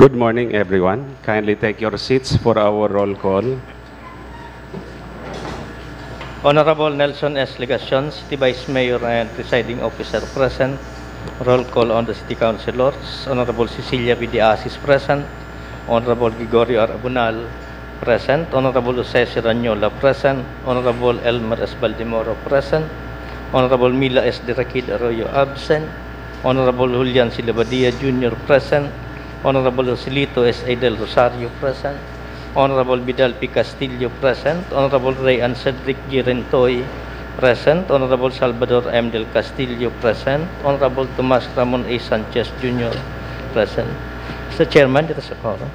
Good morning, everyone. Kindly take your seats for our roll call. Honorable Nelson S. Legacion, City Vice Mayor and Presiding Officer present. Roll call on the City Councilors. Honorable Cecilia Vidiasis present. Honorable Gregorio R. Abunal present. Honorable Jose Serranyola present. Honorable Elmer S. Baldemoro present. Honorable Mila S. Dirakid Arroyo absent. Honorable Julian Silabadia Jr. present. Honorable Joselito S. A. Del Rosario present. Honorable Vidal P. Castillo present. Honorable Ray and Cedric G. Rentoy present. Honorable Salvador M. Del Castillo present. Honorable Tomas Ramon A. Sanchez Jr. present. Mr. Chairman, dito sa quorum.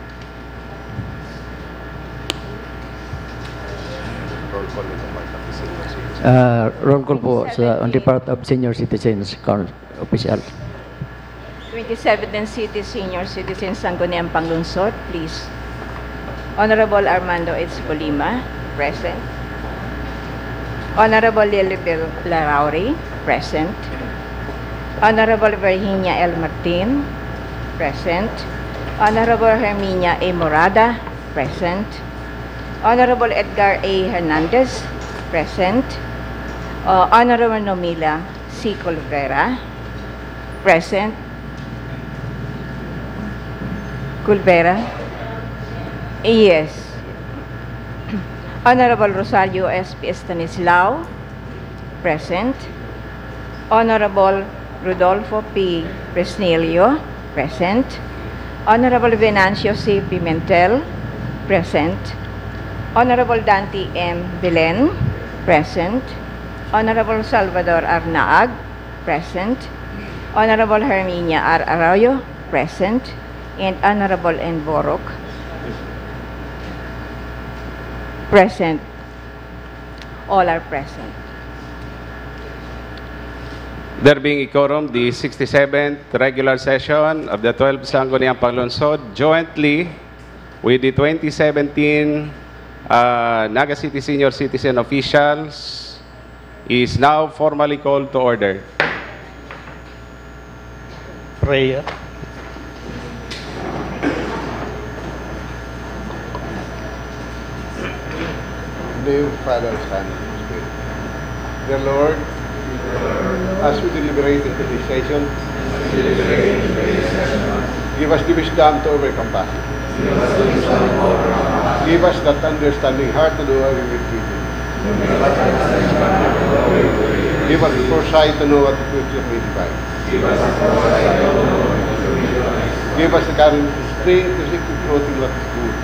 Roll call po on the part of senior citizens official. 27th City Senior Citizen Sangguniang Panglungsod, please. Honorable Armando H. Colima, present. Honorable Lilibel Larauri, present. Honorable Virginia L. Martin, present. Honorable Herminia A. Morada, present. Honorable Edgar A. Hernandez, present. Honorable Nomila C. Culvera, present. Culvera? Yes. Honorable Rosario S. P. Estanislao, present. Honorable Rodolfo P. Presnilio, present. Honorable Venancio C. Pimentel, present. Honorable Dante M. Belen, present. Honorable Salvador Arnaag, present. Honorable Herminia R. Arroyo, present. And Honorable N. Borok, present. All are present. There being a quorum, the 67th regular session of the 12th Sangguniang Panglungsod, jointly with the 2017 Naga City Senior Citizen officials, is now formally called to order. Prayer. Name, Father, Son, and Spirit. Dear Lord, as we deliberate into this session, give us the wisdom to overcome passion. Give us that understanding heart to do our will with you. Give us the foresight to know what the future may divide. Give us the courage and strength to seek the truth in what is good.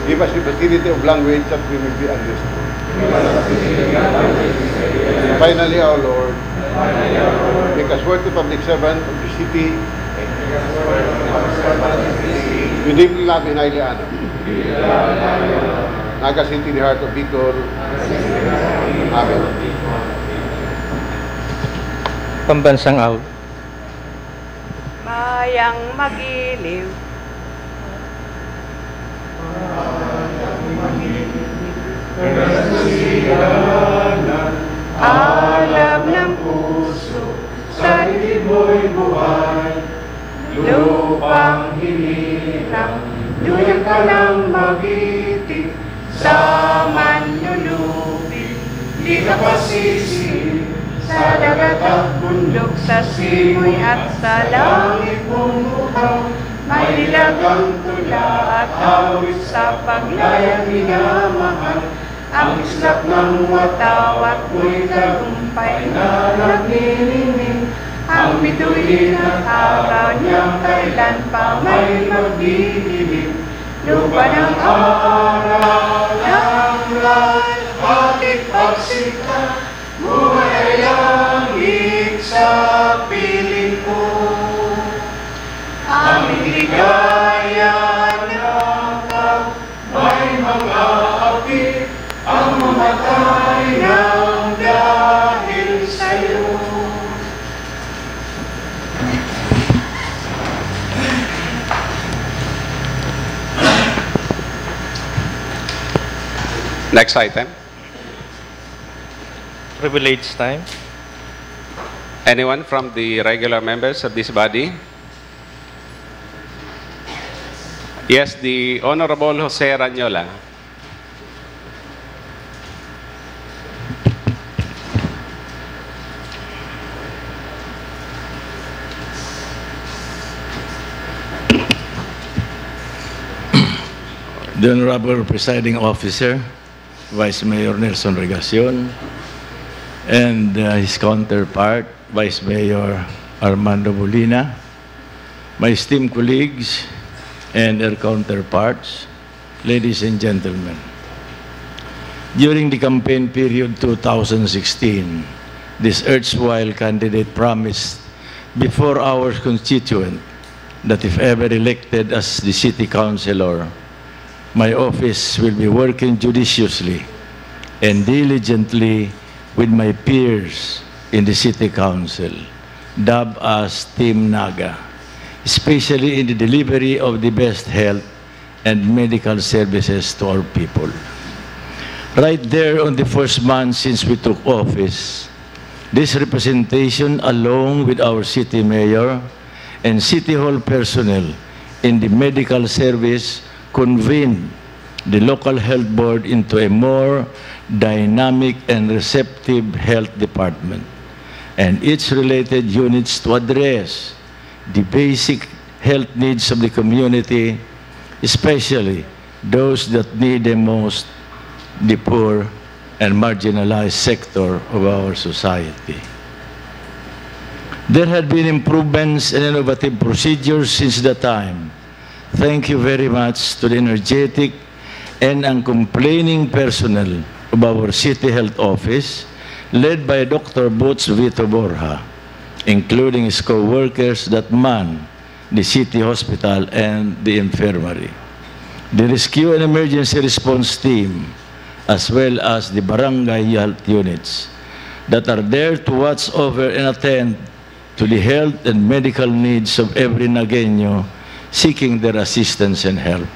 Give us the facility of language that we may be understood. Finally, our Lord, make us worthy public servant of the city. We deeply love and highly honor. Naga City, the heart of Bicol. Amen. Pambansang awit. Mayang magiliw. Alab ng puso, sa mo'y buhay, lupang hinirang, duyang ka ng magiting, sa manlulupi, di ka pasisi, sa dagat at bundok, sa simoy at sa langit bumuhaw, may nilagang tula at awit sa paglayang minamahal. Ang islap ng watawat mo'y tagumpay na naglilinig. Ang bituin at araw niyang kailan pa may magdidilim. Lupa ng araw ng lalhatik pagsika, buhay ay langit sa piling ko. Aming ligaya na may mga api, ang mamatay ng dahil sa'yo. Next item. Privilege time. Anyone from the regular members of this body Yes, the Honorable Jose Ranyola. The Honorable Presiding Officer, Vice Mayor Nelson Regacion, and his counterpart, Vice Mayor Armando Molina, my esteemed colleagues and their counterparts, ladies and gentlemen. During the campaign period 2016, this erstwhile candidate promised before our constituent that if ever elected as the city councilor, my office will be working judiciously and diligently with my peers in the City Council, dubbed as Team Naga, especially in the delivery of the best health and medical services to our people. Right there on the first month since we took office, this representation, along with our city mayor and city hall personnel in the medical service, convened the local health board into a more dynamic and receptive health department and its related units to address the basic health needs of the community, especially those that need the most, the poor and marginalized sector of our society. There had been improvements and innovative procedures since that time. Thank you very much to the energetic and uncomplaining personnel of our City Health Office, led by Dr. Boots Vito Borja, including his co-workers that man the City Hospital and the infirmary. The Rescue and Emergency Response Team, as well as the barangay health units that are there to watch over and attend to the health and medical needs of every Nagueño seeking their assistance and help.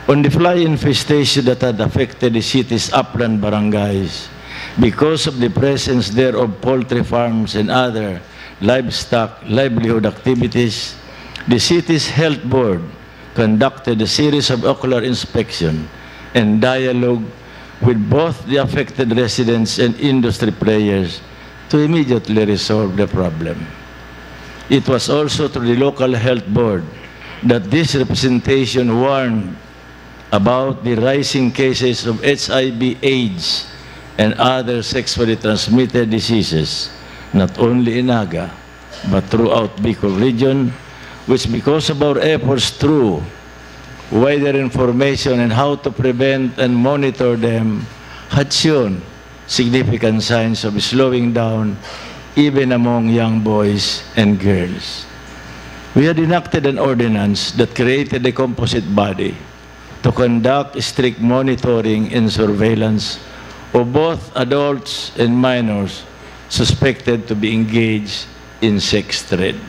On the fly infestation that had affected the city's upland barangays, because of the presence there of poultry farms and other livestock livelihood activities, the city's health board conducted a series of ocular inspection and dialogue with both the affected residents and industry players to immediately resolve the problem. It was also through the local health board that this representation warned about the rising cases of HIV/AIDS and other sexually transmitted diseases, not only in Naga, but throughout Bicol region, which because of our efforts through wider information on how to prevent and monitor them, had shown significant signs of slowing down even among young boys and girls. We had enacted an ordinance that created a composite body to conduct strict monitoring and surveillance of both adults and minors suspected to be engaged in sex trade.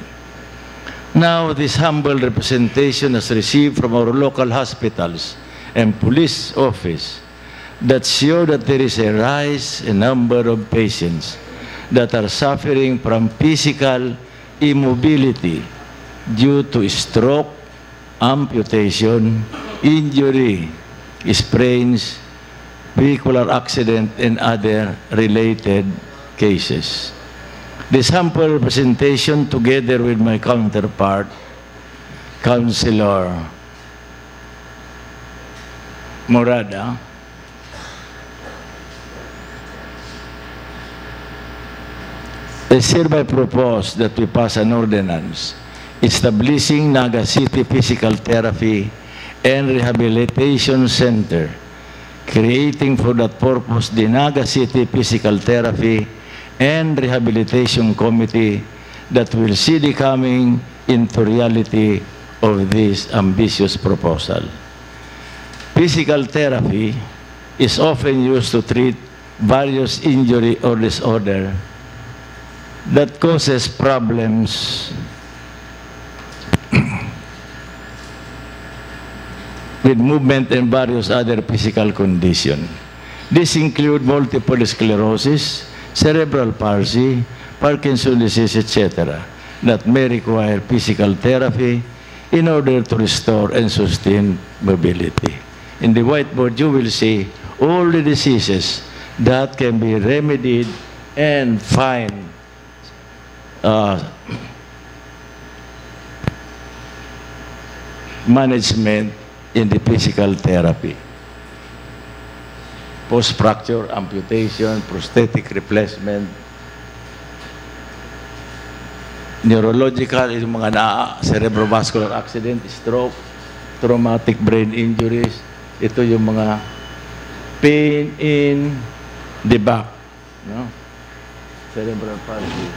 Now, this humble representation is received from our local hospitals and police office that show that there is a rise in number of patients that are suffering from physical immobility due to stroke, amputation, injury, sprains, vehicular accident, and other related cases. This sample representation, together with my counterpart, Councilor Morada, is hereby proposed that we pass an ordinance establishing Naga City Physical Therapy and Rehabilitation Center, creating for that purpose the Naga City Physical Therapy and Rehabilitation Committee that will see the coming into reality of this ambitious proposal. Physical therapy is often used to treat various injury or disorder that causes problems with movement and various other physical conditions. These include multiple sclerosis, cerebral palsy, Parkinson's disease, etc., that may require physical therapy in order to restore and sustain mobility. In the whiteboard, you will see all the diseases that can be remedied and find management in the physical therapy. Post-fracture amputation, prosthetic replacement, neurological, yung mga cerebrovascular accident, stroke, traumatic brain injuries, ito yung mga pain in the back, no? Cerebral palsy.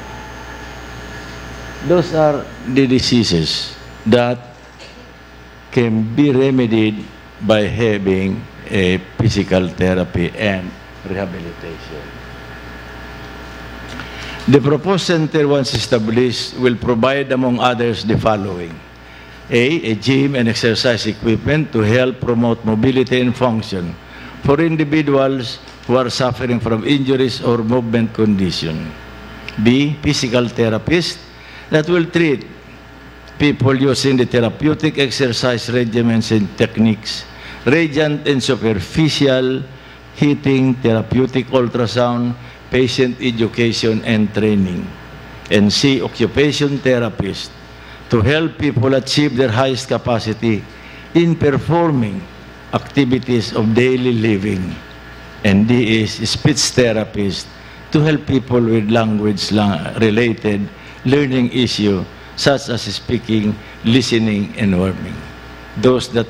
Those are the diseases that can be remedied by having a physical therapy and rehabilitation. The proposed center, once established, will provide, among others, the following. A gym and exercise equipment to help promote mobility and function for individuals who are suffering from injuries or movement condition. B, physical therapist that will treat people using the therapeutic exercise regimens and techniques, radiant and superficial heating, therapeutic ultrasound, patient education and training. And C, occupation therapist to help people achieve their highest capacity in performing activities of daily living. And D is speech therapist to help people with language-related learning issue such as speaking, listening, and warming. Those that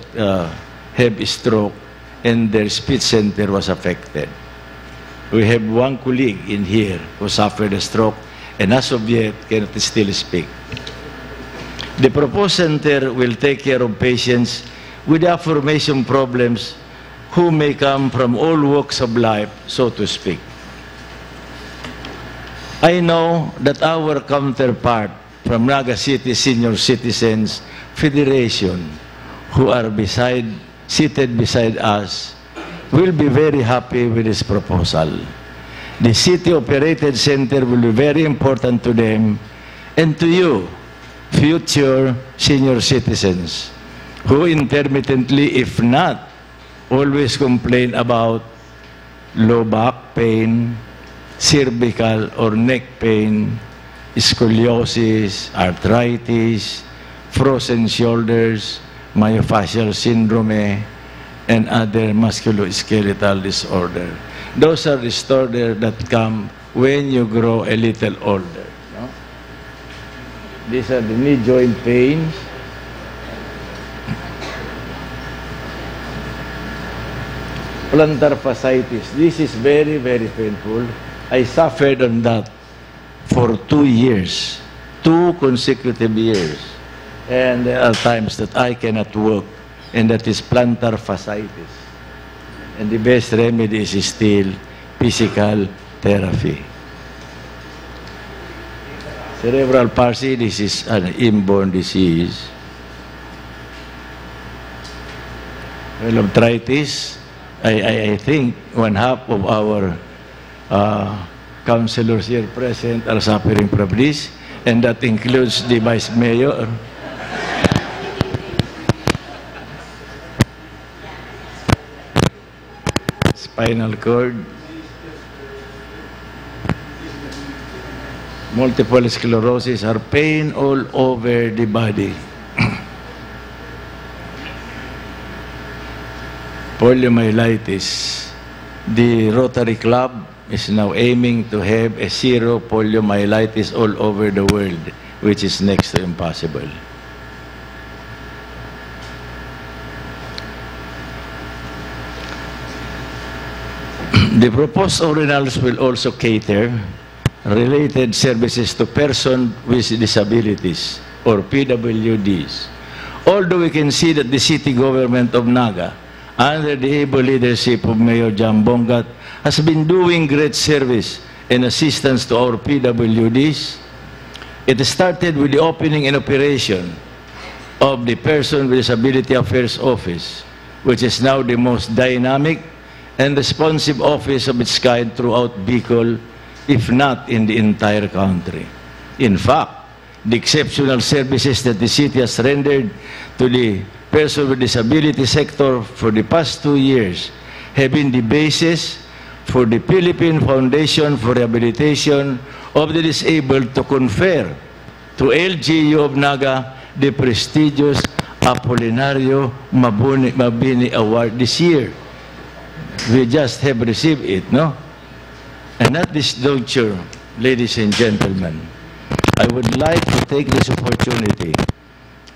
have stroke and their speech center was affected. We have one colleague in here who suffered a stroke and as of yet cannot still speak. The proposed center will take care of patients with affirmation problems who may come from all walks of life, so to speak. I know that our counterpart from Naga City Senior Citizens Federation, who are seated beside us, will be very happy with this proposal. The city-operated center will be very important to them and to you, future senior citizens, who intermittently, if not always, complain about low back pain, cervical or neck pain, scoliosis, arthritis, frozen shoulders, myofascial syndrome, and other musculoskeletal disorder. Those are disorders that come when you grow a little older. No? These are the knee joint pains. Plantar fasciitis. This is very, very painful. I suffered on that for 2 years, 2 consecutive years. And there are times that I cannot walk, and that is plantar fasciitis. And the best remedy is still physical therapy. Cerebral palsy, this is an inborn disease. Well, arthritis, I think 1/2 of our councilors here present are suffering from this, and that includes the Vice Mayor. Spinal cord, multiple sclerosis are pain all over the body. Poliomyelitis. The Rotary Club is now aiming to have a zero poliomyelitis all over the world, which is next to impossible. The proposed ordinals will also cater related services to persons with disabilities or PWDs. Although we can see that the city government of Naga, under the able leadership of Mayor Jam Bongat, has been doing great service and assistance to our PWDs. It started with the opening and operation of the Person with Disability Affairs Office, which is now the most dynamic and responsive office of its kind throughout Bicol, if not in the entire country. In fact, the exceptional services that the city has rendered to the person with disability sector for the past 2 years have been the basis for the Philippine Foundation for Rehabilitation of the Disabled to confer to LGU of Naga the prestigious Apolinario Mabini Award this year. We just have received it, no? And at this juncture, ladies and gentlemen, I would like to take this opportunity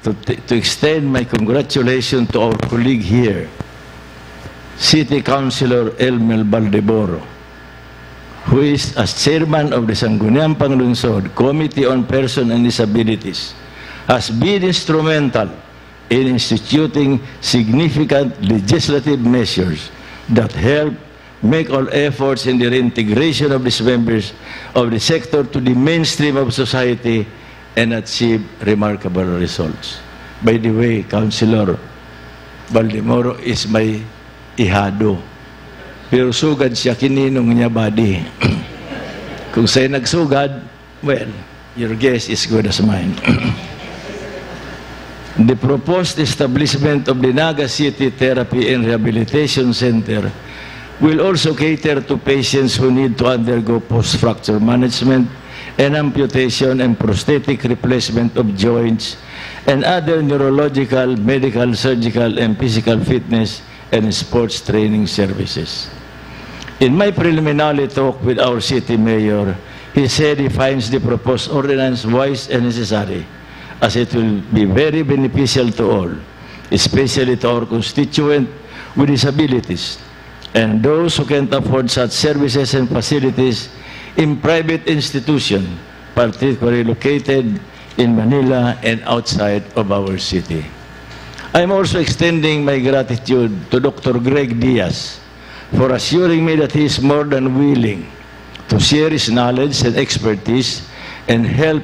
to extend my congratulations to our colleague here, City Councilor Elmer Baldeboro, who is as chairman of the Sangguniang Panglungsod Committee on Persons and Disabilities, has been instrumental in instituting significant legislative measures that help make all efforts in the reintegration of these members of the sector to the mainstream of society and achieve remarkable results. By the way, Councilor Baldemoro is my ihado. Pero sugad siya kininong niya body. Kung sa'yo nagsugad, well, your guess is good as mine. The proposed establishment of the Naga City Therapy and Rehabilitation Center will also cater to patients who need to undergo post-fracture management and amputation and prosthetic replacement of joints and other neurological, medical, surgical, and physical fitness and sports training services. In my preliminary talk with our city mayor, he said he finds the proposed ordinance wise and necessary, as it will be very beneficial to all, especially to our constituents with disabilities and those who can't afford such services and facilities in private institutions, particularly located in Manila and outside of our city. I'm also extending my gratitude to Dr. Greg Diaz for assuring me that he is more than willing to share his knowledge and expertise and help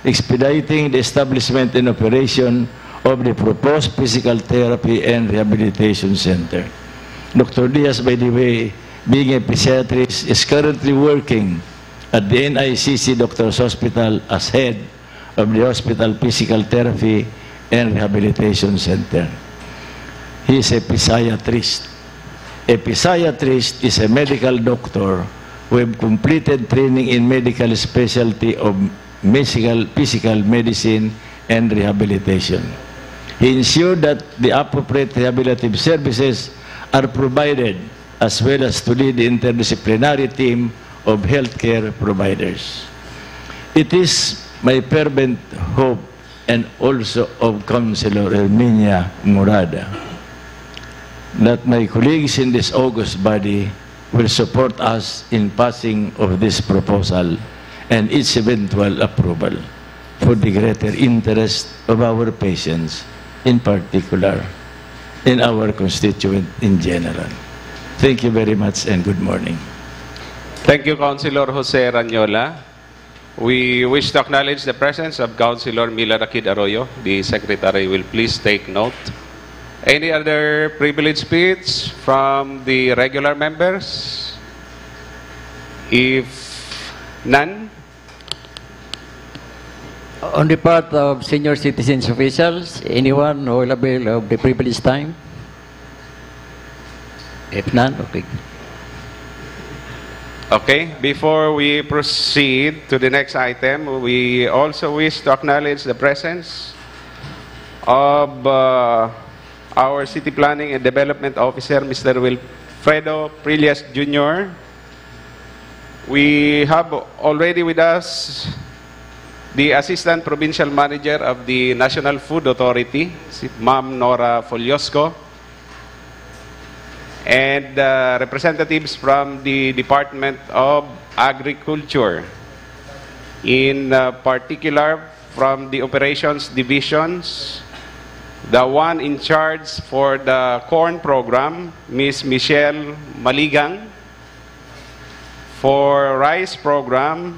expediting the establishment and operation of the proposed Physical Therapy and Rehabilitation Center. Dr. Diaz, by the way, being a physiatrist, is currently working at the NICC Doctors Hospital as head of the Hospital Physical Therapy and Rehabilitation Center. He is a physiatrist. A physiatrist is a medical doctor who have completed training in medical specialty of physical medicine and rehabilitation. He ensured that the appropriate rehabilitative services are provided, as well as to lead the interdisciplinary team of healthcare providers. It is my fervent hope and also of Councilor Herminia Murada that my colleagues in this august body will support us in passing of this proposal and its eventual approval for the greater interest of our patients in particular, in our constituent in general. Thank you very much and good morning. Thank you, Councilor Jose Ranyola. We wish to acknowledge the presence of Councilor Mila Rakid Arroyo. The Secretary will please take note. Any other privileged speech from the regular members? If none, On the part of senior citizens officials, anyone who will avail of the privileged time? If none, okay. okay, before we proceed to the next item, we also wish to acknowledge the presence of our City Planning and Development Officer, Mr. Wilfredo Prillas Jr. We have already with us the Assistant Provincial Manager of the National Food Authority, Ma'am Nora Foliosco, and representatives from the Department of Agriculture, in particular from the Operations Divisions, the one in charge for the corn program, Ms. Michelle Maligang, for rice program,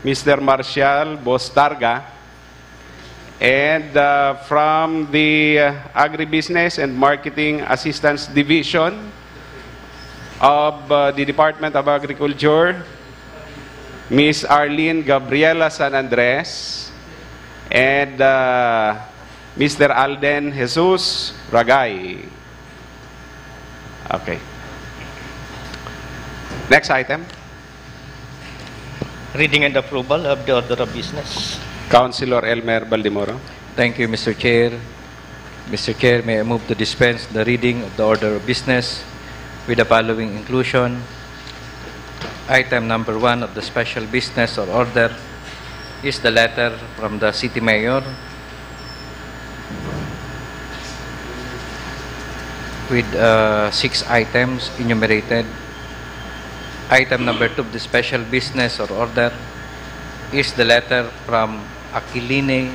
Mr. Marcial Bostarga, and from the Agribusiness and Marketing Assistance Division of the Department of Agriculture, Ms. Arlene Gabriela San Andres, and Mr. Alden Jesus Ragay. Okay. Next item. Reading and approval of the order of business. Councilor Elmer Baldimoro. Thank you, Mr. Chair. Mr. Chair, may I move to dispense the reading of the order of business with the following inclusion. Item number 1 of the special business or order is the letter from the City Mayor with 6 items enumerated. Item number 2 of the special business or order is the letter from Aquiline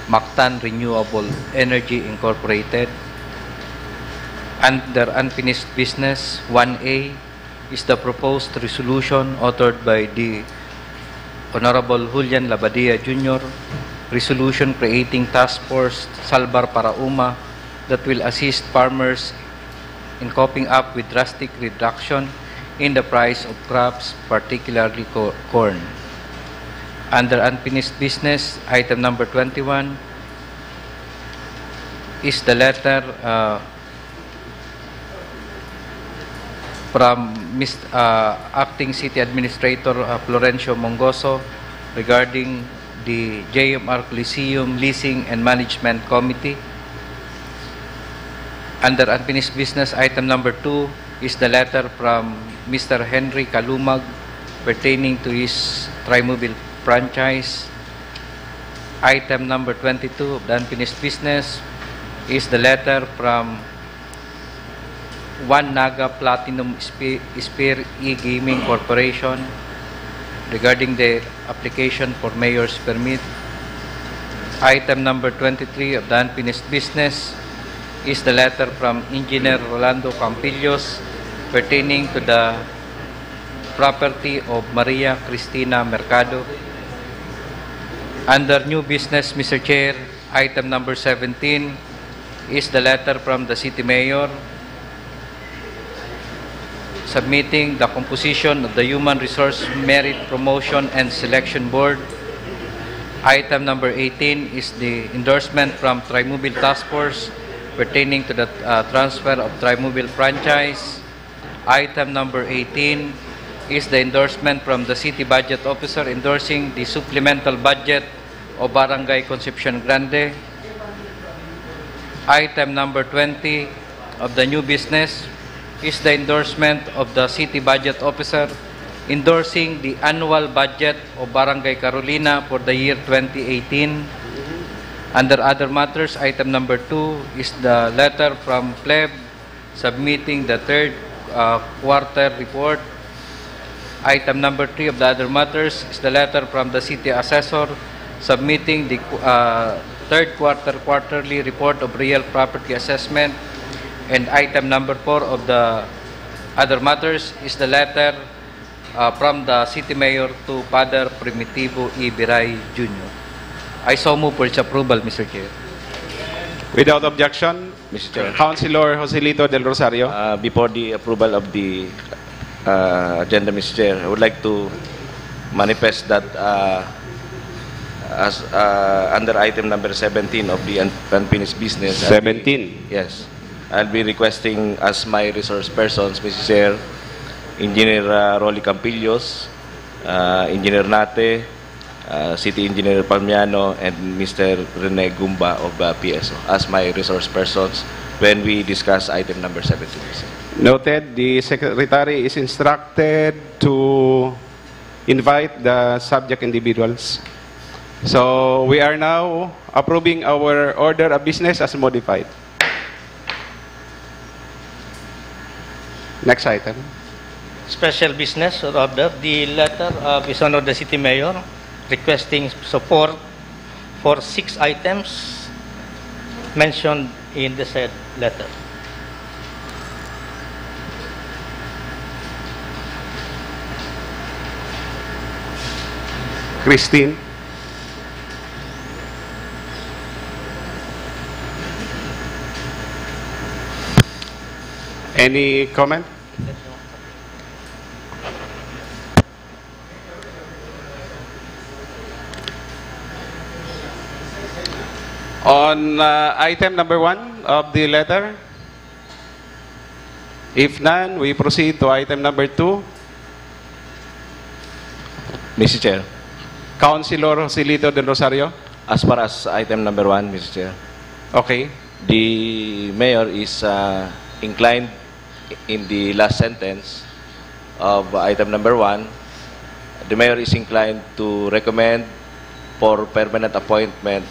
Mactan Renewable Energy Incorporated. Under unfinished business, 1A is the proposed resolution authored by the Honorable Julian Labadia Jr., resolution creating task force Salbar Parauma that will assist farmers in coping up with drastic reduction in the price of crops, particularly corn. Under unfinished business, item number 21 is the letter from Acting City Administrator Florencio Mongoso regarding the JMR Coliseum Leasing and Management Committee. Under unfinished business, item number 2 is the letter from Mr. Henry Kalumag pertaining to his Trimobile franchise. Item number 22 of the unfinished business is the letter from One Naga Platinum Spear E-Gaming Corporation regarding the application for mayor's permit. Item number 23 of the unfinished business is the letter from Engineer Rolando Campillos pertaining to the property of Maria Cristina Mercado. Under new business, Mr. Chair, item number 17 is the letter from the City Mayor submitting the composition of the Human Resource Merit Promotion and Selection Board. Item number 18 is the endorsement from Trimobile Task Force pertaining to the transfer of Trimobile franchise. Item number 18 is the endorsement from the City Budget Officer endorsing the supplemental budget of Barangay Concepcion Grande. Item number 20 of the new business is the endorsement of the City Budget Officer endorsing the annual budget of Barangay Carolina for the year 2018. Under other matters, item number 2 is the letter from PLEB submitting the third quarter report. Item number 3 of the other matters is the letter from the City Assessor submitting the third quarterly report of real property assessment. And item number 4 of the other matters is the letter from the City Mayor to Father Primitivo E. Biray Jr. I so move for its approval, Mr. Chair. Without objection, Mr. Chair. Councilor Joselito Del Rosario. Before the approval of the agenda, Mr. Chair, I would like to manifest that as under item number 17 of the unfinished business. 17. Yes. I'll be requesting as my resource persons, Mr. Chair, Engineer Rolly Campillos, Engineer Nate, City Engineer Palmiano, and Mr. Rene Gumba of PSO as my resource persons when we discuss item number 17. Noted, the Secretary is instructed to invite the subject individuals. So we are now approving our order of business as modified. Next item. Special business or order, the letter is on the City Mayor requesting support for 6 items mentioned in the said letter. Christine. Any comment? On item number 1 of the letter, if none, we proceed to item number 2. Mr. Chair, Councilor Joselito Del Rosario. as far as item number 1, Mr. Chair, Okay. the mayor is inclined in the last sentence of item number 1. The mayor is inclined to recommend for permanent appointment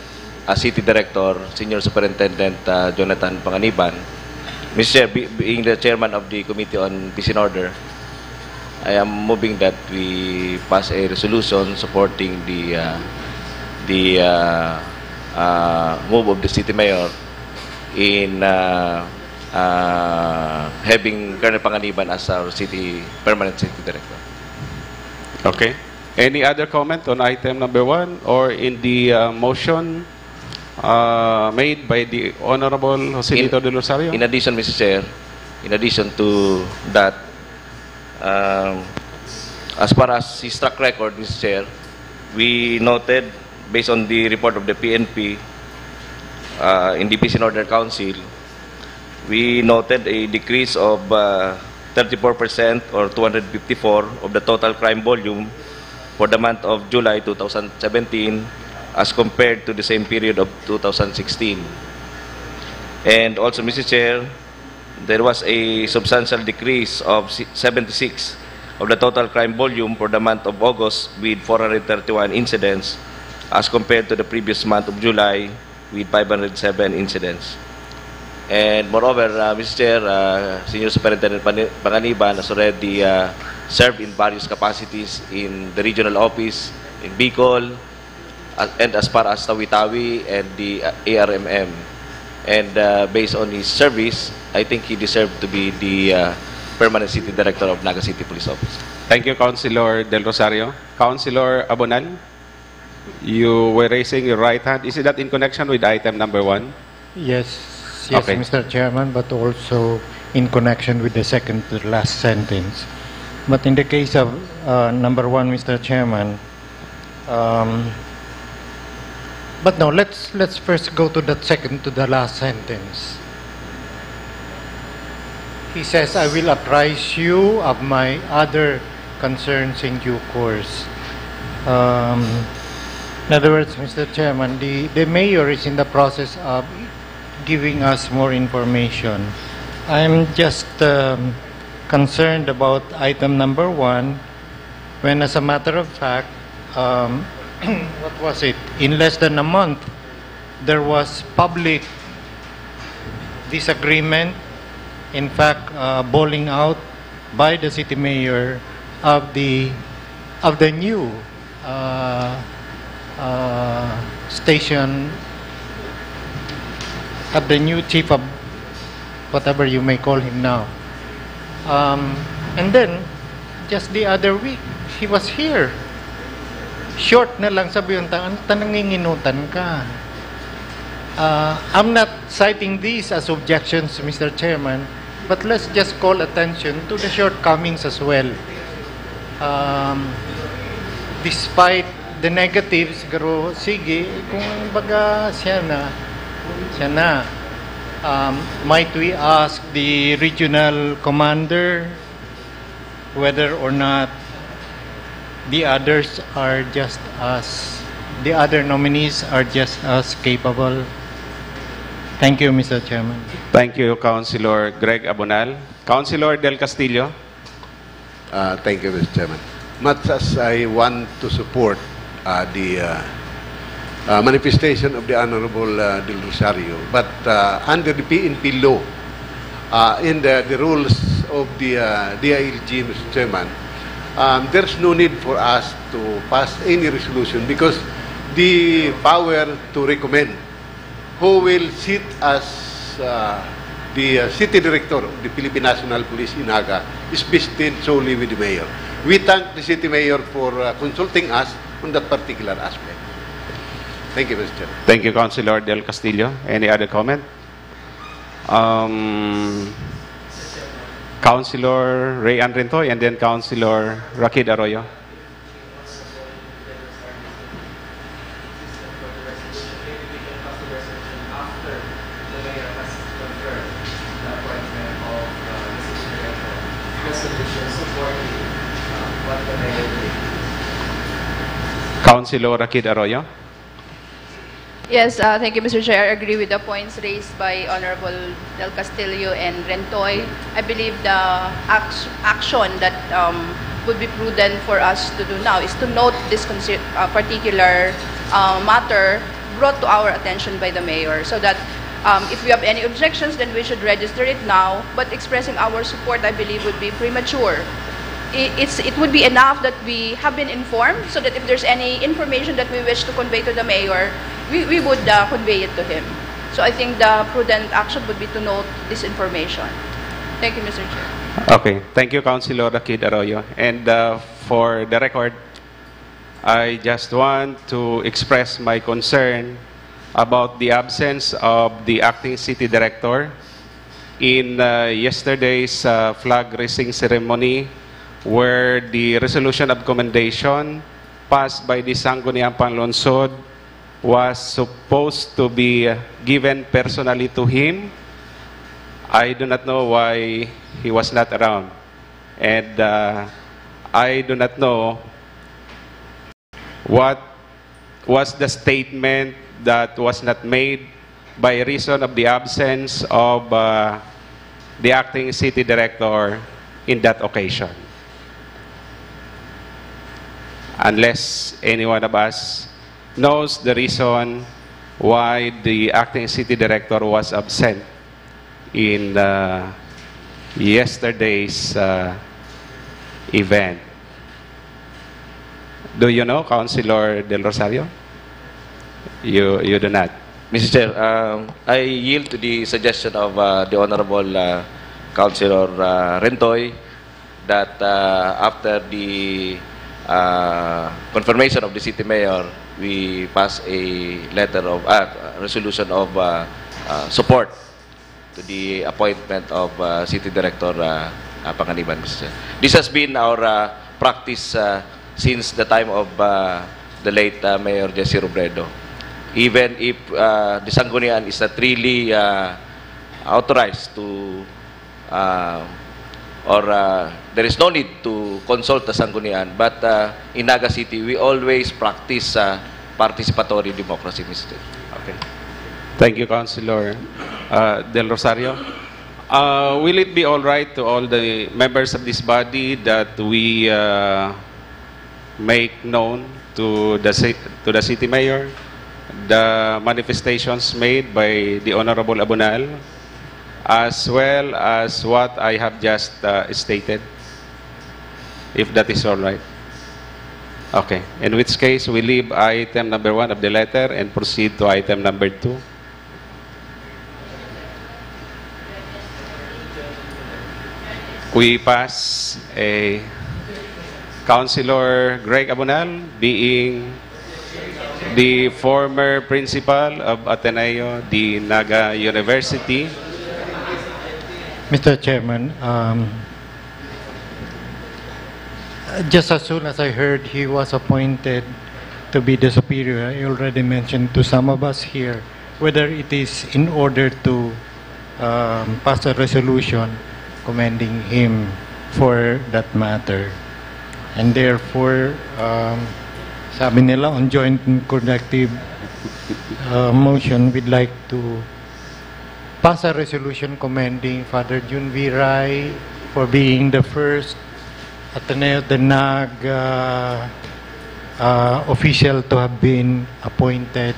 as City Director, Senior Superintendent Jonathan Panganiban. Mr. Chair, being the chairman of the Committee on Peace and Order, I am moving that we pass a resolution supporting the move of the city mayor in having Colonel Panganiban as our permanent city director. Okay. Any other comment on item number 1 or in the motion made by the Honorable Joselito Del Rosario? In addition, Mr. Chair, in addition to that, as far as his track record, Mr. Chair, we noted, based on the report of the PNP in the Peace and Order Council, we noted a decrease of 34% or 254 of the total crime volume for the month of July 2017 as compared to the same period of 2016. And also, Mr. Chair, there was a substantial decrease of 76 of the total crime volume for the month of August with 431 incidents as compared to the previous month of July with 507 incidents. And moreover, Mr. Chair, Senior Superintendent Panganiban has already served in various capacities in the regional office, in Bicol, and as far as Tawi-Tawi and the ARMM. And based on his service, I think he deserved to be the permanent city director of Naga City Police Office. Thank you, Councilor Del Rosario. Councilor Abonal, you were raising your right hand. Is that in connection with item number 1? Yes, Okay. Mr. Chairman, but also in connection with the second to last sentence. But in the case of number 1, Mr. Chairman, but no, let's first go to that second to the last sentence. He says, "I will apprise you of my other concerns in due course." In other words, Mr. Chairman, the mayor is in the process of giving us more information. I'm just concerned about item number 1, when as a matter of fact, what was it? In less than a month, there was public disagreement, in fact, bowling out by the city mayor of the new station, of the new chief of whatever you may call him now. And then, just the other week, he was here. Short na lang sabi yung nanginginutan ka. I'm not citing these as objections, Mr. Chairman, but let's just call attention to the shortcomings as well. Despite the negatives, siguro, sige, kung baga siya na, might we ask the regional commander whether or not the others are just as, the other nominees are just as capable? Thank you, Mr. Chairman. Thank you, Councilor Greg Abonal. Councilor Del Castillo. Thank you, Mr. Chairman. Much as I want to support the manifestation of the Honorable Del Rosario, but under the PNP law, in the rules of the DILG, Mr. Chairman, there's no need for us to pass any resolution because the power to recommend who will sit as the city director of the Philippine National Police in Naga is vested solely with the mayor. We thank the city mayor for consulting us on that particular aspect. Thank you, Mr. Chairman. Thank you, Councilor Del Castillo. Any other comment? Councilor Ray Anrentoy and then Councilor Rakid Arroyo. after the mayor has confirmed the appointment of the city director, resolution supporting what the mayor did. Councilor Rakid Arroyo. Yes, thank you, Mr. Chair. I agree with the points raised by Honorable Del Castillo and Rentoy. I believe the action that would be prudent for us to do now is to note this particular matter brought to our attention by the mayor, so that if we have any objections, then we should register it now. But expressing our support, I believe, would be premature. It would be enough that we have been informed, so that if there's any information that we wish to convey to the mayor, we would convey it to him. So I think the prudent action would be to note this information. Thank you, Mr. Chair. Okay. Thank you, Councilor Rakid Arroyo. And for the record, I just want to express my concern about the absence of the acting city director in yesterday's flag raising ceremony, where the resolution of commendation passed by the Sangguniang Panlungsod was supposed to be given personally to him. I do not know why he was not around. And I do not know what was the statement that was not made by reason of the absence of the acting city director in that occasion. Unless any one of us knows the reason why the acting city director was absent in yesterday's event. Do you know, Councilor Del Rosario? You do not. Mr. Chair, I yield to the suggestion of the Honorable Councilor Rentoy that after the confirmation of the city mayor, we pass a letter of resolution of support to the appointment of City Director Panganiban, Mr. Chair. This has been our practice since the time of the late Mayor Jesse Robredo. Even if the Sangguniang is not really authorized to there is no need to consult the Sangguniang, but in Naga City, we always practice participatory democracy, Mr. Chair. Okay. Thank you, Councilor Del Rosario. Will it be all right to all the members of this body that we make known to the city mayor the manifestations made by the Honorable Abunal, as well as what I have just stated, if that is all right? Okay. In which case, we leave item number 1 of the letter and proceed to item number 2. We pass a Councilor Greg Abunal, being the former principal of Ateneo de Naga University. Mr. Chairman, just as soon as I heard he was appointed to be the superior, I already mentioned to some of us here whether it is in order to pass a resolution commending him for that matter. And therefore, sabi nila on joint and collective motion, we'd like to pass a resolution commending Father Jun V. Rai for being the first Ateneo de Naga official to have been appointed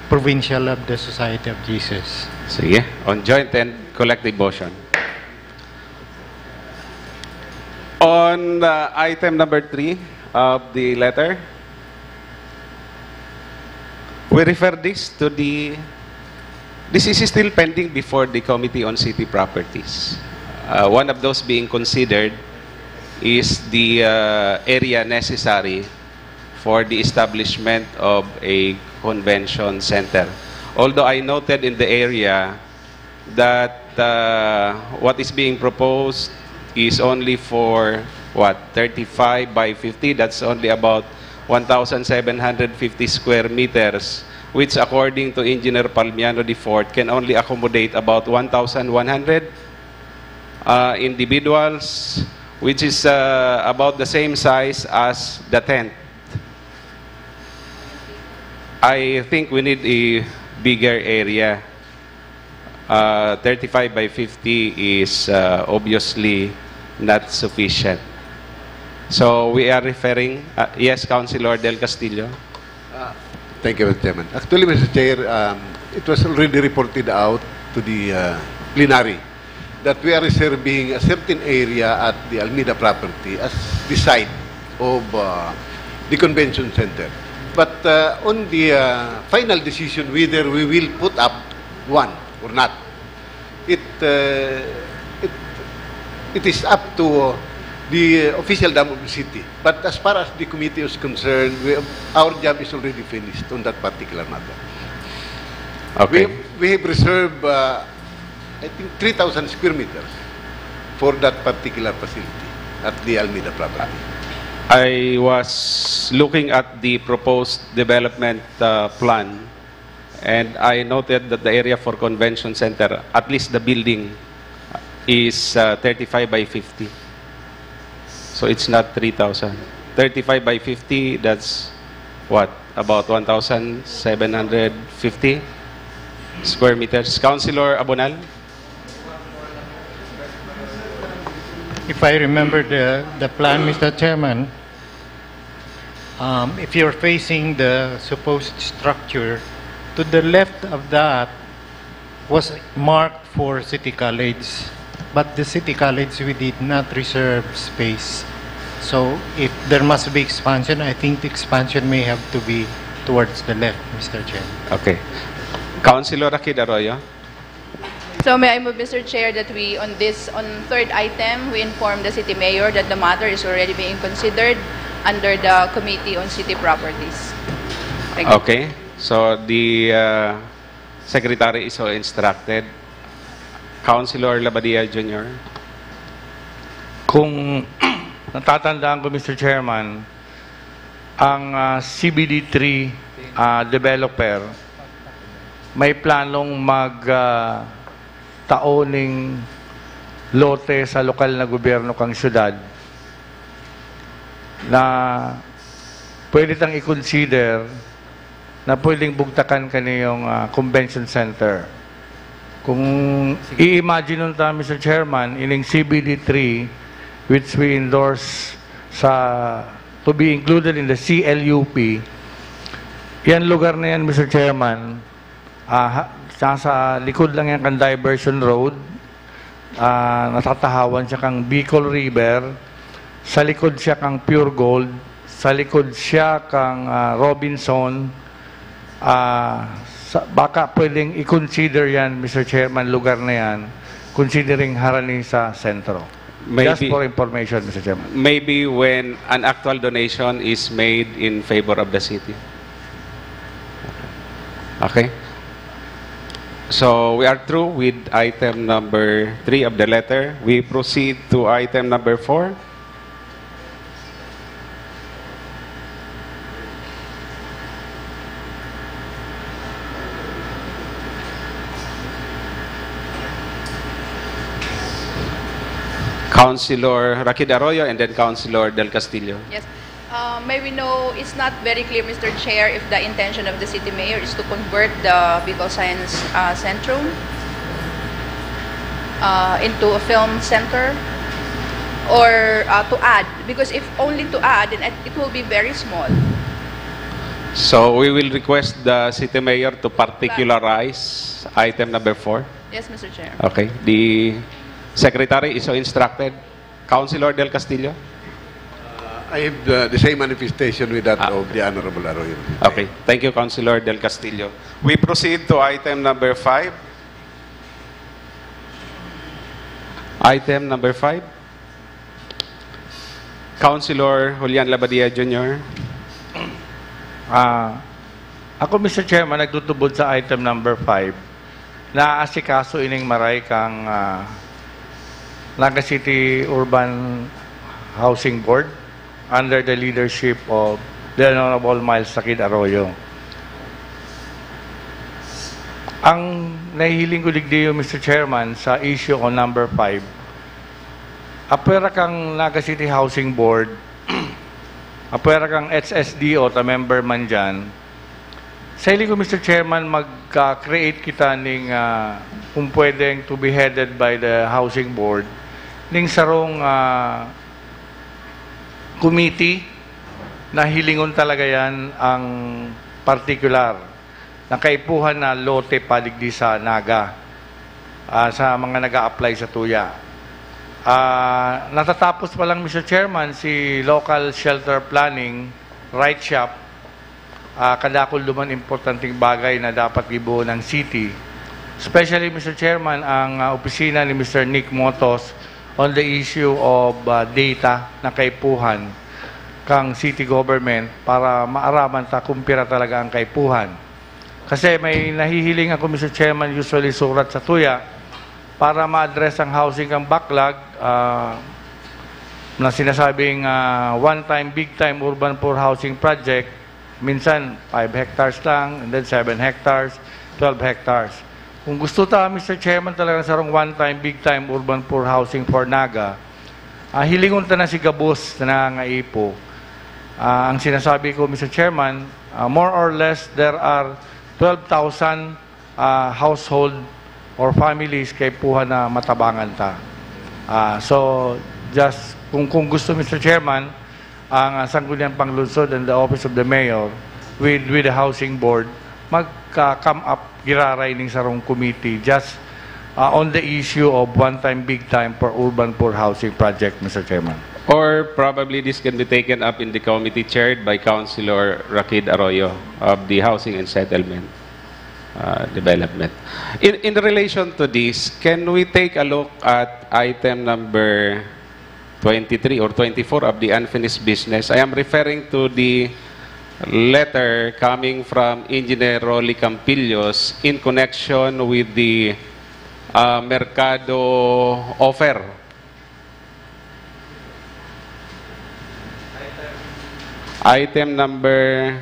provincial of the Society of Jesus. Sige, on joint and collective motion. On item number 3 of the letter, we refer this to this is still pending before the Committee on City Properties. One of those being considered is the area necessary for the establishment of a convention center. Although I noted in the area that what is being proposed is only for, 35 by 50. That's only about 1,750 square meters which according to Engineer Palmiano IV can only accommodate about 1,100 individuals, which is about the same size as the tent. I think we need a bigger area. 35 by 50 is obviously not sufficient. So we are referring, yes, Councilor Del Castillo. Thank you, Mr. Chairman. Actually, Mr. Chair, it was already reported out to the plenary that we are reserving a certain area at the Almeida property as the site of the convention center. But on the final decision whether we will put up one or not, it is up to the official dam of the city. But as far as the committee is concerned, our job is already finished on that particular matter. Okay. We have reserved, I think, 3,000 square meters for that particular facility at the Almeida property. I was looking at the proposed development plan, and I noted that the area for convention center, at least the building, is 35 by 50. So it's not 3,000. 35 by 50, that's what? About 1,750 square meters. Councilor Abonal? If I remember the plan, Mr. Chairman, if you're facing the supposed structure, to the left of that was marked for City College. But the City College, we did not reserve space. So if there must be expansion, I think the expansion may have to be towards the left, Mr. Chairman. Okay. Councilor Rakid Arroyo? So may I move, Mr. Chair, that we, on third item, we inform the City Mayor that the matter is already being considered under the Committee on City Properties. Thank you. Okay. So the Secretary is so instructed. Councilor Labadia Jr. Kung natatandaan ko, Mr. Chairman, ang CBD3 developer may planong taoning lote sa lokal na gobyerno kang syudad na pwede tang i-consider na pwedeng bugtakan kaniyong convention center. Kung i-imagine nun ta, Mr. Chairman, ining CBD3 which we endorse to be included in the CLUP, yan lugar na yan, Mr. Chairman, sa likod lang yan kang Diversion Road, natatahawan siya kang Bicol River, sa likod siya kang Pure Gold, sa likod siya kang Robinson. Baka pwedeng i-consider yan, Mr. Chairman, lugar na yan, considering harani sa sentro. Just for information, Mr. Chairman. Maybe when an actual donation is made in favor of the city. Okay. So we are through with item number 3 of the letter. We proceed to item number 4. Councilor Rakid Arroyo and then Councilor Del Castillo. Yes. May we know, it's not very clear, Mr. Chair, if the intention of the City Mayor is to convert the Bicol Science Centrum into a film center or to add, because if only to add, then it will be very small. So we will request the City Mayor to particularize item number 4. Yes, Mr. Chair. Okay. The Secretary is so instructed. Councilor Del Castillo? I have the same manifestation with that of the Honorable Arroyo. Okay. Thank you, Councilor Del Castillo. We proceed to item number 5. Item number 5. Councilor Julian Labadia Jr. Ako, Mr. Chairman, nagtutubod sa item number 5. Naaasikaso ining maray kang Naga City Urban Housing Board under the leadership of the Honorable Miles Rakid Arroyo. Ang nahihiling ko digdiyo, Mr. Chairman, sa issue on number 5, apwera kang Naga City Housing Board, apwera kang HSD o member man dyan, sa hiling ko, Mr. Chairman, mag-create kita ng kung pwedeng to be headed by the Housing Board, ning sarong committee na hilingon talaga yan ang particular na kaipuhan na lote paligdi sa Naga sa mga nag-a-apply sa tuya. Natatapos pa lang, Mr. Chairman, si local shelter planning, right shop, kadakol duman importanteng bagay na dapat gibuo ng city. Especially, Mr. Chairman, ang opisina ni Mr. Nick Motos on the issue of data na kaipuhan kang city government para maaraman ta kumpira talaga ang kaipuhan. Kasi may nahihiling ako, Mr. Chairman, usually surat sa tuya para ma-address ang housing ang backlog na sinasabing one-time, big-time urban poor housing project. Minsan, 5 hectares lang, and then 7 hectares, 12 hectares. Kung gusto ta, Mr. Chairman, talagang sarong one-time, big-time urban poor housing for Naga, hilingon ta na si Gabos na nangaipo. Ang sinasabi ko, Mr. Chairman, more or less, there are 12,000 household or families kay puha na matabangan ta. So, just kung gusto, Mr. Chairman, ang Sangguniang Panglungsod and the Office of the Mayor with the Housing Board, mag-come up giraray ning sarong committee just on the issue of one-time, big-time for urban poor housing project, Mr. Chairman. Or probably this can be taken up in the committee chaired by Councilor Rakid Arroyo of the Housing and Settlement Development. In relation to this, can we take a look at item number 23 or 24 of the unfinished business? I am referring to the letter coming from Engineer Rolly Campillos in connection with the Mercado offer. Item number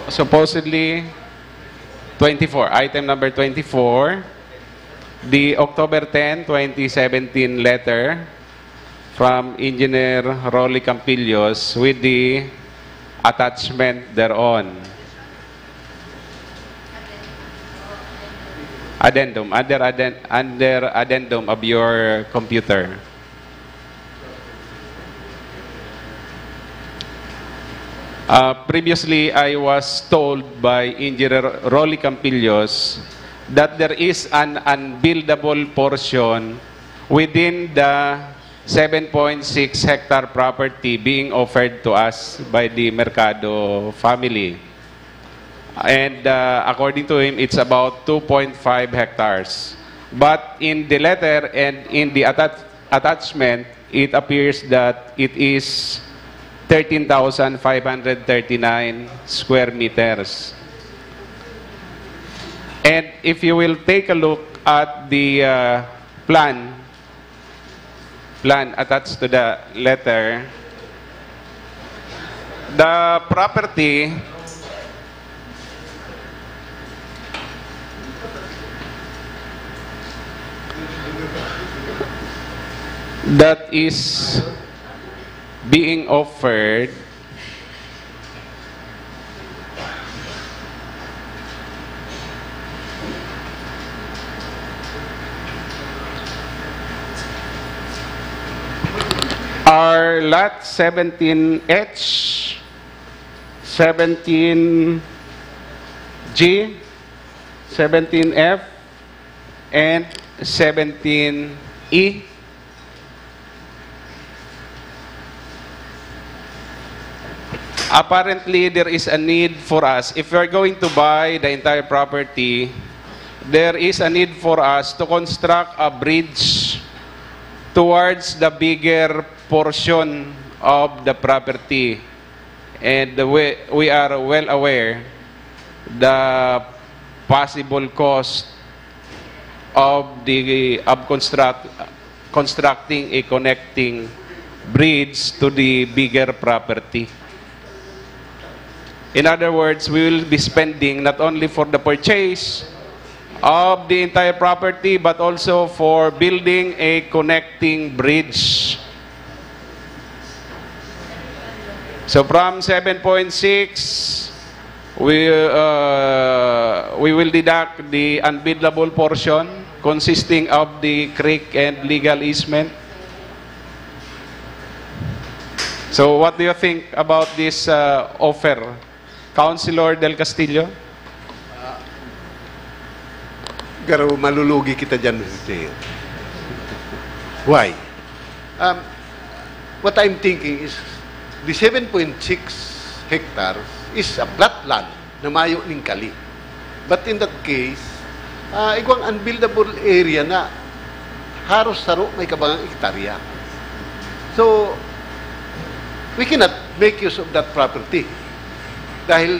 supposedly 24. Item number 24, the October 10, 2017 letter from Engineer Rolly Campillos with the attachment thereon. Addendum, under addendum of your computer. Previously, I was told by Engineer Rolly Campillos that there is an unbuildable portion within the 7.6 hectare property being offered to us by the Mercado family. And according to him, it's about 2.5 hectares. But in the letter and in the attachment, it appears that it is 13,539 square meters. And if you will take a look at the plan attached to the letter, the property that is being offered are lot 17H, 17G, 17F, and 17E. Apparently, there is a need for us. If we are going to buy the entire property, there is a need for us to construct a bridge towards the bigger portion of the property. And we are well aware the possible cost of constructing a connecting bridge to the bigger property. In other words, we will be spending not only for the purchase of the entire property, but also for building a connecting bridge. So from 7.6, we will deduct the unbillable portion consisting of the creek and legal easement. So what do you think about this offer? Councilor Del Castillo? Garo, malulugi kita dyan, Mr. Chair. Why? What I'm thinking is, the 7.6 hectares is a flat land na mayo ning kali. But in that case, igwang unbuildable area na haros saro may kabangang hektarya. So, we cannot make use of that property. Dahil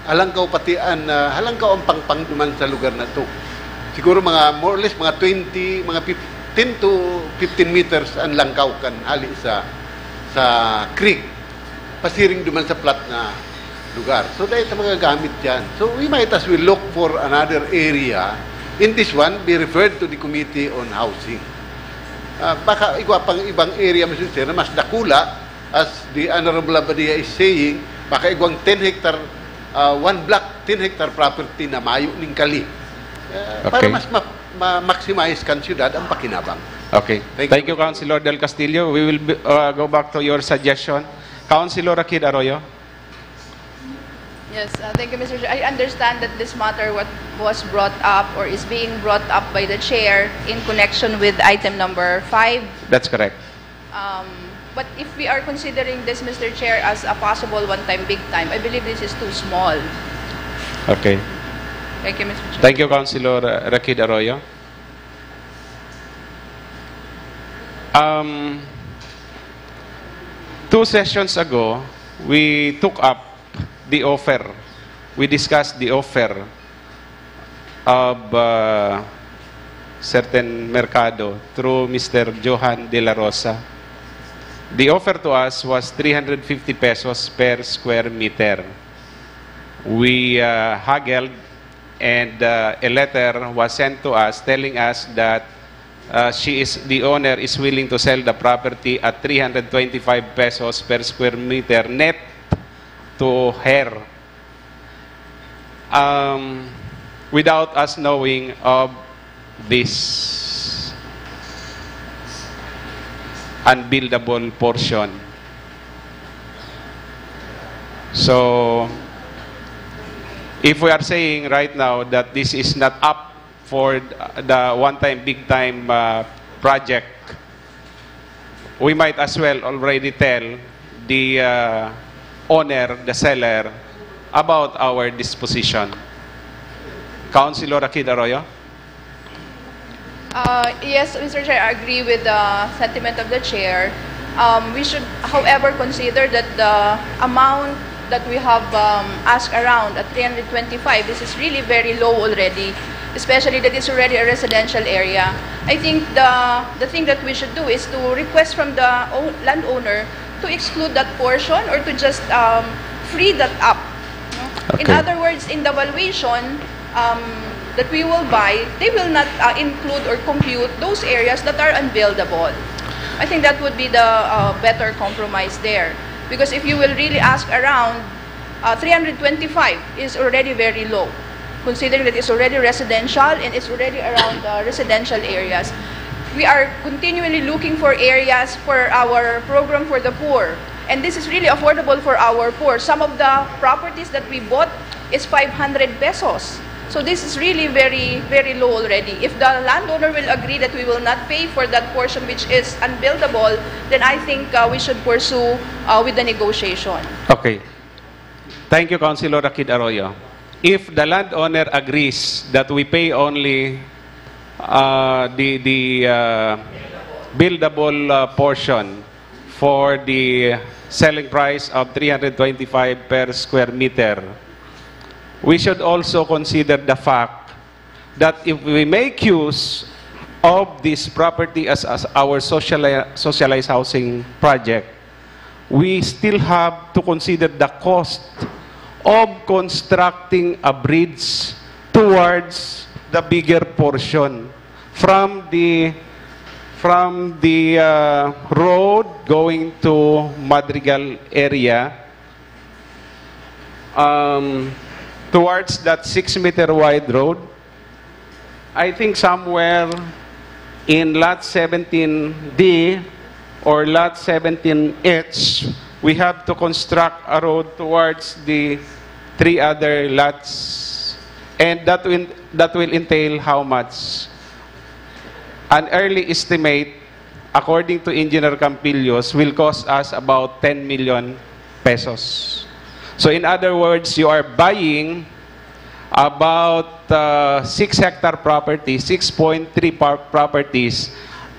halangkaw patian, halangkaw ang pangpang duman sa lugar na to. Siguro mga more or less mga 10 to 15 meters ang langkaw kan hali sa creek. Pasiring duman sa flat na lugar. So dahil sa mga gamit yan. So we might as well look for another area. In this one, be referred to the Committee on Housing. Baka pang ibang area, Mr. Chair, na mas dakula, as the Honorable Abadia is saying, baka igwang 10 hectare, one block, 10 hectare property na mayo ning kali. Para mas ma-maximize kan syudad ang pakinabang. Okay. Thank you, Councilor Del Castillo. We will go back to your suggestion. Councilor Akid Arroyo. Yes, thank you, Mr. Chair. I understand that this matter was brought up or is being brought up by the Chair in connection with item number 5. That's correct. But if we are considering this, Mr. Chair, as a possible one-time, big-time, I believe this is too small. Okay. Thank you, Mr. Chair. Thank you, Councilor Rakid Arroyo. 2 sessions ago, we took up the offer. We discussed the offer of certain mercado through Mr. Johan De La Rosa. The offer to us was 350 pesos per square meter. We haggled, and a letter was sent to us telling us that the owner is willing to sell the property at 325 pesos per square meter net to her, without us knowing of this unbuildable portion. So, if we are saying right now that this is not up for the one-time, big-time project, we might as well already tell the owner, the seller, about our disposition. Councilor Akid Arroyo? Yes, Mr. Chair, I agree with the sentiment of the Chair. We should, however, consider that the amount that we have asked around at 325, this is really very low already, especially that it's already a residential area. I think the thing that we should do is to request from the landowner to exclude that portion or to just free that up. No? Okay. In other words, in the valuation that we will buy, they will not include or compute those areas that are unbuildable. I think that would be the better compromise there. Because if you will really ask around, 325 is already very low, considering that it's already residential and it's already around residential areas. We are continually looking for areas for our program for the poor. And this is really affordable for our poor. Some of the properties that we bought is 500 pesos. So this is really very, very low already. If the landowner will agree that we will not pay for that portion which is unbuildable, then I think we should pursue with the negotiation. Okay. Thank you, Councilor Akid Arroyo. If the landowner agrees that we pay only the buildable portion for the selling price of 325 per square meter, we should also consider the fact that if we make use of this property as our socialized housing project, we still have to consider the cost of constructing a bridge towards the bigger portion from the road going to Madrigal area towards that 6-meter wide road. I think somewhere in lot 17D or lot 17H, we have to construct a road towards the 3 other lots. And that will entail how much? An early estimate, according to Engineer Campillos, will cost us about 10 million pesos. So in other words, you are buying about 6-hectare property, 6.3 properties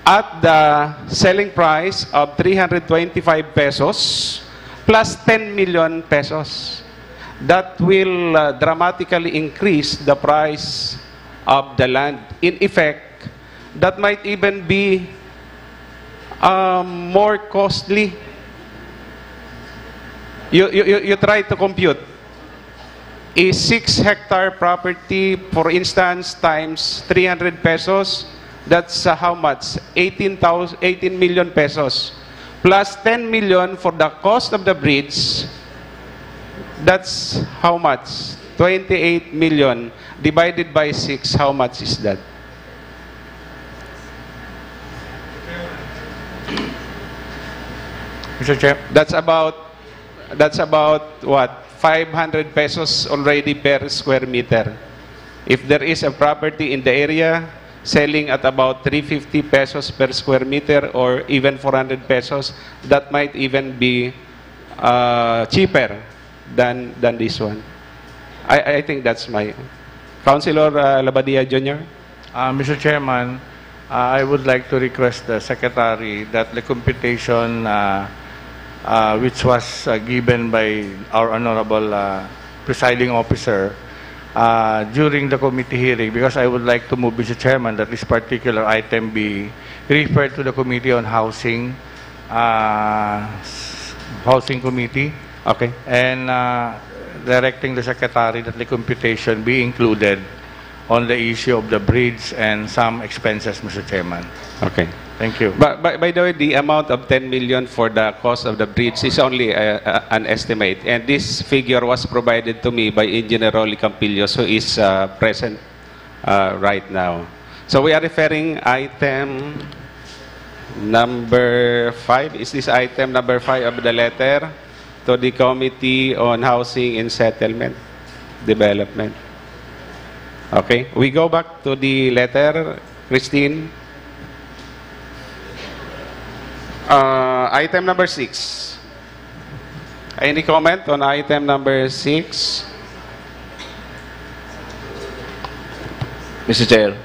at the selling price of 325 pesos plus 10 million pesos. That will dramatically increase the price of the land. In effect, that might even be more costly. You try to compute. A 6-hectare property, for instance, times 300 pesos, that's how much? 18 million pesos. Plus 10 million for the cost of the bridge, that's how much? 28 million divided by 6, how much is that? Mr. Chair. That's about what? 500 pesos already per square meter. If there is a property in the area selling at about 350 pesos per square meter or even 400 pesos, that might even be cheaper than this one. I think that's my... Councilor Labadia Jr. Mr. Chairman, I would like to request the Secretary that the computation which was given by our Honorable Presiding Officer during the committee hearing, because I would like to move, Mr. Chairman, that this particular item be referred to the Committee on Housing, Housing Committee. Okay. And directing the Secretary that the computation be included on the issue of the bridge and some expenses, Mr. Chairman. Okay. Thank you. But by the way, the amount of 10 million for the cost of the bridge is only an estimate. And this figure was provided to me by Engineer Rolly Campillos, who is present right now. So we are referring item number 5. Is this item number 5 of the letter to the Committee on Housing and Settlement Development? Okay. We go back to the letter, Christine. Item number 6. Any comment on item number 6? Mr. Chair,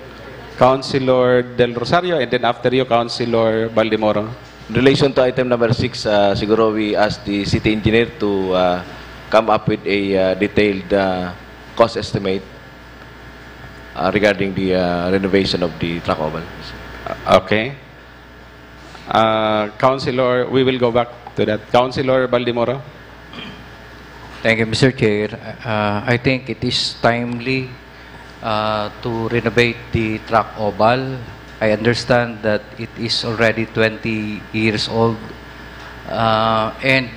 Councilor Del Rosario, and then after you, Councilor Baldemoro. in relation to item number 6, siguro we ask the city engineer to come up with a detailed cost estimate regarding the renovation of the track oval. Okay. Councilor, we will go back to that. Councilor Baldemoro. Thank you, Mr. Chair. I think it is timely to renovate the track oval. I understand that it is already 20 years old. And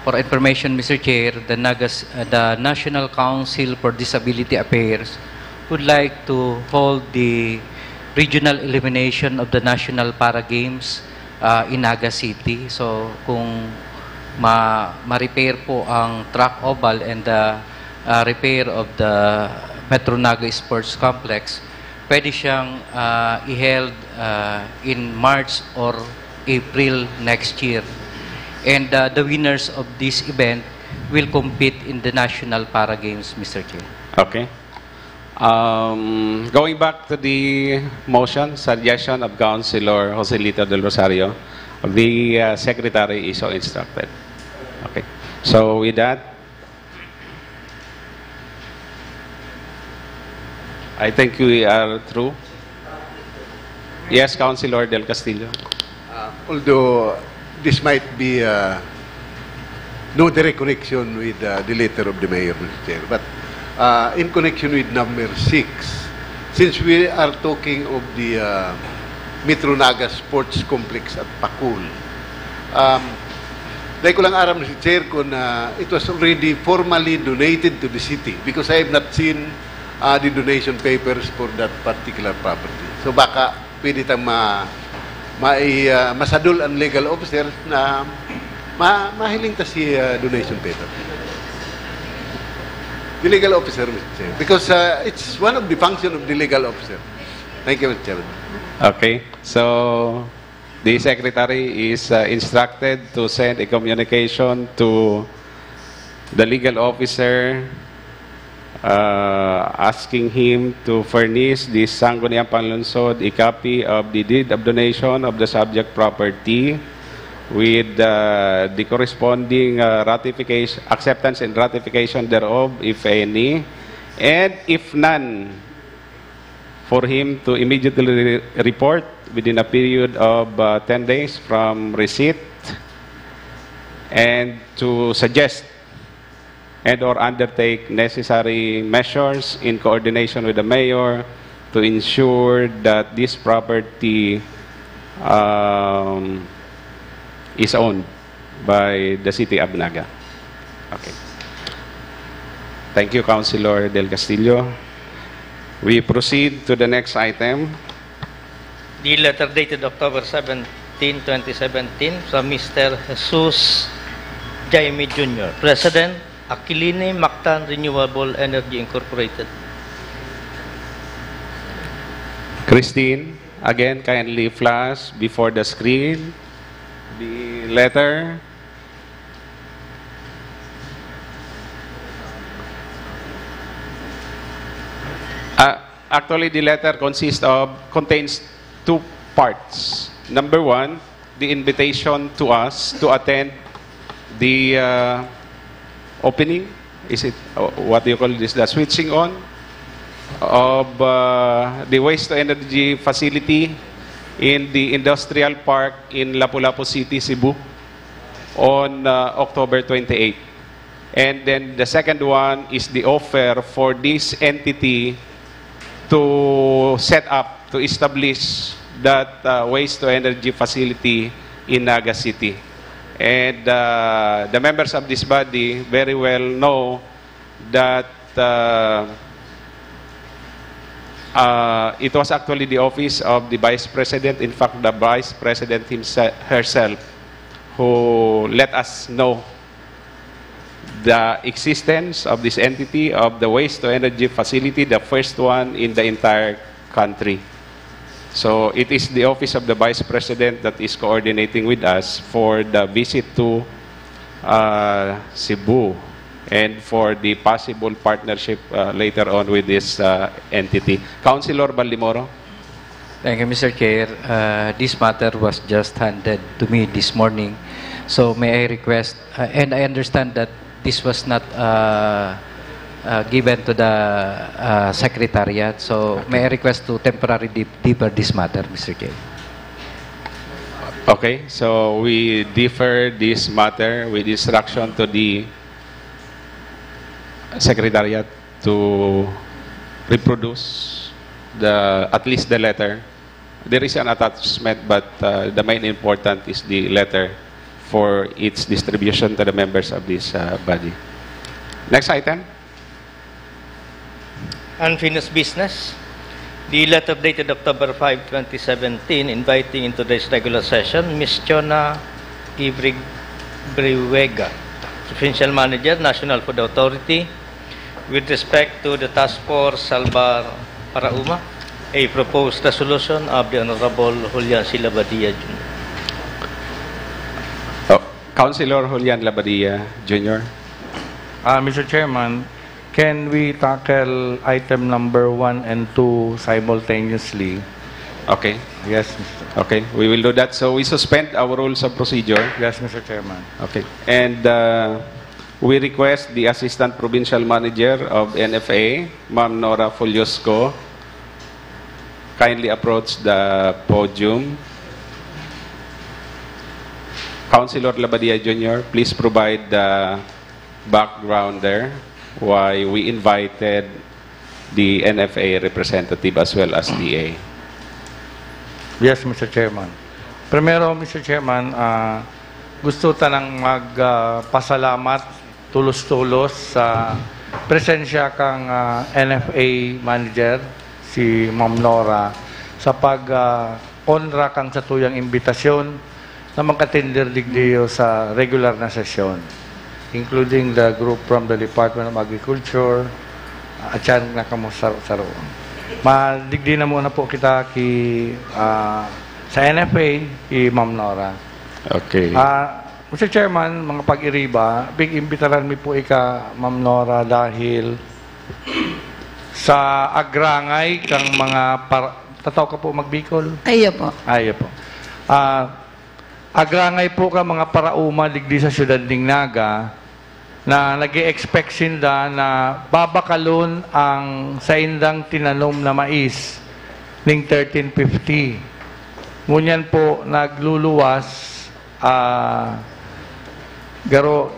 for information, Mr. Chair, the National Council for Disability Affairs would like to hold the regional elimination of the National Para Games in Naga City. So kung ma-repair po ang track oval and the repair of the Metro Naga Sports Complex, pwede siyang i-held in March or April next year. And the winners of this event will compete in the National Para Games, Mr. Chair. Okay. Going back to the motion, suggestion of Councilor Joselito Del Rosario, the Secretary is so instructed. Okay. So with that, I think we are through. Yes, Councilor Del Castillo. Although this might be no direct connection with the letter of the mayor, Mr. Chair. But in connection with number 6, since we are talking of the Metro Naga Sports Complex at Pakul, dahil ko lang aram, Mr. Chair, kung it was already formally donated to the city because I have not seen the donation papers for that particular property. So baka pwede tayong masadol ang legal officer na mahiling ta si donation paper. The legal officer, Mr. Chair, because it's one of the function of the legal officer. Thank you, Mr. Chairman. Okay, so the secretary is instructed to send a communication to the legal officer asking him to furnish the Sangguniang Panlunsod a copy of the deed of donation of the subject property with the corresponding ratification, acceptance and ratification thereof, if any, and if none, for him to immediately report within a period of 10 days from receipt and to suggest and or undertake necessary measures in coordination with the mayor to ensure that this property is owned by the city of Naga. Okay. Thank you, Councilor Del Castillo. We proceed to the next item. The letter dated October 17, 2017 from Mr. Jesus Jaime Jr., President, Aquilini Mactan Renewable Energy Incorporated. Christine, again, kindly flash before the screen the letter. Actually, the letter contains two parts. Number one, the invitation to us to attend the opening. Is it what do you call this? The switching on of the waste to energy facility in the industrial park in Lapu-Lapu City, Cebu, on October 28. And then the second one is the offer for this entity to set up, to establish that waste to energy facility in Naga City. And the members of this body very well know that it was actually the office of the Vice President, in fact, the Vice President herself, who let us know the existence of this entity of the waste to energy facility, the first one in the entire country. So it is the office of the Vice President that is coordinating with us for the visit to Cebu and for the possible partnership later on with this entity. Councilor Ballimoro. Thank you, Mr. Chair. This matter was just handed to me this morning. So may I request, and I understand that this was not given to the Secretariat. So may I request to temporarily defer this matter, Mr. Chair. Okay, so we defer this matter with instruction to the Secretariat to reproduce at least the letter. There is an attachment, but the main important is the letter for its distribution to the members of this body. Next item. Unfinished business. The letter dated October 5, 2017, inviting into this regular session Ms. Chona Ibriwega, Provincial Manager, National Food Authority, with respect to the Task Force Salvar Parauma, a proposed resolution of the Honorable Julian C. Labadia Jr. Councilor Julian Labadia Jr. Mr. Chairman, can we tackle item number 1 and 2 simultaneously? Okay. Yes, Mr. Okay, we will do that. So we suspend our rules of procedure. Yes, Mr. Chairman. Okay. And we request the Assistant Provincial Manager of NFA, Ma'am Nora Fuliosco, kindly approach the podium. Councilor Labadia Jr., please provide the background there why we invited the NFA representative as well as DA. Yes, Mr. Chairman. Primero, Mr. Chairman, gusto tanang magpasalamat tulos-tulos sa presensya kang NFA manager, si Ma'am Nora, sa pag-onra kang sa tuyang imbitasyon na magkatender digdiyo sa regular na sesyon, including the group from the Department of Agriculture, at yan nakamusaro-saroon. Madigdi na muna po kita sa NFA, Ma'am Nora. Okay. Mr. Chairman, mga pag-iriba, big imbitaran mi po Ma'am Nora, dahil sa agrangay kang mga tataw ka po magbikol? Ayo po. Ayo po. Agrangay po ka mga parauma digdi sa siyudad ng Naga na nag-i-expect sinda na babakalon ang sa indang tinanom na mais ng 1350. Ngunyan po nagluluwas garo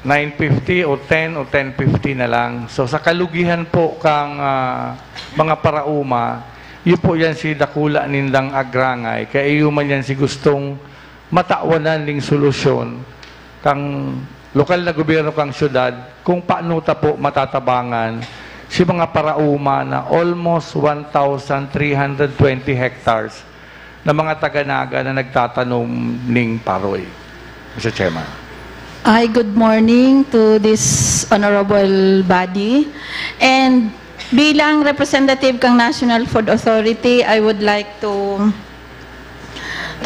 950 o 10 o 1050 na lang. So sa kalugihan po kang mga parauma, yun po yan si dakula nindang agrangay. Kaya iyuman yan si gustong matawanan ning solusyon kang lokal na gobyerno kang syudad kung paano ta po matatabangan si mga parauma na almost 1,320 hectares na mga taga-Naga na nagtatanom ning paroy. Mr. Chairman. Hi, good morning to this honorable body. And bilang representative kang National Food Authority, I would like to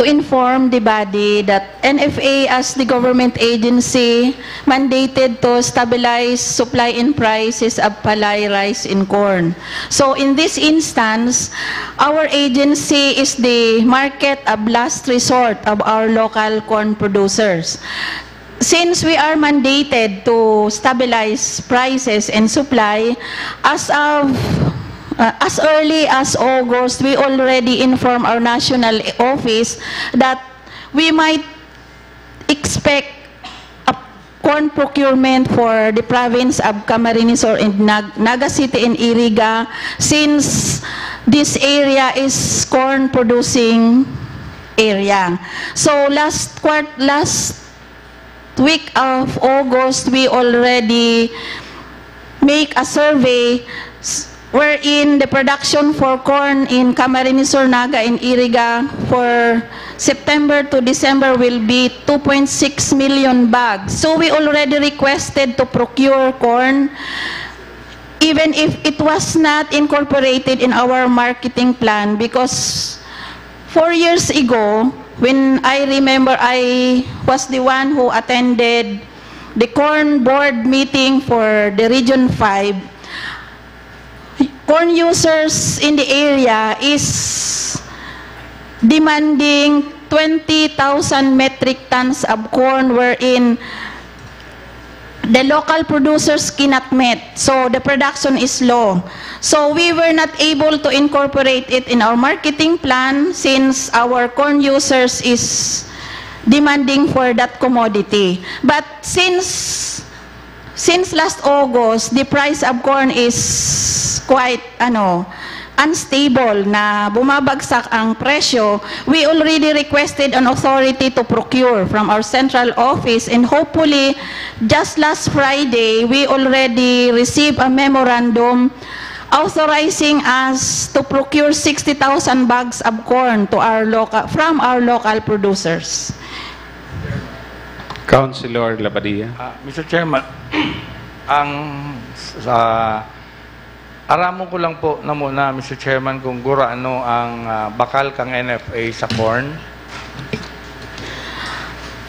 inform the body that NFA as the government agency mandated to stabilize supply and prices of palay, rice, and corn. So in this instance, our agency is the market of last resort of our local corn producers. Since we are mandated to stabilize prices and supply, as early as August, we already informed our national office that we might expect a corn procurement for the province of Camarines Sur and Naga City and Iriga, since this area is corn producing area. So last week of August, we already make a survey wherein the production for corn in Camarines Sur, Naga, and Iriga for September to December will be 2.6 million bags. So we already requested to procure corn, even if it was not incorporated in our marketing plan, because 4 years ago, when I remember I was the one who attended the corn board meeting for the Region 5, corn users in the area is demanding 20,000 metric tons of corn, wherein the local producers cannot meet. So the production is low. So we were not able to incorporate it in our marketing plan since our corn users is demanding for that commodity. But since last August, the price of corn is quite unstable, na bumabagsak ang presyo. We already requested an authority to procure from our central office, and hopefully just last Friday we already received a memorandum authorizing us to procure 60,000 bags of corn to from our local producers. Councilor Labadia. Mr. Chairman, aramon ko lang po na muna, Mr. Chairman, kung guraano ang bakal kang NFA sa corn.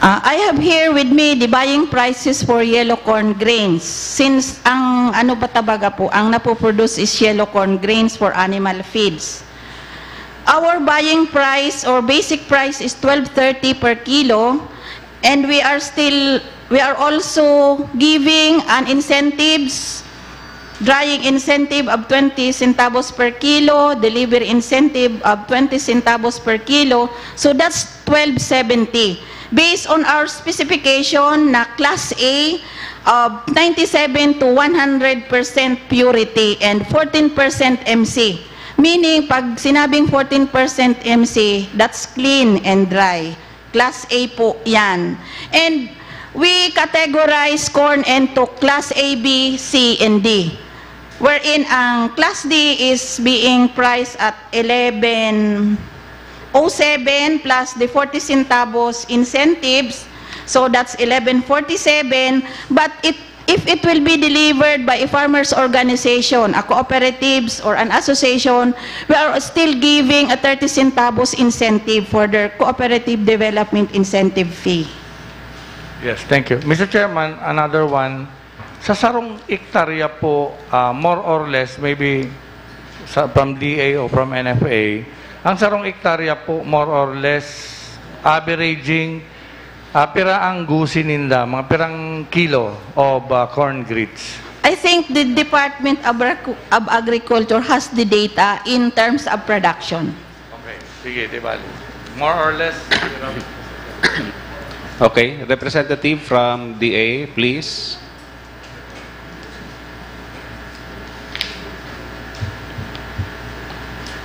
I have here with me the buying prices for yellow corn grains. Since ang ang napoproduce is yellow corn grains for animal feeds. Our buying price or basic price is 12.30 per kilo, and we are also giving an incentives, drying incentive of 20 centavos per kilo, delivery incentive of 20 centavos per kilo. So that's 12.70. based on our specification na Class A, 97 to 100% purity and 14% MC. Meaning, pag sinabing 14% MC, that's clean and dry. Class A po yan. And we categorize corn into Class A, B, C, and D. Wherein ang Class D is being priced at 11.07 plus the 40 centavos incentives. So that's 11.47. But if it will be delivered by a farmers organization, a cooperatives, or an association, we are still giving a 30 centavos incentive for their cooperative development incentive fee. Yes, thank you. Mr. Chairman, another one. Sa sarong hektarya po, more or less, maybe from DA o from NFA, ang sarong hektarya po, more or less, averaging, piraang gusi ninda, mga pirang kilo of corn grits. I think the Department of Agriculture has the data in terms of production. Okay, sige, diba? More or less, Okay, representative from DA, please.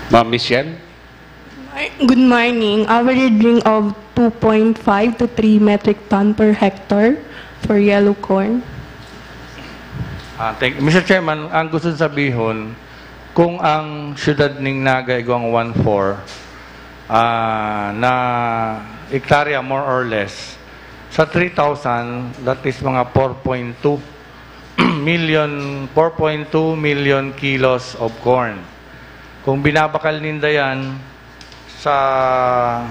Ma'am Michelle. Good morning. Averaging of 2.5 to 3 metric ton per hectare for yellow corn. Thank you. Mr. Chairman, ang gusto sabihin, kung ang syudad ning Naga igwang 1.4 na hektarya more or less, sa 3,000, that is mga 4.2 million kilos of corn. Kung binabakal ninda yan sa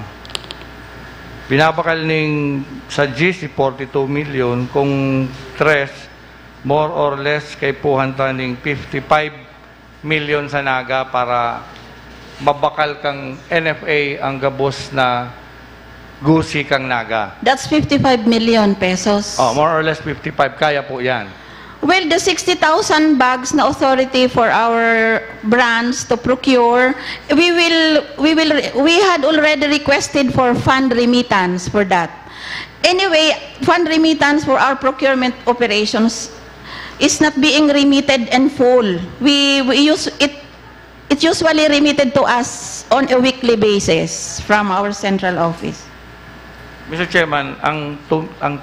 GC 42 million, kung 3, more or less kay puhanta ning 55 million sa Naga para mabakal kang NFA ang gabos na gusi kang Naga. That's 55 million pesos. Oh, more or less 55, kaya po yan. Well, the 60,000 bags na authority for our brands to procure, we had already requested for fund remittance for that. Anyway, fund remittance for our procurement operations is not being remitted in full. We use it. It's usually remitted to us on a weekly basis from our central office. Mr. Chairman, ang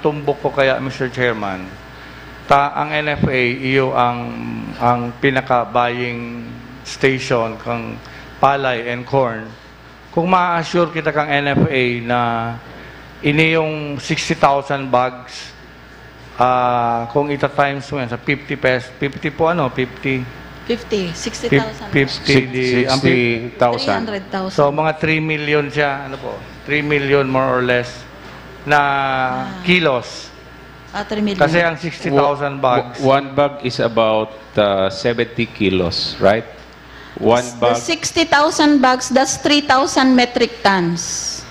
tumbok ko kaya, Mr. Chairman, ang NFA, iyo ang pinaka-buying station kang palay and corn. Kung ma-assure kita kang NFA na ini yung 60,000 bags, kung ita-times mo yan sa 50 pesos, 50 po ano, 50? 60,000. 50,000. 300,000. So, mga 3 million siya, ano po, 3 million more or less na kilos. 3 million. Kasi ang 60,000 bags. One bag is about 70 kilos, right? One The bag. 60,000 bags, that's 3,000 metric tons.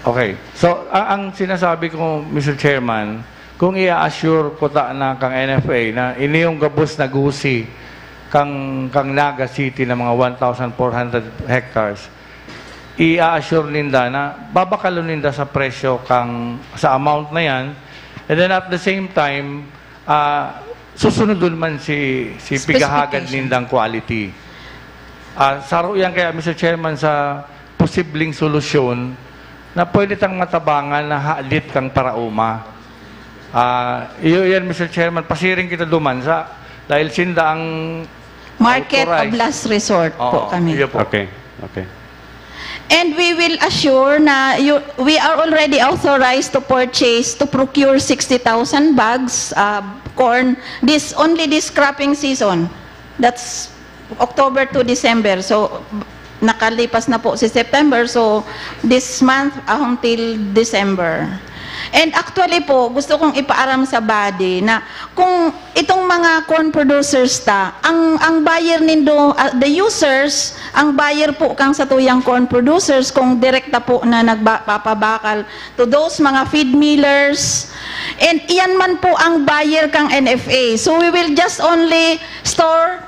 Okay. So, ang sinasabi ko, Mr. Chairman, kung i-assure ko na kang NFA na ini yung gabos na gusi kang Naga City na mga 1,400 hectares, i-assure ninda na babakalon ninda sa presyo sa amount na yan. And then at the same time, susunod dun man si pigahagan nindang quality. Saro yan kaya, Mr. Chairman, sa posibleng solusyon na pwede tang matabangan na halit kang parauma. Iyo yan, Mr. Chairman, pasiring kita duman dahil sinda ang Market authorized. of last resort po kami. Okay. And we will assure na we are already authorized to procure 60,000 bags corn only this cropping season. That's October to December. So nakalipas na po si September, so this month until December. And actually po, gusto kong ipaaram sa body na kung itong mga corn producers ang buyer nindo, the users, ang buyer po kang sa tuyang corn producers kung direkta po na nagpapabakal to those mga feed millers. And iyan man po ang buyer kang NFA. So we will just only store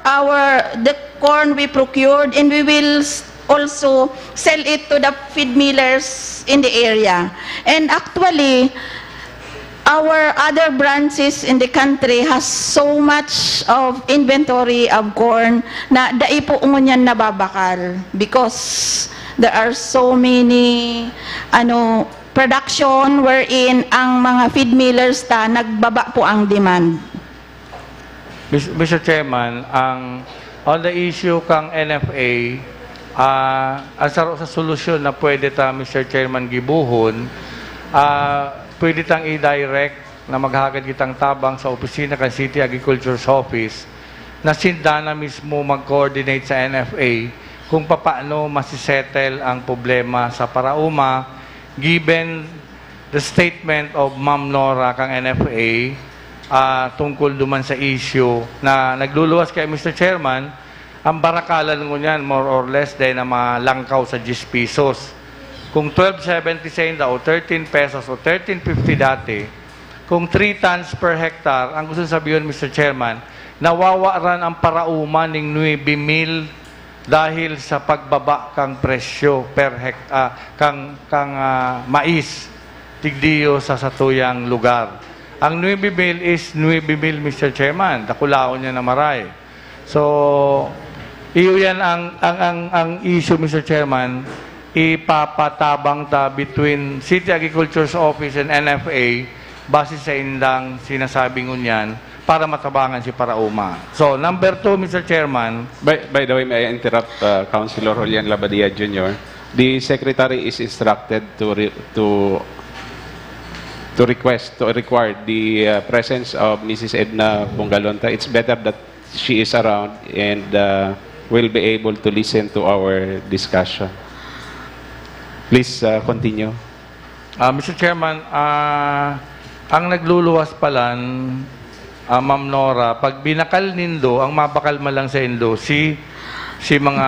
the corn we procured and we will also sell it to the feed millers in the area. And actually, our other branches in the country has so much of inventory of corn na daipo ngunyan nababakal because there are so many production wherein ang mga feed millers nagbaba po ang demand. Mr. Chairman, on the issue kang NFA, ang sa solusyon na pwede Mr. Chairman gibuhon, pwede tang i-direct na maghagad kitang tabang sa opisina kan City Agriculture's Office na sindana mismo mag-coordinate sa NFA kung paano masisettle ang problema sa Parauma given the statement of Ma'am Nora kang NFA tungkol duman sa issue na nagluluwas kay Mr. Chairman, ang barakalan ko niyan more or less na malangkaw sa 10 pesos. Kung 12.70 o 13 pesos o 13.50 dati, kung 3 tons per hectare, ang gusto sabihin, Mr. Chairman, nawawaran ang Parauma ng 9,000 dahil sa pagbaba kang presyo per kang mais tigdiyo sa satuyang lugar. Ang 9,000 is 9,000, Mr. Chairman. Dakulaon niya na maray. So, iyo yan ang issue, Mr. Chairman, ipapatabang between City Agriculture's Office and NFA base sa indang sinasabi ngunyan para matabangan si Parauma. So, number 2, Mr. Chairman. By the way, may I interrupt Councilor Julian Labadia Jr.? The Secretary is instructed to require the presence of Mrs. Edna Bungalonta. It's better that she is around and will be able to listen to our discussion. Please continue. Mr. Chairman, ang nagluluwas palan, Ma'am Nora, pag binakal nindo, ang mabakal malang sa indo, si mga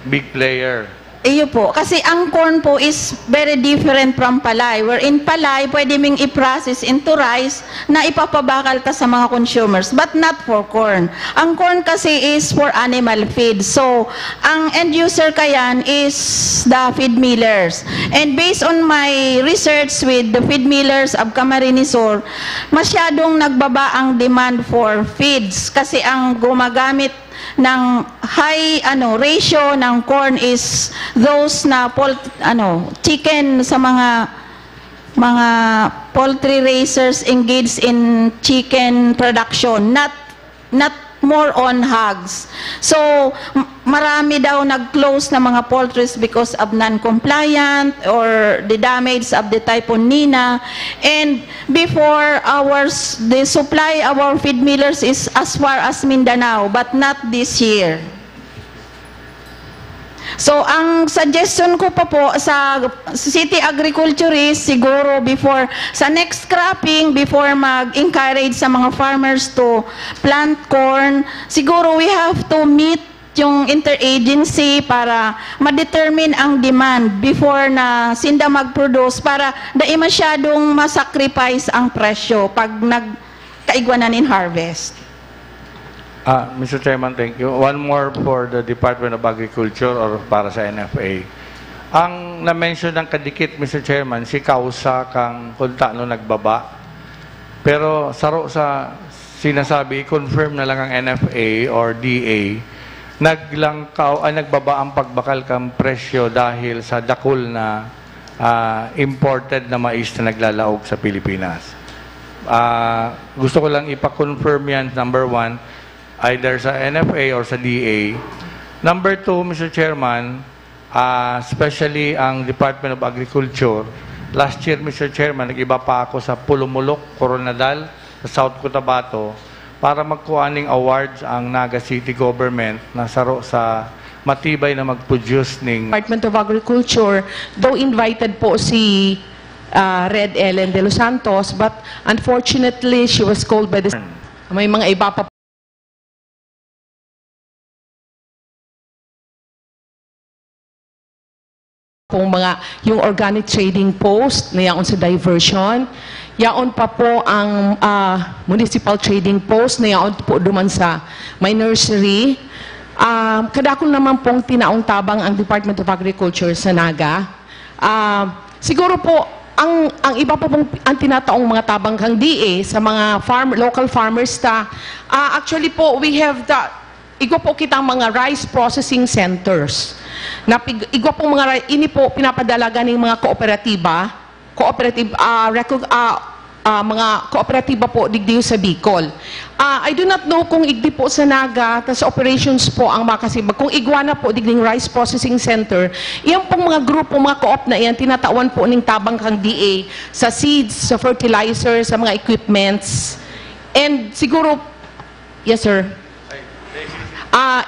big player. Iyo po, kasi ang corn po is very different from palay. Wherein palay, pwede ming i-process into rice na ipapabakal ta sa mga consumers, but not for corn. Ang corn kasi is for animal feed. So, ang end user kayan is the feed millers. And based on my research with the feed millers of Camarines Sur, masyadong nagbaba ang demand for feeds kasi ang gumagamit ng high ratio ng corn is those na chicken sa mga poultry raisers engaged in chicken production, not more on hogs. So marami daw nag-close na mga poultries because of non-compliant or the damage of the Typhoon Nina. And before the supply of our feed millers is as far as Mindanao, but not this year. So, ang suggestion ko pa po sa City Agriculture is siguro sa next cropping, before mag-encourage sa mga farmers to plant corn, siguro we have to meet yung interagency para ma-determine ang demand before na sinda mag-produce para dai masyadong masacrifice ang presyo pag nagkaigwanan in harvest. Mr. Chairman, thank you. One more for the Department of Agriculture or para sa NFA. Ang na-mention ng kadikit, Mr. Chairman, si Kausa kang kunta no nagbaba. Pero sa sinasabi, confirm na lang ang NFA or DA, nagbaba ang pagbakal kang presyo dahil sa dakul na imported na mais na naglalaog sa Pilipinas. Gusto ko lang ipa-confirm yan, number 1, either sa NFA or sa DA. Number 2, Mr. Chairman, especially ang Department of Agriculture, last year, Mr. Chairman, nag-iba pa ako sa Pulumulok, Coronadal, sa South Cotabato, para magkuhaning awards ang Naga City Government na saro sa matibay na mag-produce ng Department of Agriculture, though invited po si Red Ellen de los Santos, but unfortunately, she was called by the... May mga iba pa pong yung organic trading post na yaon sa diversion. Yaon pa po ang municipal trading post na yaon po duman sa may nursery. Kadakol naman pong tinaong tabang ang Department of Agriculture sa Naga. Siguro po, ang iba po pong ang tinataong mga tabang kang DA sa mga local farmers actually po, we have igwa po kitang mga rice processing centers. Igwa po ini po pinapadalaga ng mga mga kooperatiba po digdiyo sa Bicol. I do not know kung igdi po sa Naga, sa operations po ang makasibag. Kung igwa na po digding rice processing center, iyan pong mga grupo, mga co-op na iyan, tinatawan po ng tabang kang DA sa seeds, sa fertilizer, sa mga equipments. And siguro, yes sir,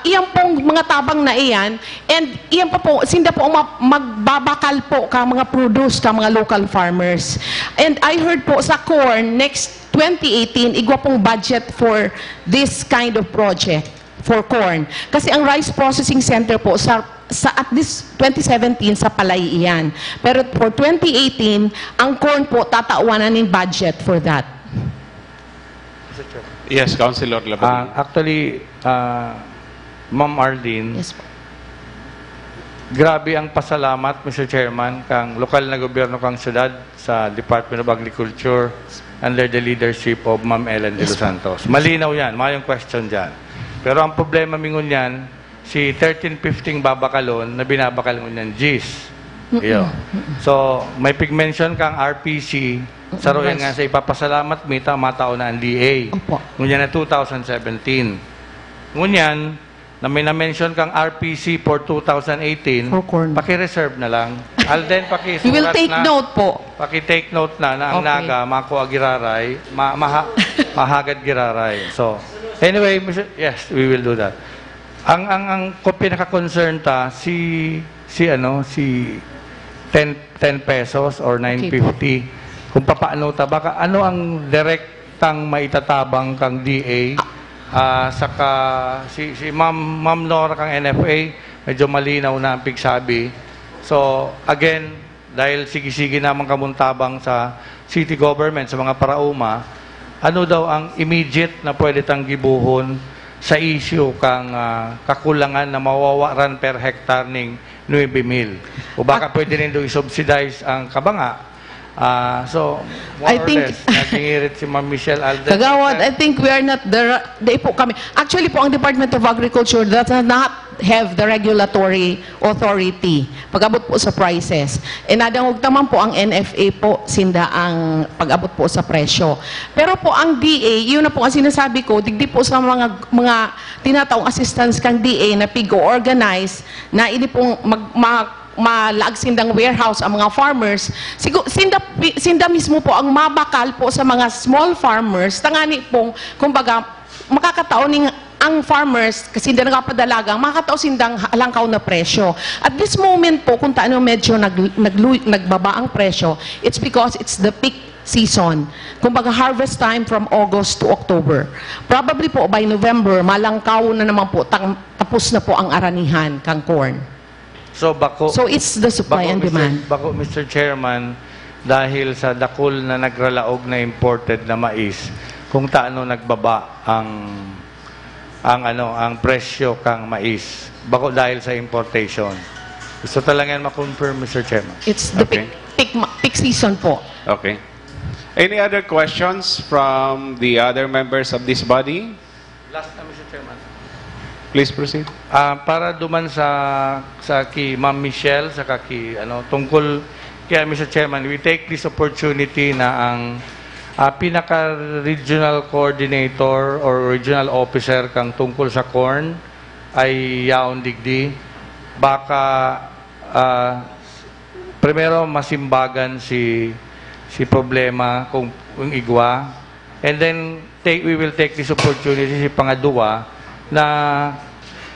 iyan pong mga tabang na iyan, and iyan pa po, sinda po magbabakal po ka mga produce ka mga local farmers. And I heard po sa corn, next 2018, igwa pong budget for this kind of project, for corn. Kasi ang rice processing center po, at this 2017, sa Palay iyan. Pero for 2018, ang corn po, tatawanan ng budget for that. Yes, Councilor Labadie. Actually, Ma'am Arlene, yes, po. Grabe ang pasalamat, Mr. Chairman, kang lokal na gobyerno kang syudad sa Department of Agriculture under the leadership of Ma'am Ellen de los Santos. Malinaw yan, mayong question dyan. Pero ang problema mingon yan, si 1315 babakalon na binabakal mo yan, GIS. So, may pigmention kang RPC, sa royan nga sa ipapasalamat mita, matao na ang DA. Ngunyan na 2017. Ngunyan, na may na-mention kang RPC for 2018, paki-reserve na lang. Alden, paki-surat na. We will take note po. Paki-take note na ang Naga, Mako Agiraray, Mahagad Giraray. So, anyway, yes, we will do that. Ang pinaka-concern si 10 pesos or 950, kung papaano baka ano ang direktang maitatabang kang DA, saka si Ma'am Nora kang NFA, medyo malinaw na ang pigsabi. So, again, dahil sige-sige naman kamuntabang sa city government, sa mga parauma, ano daw ang immediate na pwede tang gibuhon sa issue kang kakulangan na mawawaran per hectare ng 9,000. O baka pwede rin doon i-subsidize ang kabanga. So, more or less, nagingirit si Ma'am Michelle Alden. Kagawad, I think we are not po kami. Actually po, ang Department of Agriculture does not have the regulatory authority pag-abot po sa prices. E nadangog naman po ang NFA po, sinda ang pag-abot po sa presyo. Pero po ang DA, yun na po ang sinasabi ko, digdi po sa mga tinataong assistance kang DA na pigo-organize na ini pong malaag sindang warehouse ang mga farmers, sinda mismo po ang mabakal po sa mga small farmers, tangani pong, kumbaga, makakataon ng ang farmers, kasi hindi nagpapadalagang, makakataon sindang halangkaw na presyo. At this moment po, kung taano medyo nagbaba ang presyo, it's because it's the peak season. Kumbaga, harvest time from August to October. Probably po, by November, malangkaw na naman po, tapos na po ang aranihan kang corn. So it's the supply and demand. Bako, Mr. Chairman, dahil sa dakol na nagralaog na imported na mais, kung taano nagbaba ang presyo kang mais, bako dahil sa importation. Gusto talagang ma-confirm, Mr. Chairman. It's the peak season po. Okay. Any other questions from the other members of this body? Last na, Mr. Chairman. Please proceed. Para duman sa ki Ma'am Michelle, sa tungkol kaya, Mr. Chairman, we take this opportunity na ang pinaka-regional coordinator or regional officer kang tungkol sa corn ay yaon digdi. Baka primero masimbagan si problema kung igwa, and then we will take this opportunity si pangadua na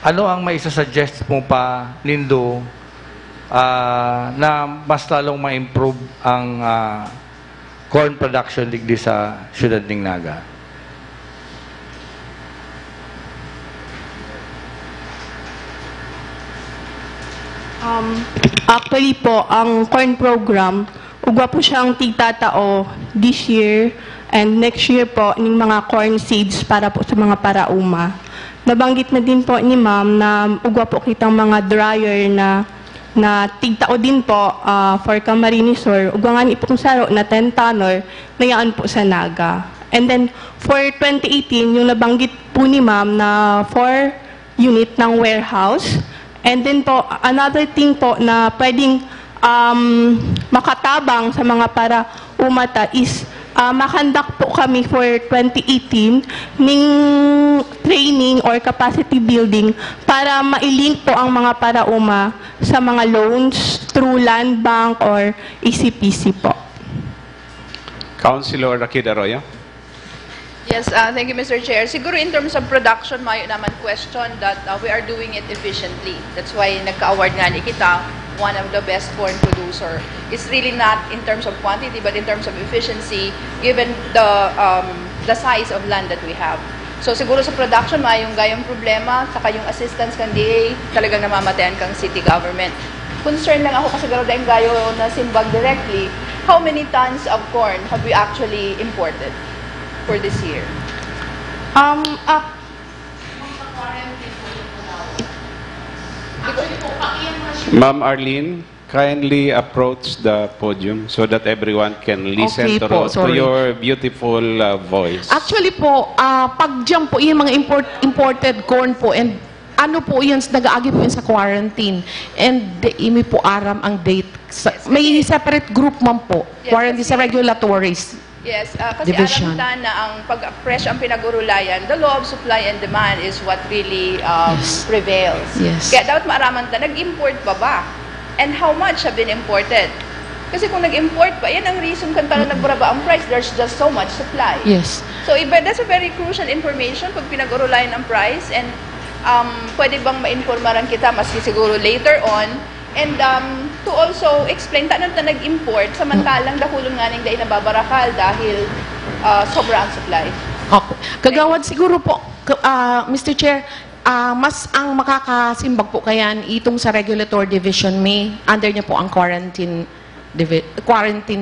ano ang maisa-suggest mo pa, Lindo, na mas lalong ma-improve ang corn production digdi sa siyudad ng Naga? Actually po, ang corn program, ugwa po siyang tigtatao this year and next year po ng mga corn seeds para po sa mga parauma. nabanggit na din po ni ma'am na ugwa po kitang mga dryer na tigtao din po for Camarines Sur. Ugwa nga ni po kung saro na 10 tonner na yaan po sa Naga. And then for 2018, yung nabanggit po ni ma'am na 4 unit ng warehouse. And then po, another thing po na pwedeng makatabang sa mga para umata is makandak po kami for 2018 ng training or capacity building para mailink po ang mga parauma sa mga loans through land bank or ECPC po. Councilor Rakid Arroyo. Yes, thank you, Mr. Chair. Siguro in terms of production, mayo naman question that we are doing it efficiently. That's why nagka-award nga ni kita, one of the best corn producer. It's really not in terms of quantity, but in terms of efficiency, given the size of land that we have. So siguro sa production, mayong gayong problema, saka yung assistance kang DA, talagang namamatayan kang city government. Concern lang ako kasi garo dahil gayo na simbag directly, how many tons of corn have we actually imported for this year? Ma'am Arlene, kindly approach the podium so that everyone can listen Okay to, po, to sorry. your beautiful voice. Actually po, pag dyan po, yung mga imported corn po, and ano po yun, nag-aagi po yun sa quarantine. And imi po aram ang date. May separate group man po, Yes, quarantine sa regulatories. Yes, kasi Division. alam na ang pag-fresh ang pinagurulayan, the law of supply and demand is what really prevails. Yes. Kaya dapat maaraman ta, nag-import ba? And how much have been imported? Kasi kung nag-import pa, yan ang reason kung talagang nagbaraba ang price. There's just so much supply. Yes. So that's a very crucial information pag pinag-urulayan ang price, and pwede bang ma-informaran kita maski siguro later on, and to also explain tanan na nag-import samantalang dahulon nga ning dahil nababarakal dahil sobra ang supply. Opo. Kagawad siguro po, Mr. Chair, mas ang makakasimbag po kayan itong sa regulatory division may under niya po ang quarantine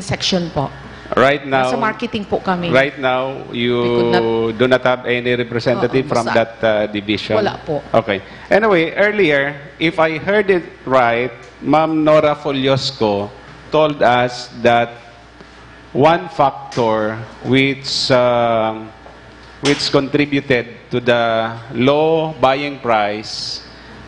section po. Right now, Sa marketing po kami. right now, you do not have any representative from basta- that division? Wala po. Okay. Anyway, earlier, if I heard it right, Ma'am Nora Foliosco told us that one factor which contributed to the low buying price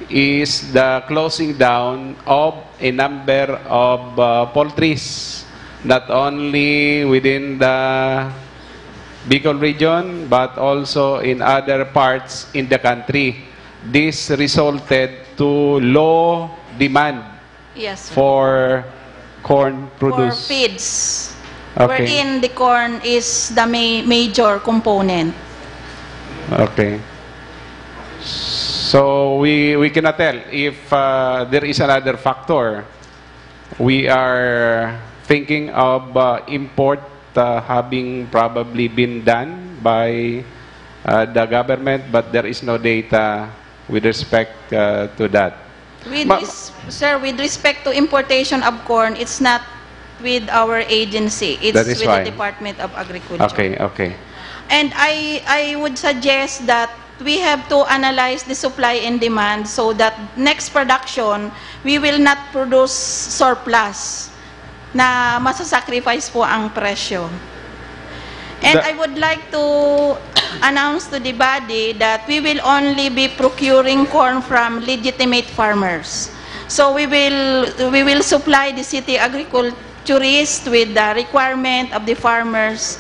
is the closing down of a number of poultries, not only within the Bicol region, but also in other parts in the country. This resulted to low demand Yes, sir. for corn For produce. feeds. Okay. Wherein the corn is the major component. Okay. So we cannot tell if there is another factor. We are thinking of import having probably been done by the government, but there is no data with respect to that. Sir, with respect to importation of corn, it's not with our agency. It's That is with fine. the Department of Agriculture. Okay, okay. And I would suggest that we have to analyze the supply and demand so that next production, we will not produce surplus na masasacrifice po ang presyo. And I would like to announce to the body that we will only be procuring corn from legitimate farmers. So we will supply the city agriculturists with the requirement of the farmers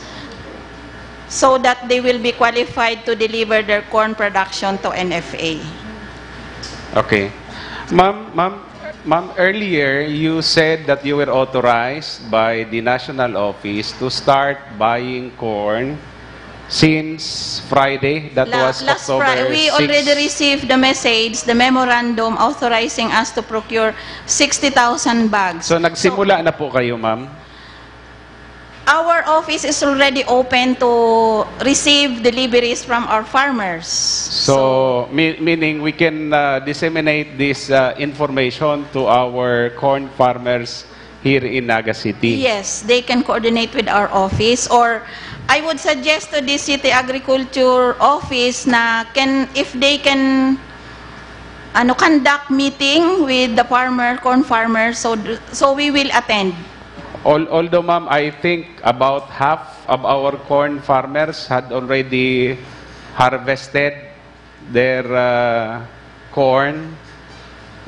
so that they will be qualified to deliver their corn production to NFA. Okay. Ma'am, earlier you said that you were authorized by the national office to start buying corn since Friday. That was Last October Friday, we 6. already received the message, the memorandum authorizing us to procure 60,000 bags. So nagsimula na po kayo, ma'am? Our office is already open to receive deliveries from our farmers. So, meaning we can disseminate this information to our corn farmers here in Naga City. Yes, they can coordinate with our office, or I would suggest to the City Agriculture Office na if they can conduct meeting with the corn farmers, so we will attend. Although, ma'am, I think about half of our corn farmers had already harvested their corn,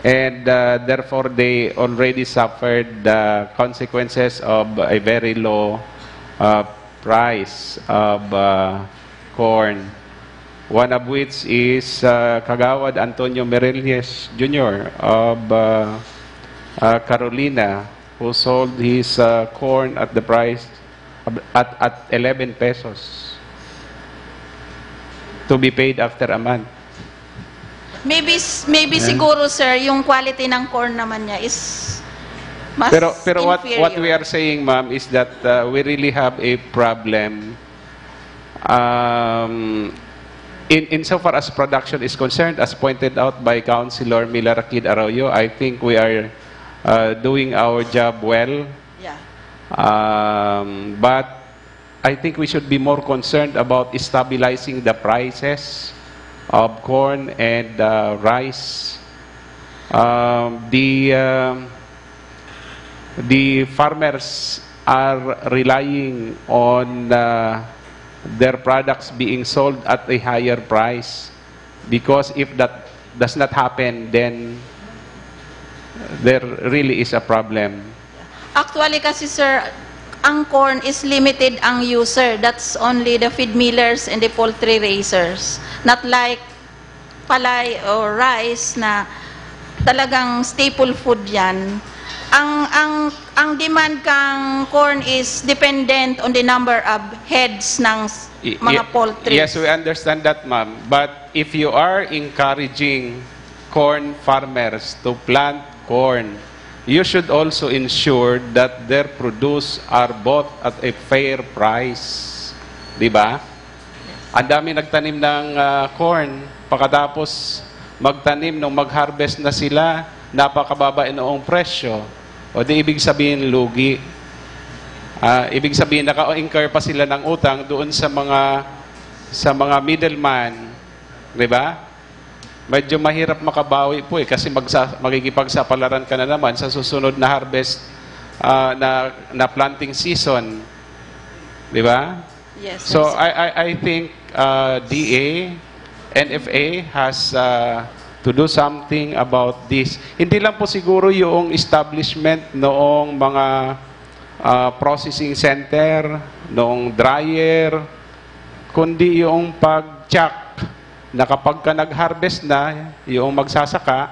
and therefore they already suffered the consequences of a very low price of corn. One of which is Kagawad Antonio Merilles Jr. of Carolina, who sold his corn at the price at 11 pesos to be paid after a month. Maybe siguro, sir, yung quality ng corn naman niya is mas Pero what inferior. we are saying, ma'am, is that we really have a problem insofar as production is concerned, as pointed out by Councilor Milarakid Arroyo. I think we are doing our job well. Yeah. But I think we should be more concerned about stabilizing the prices of corn and rice. The farmers are relying on their products being sold at a higher price, because if that does not happen, then there really is a problem. Actually kasi, sir, ang corn is limited ang user. That's only the feed millers and the poultry raisers. Not like palay or rice na talagang staple food yan. Ang demand kang corn is dependent on the number of heads ng mga poultry. Yes, we understand that, ma'am. But if you are encouraging corn farmers to plant corn, you should also ensure that their produce are bought at a fair price. Diba? Ang dami nagtanim ng corn, pagkatapos magtanim, nung mag-harvest na sila, napakababa noong presyo. O di ibig sabihin lugi. Ibig sabihin naka-incur pa sila ng utang doon sa mga middleman. Diba? Medyo mahirap makabawi po kasi makikipagsapalaran ka na naman sa susunod na harvest na planting season. Diba? Yes. So I think DA, NFA has to do something about this. Hindi lang po siguro yung establishment noong mga processing center, noong dryer, kundi yung pag-check na kapag ka nag-harvest na, yung magsasaka,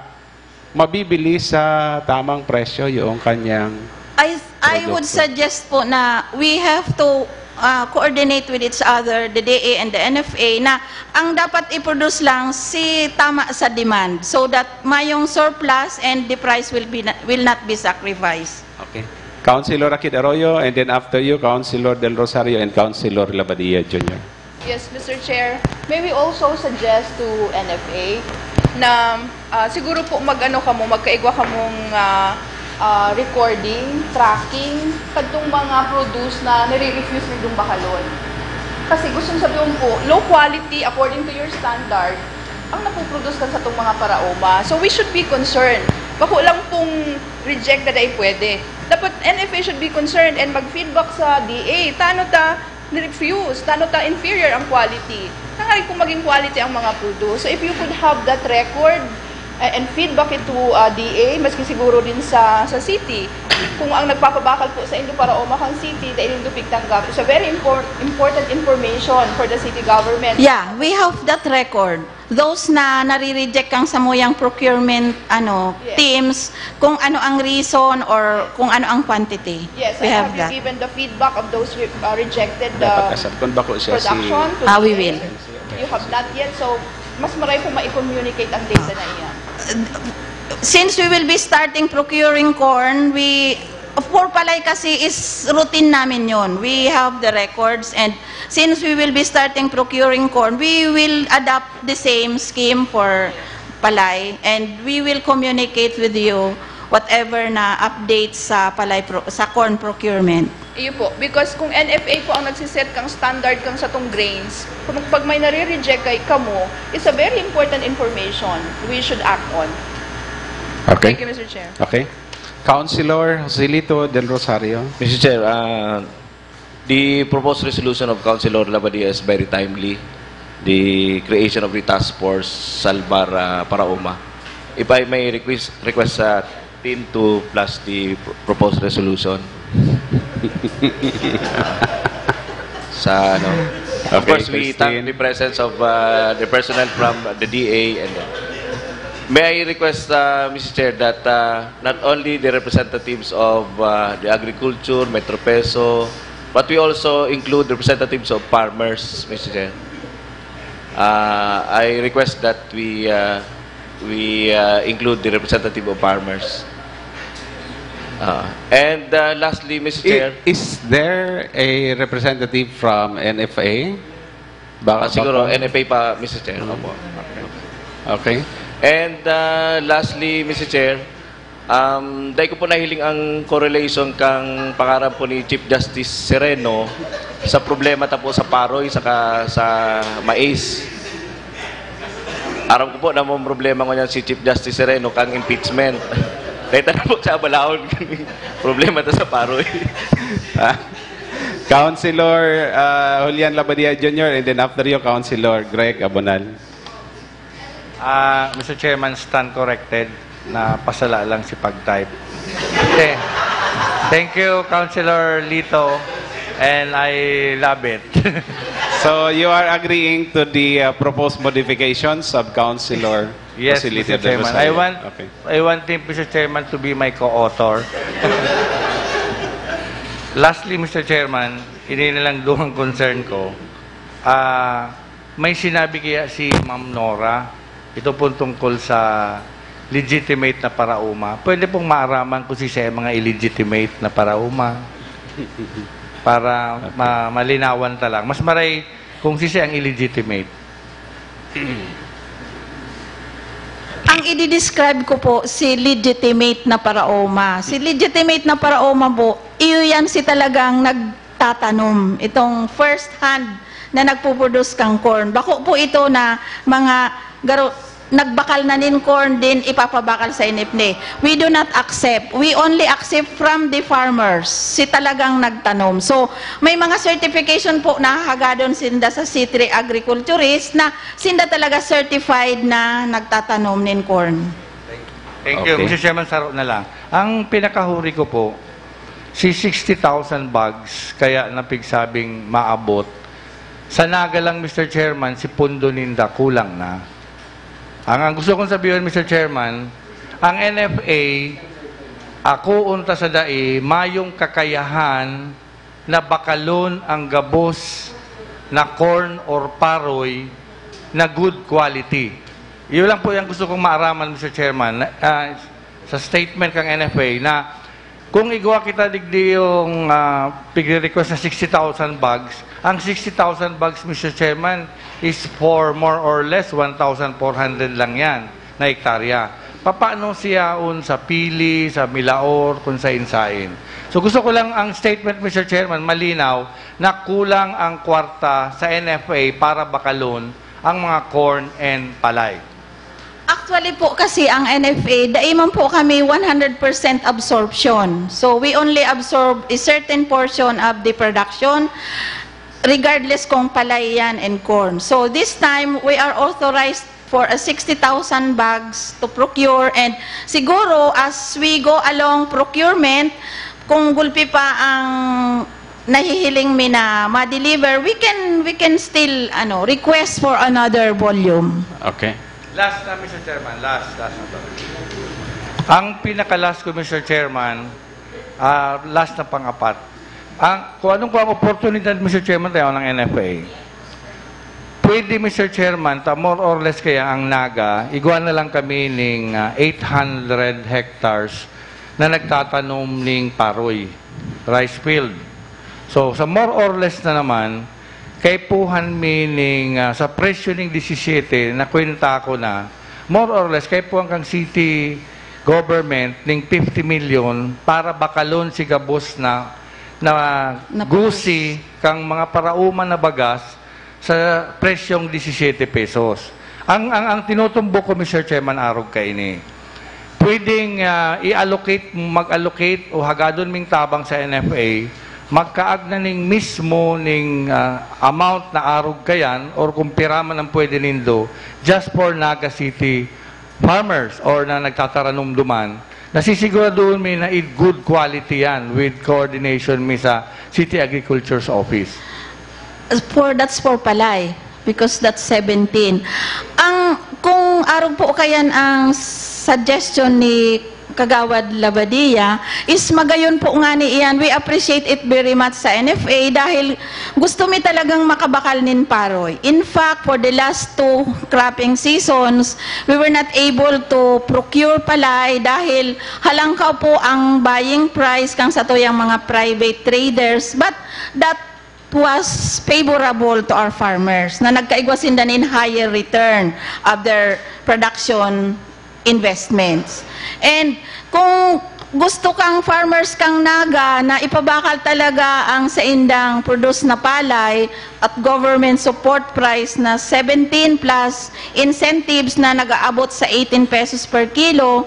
mabibili sa tamang presyo yung kanyang I would suggest po na we have to coordinate with each other, the DA and the NFA, na ang dapat i-produce lang tama sa demand, so that mayong surplus and the price will not be sacrificed. Okay. Councilor Akid Arroyo, and then after you, Councilor Del Rosario and Councilor Labadia Jr. Yes, Mr. Chair. May we also suggest to NFA na siguro po magkaigwa ka mong recording, tracking, kadtong mga produce na nire-refuse nitong bakalon. Kasi gusto sabihin po, low quality according to your standard, ang napuproduce ka sa itong mga paraoma. So we should be concerned. Bako lang pong reject na dahil pwede. Dapat NFA should be concerned and mag-feedback sa DA. Tano ta ni-refuse, tano ta inferior ang quality. Nangalit kung maging quality ang mga produce. So if you could have that record and feedback it to DA, maski siguro din sa city. Kung ang nagpapabakal po sa Indo para Omacan City, dahil Indo Pigtanggap, it's a very important information for the city government. Yeah, we have that record. Those na nare-reject kang samuyang procurement teams, kung ano ang reason or kung ano ang quantity. Yes, we have have that. you given the feedback of those rejected production? We will. You have not yet, so mas maray po ma-communicate ang data na iyan. Since we will be starting procuring corn, for palay kasi is routine namin yon. We have the records, and since we will be starting procuring corn, we will adopt the same scheme for palay, and we will communicate with you whatever na updates sa sa corn procurement. Iyo po, because kung NFA po ang nagsiset kang standard kang sa tong grains, pag may nare-reject kay kamo, it's a very important information we should act on. Okay. Thank you, Mr. Chair. Okay. Councilor Joselito Del Rosario. Mr. Chair, the proposed resolution of Councilor Labadia is very timely. The creation of the task force Salbar Parauma. If I may request Team 2 plus the proposed resolution. Of course, we thank the presence of the personnel from the DA and may I request, Mr. Chair, that not only the representatives of the agriculture, Metro Peso, but we also include representatives of farmers, Mr. Chair. I request that we include the representative of farmers. And lastly, Mr. Chair. Is there a representative from NFA? Siguro, NFA pa, Mr. Chair. Opo. Okay. And lastly, Mr. Chair, dahil ko po nahiling ang correlation kang pangarap po ni Chief Justice Sereno sa problema tapo sa Paroy saka sa mais. Aram ko po na mong problema ko niyan si Chief Justice Sereno kang impeachment. Dahil na po sa balaon problema ta sa Paroy. Councilor Julian Labadia Jr. and then after you, Councilor Greg Abonal. Mr. Chairman, stand corrected na pasala lang si pag-type. Okay. Thank you, Councilor Lito, and I love it. So you are agreeing to the proposed modifications of Councilor Yes, Joselito Mr. Del Chairman. Rosario? I want him, Mr. Chairman, to be my co-author. Lastly, Mr. Chairman, hindi na lang doon ang concern ko. May sinabi kaya si Ma'am Nora, ito po tungkol sa legitimate na parauma. Pwede pong maaraman kung siya mga illegitimate na parauma para malinawan talang. Mas maray kung siya ang illegitimate. Ang i-describe ko po si legitimate na paraoma. Si legitimate na paraoma po, iyo yan si talagang nagtatanom. Itong first hand na nagpuproduce kang corn. Bako po ito na mga nagbakal na nin corn din ipapabakal sa inipne. We do not accept. We only accept from the farmers. Si talagang nagtanom. So, may mga certification po na hagadon sinda sa C3 agriculturist na sinda talaga certified na nagtatanom nin corn. Thank you. Mr. Chairman, saro na lang. Ang pinakahuri ko po, si 60,000 bags, kaya napigsabing maabot. Sa Naga lang, Mr. Chairman, si Pundo Ninda, kulang na. Ang gusto kong sabihin, Mr. Chairman, ang NFA, ako unta sa DAI, mayong kakayahan na bakalon ang gabos na corn or paroy na good quality. Iyon lang po yung gusto kong maaraman, Mr. Chairman, sa statement kang NFA na kung igawa kita digdi yung pig-request na 60,000 bags, ang 60,000 bags, Mr. Chairman, is for more or less 1,400 lang yan na hektarya. Paano siyaon sa Pili, sa Milaor, kung sain-sain? So gusto ko lang ang statement, Mr. Chairman, malinaw na kulang ang kwarta sa NFA para bakalon ang mga corn and palay. Actually po kasi ang NFA, daiman po kami 100% absorption. So we only absorb a certain portion of the production regardless kung palay yan and corn. So this time, we are authorized for 60,000 bags to procure and siguro as we go along procurement, kung gulpi pa ang nahihiling mi na ma-deliver, we can still request for another volume. Okay. Last na, Mr. Chairman. Last na to. Ang pinaka-last ko, Mr. Chairman, last na pang-apat. Kung anong oportunidad, Mr. Chairman, tayo ng NFA, pwede, Mr. Chairman, more or less kaya ang Naga, igawa na lang kami ng 800 hectares na nagtatanom ng paroy, rice field. So, sa more or less na naman, kay puhan meaning sa presyo ng 17 na kwenta ko na, more or less, kay puhan kang city government ng 50 million para bakalon si gabos na gusi kang mga parauman na bagas sa presyong 17 pesos. Ang tinutumbok ko, Mr. Chairman, arog kaini. Pwedeng mag-allocate o hagadon ming tabang sa NFA, magkaag na ning mismo ning amount na arog kayan or kung piraman ang pwede nindo just for Naga City farmers or na nagtataranumduman, nasisiguraduhin may na good quality yan with coordination mi sa City Agriculture's Office. That's for palay because that's 17. Kung arog po kayan ang suggestion ni Kagawad Labadia is magayon po nga ni iyan. We appreciate it very much sa NFA dahil gusto mi talagang makabakal nin paroy. In fact, for the last 2 cropping seasons, we were not able to procure palay dahil halangkaw po ang buying price kang sa tuyang mga private traders. But that was favorable to our farmers na nagkaigwasin din in higher return of their production investments. And kung gusto kang farmers kang Naga na ipabakal talaga ang sa indang produce na palay at government support price na 17 plus incentives na nag-aabot sa 18 pesos per kilo,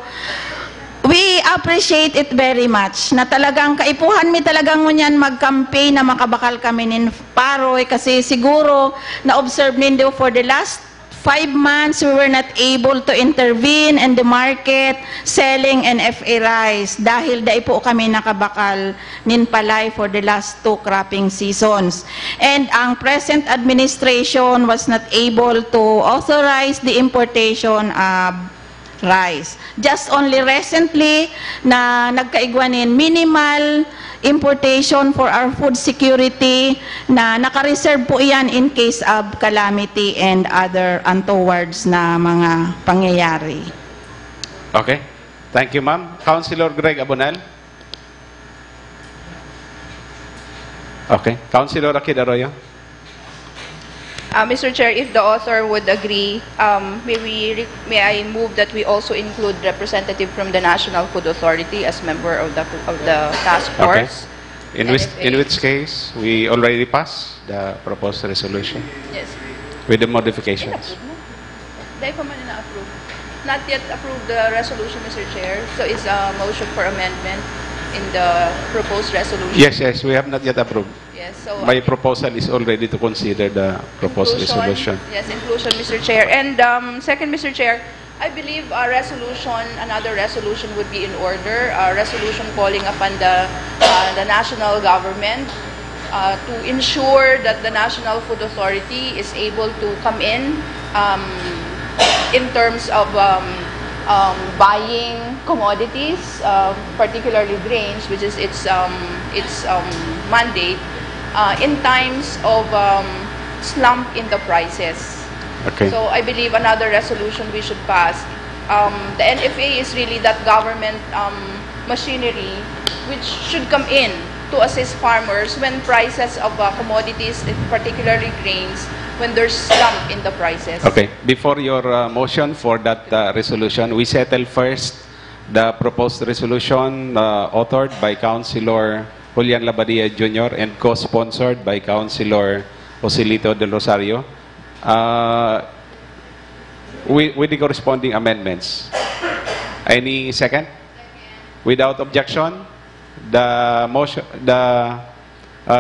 we appreciate it very much na talagang kaipuhan mi talagang ngunyan mag-campaign na makabakal kami nin paroy kasi siguro na-observe nindo for the last 5 months, we were not able to intervene in the market selling NFA rice dahil dai po kami nakabakal nin palay for the last 2 cropping seasons. And ang present administration was not able to authorize the importation of rice. Just only recently na nagkaigwanin minimal importation for our food security na naka-reserve po iyan in case of calamity and other untowards na mga pangyayari. Okay. Thank you, ma'am. Councilor Greg Abonal. Okay. Councilor Akid Arroyo. Mr. Chair, if the author would agree, may I move that we also include representative from the National Food Authority as member of the task force. Okay. In which case, we already passed the proposed resolution. Yes. With the modifications. Dahil pa man na-approve. Not yet approved the resolution, Mr. Chair. So it's a motion for amendment in the proposed resolution. Yes, we have not yet approved. Yes, so my proposal is already to consider the proposed resolution. Yes, inclusion, Mr. Chair. And second, Mr. Chair, I believe another resolution would be in order. A resolution calling upon the national government to ensure that the National Food Authority is able to come in terms of buying commodities, particularly grains, which is its mandate. In times of slump in the prices. Okay. So I believe another resolution we should pass. The NFA is really that government machinery which should come in to assist farmers when prices of commodities, particularly grains, when there's slump in the prices. Okay. Before your motion for that resolution, we settle first the proposed resolution authored by Councilor Julian Labadia Jr. and co-sponsored by Councilor Joselito Del Rosario with the corresponding amendments. Any second? Without objection, the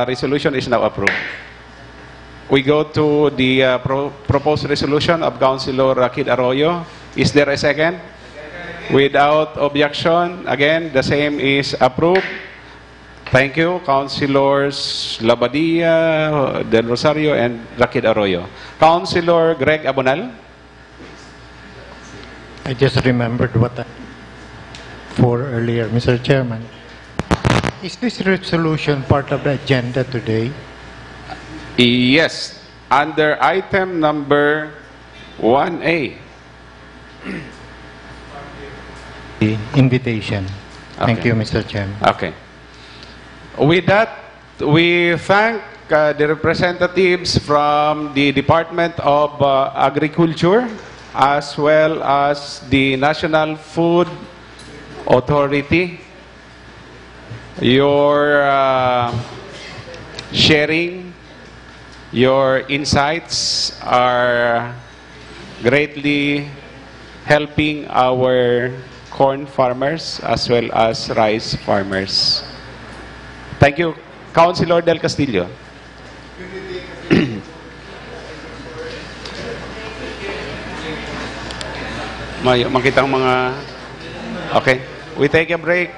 resolution is now approved. We go to the proposed resolution of Councilor Akid Arroyo. Is there a second? Without objection, again, the same is approved. Thank you, Councilors Labadia, Del Rosario, and Akid Arroyo. Councilor Greg Abonal. I just remembered what I for earlier, Mr. Chairman. Is this resolution part of the agenda today? Yes, under item number 1A. The invitation. Thank Okay. you, Mr. Chairman. Okay. With that, we thank the representatives from the Department of Agriculture as well as the National Food Authority. Your sharing, your insights are greatly helping our corn farmers as well as rice farmers. Thank you, Councilor Del Castillo. Makita ang mga... Okay. We take a break.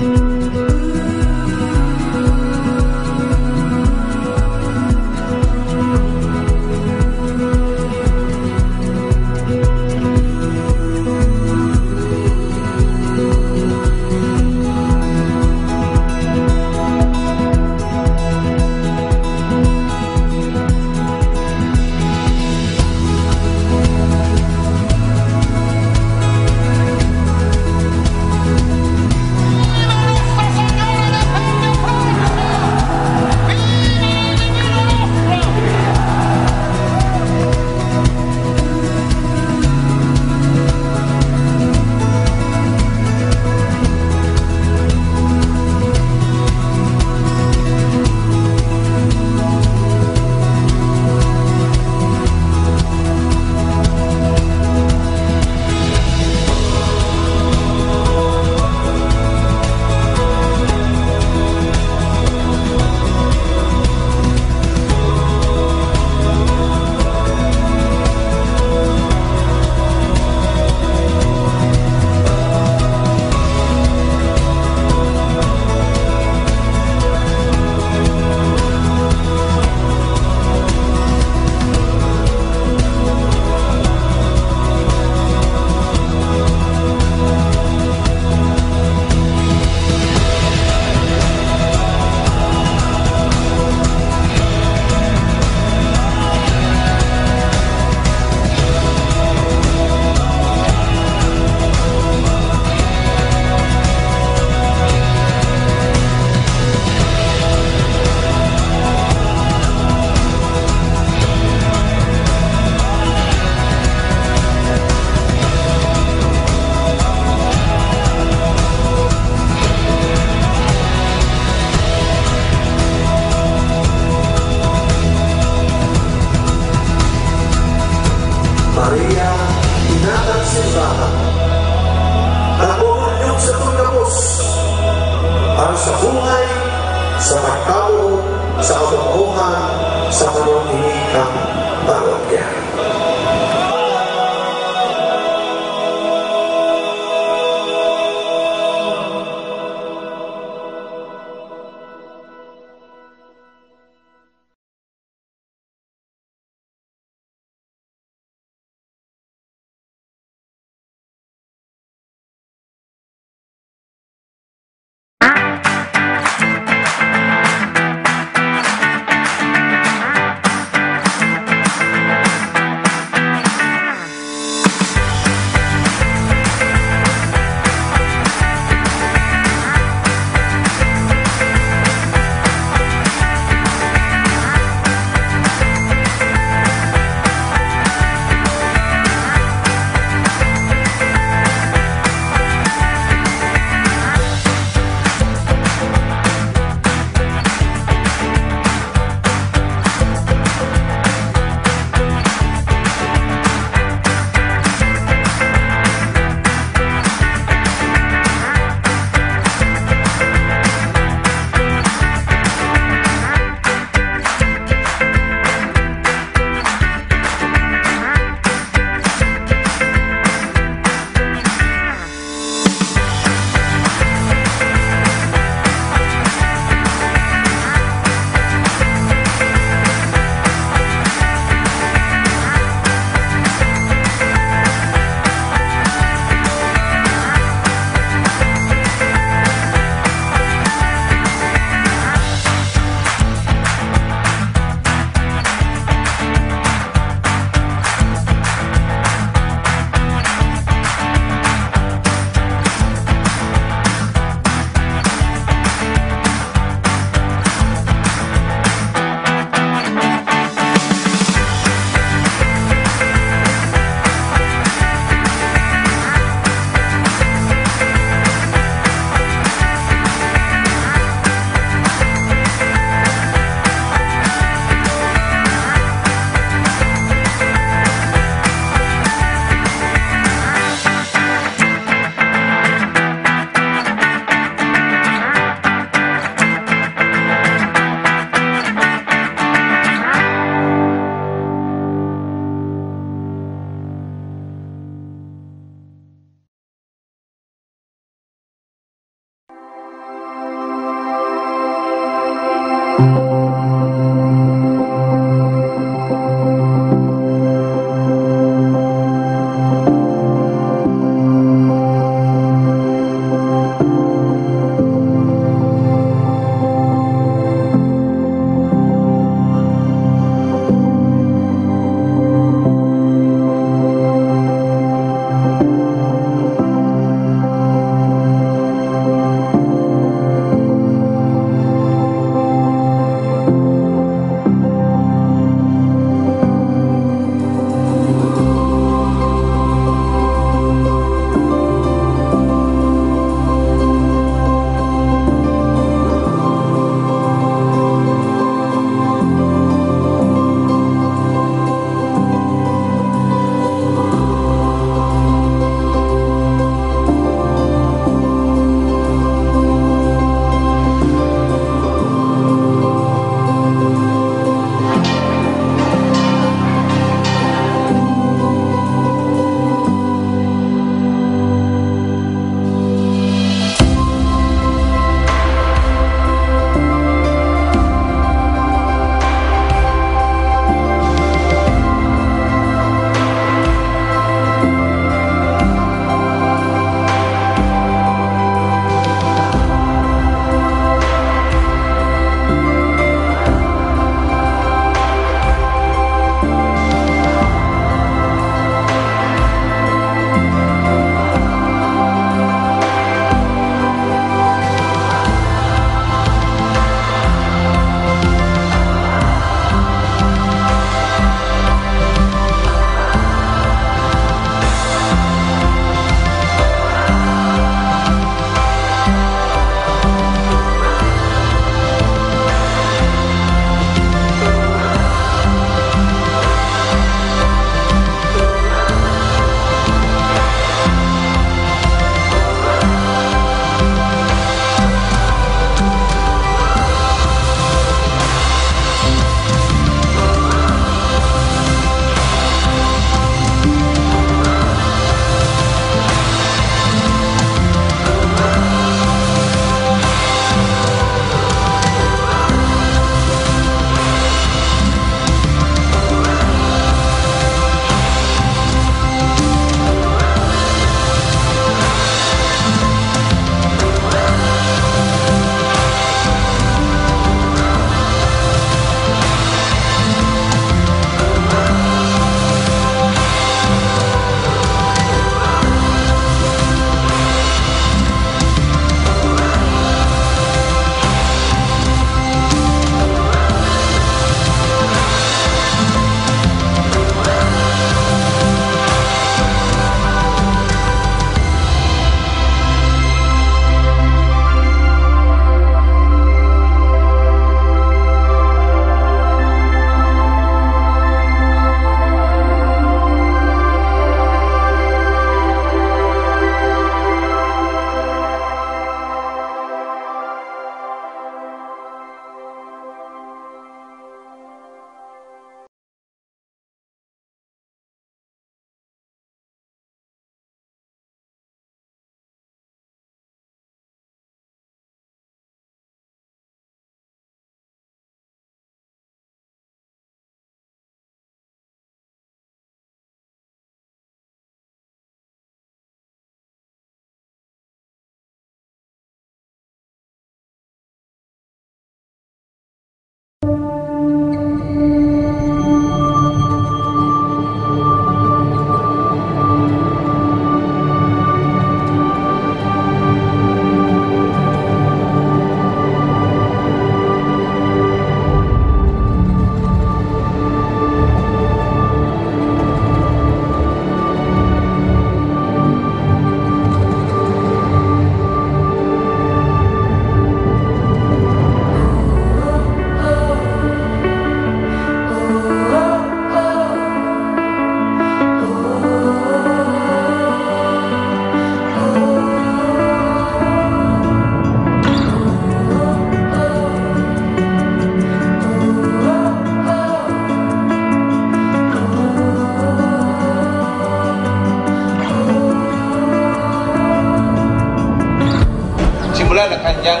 mula ng kanyang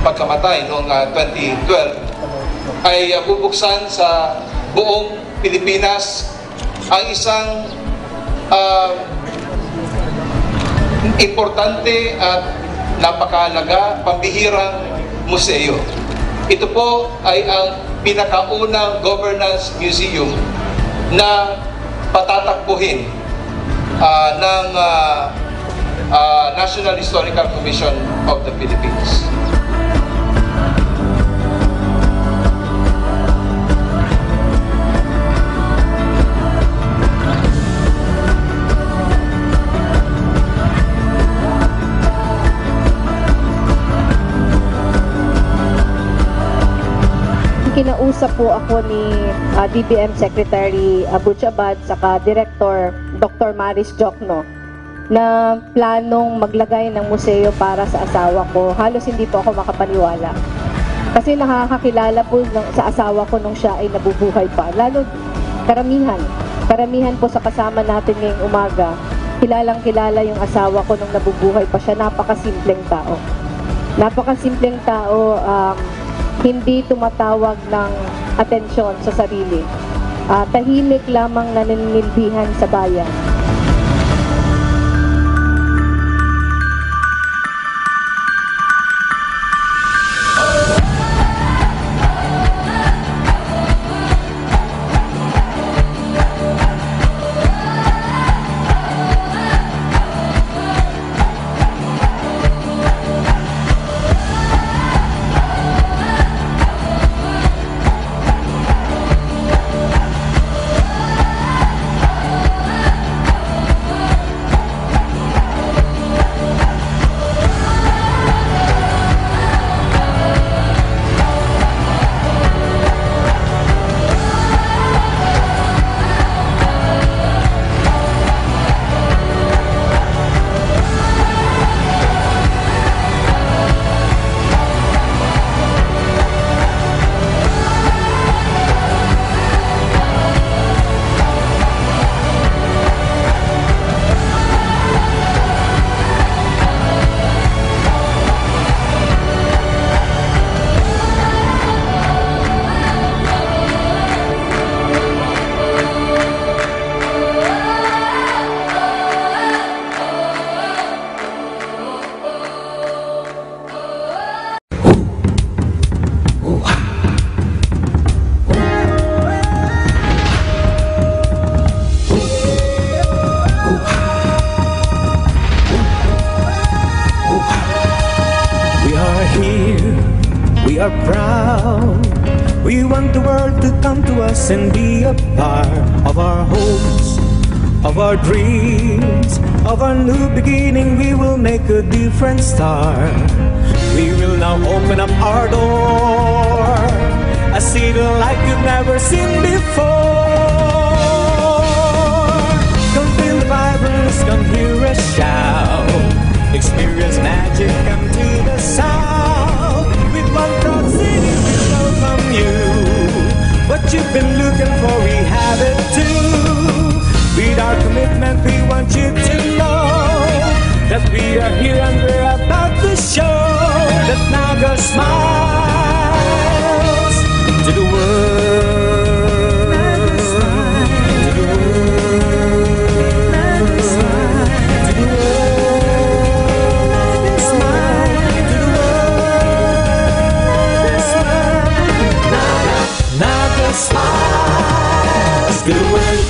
pagkamatay noong 2012, ay bubuksan sa buong Pilipinas ang isang importante at napakahalaga pambihirang museo. Ito po ay ang pinakaunang governance museum na patatakbuhin ng National Historical Commission of the Philippines. Kinausap po ako ni DBM Secretary Butch Abad saka Director Dr. Maris Jokno na planong maglagay ng museo para sa asawa ko. Halos hindi po ako makapaniwala. Kasi nakakakilala po sa asawa ko nung siya ay nabubuhay pa. Lalo karamihan po sa kasama natin ngayong umaga, kilalang-kilala yung asawa ko nung nabubuhay pa siya. Napakasimpleng tao. Napakasimpleng tao, hindi tumatawag ng atensyon sa sarili. Tahimik lamang naninilbihan sa bayan. And be a part of our hopes, of our dreams, of our new beginning. We will make a different start. We will now open up our door, a city like you've never seen before. Come feel the vibrance, come hear us shout, experience magic, come to the south. With one proud city we welcome you. What you've been looking for, we have it too. With our commitment, we want you to know that we are here and we're about to show that Naga smiles to the world. Naga smiles to the world. Naga smiles to the world. Naga smiles to the world. Naga smiles. Naga smiles to the world.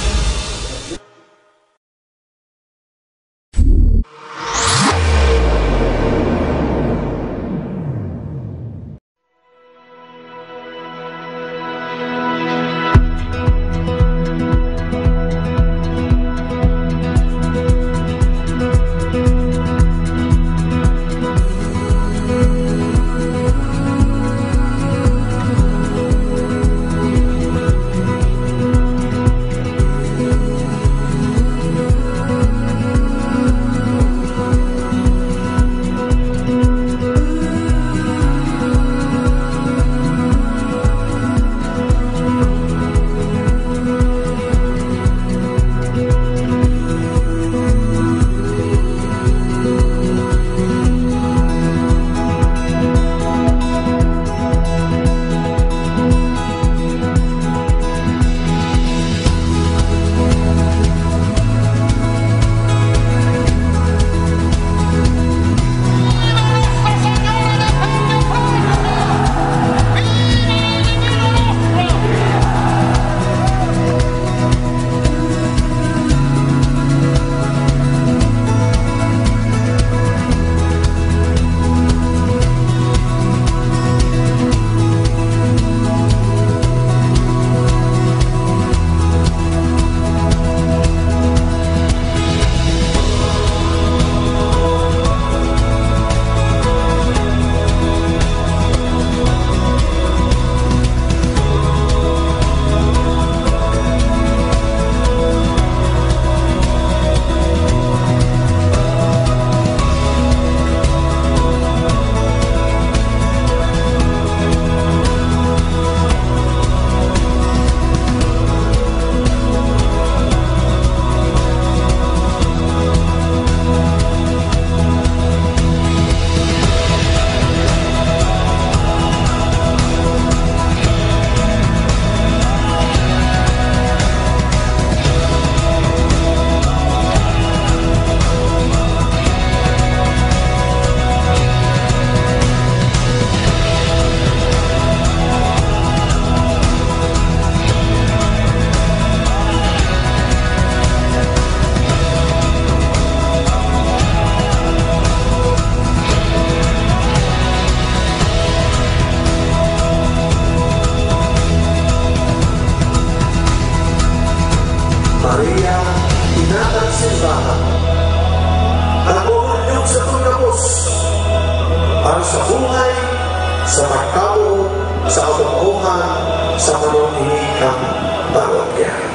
simbahan. Nagbuhon niyo sa pagkapos para sa buhay, sa pagkamo, sa katotohan, sa panunihikang bawat yan.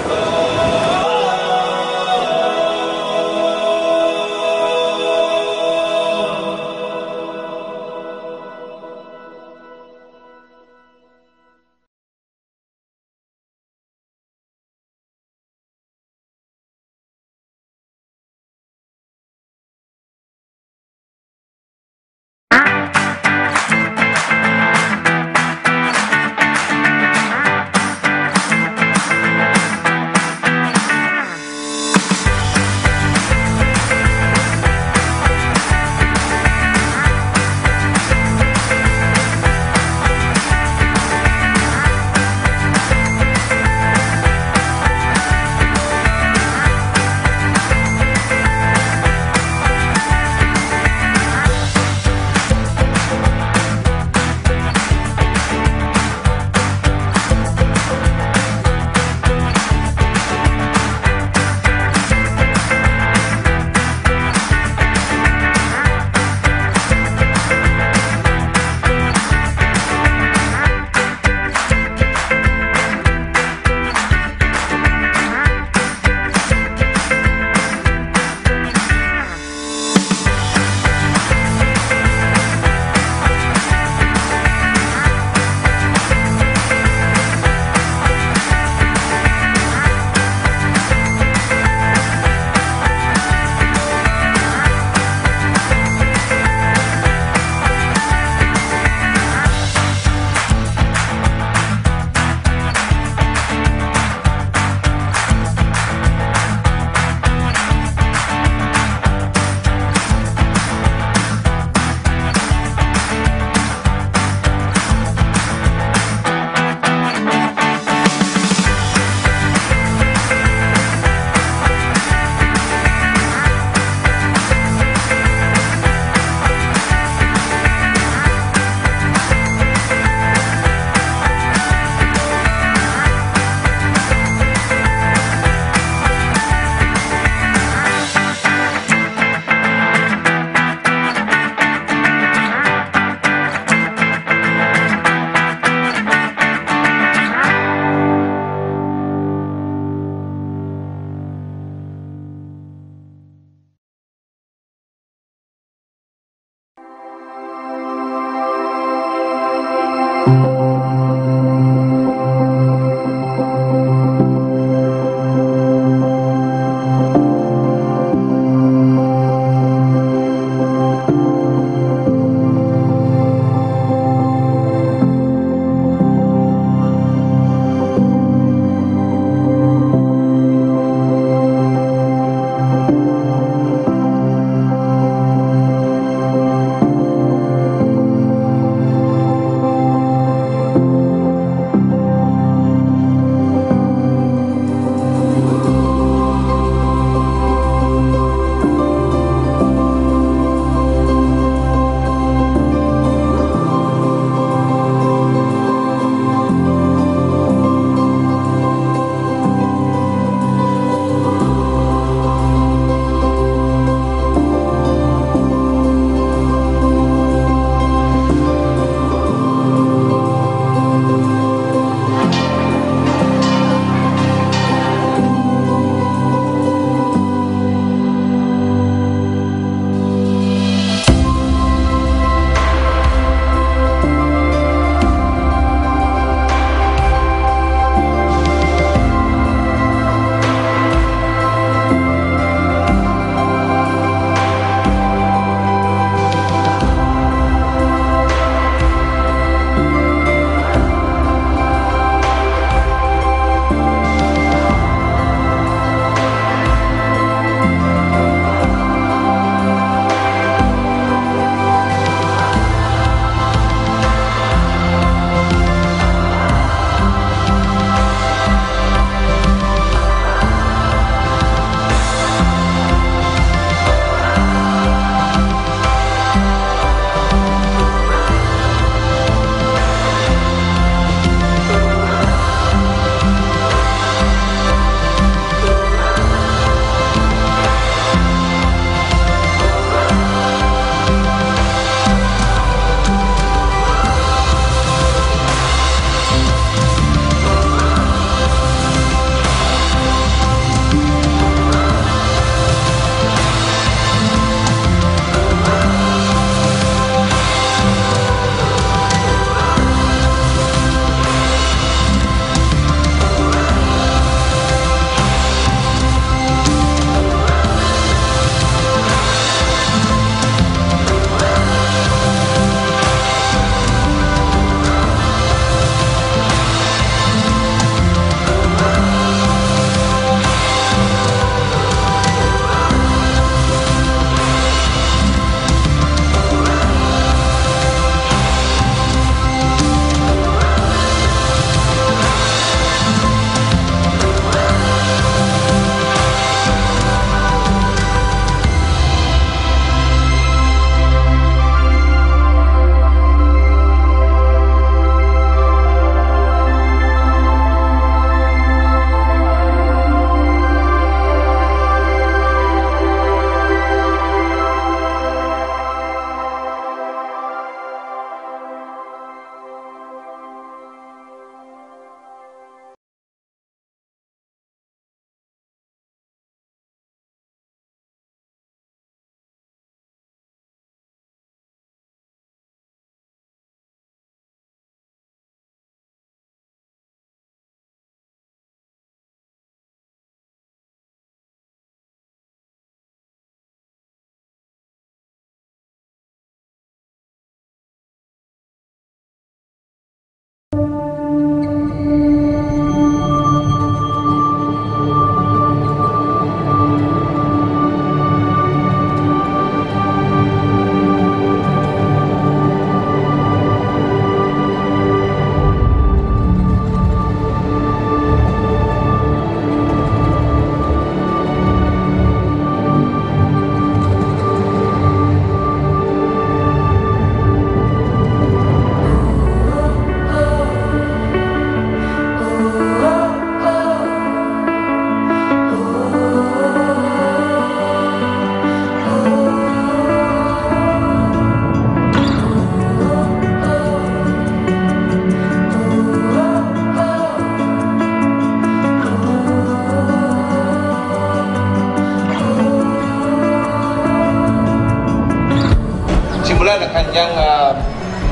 simula ng kanyang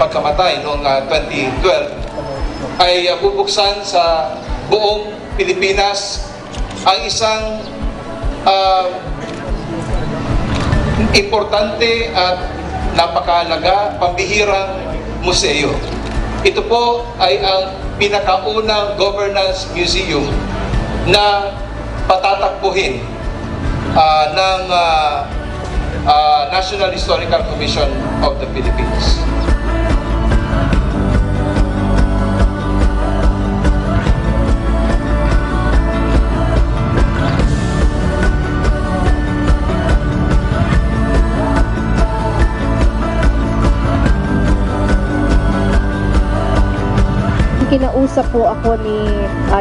pagkamatay noong 2012 ay bubuksan sa buong Pilipinas ang isang importante at napakahalaga pambihirang museo. Ito po ay ang pinakaunang governance museum na patatakbuhin ng National Historical Commission of the Philippines. Kinausap po ako ni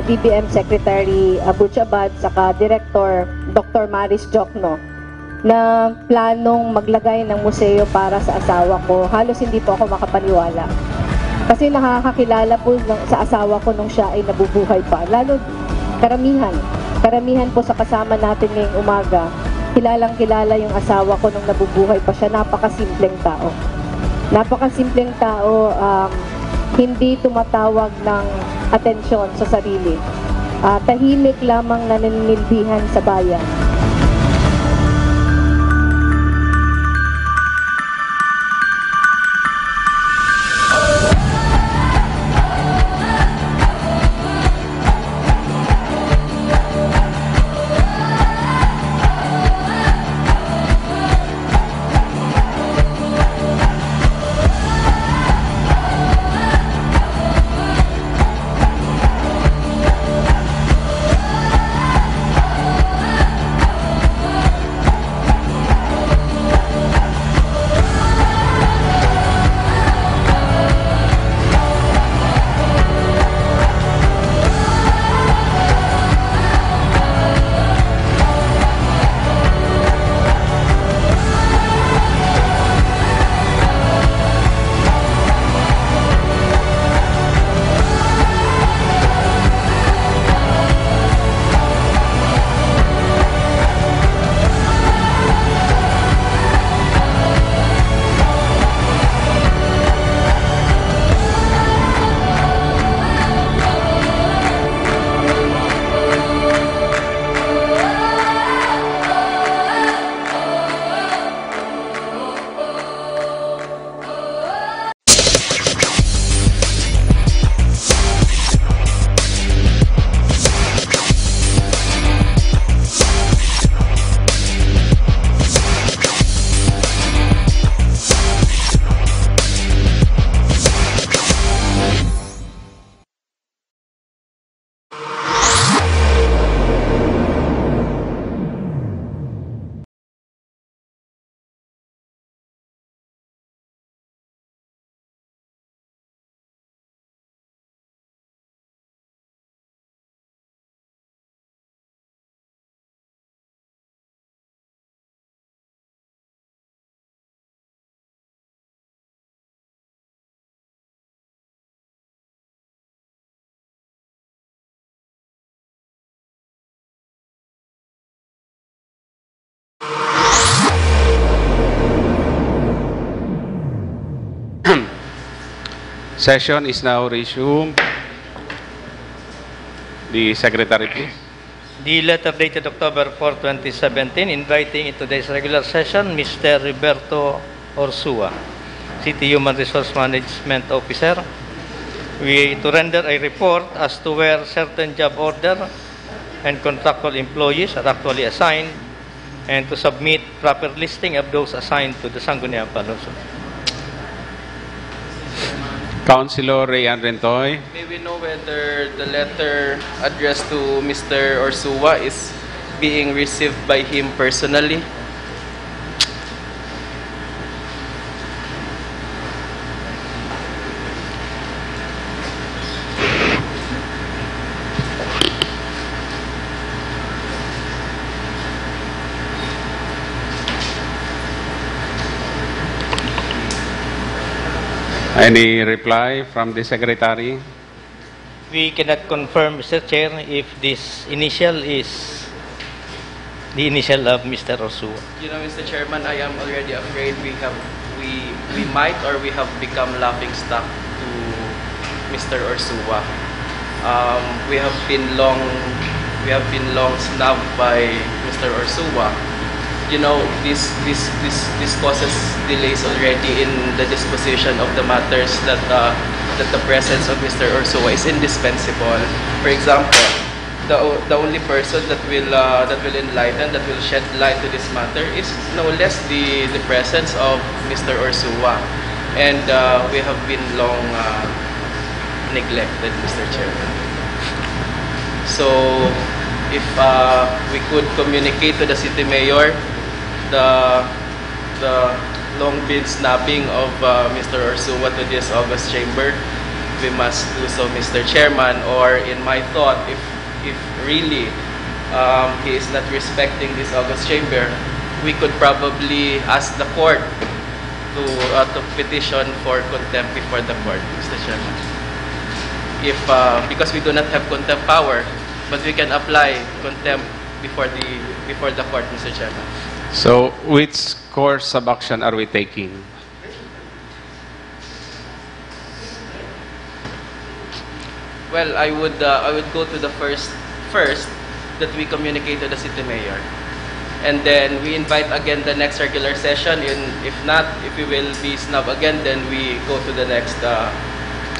DBM Secretary Butch Abad saka Director Dr. Maris Jokno na planong maglagay ng museo para sa asawa ko. Halos hindi po ako makapaniwala. Kasi nakakakilala po sa asawa ko nung siya ay nabubuhay pa. Lalo karamihan po sa kasama natin ngayong umaga, kilalang-kilala yung asawa ko nung nabubuhay pa siya. Napakasimpleng tao. Napakasimpleng tao, hindi tumatawag ng atensyon sa sarili. Tahimik lamang naninilbihan sa bayan. Session is now resumed. The Secretary, please. The letter dated October 4, 2017, inviting in today's regular session Mr. Roberto Orsua, City Human Resource Management Officer, to render a report as to where certain job order and contractual employees are actually assigned and to submit proper listing of those assigned to the Sangguniang Panlungsod. Councilor Rayan Rentoy. May we know whether the letter addressed to Mr. Orsua is being received by him personally? Any reply from the Secretary? We cannot confirm, Mr. Chair, if this initial is the initial of Mr. Orsua. You know, Mr. Chairman, I am already afraid we have we might or we have become laughing stock to Mr. Orsua. We have been long snubbed by Mr. Orsua. You know, this causes delays already in the disposition of the matters that the presence of Mr. Orsua is indispensable. For example, the only person that will enlighten, that will shed light to this matter is no less the presence of Mr. Orsua, and we have been long neglected, Mr. Chairman. So, if we could communicate to the city mayor the long been snubbing of Mr. Orsua to this August chamber, we must do so, Mr. Chairman. Or in my thought, if really he is not respecting this August chamber, we could probably ask the court to petition for contempt before the court, Mr. Chairman. If because we do not have contempt power, but we can apply contempt before the court, Mr. Chairman. So, which course of action are we taking? Well, I would go to the first that we communicate to the city mayor, and then we invite again the next regular session. If not, if we will be snubbed again, then we go to the next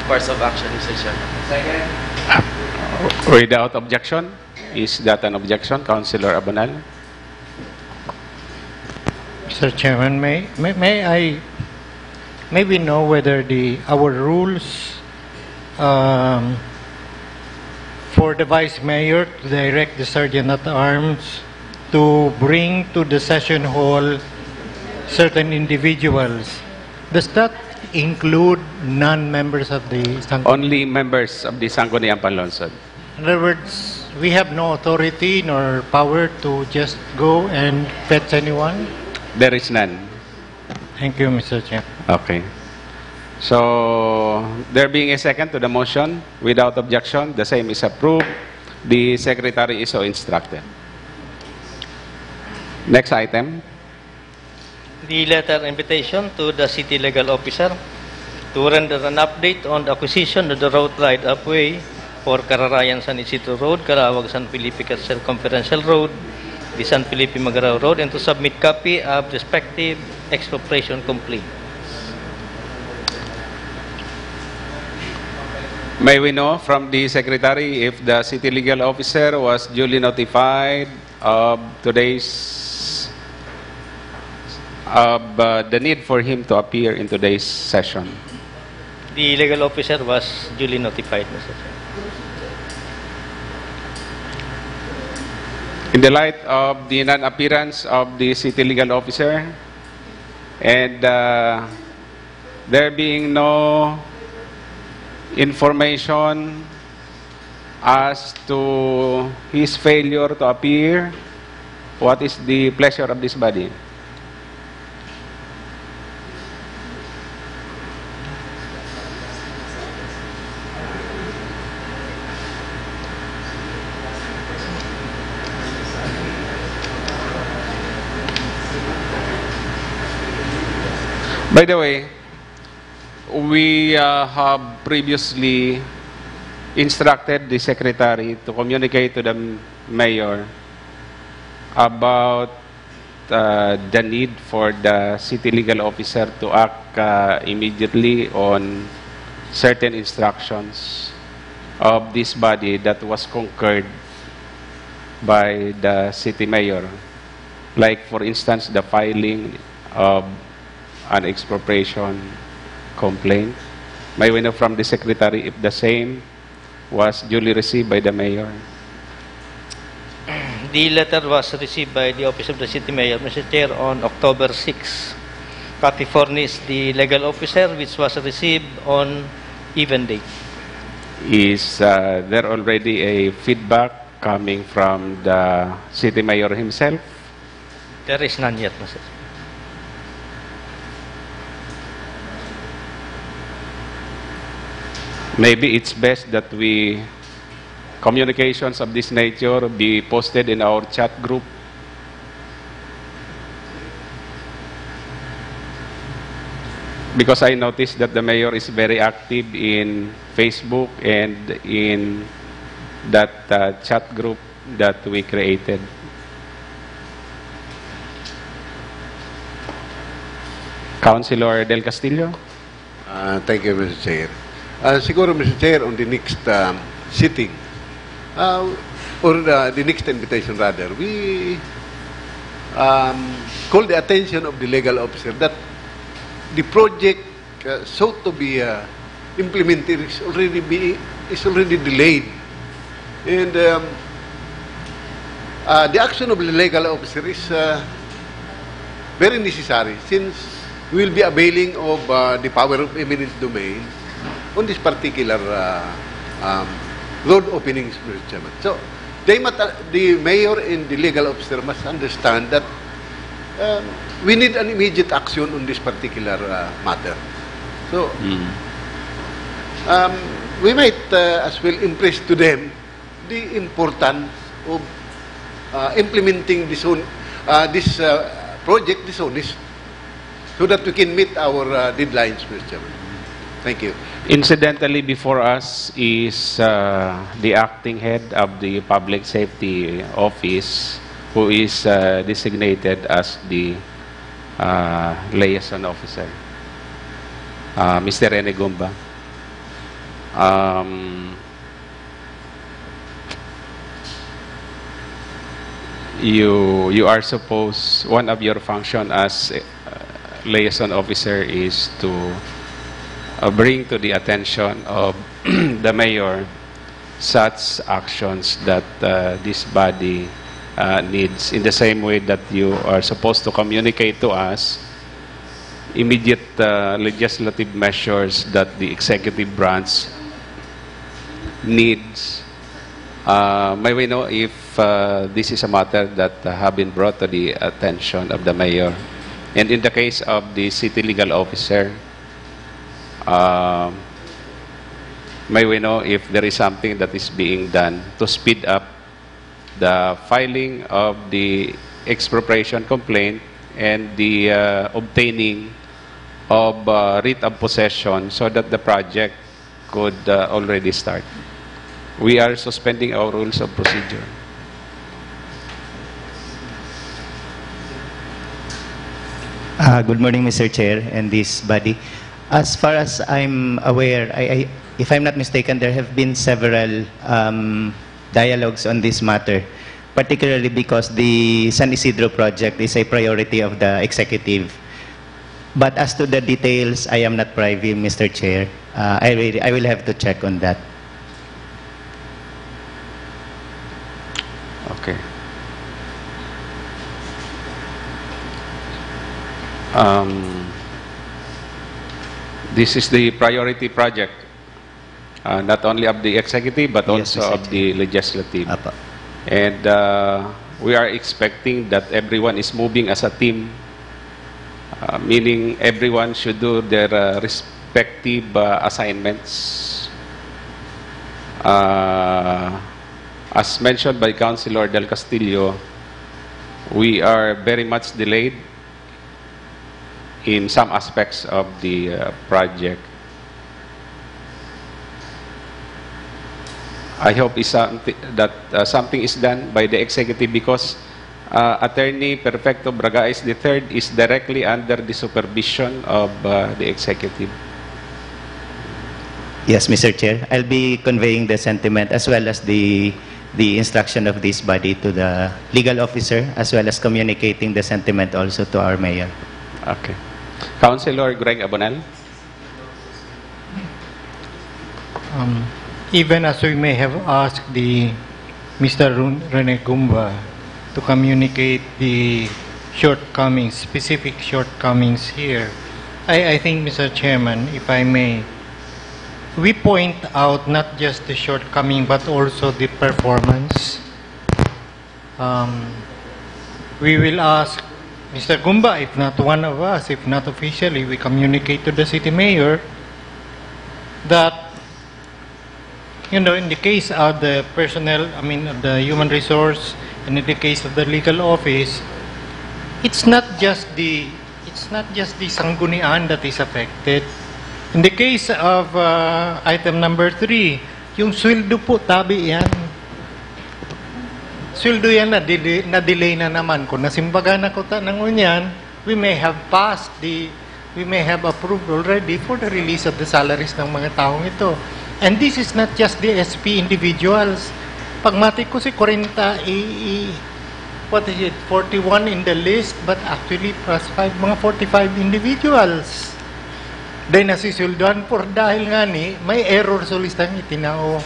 course of action, Mr. Chairman. Second. Without objection? Is that an objection, Councilor Abonal? Mr. Chairman, may I maybe know whether our rules for the Vice Mayor to direct the Sergeant at Arms to bring to the session hall certain individuals, does that include non-members of the Sangguniang? Only members of the Sangguniang Panlungsod. In other words, we have no authority nor power to just go and fetch anyone? There is none. Thank you, Mr. Chair. Okay. So, there being a second to the motion, without objection, the same is approved. The Secretary is so instructed. Next item. The letter invitation to the City Legal Officer to render an update on the acquisition of the road right-of way for Cararayan San Isidro Road, Calawag San Felipe Circumferential Road, the San Felipe Magarao Road, and to submit copy of respective expropriation complaint. May we know from the Secretary if the City Legal Officer was duly notified of the need for him to appear in today's session? The legal officer was duly notified, Mr. Chair. In the light of the non-appearance of the City Legal Officer and there being no information as to his failure to appear, what is the pleasure of this body? By the way, we have previously instructed the Secretary to communicate to the Mayor about the need for the City Legal Officer to act immediately on certain instructions of this body that was concurred by the City Mayor. Like, for instance, the filing of an expropriation complaint. May we know from the Secretary if the same was duly received by the Mayor? The letter was received by the Office of the City Mayor, Mr. Chair, on October 6. Copy furnished the legal officer, which was received on even date. Is there already a feedback coming from the City Mayor himself? There is none yet, Mr. Chair. Maybe it's best that communications of this nature be posted in our chat group. because I noticed that the mayor is very active in Facebook and in that chat group that we created. Councilor Del Castillo. Thank you, Mr. Chair. Siguro, Mr. Chair, on the next sitting, or the next invitation rather, we call the attention of the legal officer that the project sought to be implemented is already delayed, and the action of the legal officer is very necessary since we will be availing of the power of eminent domain on this particular road openings, Mr. Chairman. So, the mayor and the legal officer must understand that we need an immediate action on this particular matter. So, we might as well impress to them the importance of implementing this project, this honest, so that we can meet our deadlines, Mr. Chairman. Thank you. Incidentally, before us is the acting head of the Public Safety Office, who is designated as the liaison officer, Mr. Rene Gumba. You are supposed, one of your function as liaison officer is to bring to the attention of the mayor such actions that this body needs, in the same way that you are supposed to communicate to us immediate legislative measures that the executive branch needs. May we know if this is a matter that have been brought to the attention of the mayor? And in the case of the city legal officer, may we know if there is something that is being done to speed up the filing of the expropriation complaint and the obtaining of writ of possession so that the project could already start? We are suspending our rules of procedure. Good morning, Mr. Chair and this body. As far as I'm aware, if I'm not mistaken, there have been several dialogues on this matter, particularly because the San Isidro project is a priority of the executive. But as to the details, I am not privy, Mr. Chair. I will have to check on that. Okay. This is the priority project, not only of the executive but also of the legislative. And we are expecting that everyone is moving as a team, meaning everyone should do their respective assignments. As mentioned by Councilor Del Castillo, we are very much delayed in some aspects of the project. I hope that something is done by the executive, because Attorney Perfecto Bragais III is directly under the supervision of the executive. Yes, Mr. Chair. I'll be conveying the sentiment as well as the instruction of this body to the legal officer, as well as communicating the sentiment also to our mayor. Okay. Councilor Greg Abonal. Even as we may have asked Mr. Rene Gumba to communicate the shortcomings, specific shortcomings here, I think, Mr. Chairman, if I may, we point out not just the shortcoming but also the performance. We will ask Mr. Gumba, if not one of us, if not officially, we communicate to the city mayor that, you know, in the case of the personnel, the human resource, and in the case of the legal office, it's not just the it's not just the Sanggunian that is affected. In the case of item number 3, yung sweldo po, tabi yan. Sweldo yan na-delay na naman. Kung nasimbaga na ko ng unyan, we may have approved already for the release of the salaries ng mga taong ito. And this is not just the SP individuals. Pagmatik ko si 41 in the list, but actually plus 5, mga 45 individuals. Dahil nasisulduan por dahil nga ni, may error sa listang itinao.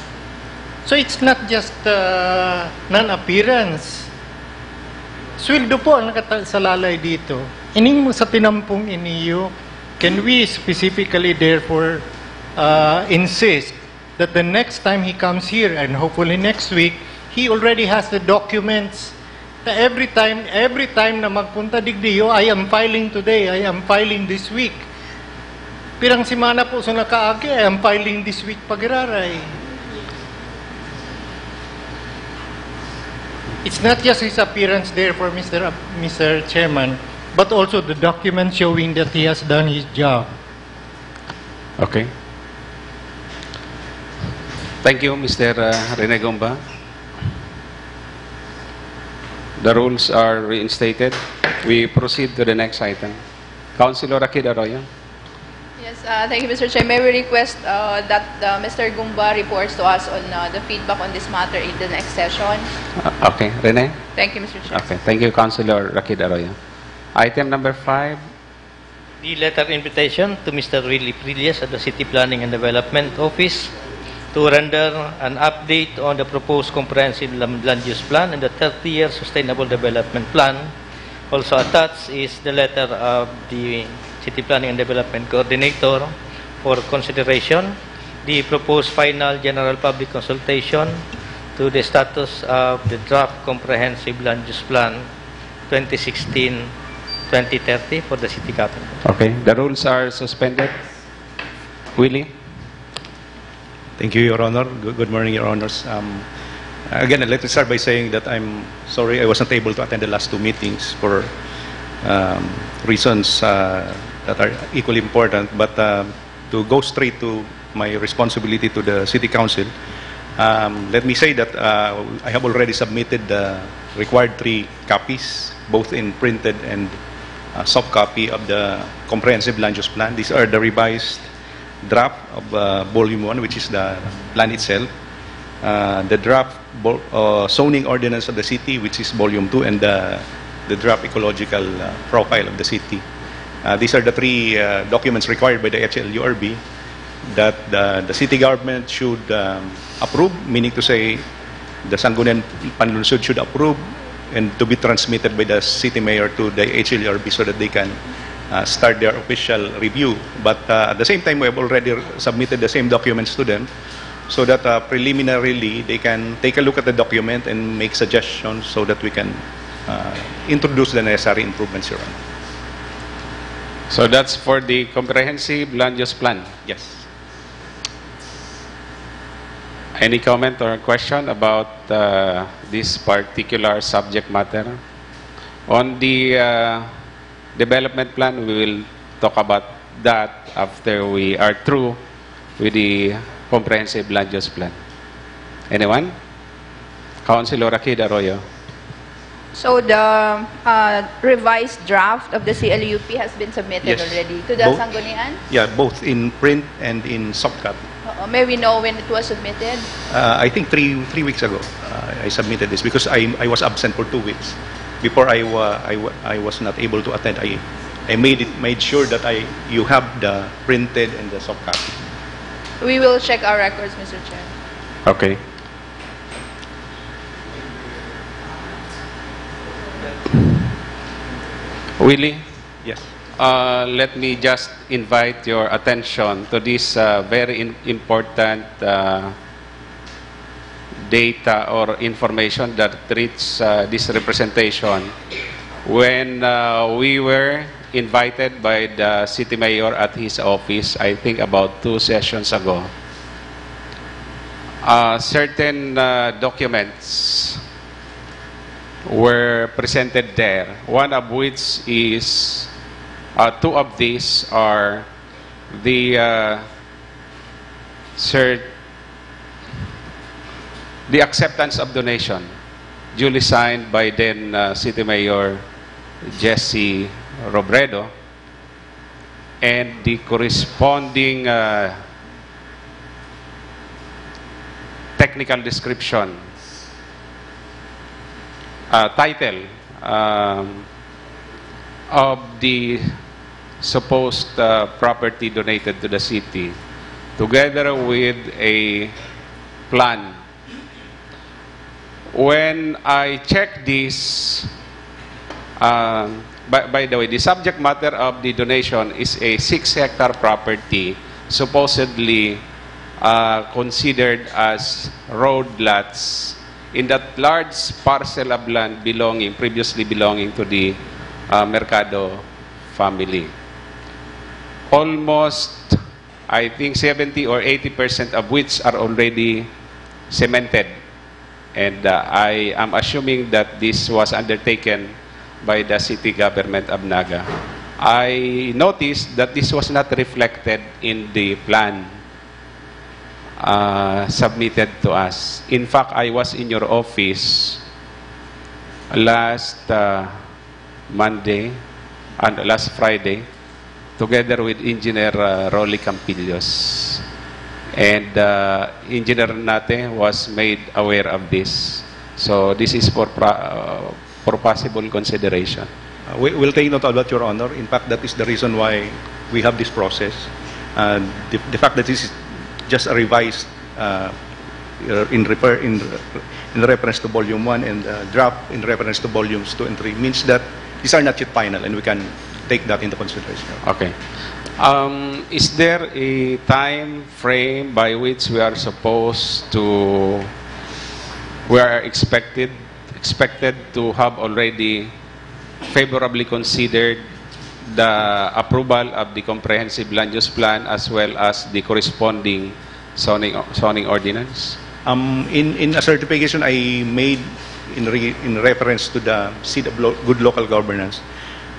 So it's not just non-appearance. Sweldo po ang nakasalalay dito. Ining mo sa tinampong iniyo, can we specifically therefore insist that the next time he comes here, and hopefully next week, he already has the documents. Na every time na magpunta digdiyo, I am filing today, I am filing this week. Pirang simana po sa nakaagi, I am filing this week pagiraray. It's not just his appearance there for Mr. Chairman, but also the documents showing that he has done his job. Okay. Thank you, Mr. Rene Gumba. The rules are reinstated. We proceed to the next item. Councilor Akid Arroyo. Yes, thank you, Mr. Chair. May we request that Mr. Gumba reports to us on the feedback on this matter in the next session? Okay, Rene? Thank you, Mr. Chair. Okay, thank you, Councilor Akid Arroyo. Item number 5. The letter invitation to Mr. Willie Prillas at the City Planning and Development Office to render an update on the proposed comprehensive land use plan and the 30-year sustainable development plan. Also attached is the letter of the City Planning and Development Coordinator for consideration, the proposed final general public consultation to the status of the draft comprehensive land use plan 2016-2030 for the City Government. Okay, the rules are suspended. Willie? Thank you, Your Honor. Good morning, Your Honors. Again, I'd like to start by saying that I'm sorry I wasn't able to attend the last 2 meetings for reasons that are equally important. But to go straight to my responsibility to the City Council, let me say that I have already submitted the required 3 copies, both in printed and soft copy of the comprehensive land use plan. These are the revised draft of Volume 1, which is the plan itself, the draft zoning ordinance of the city, which is Volume 2, and the draft ecological profile of the city. These are the 3 documents required by the HLURB that the city government should approve, meaning to say the Sangguniang Panlunsod should approve and to be transmitted by the city mayor to the HLURB so that they can start their official review. But at the same time, we have already submitted the same documents to them so that preliminarily they can take a look at the document and make suggestions so that we can introduce the necessary improvements, Your Honor. So that's for the comprehensive land use plan? Yes. Any comment or question about this particular subject matter? On the development plan, we will talk about that after we are through with the comprehensive land use plan. Anyone? Councilor Akid Arroyo. So the revised draft of the CLUP has been submitted already to the Sanggunian? Yeah, both in print and in soft copy. May we know when it was submitted? I think 3 weeks ago I submitted this because I was absent for 2 weeks. Before I was not able to attend. I made sure that you have the printed and the soft copy. We will check our records, Mr. Chair. Okay. Willie? Yes. Let me just invite your attention to this very important data or information that reached this representation when we were invited by the city mayor at his office, I think about 2 sessions ago. Certain documents were presented there, one of which is Two of these are the the acceptance of donation, duly signed by then City Mayor Jesse Robredo, and the corresponding technical description, title of the supposed property donated to the city, together with a plan. When I checked this, by the way, the subject matter of the donation is a 6-hectare property, supposedly considered as road lots in that large parcel of land previously belonging to the Mercado family. Almost, I think 70 or 80% of which are already cemented. And I am assuming that this was undertaken by the city government of Naga. I noticed that this was not reflected in the plan submitted to us. In fact, I was in your office last Monday and last Friday, together with Engineer Rolly Campillos. And Engineer Nate was made aware of this. So this is for possible consideration. We'll take note of that, Your Honor. In fact, that is the reason why we have this process. The fact that this is just a revised in reference to Volume 1 and draft in reference to Volumes 2 and 3 means that these are not yet final, and we can take that into consideration. Okay. Is there a time frame by which we are expected to have already favorably considered the approval of the comprehensive land use plan as well as the corresponding zoning ordinance? In a certification I made in reference to the seat of good local governance,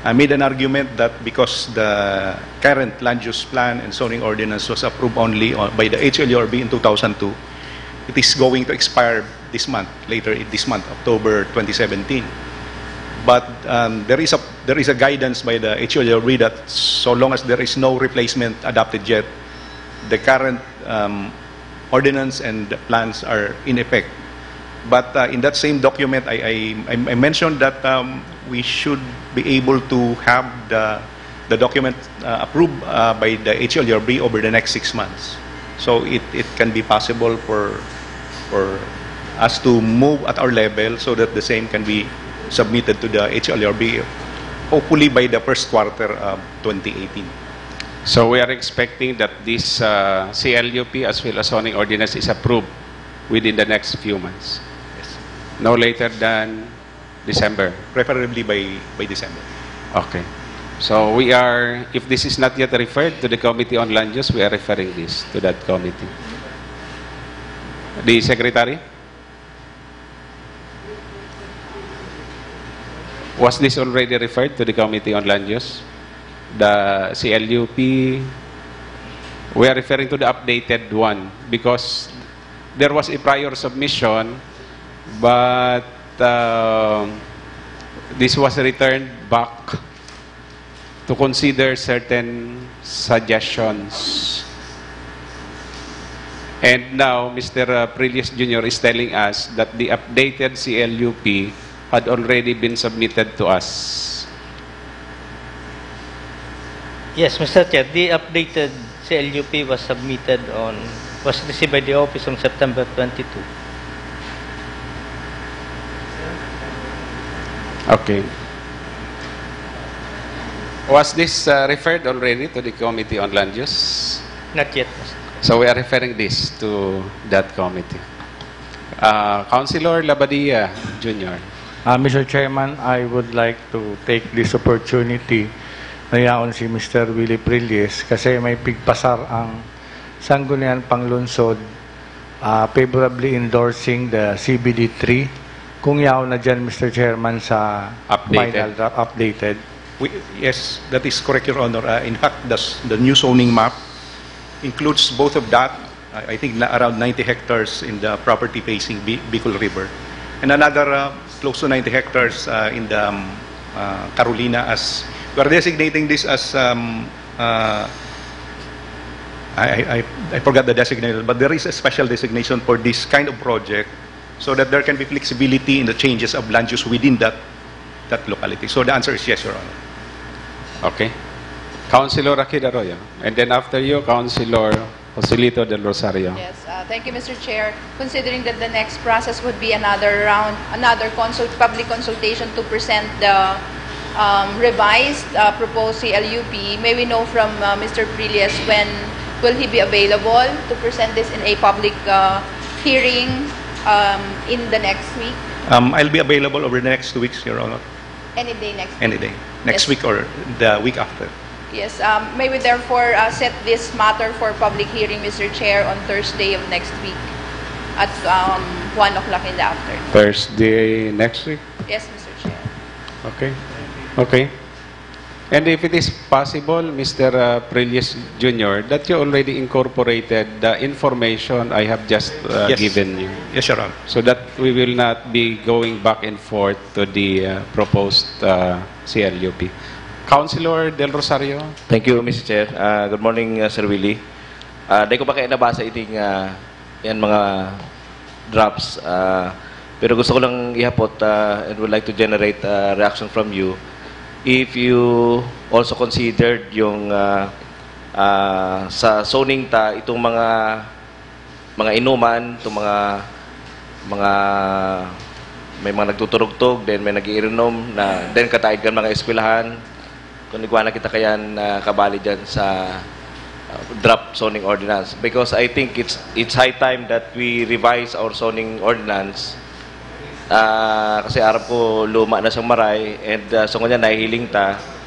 I made an argument that because the current land use plan and zoning ordinance was approved only by the HLURB in 2002, it is going to expire this month, later this month, October 2017. But there is a guidance by the HLURB that so long as there is no replacement adopted yet, the current ordinance and plans are in effect. But in that same document, I mentioned that we should be able to have the document approved by the HLURB over the next 6 months. So it can be possible for us to move at our level so that the same can be submitted to the HLURB, hopefully by the first quarter of 2018. So we are expecting that this CLUP as well as zoning ordinance is approved within the next few months. Yes. No later than December. Preferably by December. Okay. So we are, if this is not yet referred to the Committee on Land Use, we are referring this to that committee. The Secretary? Was this already referred to the Committee on Land Use? The CLUP? We are referring to the updated one because there was a prior submission, but this was returned back to consider certain suggestions. And now, Mr. Prillius Jr. is telling us that the updated CLUP had already been submitted to us. Yes, Mr. Chair, the updated CLUP was received by the office on September 22. Okay. Was this referred already to the Committee on Land Use? Not yet, Mr. So we are referring this to that committee. Councilor Labadia Jr. Mr. Chairman, I would like to take this opportunity na yaon si Mr. Willie Prillies kasi may pigpasar ang Sangguniang Panglungsod favorably endorsing the CBD 3. Kung yaon na dyan, Mr. Chairman, sa final draft updated. Yes, that is correct, Your Honor. In fact, the new zoning map includes both of that. I think around 90 hectares in the property facing Bicol River, and another close to 90 hectares in the Carolina. As we are designating this as I forgot the designation, but there is a special designation for this kind of project, so that there can be flexibility in the changes of land use within that locality. So the answer is yes, Your Honor. Okay. Councilor Akid Arroyo. And then after you, Councilor Joselito del Rosario. Yes, thank you, Mr. Chair. Considering that the next process would be another round, another public consultation to present the revised proposed CLUP, may we know from Mr. Prillas when will he be available to present this in a public hearing in the next week? I'll be available over the next 2 weeks, Your Honor. Any day next week? Any day. Next week or the week after. Yes, may we therefore set this matter for public hearing, Mr. Chair, on Thursday of next week at 1 o'clock in the afternoon. Thursday next week? Yes, Mr. Chair. Okay. Okay. And if it is possible, Mr. Prillas Jr., that you already incorporated the information I have just Yes. given you. Yes, Your Honor. So that we will not be going back and forth to the proposed CLUP. Councilor Del Rosario. Thank you, Mr. Chair. Good morning, Sir Willie. Dahil ko pa kayo nabasa iting yan mga drafts. Pero gusto ko lang ihapot and would like to generate a reaction from you. If you also considered yung sa zoning itong mga inuman, itong may mga nagtuturugtog, then may nag-iinom na then kataid kan mga eskwelahan. Kung nagwana kita kayan kabali dyan sa draft zoning ordinance, because I think it's high time that we revise our zoning ordinance. Kasi arap ko luma na siyang maray, and so kanya nahihiling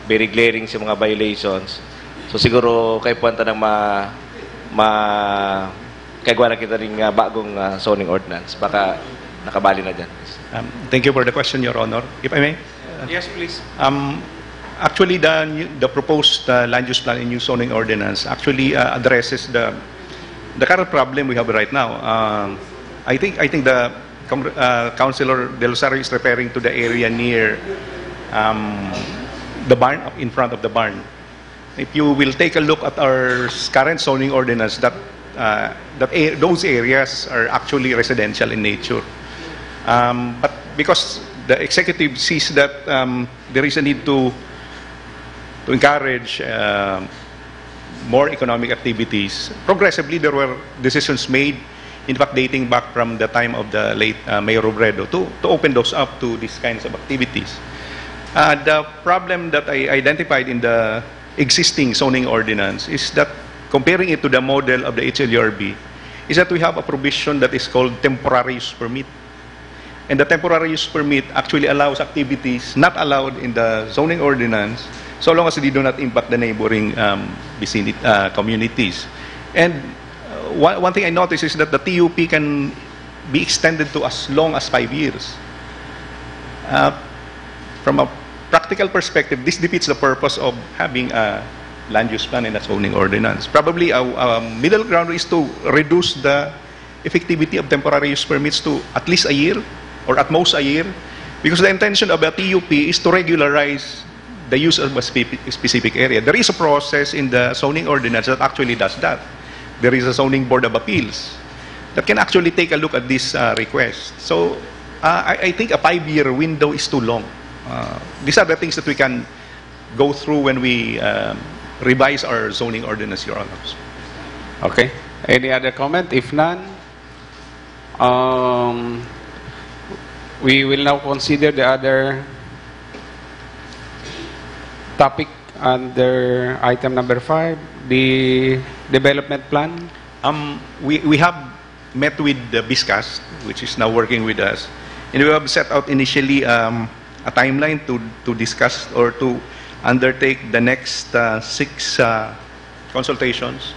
very glaring sa mga violations. So siguro kay puwanta ng kagwa na kita rin bagong zoning ordinance. Baka nakabali na dyan. Thank you for the question, Your Honor. If I may? Yes, please. Actually, the proposed land use plan and new zoning ordinance actually addresses the current problem we have right now. I think the Councilor Del Rosario is referring to the area near the barn, in front of the barn. If you will take a look at our current zoning ordinance, those areas are actually residential in nature. But because the executive sees that there is a need to encourage more economic activities, progressively there were decisions made, in fact dating back from the time of the late Mayor Robredo, to open those up to these kinds of activities. The problem that I identified in the existing zoning ordinance is that, comparing it to the model of the HLURB, is that we have a provision that is called temporary use permit. And the temporary use permit actually allows activities not allowed in the zoning ordinance so long as they do not impact the neighboring communities. And one thing I noticed is that the TUP can be extended to as long as 5 years. From a practical perspective, this defeats the purpose of having a land use plan and a zoning ordinance. Probably a middle ground is to reduce the effectivity of temporary use permits to at least a year or at most a year, because the intention of a TUP is to regularize the use of a specific area. There is a process in the zoning ordinance that actually does that. There is a zoning board of appeals that can actually take a look at this request. So I think a 5-year window is too long. These are the things that we can go through when we revise our zoning ordinance, Your Honors. Okay. Any other comment? If none, we will now consider the other topic under item number 5, the development plan. We have met with the BISCAS, which is now working with us, and we have set out initially a timeline to discuss or to undertake the next 6 consultations.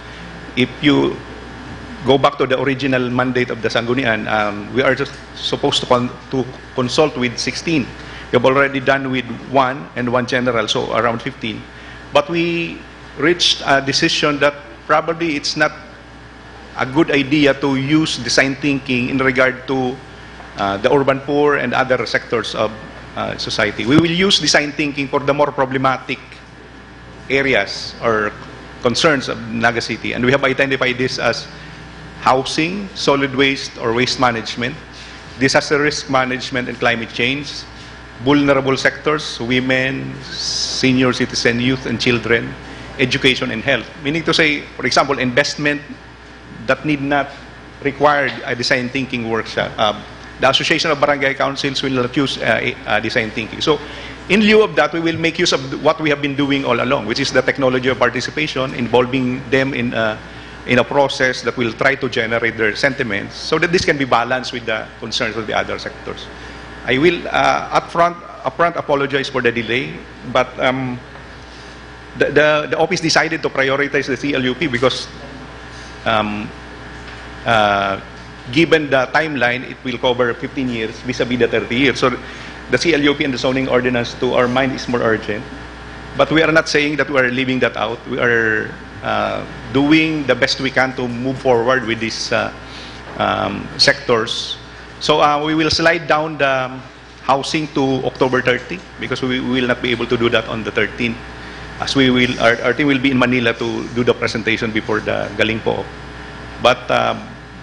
If you go back to the original mandate of the Sanggunian, we are just supposed to consult with 16. We have already done with 1 and 1 general, so around 15. But we reached a decision that probably it's not a good idea to use design thinking in regard to the urban poor and other sectors of society. We will use design thinking for the more problematic areas or concerns of Naga City, and we have identified this as housing, solid waste or waste management, disaster risk management and climate change, vulnerable sectors, women, senior citizen, youth and children, education and health. Meaning to say, for example, investment that need not require a design thinking workshop. The Association of Barangay Councils will not use design thinking. So, in lieu of that, we will make use of what we have been doing all along, which is the technology of participation, involving them in a process that will try to generate their sentiments, so that this can be balanced with the concerns of the other sectors. I will upfront apologize for the delay, but the office decided to prioritize the CLUP because given the timeline, it will cover 15 years vis-a-vis the 30 years. So the CLUP and the zoning ordinance, to our mind, is more urgent. But we are not saying that we are leaving that out. We are doing the best we can to move forward with these sectors. So we will slide down the housing to October 30 because we will not be able to do that on the 13th, as our team will be in Manila to do the presentation before the Galing Po. But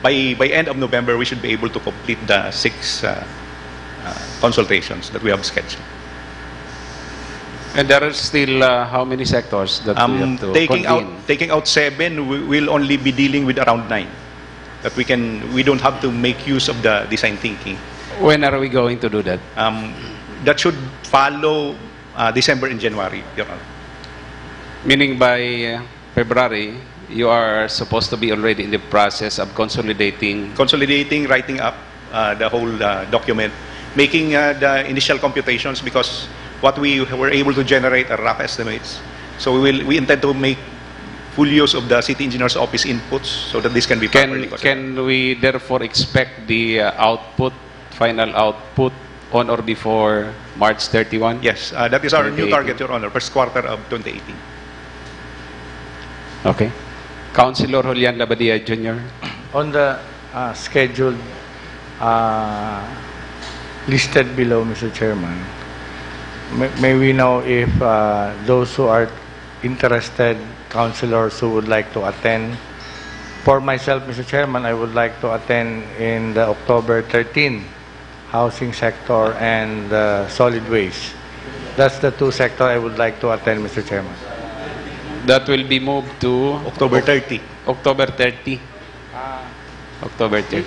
by end of November, we should be able to complete the 6 consultations that we have scheduled. And there are still how many sectors that we have to convene? Taking out 7, we will only be dealing with around 9. That we don't have to make use of the design thinking. When are we going to do that? That should follow December and January, Your Honor. Meaning by February, you are supposed to be already in the process of consolidating, writing up the whole document, making the initial computations, because what we were able to generate are rough estimates. So we intend to make full use of the City Engineer's Office inputs so that this can be properly considered. Can we therefore expect the final output on or before March 31? Yes, that is our new target, Your Honor, first quarter of 2018. Okay. Councilor Julian Labadia Jr. On the scheduled listed below, Mr. Chairman, may we know if those who are interested, councilors who would like to attend? For myself, Mr. Chairman, I would like to attend in the October 13 housing sector and solid waste. That's the 2 sectors I would like to attend, Mr. Chairman. That will be moved to October 30. October 30. October 30.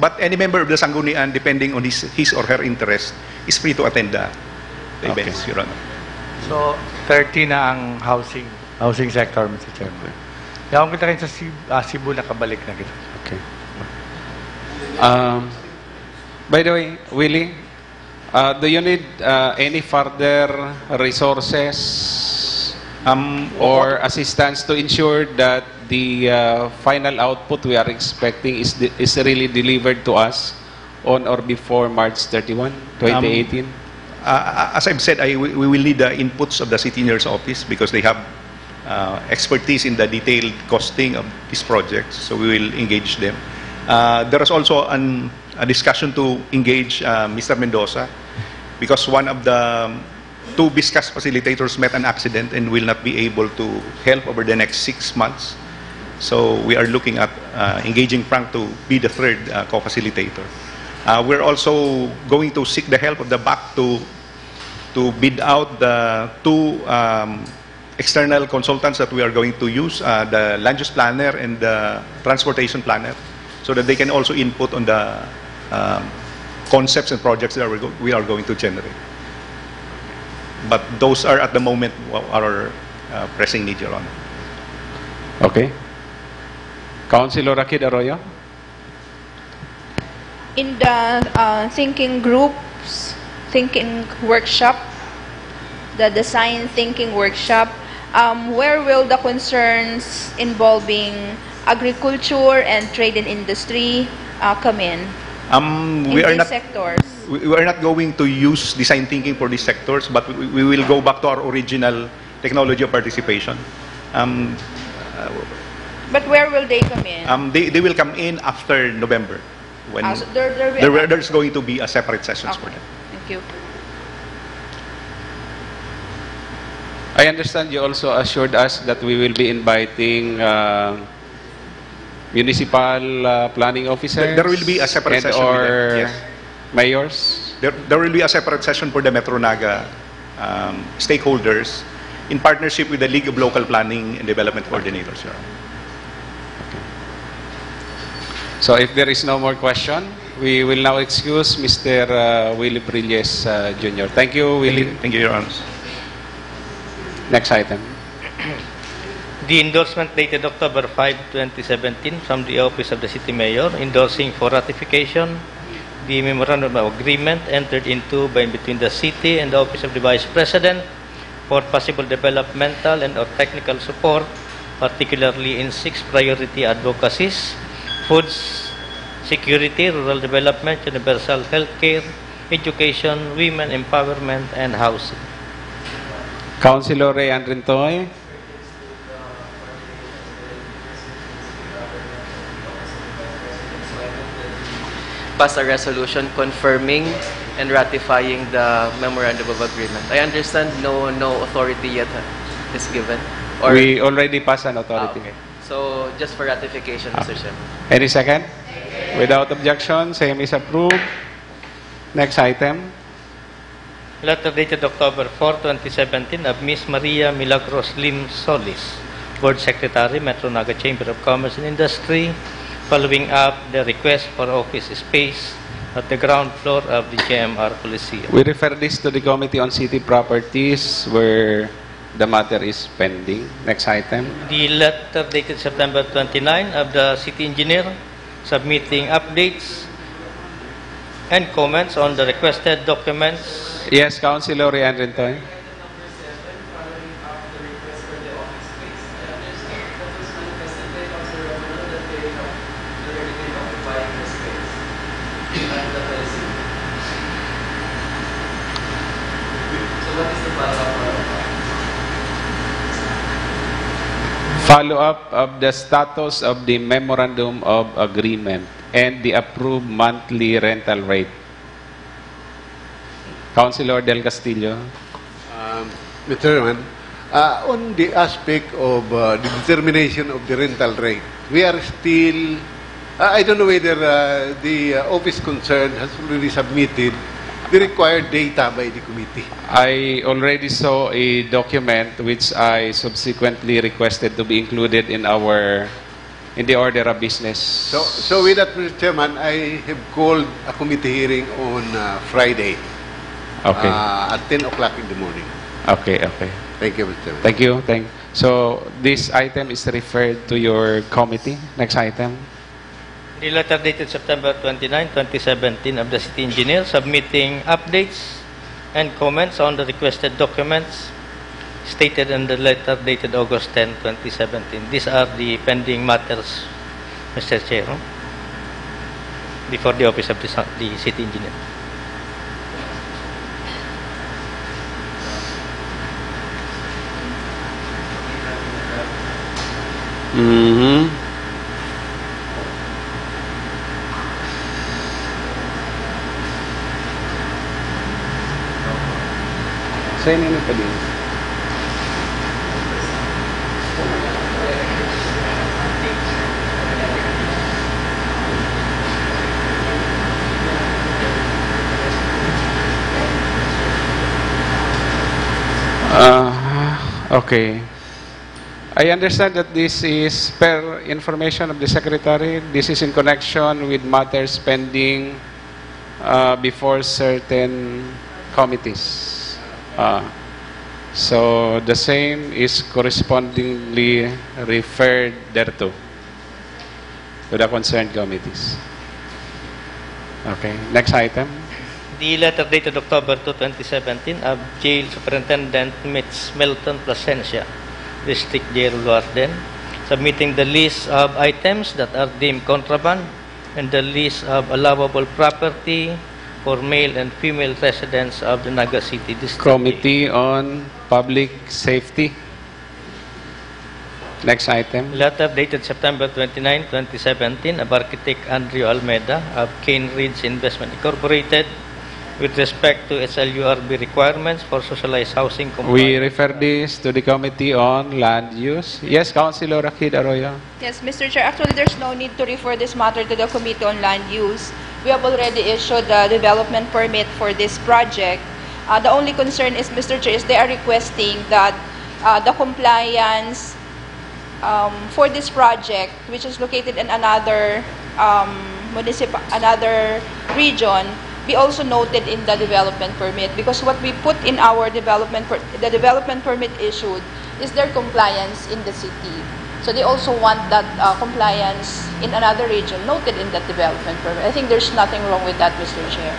But any member of the Sanggunian, depending on his or her interest, is free to attend the events, Your Honor. So, 30 na ang housing sector, Mr. Chairman. Yaong kita rin sa Cebu, nakabalik na kita. Okay. By the way, Willie, do you need any further resources or assistance to ensure that the final output we are expecting is really delivered to us on or before March 31, 2018? As I've said, we will need the inputs of the City Engineer's Office because they have expertise in the detailed costing of these projects, so we will engage them. There is also a discussion to engage Mr. Mendoza because one of the 2 BISCAS facilitators met an accident and will not be able to help over the next 6 months. So we are looking at engaging Frank to be the 3rd co-facilitator. We're also going to seek the help of the BAC to bid out the 2 external consultants that we are going to use, the land use planner and the transportation planner, so that they can also input on the concepts and projects that we are going to generate. But those are at the moment our pressing need, Your Honor. Okay. Councilor Rakid Arroyo? In the thinking groups, thinking workshop, the design thinking workshop, where will the concerns involving agriculture and trade and industry come in? We in are these not sectors? we are not going to use design thinking for these sectors, but we will go back to our original technology of participation. But where will they come in? They will come in after November, when So there's going to be a separate sessions for them. Thank you. I understand you also assured us that we will be inviting municipal planning officers. There will be a separate and session with them, or yes. mayors. There will be a separate session for the Metro Naga stakeholders in partnership with the League of Local Planning and Development Coordinators. Your Honor. So if there is no more question, we will now excuse Mr. Willie Prilles Jr. Thank you, Willie. Thank you, Your Honor. Next item. The endorsement dated October 5, 2017 from the Office of the City Mayor endorsing for ratification the Memorandum of Agreement entered into between the City and the Office of the Vice President for possible developmental and or technical support, particularly in 6 priority advocacies: foods, security, rural development, universal health care, education, women empowerment, and housing. Councilor Ray Andrintoy. Pass a resolution confirming and ratifying the Memorandum of Agreement. I understand no authority yet is given. Or, We already passed an authority. okay. So just for ratification, Mr. Chairman. Any second? Without objection, same is approved. Next item. Letter dated October 4, 2017 of Ms. Maria Milagros Lim Solis, Board Secretary, Metro Naga Chamber of Commerce and Industry, following up the request for office space at the ground floor of the GMR Coliseum. We refer this to the Committee on City Properties where the matter is pending. Next item. The letter dated September 29 of the City Engineer submitting updates and comments on the requested documents. Yes, Councilor Ray Andrintoy. Follow-up of the status of the Memorandum of Agreement and the approved monthly rental rate. Councilor Del Castillo. Mr. Chairman, on the aspect of the determination of the rental rate, we are still, I don't know whether the office concerned has already submitted the required data by the committee. I already saw a document which I subsequently requested to be included in the order of business. So with that, Mr. Chairman, I have called a committee hearing on Friday. Okay. At 10 o'clock in the morning. Okay. Thank you, Mr. Chairman. Thank you. So this item is referred to your committee. Next item. The letter dated September 29, 2017 of the City Engineer submitting updates and comments on the requested documents stated in the letter dated August 10, 2017. These are the pending matters, Mr. Chair, before the Office of the City Engineer. Sa inyo na pa din. Okay. I understand that this is per information of the Secretary. This is in connection with matters pending before certain committees. So the same is correspondingly referred thereto to the concerned committees. Okay. Next item. The letter dated October 2, 2017 of Jail Superintendent Mitch Melton Plasencia, District Jail Warden, submitting the list of items that are deemed contraband and the list of allowable property for male and female residents of the Naga City District. Committee on Public Safety. Next item. Letter dated September 29, 2017 of Architect Andrew Almeida of Cane Ridge Investment Incorporated with respect to SLURB requirements for socialized housing compliance. We refer this to the Committee on Land Use. Yes, Councilor Rakid Arroyo. Yes, Mr. Chair. Actually, there's no need to refer this matter to the Committee on Land Use. We have already issued the development permit for this project. The only concern is, Mr. Chair, is they are requesting that the compliance for this project, which is located in another another region, be also noted in the development permit, because what we put in our development permit issued is their compliance in the city. So they also want that compliance in another region noted in that development permit. I think there's nothing wrong with that, Mr. Chair.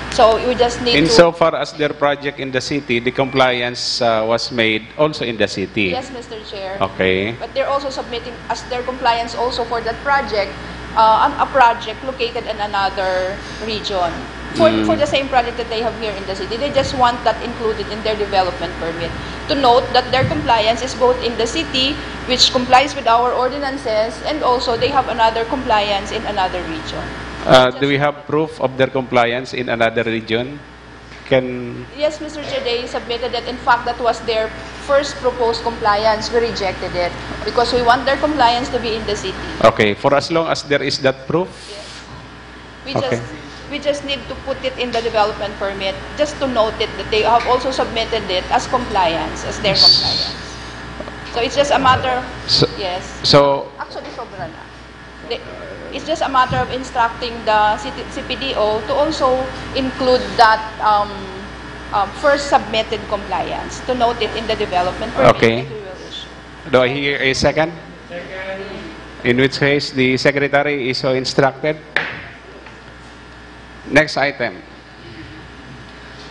So we just need Insofar as their project in the city, the compliance was made also in the city. Yes, Mr. Chair. Okay. But they're also submitting as their compliance also for that project, a project located in another region. For the same project that they have here in the city. They just want that included in their development permit. To note that their compliance is both in the city, which complies with our ordinances, and also they have another compliance in another region. Do we have proof of their compliance in another region? Yes, Mr. Chair, they submitted it. In fact, that was their first proposed compliance. We rejected it because we want their compliance to be in the city. Okay, for as long as there is that proof? Yes. We just need to put it in the development permit, just to note it that they have also submitted it as compliance, as their compliance. So it's just a matter, yes. So, actually, sobra na. It's just a matter of instructing the CPDO to also include that first submitted compliance, to note it in the development permit. Okay. Do I hear a second? In which case, the Secretary is so instructed. Next item.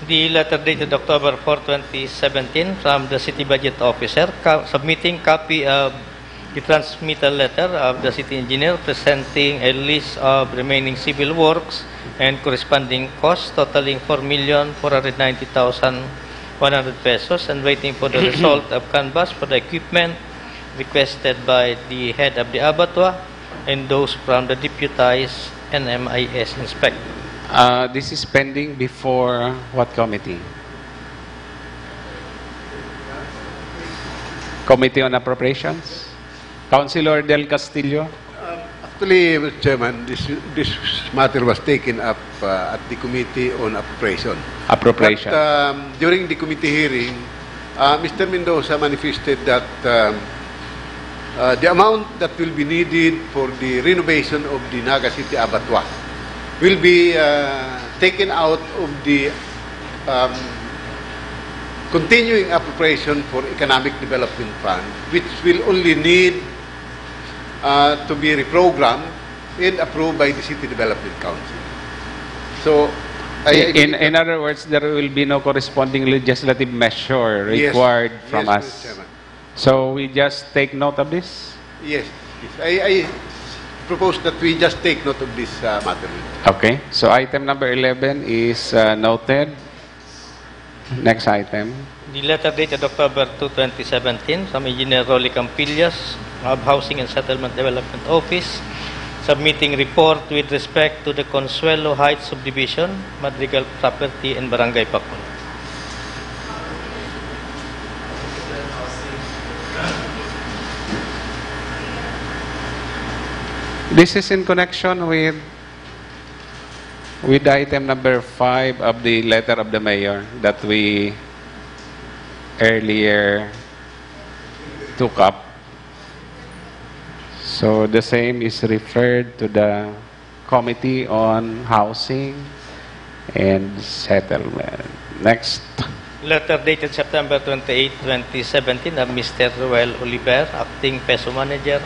The letter dated October 4, 2017 from the City Budget Officer submitting copy of the transmittal letter of the City Engineer presenting a list of remaining civil works and corresponding costs totaling 4,490,100 pesos and waiting for the result of canvass for the equipment requested by the head of the abattoir and those from the deputized NMIS inspector. This is pending before what committee? Committee on Appropriations? Councilor Del Castillo? Actually, Mr. Chairman, this matter was taken up at the Committee on Appropriation. Appropriation. But, during the committee hearing, Mr. Mendoza manifested that the amount that will be needed for the renovation of the Naga City Abattoir will be taken out of the continuing appropriation for Economic Development Fund, which will only need to be reprogrammed and approved by the City Development Council. So, in other words, there will be no corresponding legislative measure required from us. Mr. Chairman. So we just take note of this? Yes. I propose that we just take note of this matter. Okay. So item number 11 is noted. Next item. The letter dated October 2, 2017 from Engineer Rolly Campillas of Housing and Settlement Development Office submitting report with respect to the Consuelo Heights subdivision, Madrigal property in Barangay Pacon. This is in connection with item number 5 of the letter of the mayor that we earlier took up. So the same is referred to the Committee on Housing and Settlement. Next. Letter dated September 28, 2017 of Mr. Ruel Oliver, Acting Peso Manager,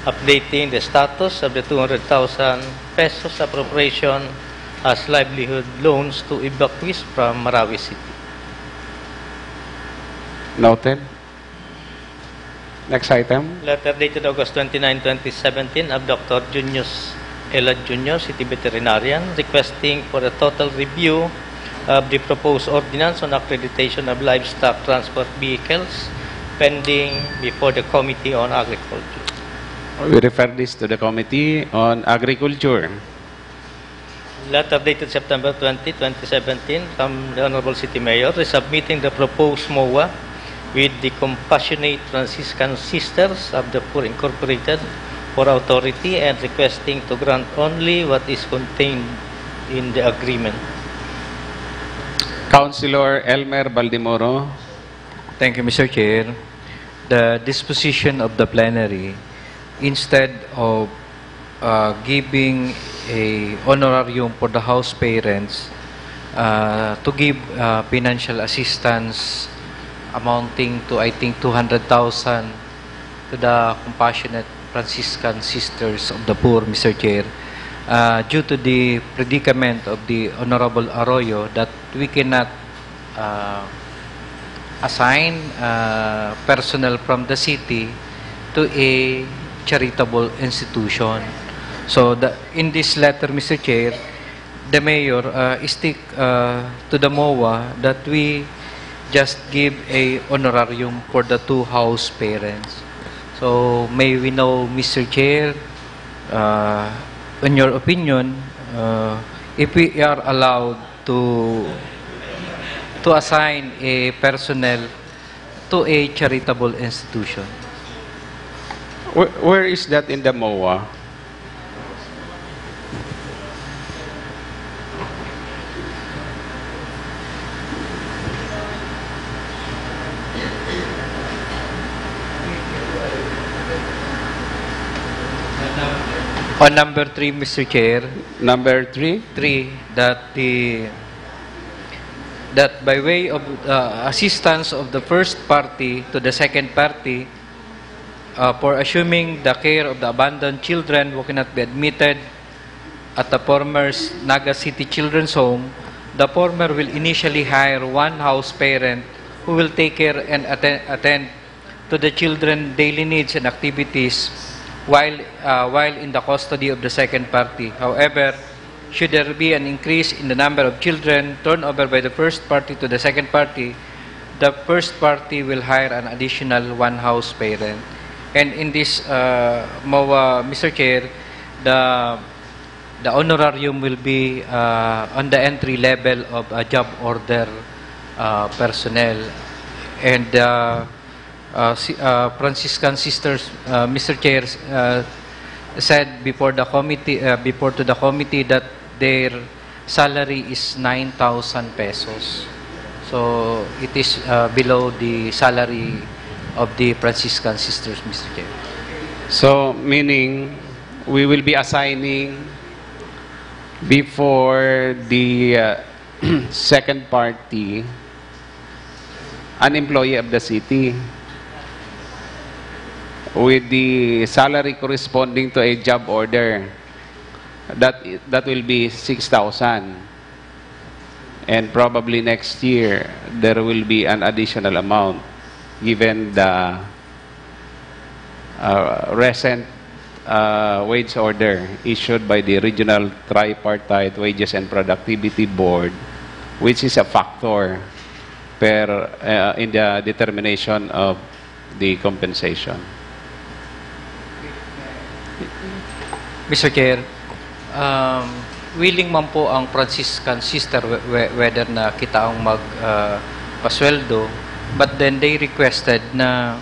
updating the status of the 200,000 pesos appropriation as livelihood loans to evacuees from Marawi City. Noted. Next item. Letter dated August 29, 2017 of Dr. Junius Elad Jr., City Veterinarian, requesting for a total review of the proposed ordinance on accreditation of livestock transport vehicles pending before the Committee on Agriculture. We refer this to the Committee on Agriculture. Letter dated September 20, 2017 from the Honorable City Mayor resubmitting the proposed MOA with the Compassionate Franciscan Sisters of the Poor Incorporated for authority and requesting to grant only what is contained in the agreement. Councilor Elmer Baldimoro. Thank you, Mr. Chair. The disposition of the plenary, instead of giving a honorarium for the house parents, to give financial assistance amounting to, I think, 200,000 to the Compassionate Franciscan Sisters of the Poor, Mr. Chair, due to the predicament of the Honorable Arroyo that we cannot assign personnel from the city to a charitable institution. So in this letter, Mr. Chair, the Mayor stick to the MOA that we just give a honorarium for the two house parents. So may we know, Mr. Chair, in your opinion, if we are allowed to assign a personnel to a charitable institution. Where is that in the MOA? On number 3, Mr. Chair. Number 3? 3, that by way of assistance of the first party to the second party for assuming the care of the abandoned children who cannot be admitted at the former Naga City Children's Home, the former will initially hire one house parent who will take care and attend to the children's daily needs and activities while in the custody of the second party. However, should there be an increase in the number of children turned over by the first party to the second party, the first party will hire an additional one house parent. And in this MOA, Mr. Chair, the honorarium will be on the entry level of a job order personnel. And Franciscan Sisters, Mr. Chair, said before the committee, to the committee that their salary is 9,000 pesos. So it is below the salary of the Franciscan Sisters, Mr. Chair. So meaning we will be assigning before the second party an employee of the city with the salary corresponding to a job order. That will be 6,000. And probably next year, there will be an additional amount given the recent wage order issued by the Regional Tripartite Wages and Productivity Board, which is a factor in the determination of the compensation. Mr. Chair, willing man po ang Franciscan Sister whether na kita ang pasweldo, but then they requested na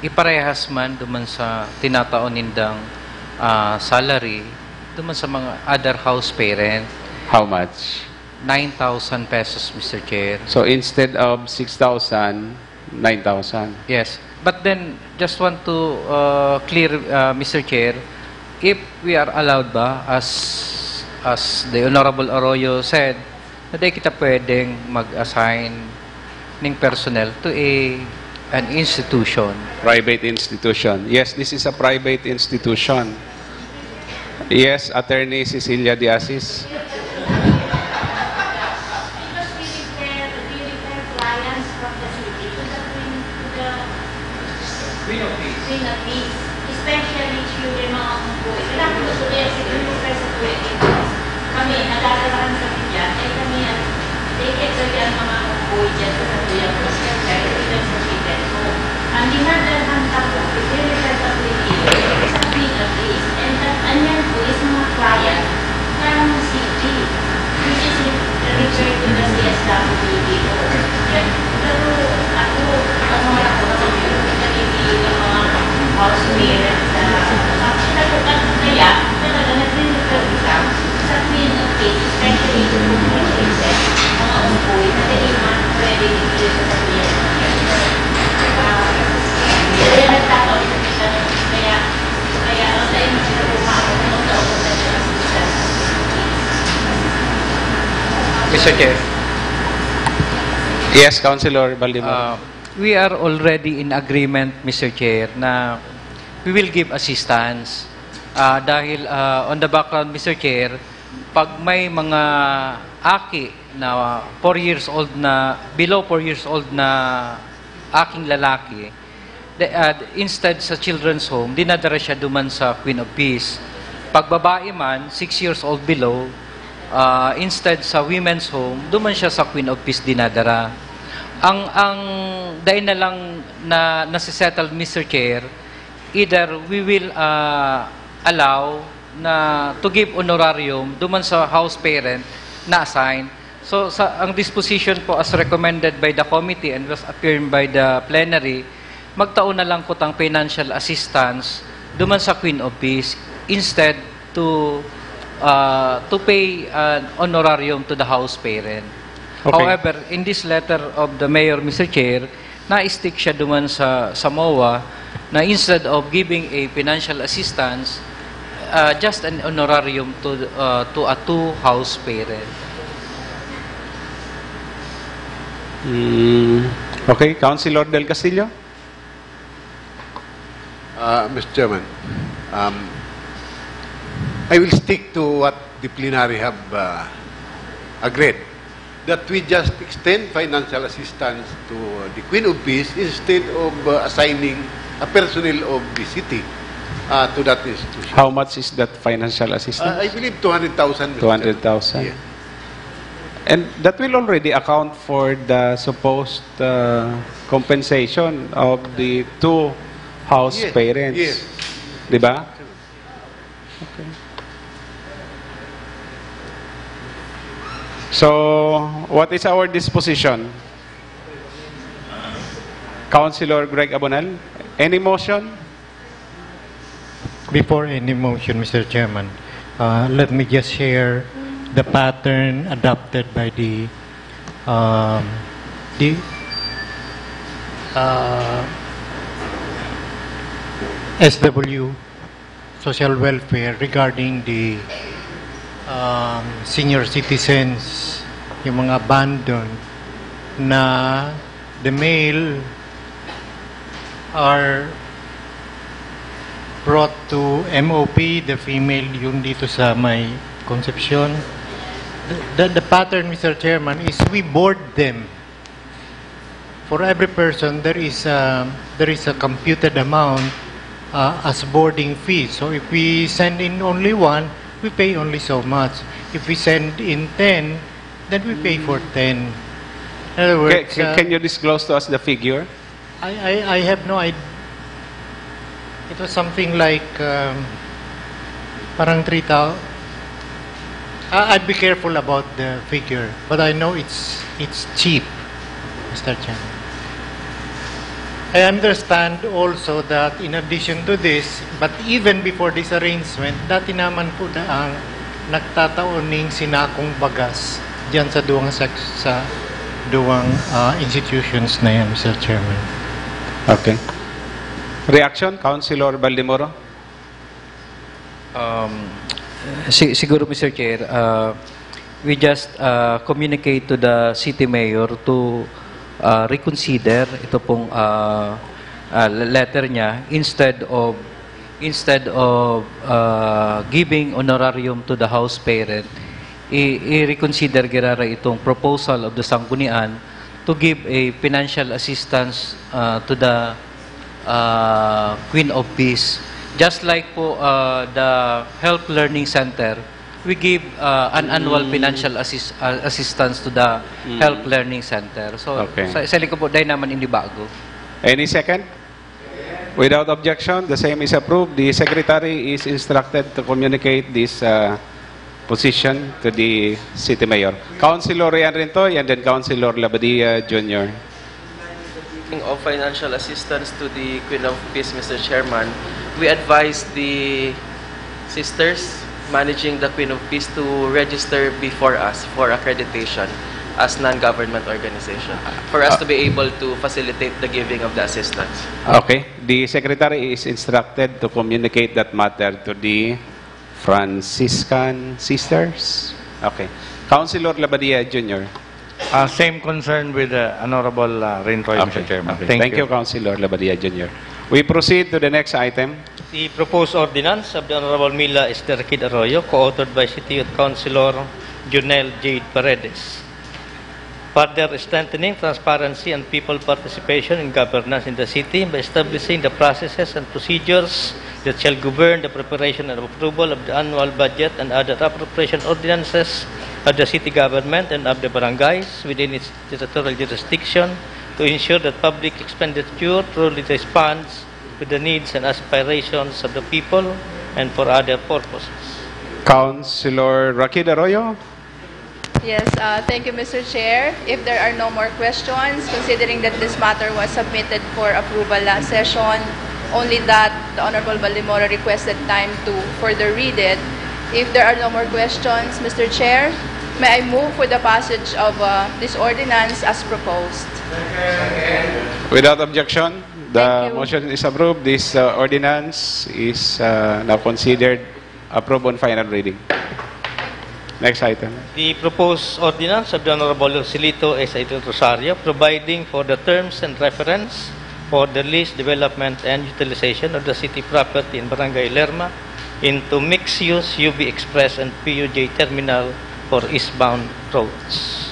iparehas man duman sa tinataon nindang salary duman sa mga other house parent. How much? 9,000 pesos, Mr. Chair. So instead of 6,000, 9,000. Yes. But then, just want to clear, Mr. Chair, if we are allowed ba, as the Honorable Arroyo said, na di kita pwedeng mag-assign ng personnel to an institution. Private institution. Yes, this is a private institution. Yes, Attorney Cecilia De Asis. especially children, mga boys. Kailangan ko gusto kaya siguro sa kami, nagdadalakan sa bigyan, ay kami, take it sa yan mga boy dyan sa bigyan, kasi kaya ilang sa bigyan. So, ang dinadalakan po, very relatively, sa bigyan is, and anyan po is mga client, ng CG, which is referred to the CSWBO. Pero ako, mga house parents sinagutan kaya talaga nag-refer lang sa Queen of Case, especially sa mga cases, mga umpuwi na kailangan pwede dito sa Queen of Case. Kaya nagtataon sa kita kaya ang tayo mo sila pumakas ng taon na sila Mr. Chair. Yes, Councilor Baldimoro. We are already in agreement, Mr. Chair, na we will give assistance. Dahil on the background, Mr. Chair, pag may mga aki na 4 years old na, below 4 years old na aking lalaki, instead sa children's home, dinadara siya duman sa Queen of Peace. Pag babae man, 6 years old below, instead sa women's home, duman siya sa Queen of Peace dinadara. Ang dahil na lang na nasisettle, Mr. Chair, either we will allow na to give honorarium duman sa house parent na assign. So ang disposition po as recommended by the committee and was affirmed by the plenary, magtaon na lang po tang financial assistance duman sa Queen of Peace instead to pay honorarium to the house parent. Okay. However, in this letter of the Mayor, Mr. Chair, na-stick siya duman sa MOA na instead of giving a financial assistance, just an honorarium to a two-house parent. Okay, Councilor Del Castillo? Mr. Chairman, I will stick to what the plenary have agreed, that we just extend financial assistance to the Queen of Peace instead of assigning a personnel of the city to that institution. How much is that financial assistance? I believe 200,000. 200,000. Yeah. And that will already account for the supposed compensation of the two house parents. Yes. Diba? Okay. So, what is our disposition? Councilor Greg Abonal, any motion? Before any motion, Mr. Chairman, let me just share the pattern adopted by the SW Social Welfare regarding the senior citizens, yung mga abandoned, na the male are brought to MOP, the female yung dito sa may Concepcion. The pattern, Mr. Chairman, is we board them. For every person, there is a computed amount as boarding fee. So if we send in only one, we pay only so much. If we send in 10, then we pay for 10. In other words, Can you disclose to us the figure? I have no idea. It was something like parang 3,000. I'd be careful about the figure, but I know it's cheap, Mr. Chairman. I understand also that in addition to this, but even before this arrangement, dati naman po ang nagtataoning sinakong bagas diyan sa duwang institutions na yan, Mr. Chairman. Okay. Reaction, Councilor Baldimoro? Siguro, Mr. Chair, we just communicate to the city mayor to reconsider ito pong letter niya instead of giving honorarium to the house parent, i-reconsider gerara itong proposal of the Sanggunian to give a financial assistance to the Queen of Peace just like po the Help Learning Center, we give an annual financial assistance to the Help Learning Center. So, sa liko po, dahil naman hindi bago. Any second? Without objection, the same is approved. The Secretary is instructed to communicate this position to the City Mayor. Councilor Rian Rintoy and then Councilor Labadia Jr. Of financial assistance to the Queen of Peace, Mr. Chairman, we advise the sisters managing the Queen of Peace to register before us for accreditation as non-government organization for us to be able to facilitate the giving of the assistance. Okay. The Secretary is instructed to communicate that matter to the Franciscan sisters. Okay. Councilor Labadia Jr. Same concern with Honorable Rintoy, Mr. Chairman. Okay. Thank you, Councilor Labadia Jr. We proceed to the next item. The proposed ordinance of the Honorable Mila Esther Kid Arroyo, co-authored by City Youth Councilor Junel Jade Paredes. Further strengthening transparency and people participation in governance in the city by establishing the processes and procedures that shall govern the preparation and approval of the annual budget and other appropriation ordinances of the city government and of the barangays within its territorial jurisdiction to ensure that public expenditure truly responds to the needs and aspirations of the people and for other purposes. Councilor Rakid Arroyo. Yes, thank you, Mr. Chair. If there are no more questions, considering that this matter was submitted for approval last session, only that the Honorable Baldemoro requested time to further read it. If there are no more questions, Mr. Chair, may I move for the passage of this ordinance as proposed? Without objection, the motion is approved. This ordinance is now considered approved on final reading. Next item. The proposed ordinance of the Honorable Joselito S. Rosario providing for the terms and reference for the lease, development, and utilization of the city property in Barangay Lerma into mixed-use UB Express and PUJ terminal for eastbound roads.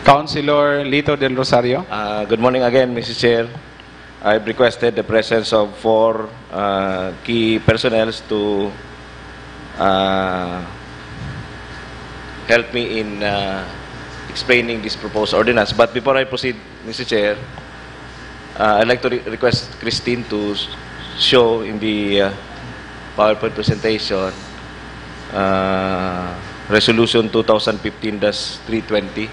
Councilor Lito del Rosario. Good morning again, Mr. Chair. I've requested the presence of 4 key personnel to help me in explaining this proposed ordinance. But before I proceed, Mr. Chair, I'd like to request Christine to show in the PowerPoint presentation Resolution 2015-320,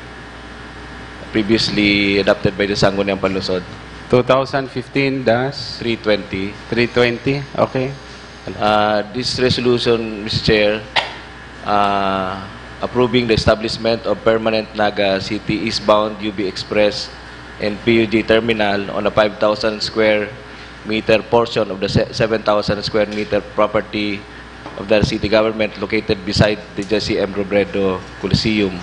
previously adopted by the Sangguniang Panlungsod. 2015-320. 320, okay. This resolution, Mr. Chair, approving the establishment of permanent Naga City eastbound UB Express and PUJ terminal on a 5,000 square meter portion of the 7,000 square meter property of the city government located beside the Jesse M. Robredo Coliseum.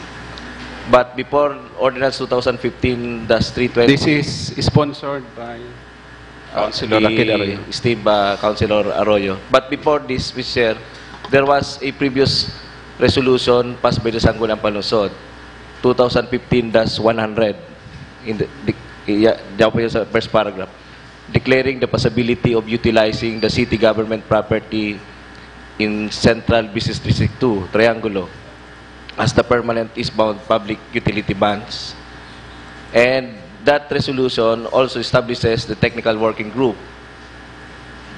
But before Ordinance 2015-320... This is sponsored by Councilor Rakid Arroyo. Steve Councilor Arroyo. But before this, Mr. Chair, there was a previous resolution passed by the Sangguniang Panlungsod, 2015-100, in the first paragraph, declaring the possibility of utilizing the city government property in Central Business District 2, Triangulo, as the permanent eastbound public utility bands. And that resolution also establishes the technical working group.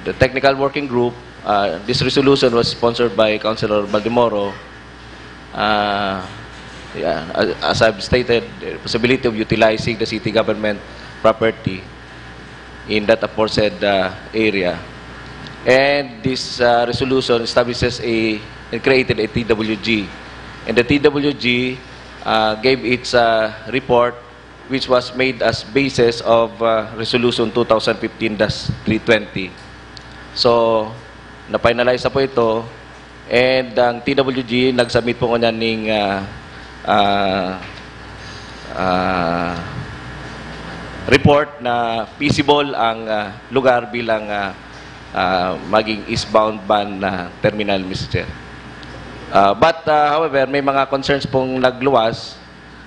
The technical working group, this resolution was sponsored by Councilor Baldemoro. As I've stated, the possibility of utilizing the city government property in that aforesaid area. And this resolution establishes and created a TWG. And the TWG gave its report, which was made as basis of Resolution 2015-320. So, na-finalize na po ito. And ang TWG, nag-submit po kanya ng report na feasible ang lugar bilang maging eastbound van terminal, Mr. Chair. But, however, may mga concerns pong nagluwas.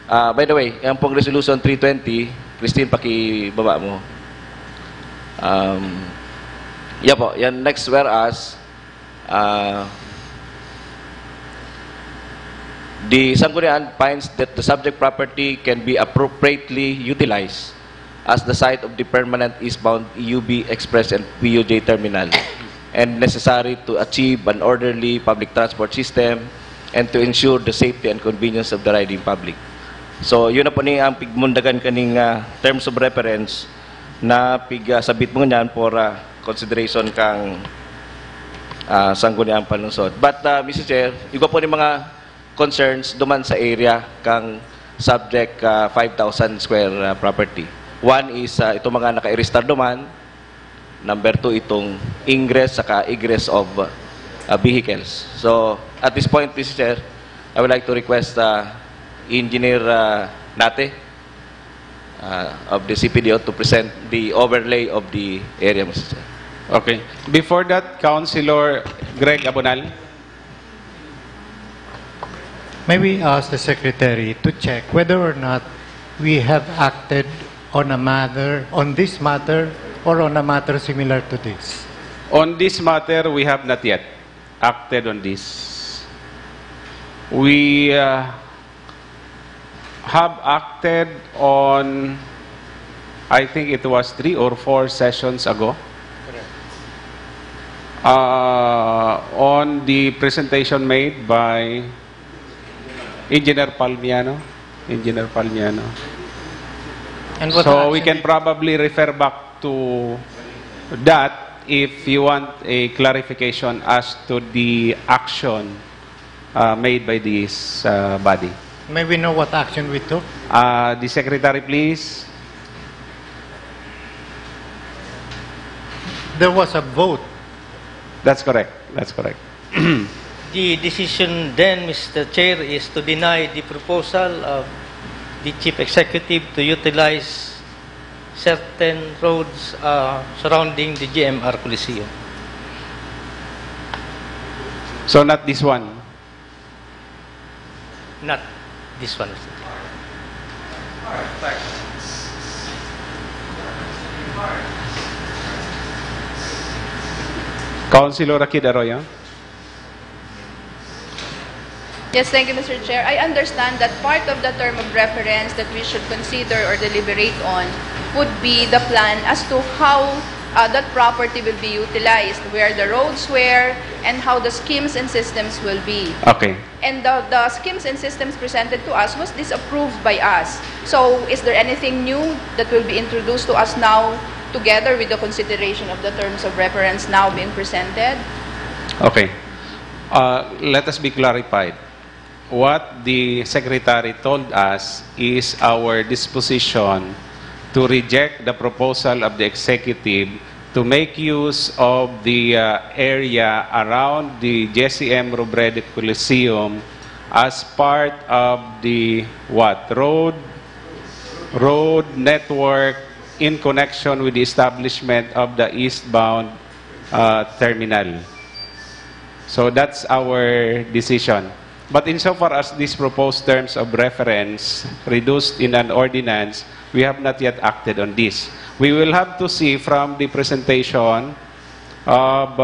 By the way, yung pong Resolution 320, Christine, pakibaba mo. Yeah po, yan next whereas the Sangguniang finds that the subject property can be appropriately utilized as the site of the permanent eastbound EUB Express and PUJ terminal and necessary to achieve an orderly public transport system and to ensure the safety and convenience of the riding public. So, yun na po ni ang pigmundagan kaning terms of reference na sabit mo niyan for consideration kang Sangguniang Panlungsod. But, Mr. Chair, iba po ni mga concerns duman sa area kang subject 5,000 square property. One is itong mga naka-register duman. Number 2, itong ingress saka egress of vehicles. So, at this point, Mr. Chair, I would like to request Engineer Nate of the CPDO to present the overlay of the area, Mr. Chair. Okay. Before that, Councilor Greg Abonal. May we ask the Secretary to check whether or not we have acted on this matter or on a matter similar to this? On this matter, we have not yet acted on this. We have acted on, I think it was 3 or 4 sessions ago, on the presentation made by Engineer Palmiano. So we can probably refer back to that if you want a clarification as to the action made by this body. May we know what action we took? The Secretary, please. There was a vote. That's correct. That's correct. The decision then, Mr. Chair, is to deny the proposal of the Chief Executive to utilize certain roads surrounding the GMR Coliseum. So not this one? Not this one, Mr. Chair. Councilor Akid Arroyo. Yes, thank you, Mr. Chair. I understand that part of the term of reference that we should consider or deliberate on would be the plan as to how that property will be utilized, where the roads were, and how the schemes and systems will be. Okay. And the schemes and systems presented to us was disapproved by us. So is there anything new that will be introduced to us now together with the consideration of the terms of reference now being presented? Okay. Let us be clarified. What the Secretary told us is our disposition to reject the proposal of the Executive to make use of the area around the JCM Robredo Coliseum as part of the road network in connection with the establishment of the eastbound terminal. So that's our decision. But insofar as these proposed terms of reference reduced in an ordinance, we have not yet acted on this. We will have to see from the presentation of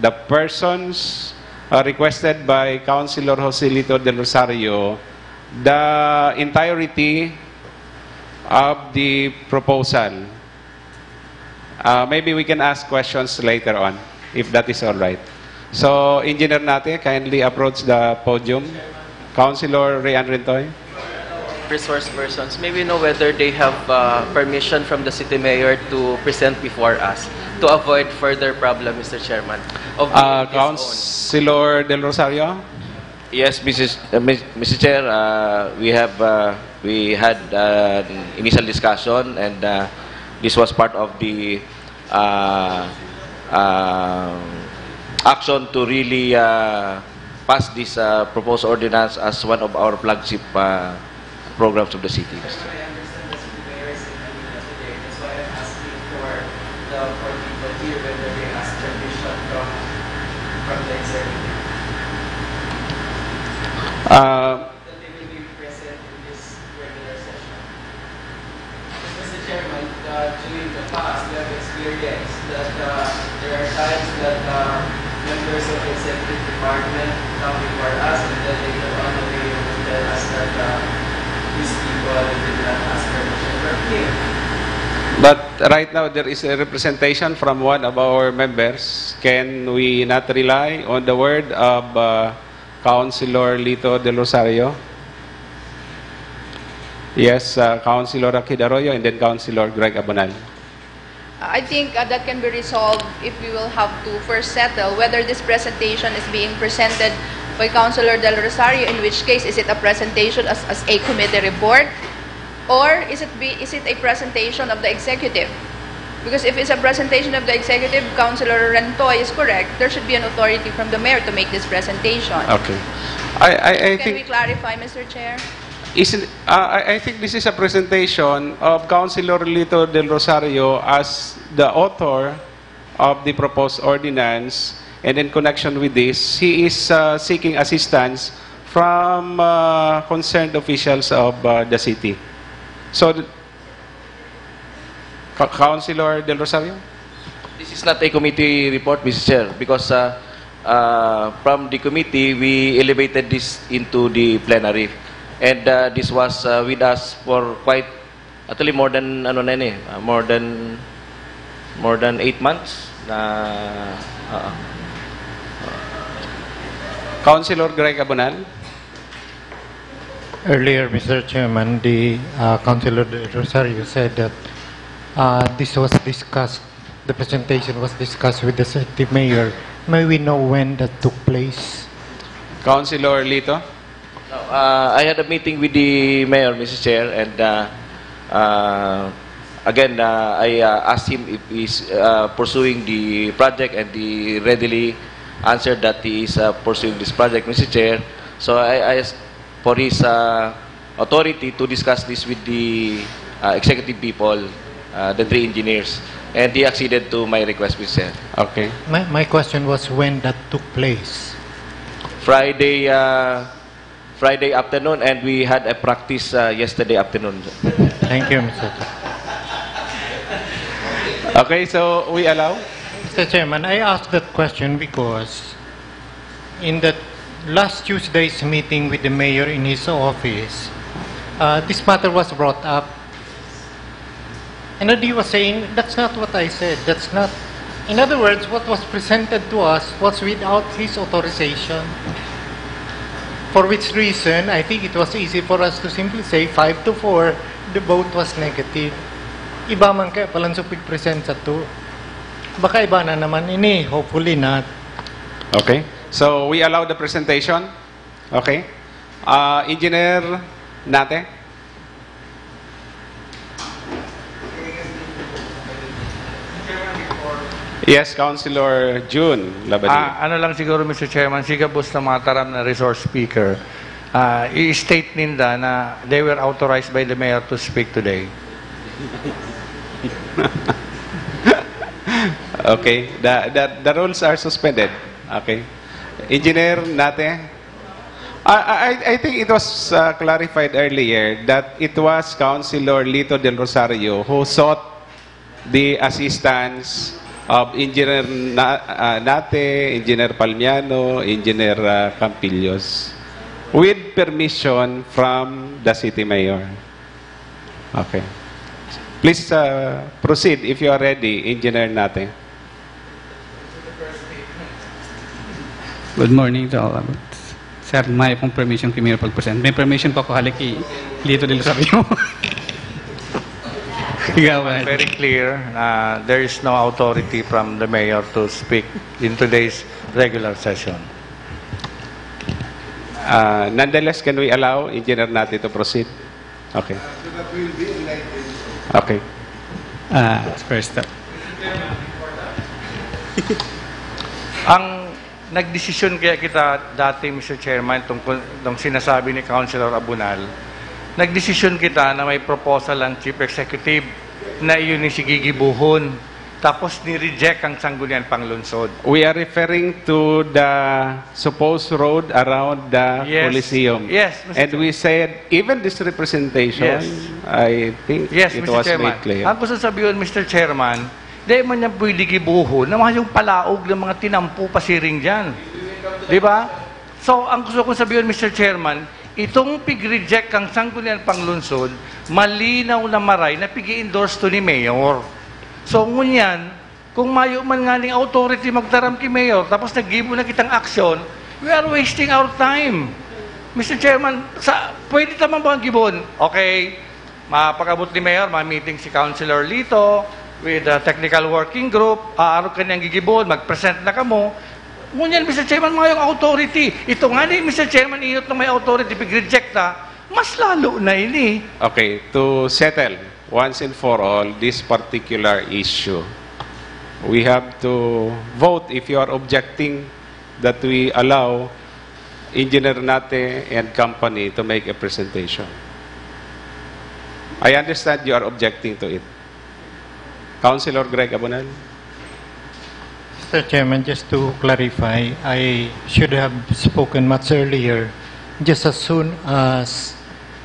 the persons requested by Councilor Joselito Del Rosario the entirety of the proposal. Maybe we can ask questions later on, if that is all right. So, Engineer Nate, kindly approach the podium. Councilor Rian Rentoy. Resource persons, may we know whether they have permission from the City Mayor to present before us to avoid further problem, Mr. Chairman? Of Councilor Del Rosario? Yes, Mr. Chair, we had an initial discussion and this was part of the action to really pass this proposed ordinance as one of our flagship programs of the city. Mr. Chairman, during the past, we have experienced that that members of the executive department come before us and then later on they will tell us that these people did not ask permission for here. But right now, there is a representation from one of our members. Can we not rely on the word of Councilor Lito Del Rosario? Yes, Councilor Akid Arroyo and then Councilor Greg Abonal. I think that can be resolved if we will have to first settle whether this presentation is being presented by Councilor Del Rosario, in which case is it a presentation as a committee report, or is it a presentation of the executive? Because if it's a presentation of the executive, Councilor Rentoy is correct. There should be an authority from the mayor to make this presentation. Okay. I Can think we clarify, Mr. Chair? I think this is a presentation of Councilor Lito Del Rosario as the author of the proposed ordinance, and in connection with this, he is seeking assistance from concerned officials of the city. So, Councilor Del Rosario? This is not a committee report, Mr. Chair, because from the committee, we elevated this into the plenary. And this was with us for quite, actually more than, more than 8 months. Councilor Greg Abonal? Earlier, Mr. Chairman, the Councilor Del Rosario said that this was discussed, the presentation was discussed with the city mayor. May we know when that took place? Councilor Lito? I had a meeting with the mayor, Mr. Chair, and again, I asked him if he's pursuing the project, and he readily answered that he is pursuing this project, Mr. Chair. So I asked for his authority to discuss this with the executive people, the 3 engineers, and he acceded to my request, Mr. Chair. Okay. My question was when that took place. Friday afternoon, and we had a practice yesterday afternoon. Thank you, Mr. Chair. Okay, so we allow? Mr. Chairman, I asked that question because in the last Tuesday's meeting with the mayor in his office, this matter was brought up. And he was saying, that's not what I said. That's not. In other words, what was presented to us was without his authorization. For which reason, I think it was easy for us to simply say 5-4, the vote was negative. Iba man kaya palang supig present sa to. Baka iba na naman ini, hopefully not. Okay. So, we allow the presentation. Okay. Engineer Nate? Yes, Councilor June Labadie. Ano lang siguro, Mr. Chairman, sigabos na mataram na resource speaker, i-state ninda na they were authorized by the mayor to speak today. Okay. The rules are suspended. Okay. Engineer Nate? I think it was clarified earlier that it was Councilor Lito Del Rosario who sought the assistance of Engineer Nate, Engineer Palmiano, Engineer Campillos, with permission from the city mayor. Okay. Please proceed if you are ready, Engineer Nate. Good morning to all. Sir, may pong permission kay Mayor pag-present. May permission po ako halik kay Lito Del Rosario. Very clear, there is no authority from the mayor to speak in today's regular session. Nonetheless, can we allow Engineer Nate to proceed? Okay. Okay. First up. Ang nagdesisyon kaya kita dati, Mr. Chairman, tong sinasabi ni Councilor Abunal, nagdesisyon kita na may proposal ang Chief Executive na iyon ni Sigigibuhon. Tapos ni-reject ang Sangguniang Panglunsod. We are referring to the supposed road around the Coliseum. Yes, Mr. And we said, even this representation, I think it Mr. was Chairman. made clear. Ang gusto sabihin, Mr. Chairman, di man yan pwede gibuho na mga yung palaog ng mga tinampu pasiring dyan. Di ba? So, ang gusto kong sabihin, Mr. Chairman, itong pig-reject kang sanggunian panglunsod, malinaw na maray na pig-endorse to ni Mayor. So, ngunyan, kung mayo man nga ning authority magtaram ki Mayor, tapos naggibo na kitang aksyon, we are wasting our time. Mr. Chairman, pwede naman ba ang gibon? Okay, mapag-abot ni Mayor, ma-meeting si Councilor Lito with the technical working group, aaro ka niyang gigibon, mag-present na kamo. Ngunyan, Mr. Chairman, mga yung authority. Ito nga ni, Mr. Chairman, inot na may authority, pag-reject na, mas lalo na ini. Okay, to settle once and for all this particular issue, we have to vote if you are objecting that we allow Engineer Nate and company to make a presentation. I understand you are objecting to it. Councilor Greg Abonal. Mr. Chairman, just to clarify, I should have spoken much earlier, just as soon as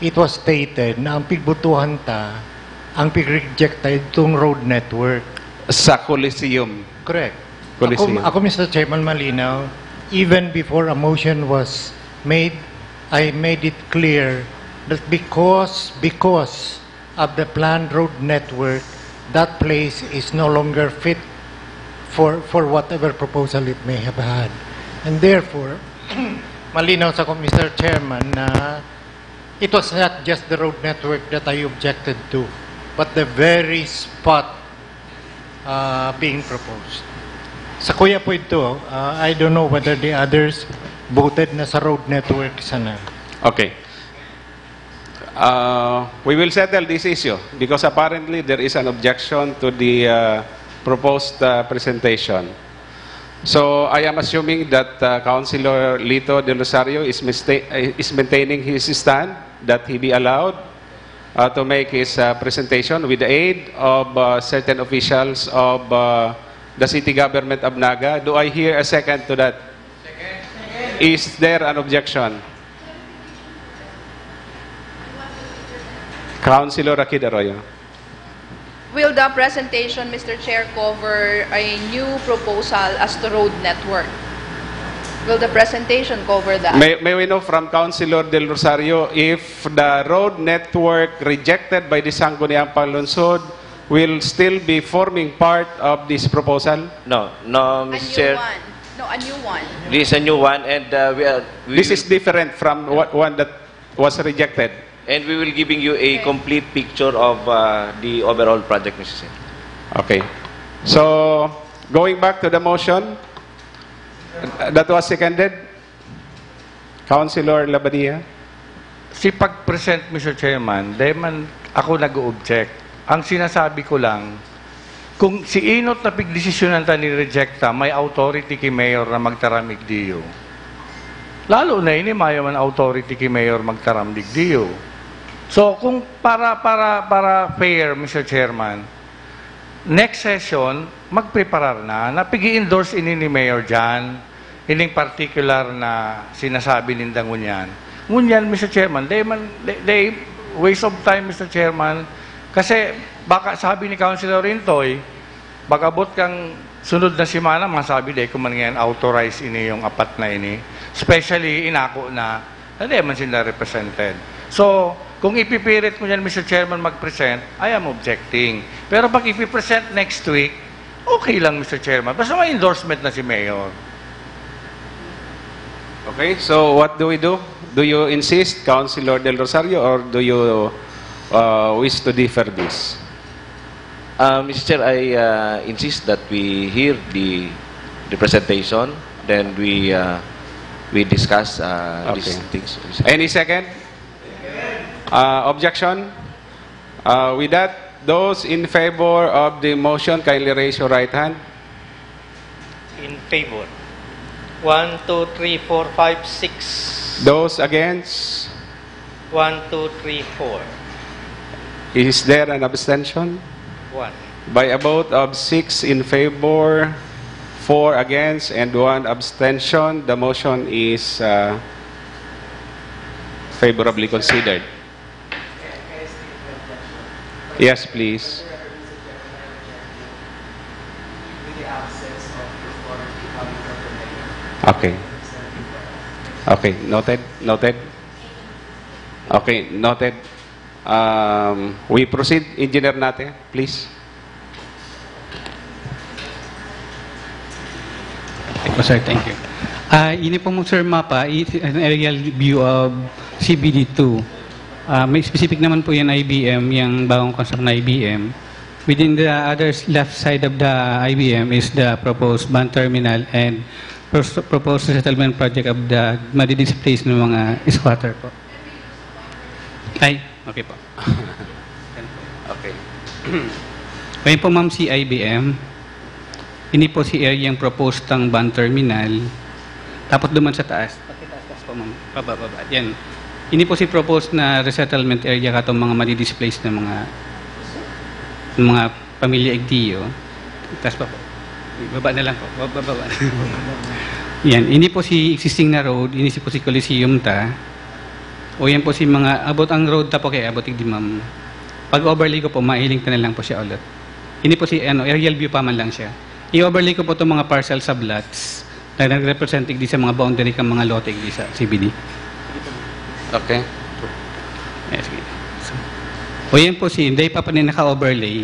it was stated na ang pigbutuhan ta, ang pig-reject ta itong road network. Sa Coliseum. Correct. Coliseum. Ako, Mr. Chairman, malinaw, even before a motion was made, I made it clear that because of the planned road network, that place is no longer fit for whatever proposal it may have had. And therefore, malinaw sa Mr. Chairman na it was not just the road network that I objected to, but the very spot being proposed. Sa kuya po ito, I don't know whether the others voted na sa road network sana. Okay. We will settle this issue because apparently there is an objection to the proposed presentation. So I am assuming that Councilor Lito Del Rosario is maintaining his stand that he be allowed to make his presentation with the aid of certain officials of the city government of Naga. Do I hear a second to that? Second. Is there an objection? Councilor Rakid Arroyo. Will the presentation, Mr. Chair, cover a new proposal as the road network? Will the presentation cover that? May we know from Councilor Del Rosario if the road network rejected by the Sangguniang Panglunsod will still be forming part of this proposal? No, Mr. Chair. No, a new one. This is a new one, and this is different from one that was rejected. And we will giving you a complete picture of the overall project, Mr. Chair. Okay. So, going back to the motion, that was seconded. Councilor Labadia. Si pag-present, Mr. Chairman, di man ako nag-object. Ang sinasabi ko lang, kung si inot na pigdesisyonan ta ni rejecta, may authority ki Mayor na magtaramig diyo. Lalo na ini, mayo man authority ki Mayor magtaramig diyo. So, kung para fair, Mr. Chairman, next session, magpreparar na pigi-endorse ini ni Mayor dyan, ining particular na sinasabi nindang ngunyan. Ngunyan, Mr. Chairman, they waste of time, Mr. Chairman, kasi baka sabi ni Councilor Rintoy, baka abot kang sunod na simana, masabi day kung man ngayon authorize ini yung apat na ini. Especially inako na, hindi man sila represented. So, kung ipipirit mo yan, Mr. Chairman, mag-present, I am objecting. Pero pag ipipresent next week, okay lang, Mr. Chairman. Basta may endorsement na si Mayor. Okay, so what do we do? Do you insist, Councilor Del Rosario, or do you wish to differ this? Mr. Chair, I insist that we hear the presentation, then we discuss these things. Any second? Objection? With that, those in favor of the motion, kindly raise your right hand. In favor. 1, 2, 3, 4, 5, 6. Those against? 1, 2, 3, 4. Is there an abstention? 1. By a vote of 6 in favor, 4 against, and 1 abstention, the motion is favorably considered. Yes, please. Okay. Okay, noted, noted. Okay, noted. We proceed, Engineer Nate, please. Sir, thank you. Ini po mo, sir, mapa, an aerial view of CBD2. May specific naman po yan IBM, yung bagong construct na IBM. Within the other left side of the IBM is the proposed band terminal and proposed settlement project of the madi-displace ng mga squatter po. Ay, okay po. Okay. Ngayon po, ma'am, si IBM, ini po si area yung proposed ng band terminal. Tapos duman sa taas. Pakitaas po, ma'am. Baba. Yan. Ini po si proposed na resettlement area katong mga madi-displace ng mga pamilya Igdio. Taas pa po. Baba na lang po. Baba. Yan. Ini po si existing na road. Ini po si Coliseum ta. O yan po si mga abot ang road ta po kay abot di ma'am. Pag overlay ko po, mailing na lang po siya ulit. Ini po si aerial view pa man lang siya. I-overlay ko po itong mga parcel sa sublots na nag-represent di sa mga boundary kang mga lote di sa CBD. Okay. Yes, sige. O yan po si, hindi pa rin naka-overlay.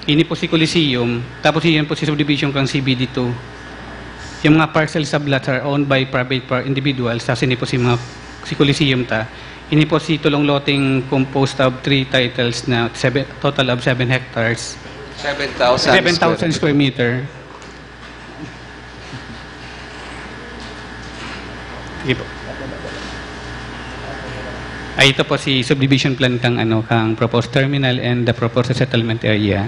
Ini po si Coliseum, tapos yan po si subdivision kang CBD2. Yung mga parcel sublots are owned by private individuals, tapos ini po si Coliseum ta. Ini po si tulong loteng composed of 3 titles na total of 7 hectares. 7,000 square meter. Sige po. Ay, ito po si subdivision plan kang proposed terminal and the proposed settlement area.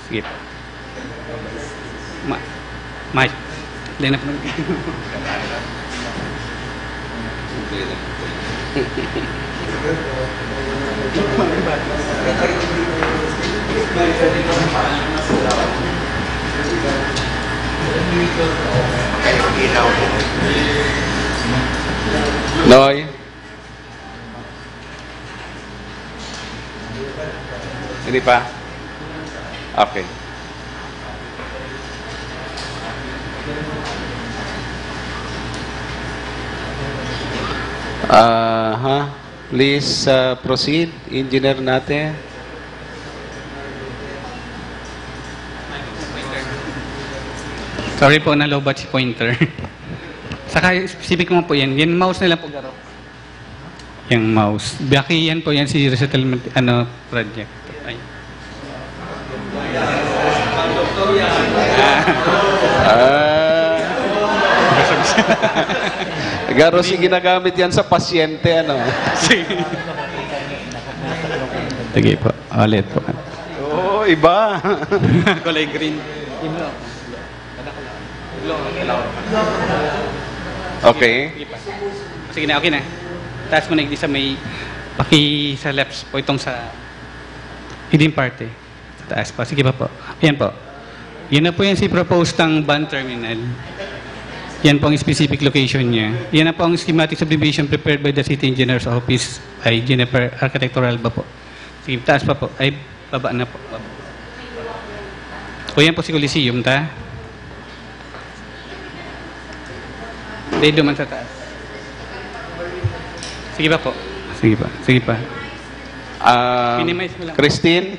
Sige po. Mike. Line up. Noy. Hindi pa? Okay. Please proceed, Engineer Nate. Sorry po, nalobat si pointer. Saka specific mo po yan. Yan mouse na lang po garo. Yung mouse. Baki yan po yan si resettlement project. Ay. Garo si ginagamit yan sa pasyente, Sige po, ulit po. Oo, iba. Kulay green. Okay. Sige na, okay na. Taas mo na sa may paki sa left po itong sa hidden parte. Sa taas po. Sige pa po. Ayan po. Yan na po yan si proposed ng band terminal. Yan po ang specific location niya. Yan na po ang schematic subdivision prepared by the City Engineer's Office ay Jennifer Architectural ba po. Sige, taas pa po. Ay, baba na po. O yan po si Coliseum, ta? Hindi duman sa taas. Sige pa po. Sige pa. Sige pa. Minimize mo lang. Christine,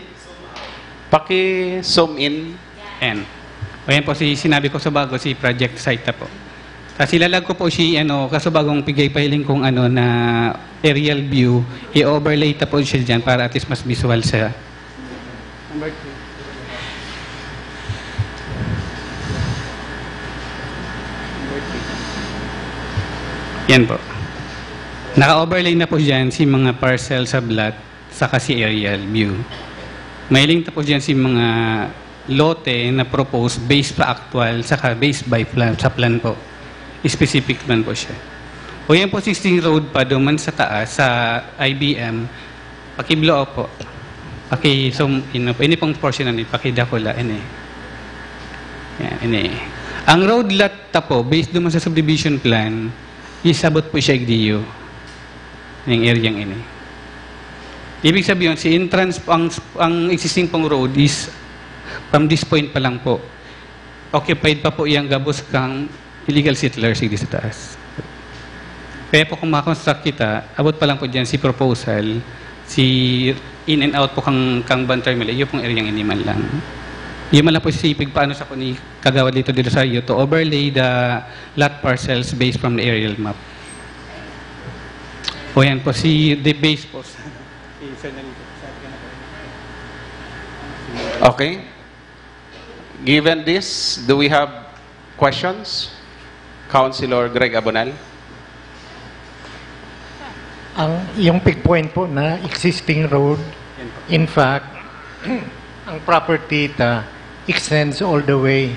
paki-zoom in. Yan. O yan po si sinabi ko sa bago, si project site na po. Kasi lalag ko po si kaso bagong pigay pahiling kong na aerial view, i-overlay ta po siya dyan para at least mas visual sa number 2. Yan po. Naka-overlay na po dyan si mga parcel sa block saka si aerial view. May link na po dyan si mga lote na propose based pa actual saka based by plan sa plan po. Specific man po siya. O yan po 16 road pa duman sa taas sa IBM. Paki-blow up po. Paki-zoom in po. Ini pong portion na paki-dakula. Ini. Yan, ini. Ang road lot ta po based duman sa subdivision plan isabot po siya igdiyo. Yung area ini. Ibig sabihin si entrance ang existing pong road is from this point pa lang po. occupied pa po iyang gabos kang illegal settlers di sa taas. Kaya po kung makonstruct kita, abot pa lang po dyan si proposal, si in and out po kang ban terminal, yun pong area iniman lang. Yun man lang po sisipig paano sa po ni Kagawad Lito de Rosario to overlay the lot parcels based from the aerial map. O yan po, si the base po. Okay. Given this, do we have questions? Councilor Greg Abonal. Yung pick point po na existing road, in fact, ang property extends all the way.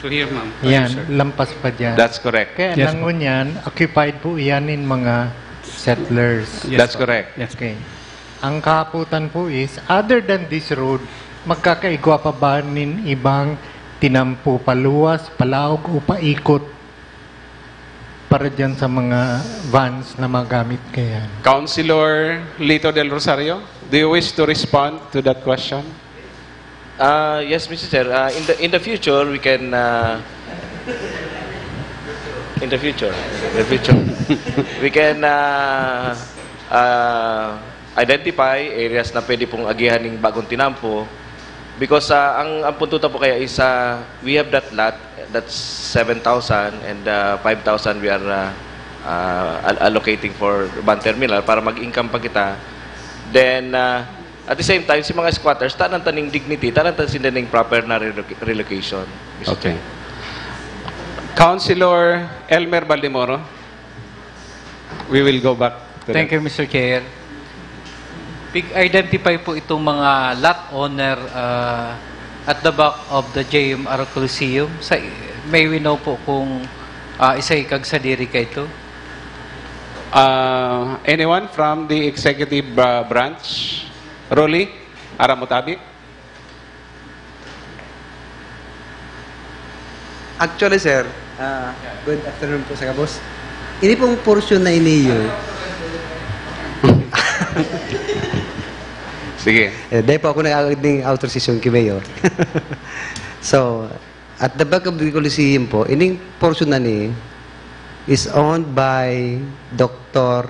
To here, ma'am. Yan, lampas pa dyan. That's correct. Kaya Yes, nangon yan, occupied po yan in mga settlers. That's correct. Yes. Okay. Ang kahaputan po is, other than this road, magkakaigwa pa ba nin ibang tinampo paluwas, palaog o paikot para dyan sa mga vans na magamit kaya? Councilor Lito del Rosario, do you wish to respond to that question? Yes, Mr. Chair. In the future, we can we can identify areas na pwede pong agihan ng bagong tinampo because ang puntuta po kaya is we have that lot that's 7,000 and 5,000 we are allocating for van terminal para mag-income pa kita. Then at the same time, si mga squatters, tanan taning dignity, tanan taning sindaning proper na relocation. Okay. Councilor Elmer Baldemoro, we will go back to Thank you, Mr. Chair. Identify po itong mga lot owner at the back of the JMR Coliseum. May we know po kung isa'y kagsadiri ka ito? Anyone from the executive branch? Rolly Aramutabi? Actually, sir, good afternoon po sa kabos. Ini pong portion na iniyo. Sige. Dahil po ako nag-agad ng authorization kay Mayor. So, at the back of the Coliseum po, ining portion na ni is owned by Dr.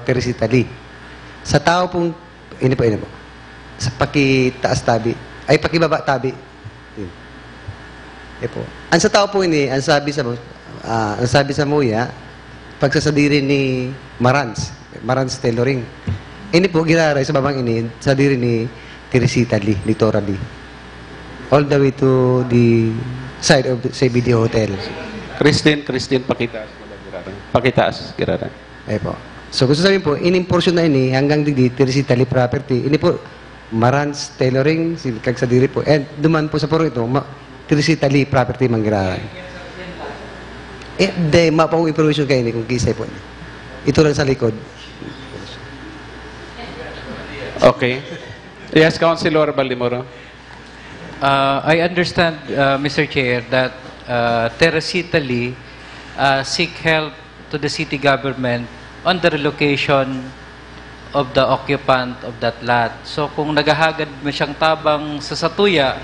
Teresita Lee. Sa tao pong, ini po, sa pakitaas tabi, ay pakibaba tabi. Po. Ang sa tao po ini, ang sabi sa Muya, pagsasadiri ni Marans Tailoring. Ini po giraray sa babang ini, sa diri ni Teresita Lee, Litora Lee. All the way to the side of the CBD Hotel. Christine, pakitaas. Pakitaas, giraray. Ay po. So gusto sabihin po, ining portion na ini, hanggang digdi, Teresita Lee property, ini po, Marans Tailoring, kagsadiri po. And duman po sa puro ito, Teresita Lee property manggiraray. Hindi, mapang information kayo ni kung kisay po. Ito lang sa likod. Okay. Yes, Councilor Baldemoro. I understand, Mr. Chair, that Teresita Lee seek help to the city government on the relocation of the occupant of that lot. So kung naghahagad mo siyang tabang sa Satuya,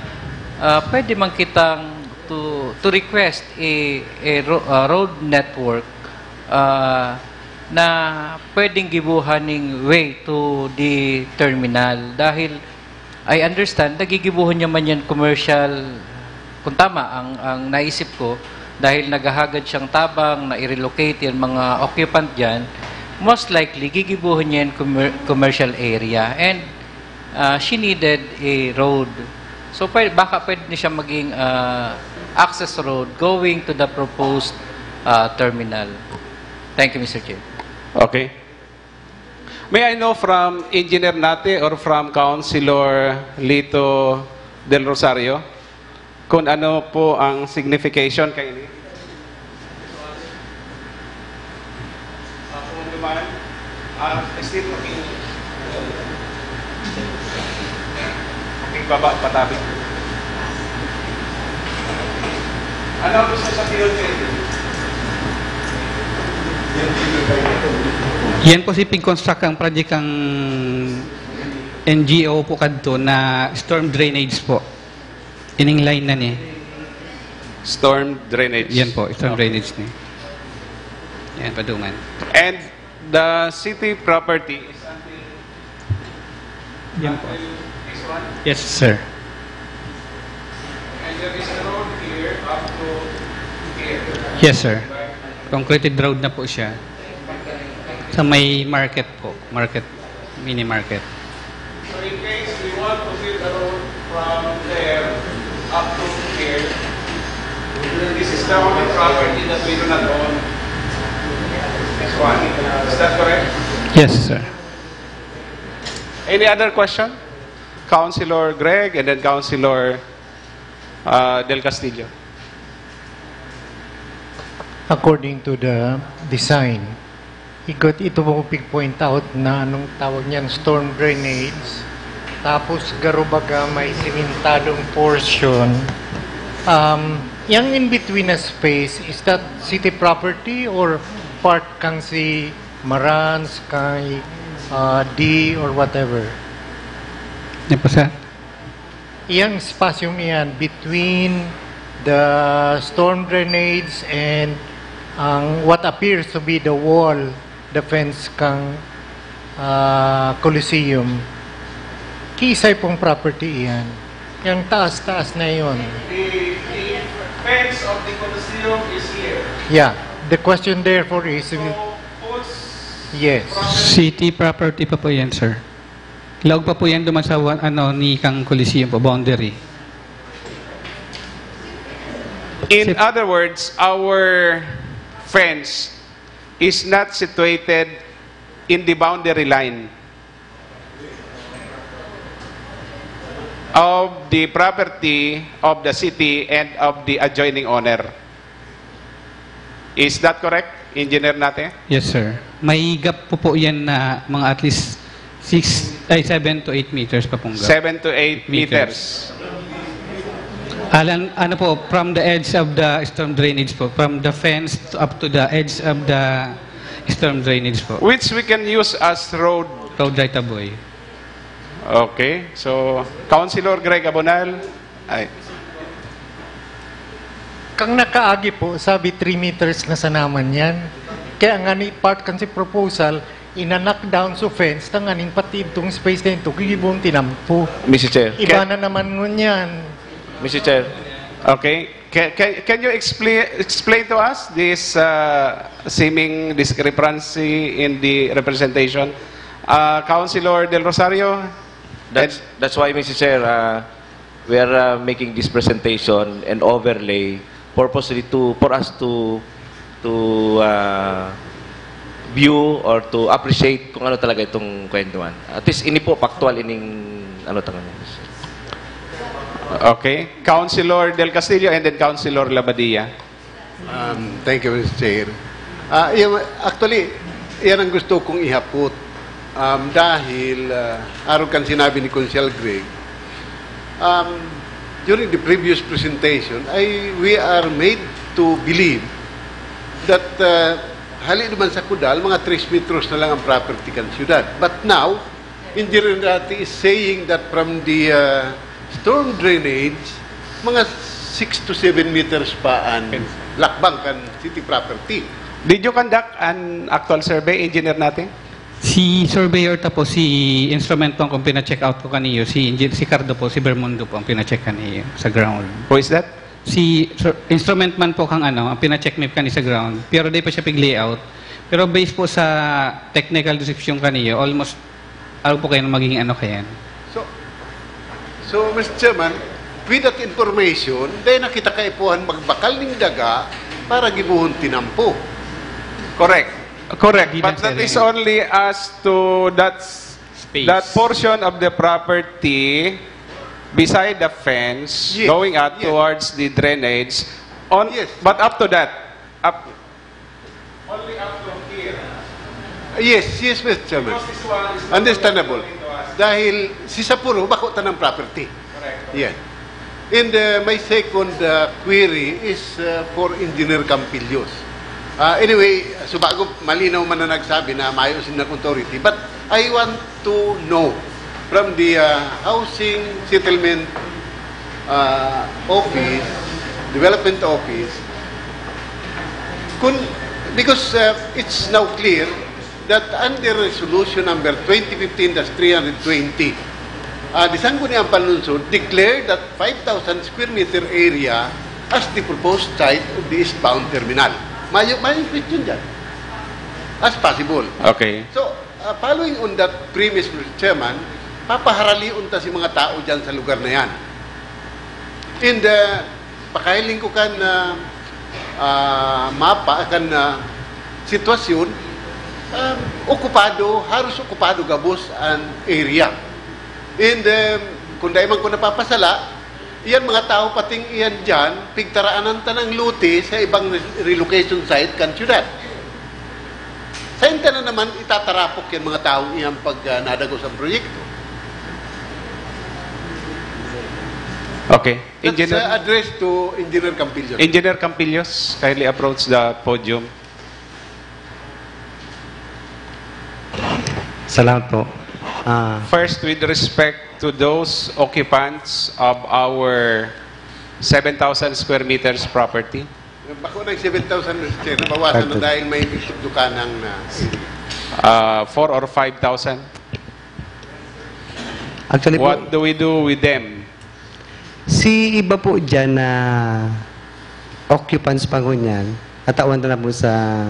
pwede man kitang to request a road network na pwedeng gibuhaning way to the terminal. Dahil I understand, nagigibuhan niya man yan commercial, kung tama ang naisip ko, dahil naghahagad siyang tabang na i-relocate yung mga occupant dyan, most likely gigibuhan niya yung commercial area. And she needed a road. So baka pwede niya siya maging access road going to the proposed terminal. Thank you, Mr. Chair. Okay. May I know from Engineer Nate or from Councilor Lito del Rosario kung ano po ang signification kay ini? Still looking. Baba, patabi. Ano gusto sa field kayo? Yan po si pig-construct ang project ang NGO po kadto na storm drainage po. Ining line na ni. Storm drainage. Yan po, storm drainage ni. Yan, Paduman. And the city property is until... Yan po. This one? Yes, sir. And there is a road here up to here. Yes, sir. Concreted road na po siya. Sa may market po. Market. Mini market. So in case we want to build a road from there up to here, this is the only property that we do not own. This one. Is that correct? Yes, sir. Any other question? Councilor Greg and then Councilor Del Castillo. According to the design, ito po point out na anong tawag niyan, storm drainage. Tapos garubaga may simentadong portion. Yung in between na space, is that city property or part kang si Marans, kay D or whatever? Yan po, sir. Yung spasyong iyan between the storm drainage and what appears to be the wall, the fence kang Coliseum, kisay pong property iyan. Yung taas-taas na yun. The fence of the Coliseum is here. Yeah. The question therefore is, yes. City property pa po yan, sir. Log pa po yan duman sa ni Kang Coliseum po, boundary. In other words, our fence is not situated in the boundary line of the property of the city and of the adjoining owner. Is that correct, Engineer Nate? Yes, sir. May gap po yan na mga at least 7 to 8 meters pa pong gap. 7 to 8 meters. Ano po, from the edge of the storm drainage po, from the fence up to the edge of the storm drainage po. Which we can use as road. Road right of way. Okay. So, Councilor Greg Abonal. Ay. Kang nakaagi po, sabi 3 meters na sa naman yan. Kaya nga ni part kan si proposal, ina-knock down so fence, tanganin pati itong space na ito, kikibong tinampo. Mr. Chair. Iba na naman nun yan. Mr. Chair. Okay. Can you explain to us this seeming discrepancy in the representation? Councilor Del Rosario? That's why, Mr. Chair, we are making this presentation and overlay purposely for us to view or to appreciate kung ano talaga itong kwentuhan. At least ini po factual ining ano talaga. Okay. Councilor Del Castillo and then Councilor Labadia. Thank you, Mr. Chair. Actually, yan ang gusto kong ihapot. Dahil, araw kan sinabi ni Councilor Greg, during the previous presentation, we are made to believe that hali naman sa Kudal, mga 3 meters na lang ang property kan siyudad. But now, Engineer Nate is saying that from the storm drainage, mga 6 to 7 meters pa ang lakbang kan city property. Did you conduct an actual survey, Engineer Nate? Si surveyor tapos si instrument po kung pina-check out ko kaniyo, si Cardo po, si Bermundo po ang pina-check kaniyo sa ground. Who is that? Si instrument man po kang ang pina-check map kani sa ground. Pero di pa siya pig-layout. Pero based po sa technical description kaniyo, almost po kayo magiging kayan. So, Mr. Chairman, with that information, dahil nakita kaipuhan magbakal ng daga para gibuhon tinampo. Correct. But that is only as to that portion of the property beside the fence going out towards the drainage. But up to that, only up to here. Yes, Mr. Chairman. Understandable. Dahil si Sapuro, bako tanang property. Correct. Yeah. And my second query is for Engineer Campillos. Anyway, so bago malinaw man na nagsabi na maayusin ng authority, but I want to know from the Housing Settlement office, development office, because it's now clear that under resolution number 2015-320, the Sangguniang Panlunsod declared that 5,000 square meter area as the proposed site of the eastbound terminal. May question dyan. As possible. Okay. So, following on that premise, Mr. Chairman, papaharaliun ta si mga tao dyan sa lugar na yan. And pakahiling ko kan mapa, kan sitwasyon, harus okupado gabos ang area. And kung dahil man ko napapasala, iyan mga tao pating iyan dyan, pigtaraanan ta ng luti sa ibang relocation site kan syudad. Sa inta na naman, itatarapok yan mga tao iyan pag nadagos ang proyekto. Okay. That's addressed to Engineer Campillos. Engineer Campillos, kindly approach the podium. Salamat po. First, with respect to those occupants of our 7,000 square meters property. Bako ng 7,000, Mr. Nabawasan na dahil may dukanang 4 or 5,000. Actually, what do we do with them? Si iba po dyan na occupants pa ko niyan, natawan na po sa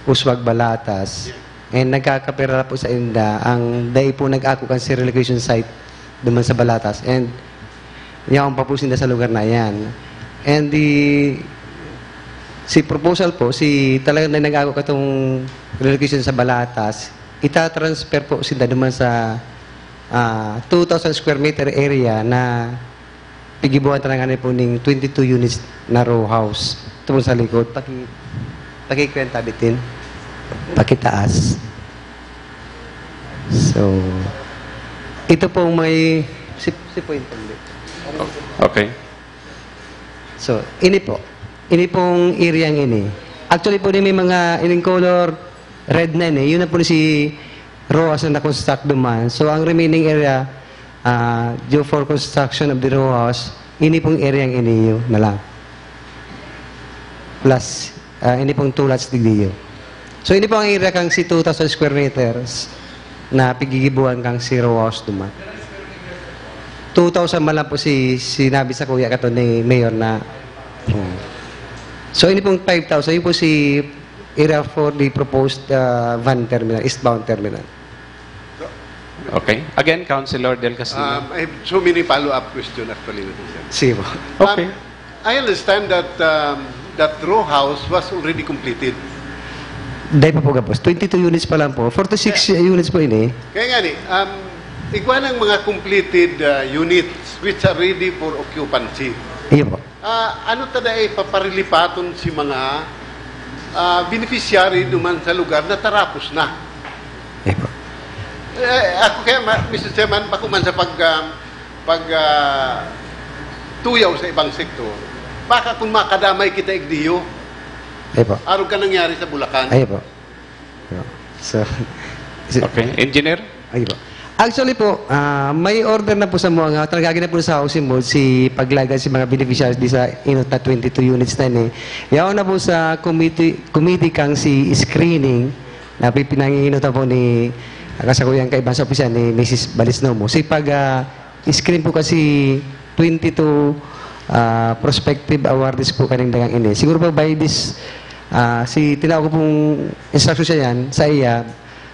Uswag Balatas, and nagkakapera po sa inda, ang dahil po nag-ako kan si relocation site duman sa Balatas, and yaong pa po sinda sa lugar na yan. And si proposal po, talagang na nag-ako ka itong relocation sa Balatas, itatransfer po sinda duman sa 2,000 square meter area na pigibuhan talaga po ng 22 units na row house. Ito po sa likod. Pakikwenta bitin. Pakitaas. So, ito po may si point ulit. Okay. So, ini pong area ini. Actually po may mga ining color red na yun. Yun na po si row house na na-construct duman. So, ang remaining area due for construction of the row house, ini pong area ang iniyo na lang. Plus, ini pong 2 lots digdiyo. So, ini po ang area kang si 2,000 square meters na pigigibuhan kang si row house duman. 2,000 malang po sinabi sa kuya kato ni Mayor na so, ini pong 5,000. Yun po si area for the proposed van terminal, eastbound terminal. Okay. Again, Councilor Del Castillo. I have so many follow-up questions actually. Sige. Okay. I understand that that row house was already completed. Dahil pa po gapos. 22 units pa lang po. 46 units po ini. Kaya nga ni, igwa ng mga completed units which are ready for occupancy. Iyo po. Ano tada paparilipaton si mga beneficiary duman sa lugar na tarapos na? Iyo po. Ako kaya, Mr. Chairman, bako man sa tuyaw sa ibang sektor, baka kung makadamay kita igdiyo, araw ka nangyari sa Bulacan. Ay po. So, okay. Engineer? Ay po. Actually po, may order na po sa mga, talaga na po sa housing board si paglagay si mga beneficiaries di sa inot na 22 units na ni. Yaw na po sa committee kang si screening na pinanginginot po ni kasakuyang kaibang sa opisyan ni Mrs. Balisnomo. Si pag-screen po kasi 22 prospective awardees po kaning dagang ini. Siguro po by this, tinawag ko pong instruction siya yan, sa iya,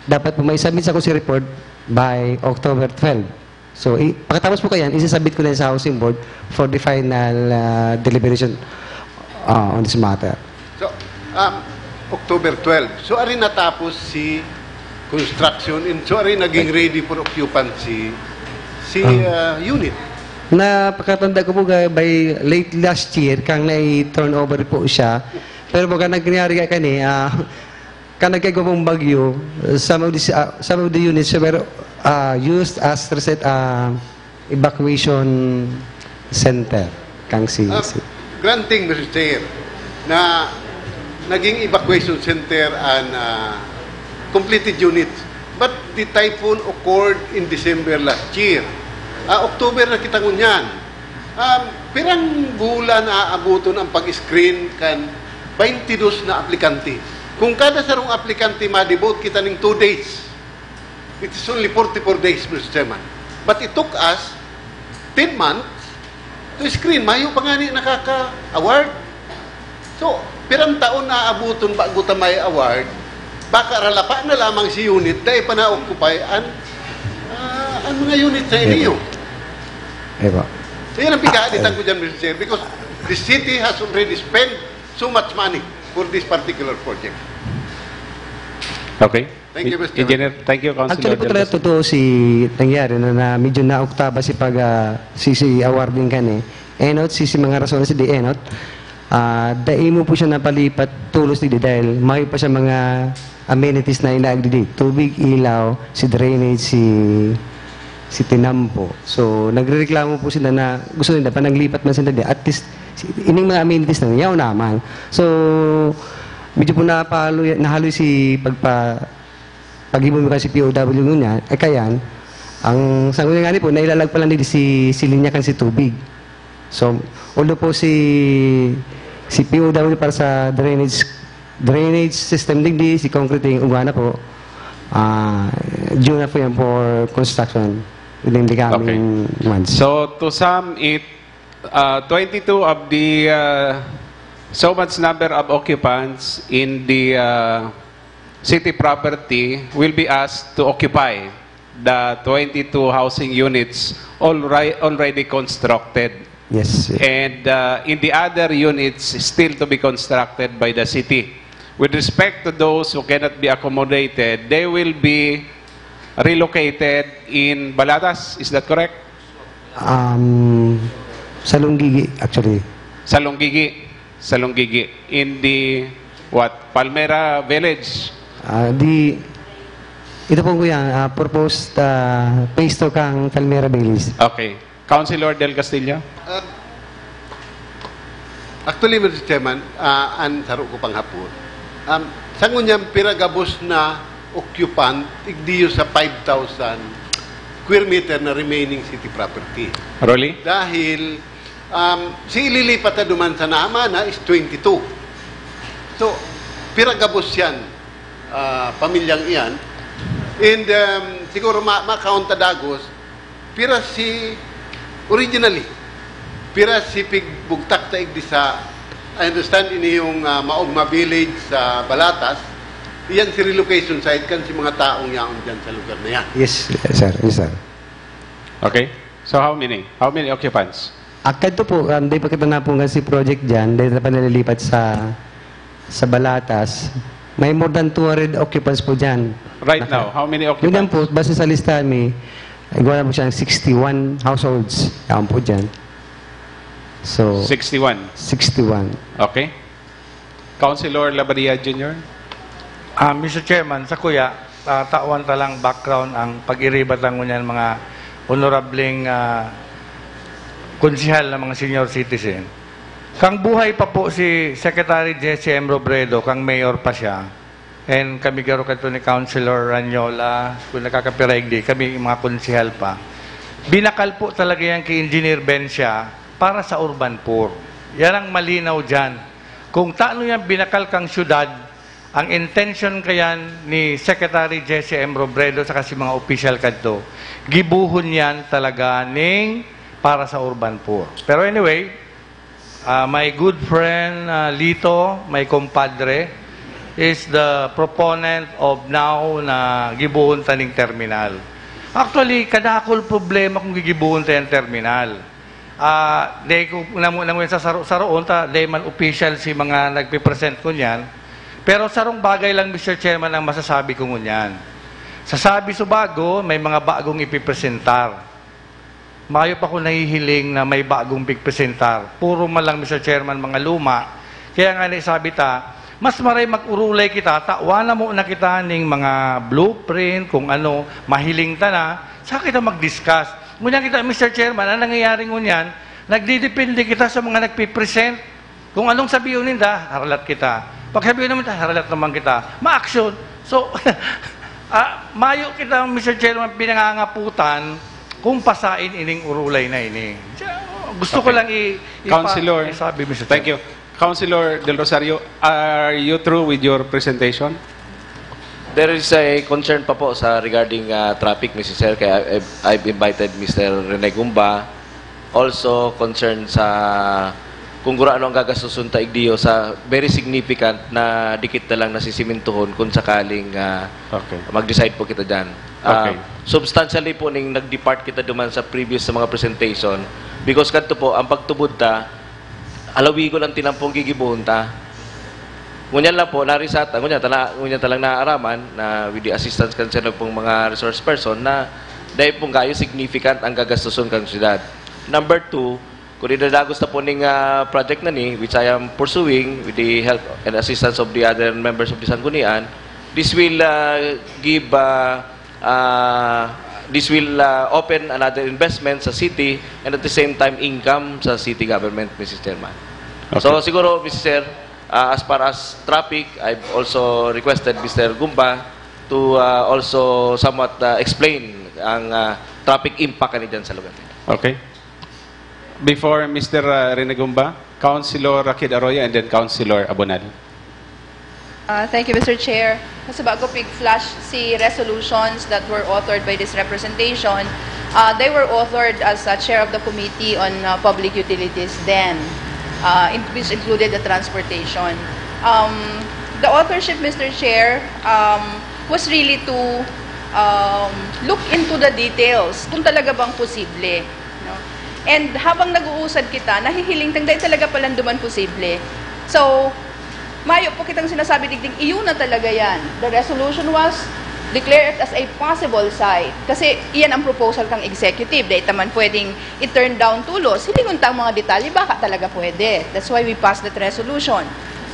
dapat po may submit sa ko si report by October 12. So, pagkatapos po kayan, isasubmit ko na sa housing board for the final deliberation on this matter. So, October 12. So, ari natapos si construction and so ari naging ready for occupancy si unit. Na pagkatanda ko po by late last year kang na-turnover po siya. Pero pagka nangyari ka kani, kang nagkagawa pong bagyo, some of the units were used as evacuation center kang si granting, Mr. Chair, na naging evacuation center and completed units. But the typhoon occurred in December last year. October na kita ngunyan. Pirang bulan na abuton ang pag-screen kan 22 na aplikante. Kung kada sarong aplikante ma-devote kita ng 2 days, it is only 44 days, Mr. Chairman. But it took us 10 months to screen. Mayo pa nga ni nakaka-award. So, pirang taon na abuton bago ta may award, baka ralapa na lamang si unit dahil pa na-occupy ang mga unit sa inyo. So, yan ang pigahalitan ko dyan, Mr. Chair, because the city has already spent so much money for this particular project. Okay. Thank you, Mr. Chairman. Engineer, thank you, Councilor. Actually po talaga totoo nangyari na medyo na-oktaba si awarding kan enot si mga rason si di enot dahil mo po siya napalipat tulos di dahil may pa siya mga amenities na inaagdi di tubig, ilaw, si drainage, si tinampo. So nagrereklamo po sila na gusto nila pa naglipat man sila di at least ining mga amenities na yaw naman. So medyo po nahalo si pag-ibon mo kasi POW niya, kayan, ang sangguni nga po, nailalag pa lang din si linya kan si tubig. So, although po si POW para sa drainage system digdi, si concreting ugana po, due na po yan for construction within the coming months. So, to sum it, 22 of the so much number of occupants in the city property will be asked to occupy the 22 housing units already constructed. Yes. And in the other units still to be constructed by the city. With respect to those who cannot be accommodated, they will be relocated in Balatas. Is that correct? Sa Lunggigi, actually. Sa Lunggigi. In the, Palmera Village. Ito po kuya, proposed phase 2 kang Palmera Village. Okay. Councilor Del Castillo? Actually, Mr. Chairman, ang saro ko pang hapon, sa ngunyang piragabos na occupant, igdiyo sa 5,000 square meter na remaining city property. Rolly? Dahil si ililipat na duman sa nama na is 22. So, piragabos yan, pamilyang iyan. And siguro ma-count dagos, pira si originally, pira si pigbugtak ta igdi sa, I understand ini yung Maugma Village sa Balatas, iyan si relocation site kan si mga taong yaon dyan sa lugar na yan. Yes, sir. Yes, sir. Okay. So how many? How many occupants? Akad to po, hindi pa kita napungan si project dyan, dahil na pa nalilipat sa Balatas. May more than 200 occupants po dyan. Right now, how many occupants? Yun po, basta sa listahan gawa po siya 61 households. Yan po dyan. So, 61. Okay. Councilor Labadia Jr. Mr. Chairman, sa kuya, tawan talang background ang pag-iribatan ko niyan mga honorabling konsihal ng mga senior citizen. Kang buhay pa po si Secretary Jesse M. Robredo, kang mayor pa siya, and kami garo kato ni Councilor Ranyola, kung nakakapiraigdi, kami mga konsihal pa. Binakal po talaga yan kay Engineer Bencia para sa urban poor. Yan ang malinaw dyan. Kung taano yan binakal kang syudad, ang intention kayan ni Secretary Jesse M. Robredo sa kasi mga official kadto, gibuhon yan talaga ning para sa urban poor. Pero anyway, my good friend Lito, my compadre, is the proponent of now na gibuhon taning terminal. Actually, kadakol problema kung gigibuhon tayong terminal. Dahil ko naman sa saroon, dahil man official si mga nagpipresent ko niyan. Pero sarong bagay lang, Mr. Chairman, ang masasabi ko niyan. Sasabi sa bago, may mga bagong ipipresentar. Mayo pa ko nahihiling na may bagong pigpresentar. Puro man lang, Mr. Chairman, mga luma. Kaya nga sabi ta, mas maray mag-urulay kita, tawana mo na kita ng mga blueprint, kung ano, mahiling ta na, sa kita mag-discuss. Ngunyan kita, Mr. Chairman, ang nangyayari ngunyan, nagdidepende kita sa mga nagpipresent. Kung anong sabihin nila, haralat kita. Pag sabihin naman, haralat naman kita. Ma-action. So, mayo kita, Mr. Chairman, pinangangaputan kung pasain ining urulay na ini. Gusto ko lang Councilor, sabi, Mr. thank you. Councilor Del Rosario, are you through with your presentation? There is a concern pa po sa regarding traffic, Mr. Chair, kaya I've invited Mr. Rene Gumba. Also, concern sa kung ano ang gagastusun ta igdiyo sa very significant na dikit na lang nasisimintuhon kung sakaling mag-decide po kita dyan. Substantially po ning nag-depart kita duman sa previous sa mga presentation because kadto po ang pagtubod ta alawigo lang tinampong gigibuhon ta. Ngunyan lang po narisata ngunyan talang naaraman na with the assistance kansen pong mga resource person na dahil pong kayo significant ang gagastusun kang syudad. Number 2, kung idadagos na po ning project na ni, which I am pursuing with the help and assistance of the other members of the Sanggunian, this will open another investment sa city and at the same time income sa city government, Mr. Chairman. Okay. So siguro, Mr. Chair, as far as traffic, I've also requested Mr. Gumba to also somewhat explain ang traffic impact ni dyan sa lugar. Okay. Before Mr. Rene Gumba, Councilor Rakid Arroyo and then Councilor Abonal. Thank you, Mr. Chair. Kasi bago flash si resolutions that were authored by this representation, they were authored as chair of the Committee on Public Utilities then, which included the transportation. The authorship, Mr. Chair, was really to look into the details kung talaga bang posible. No? And habang nag-uusad kita, nahihiling dahil talaga palang duman posible. So, mayo po kitang sinasabi digdig, iyon na talaga yan. The resolution was declared as a possible site. Kasi iyan ang proposal kang executive. Dahil taman pwedeng i-turn down tulos. Hilingon tang mga detalye, baka talaga pwede. That's why we passed that resolution.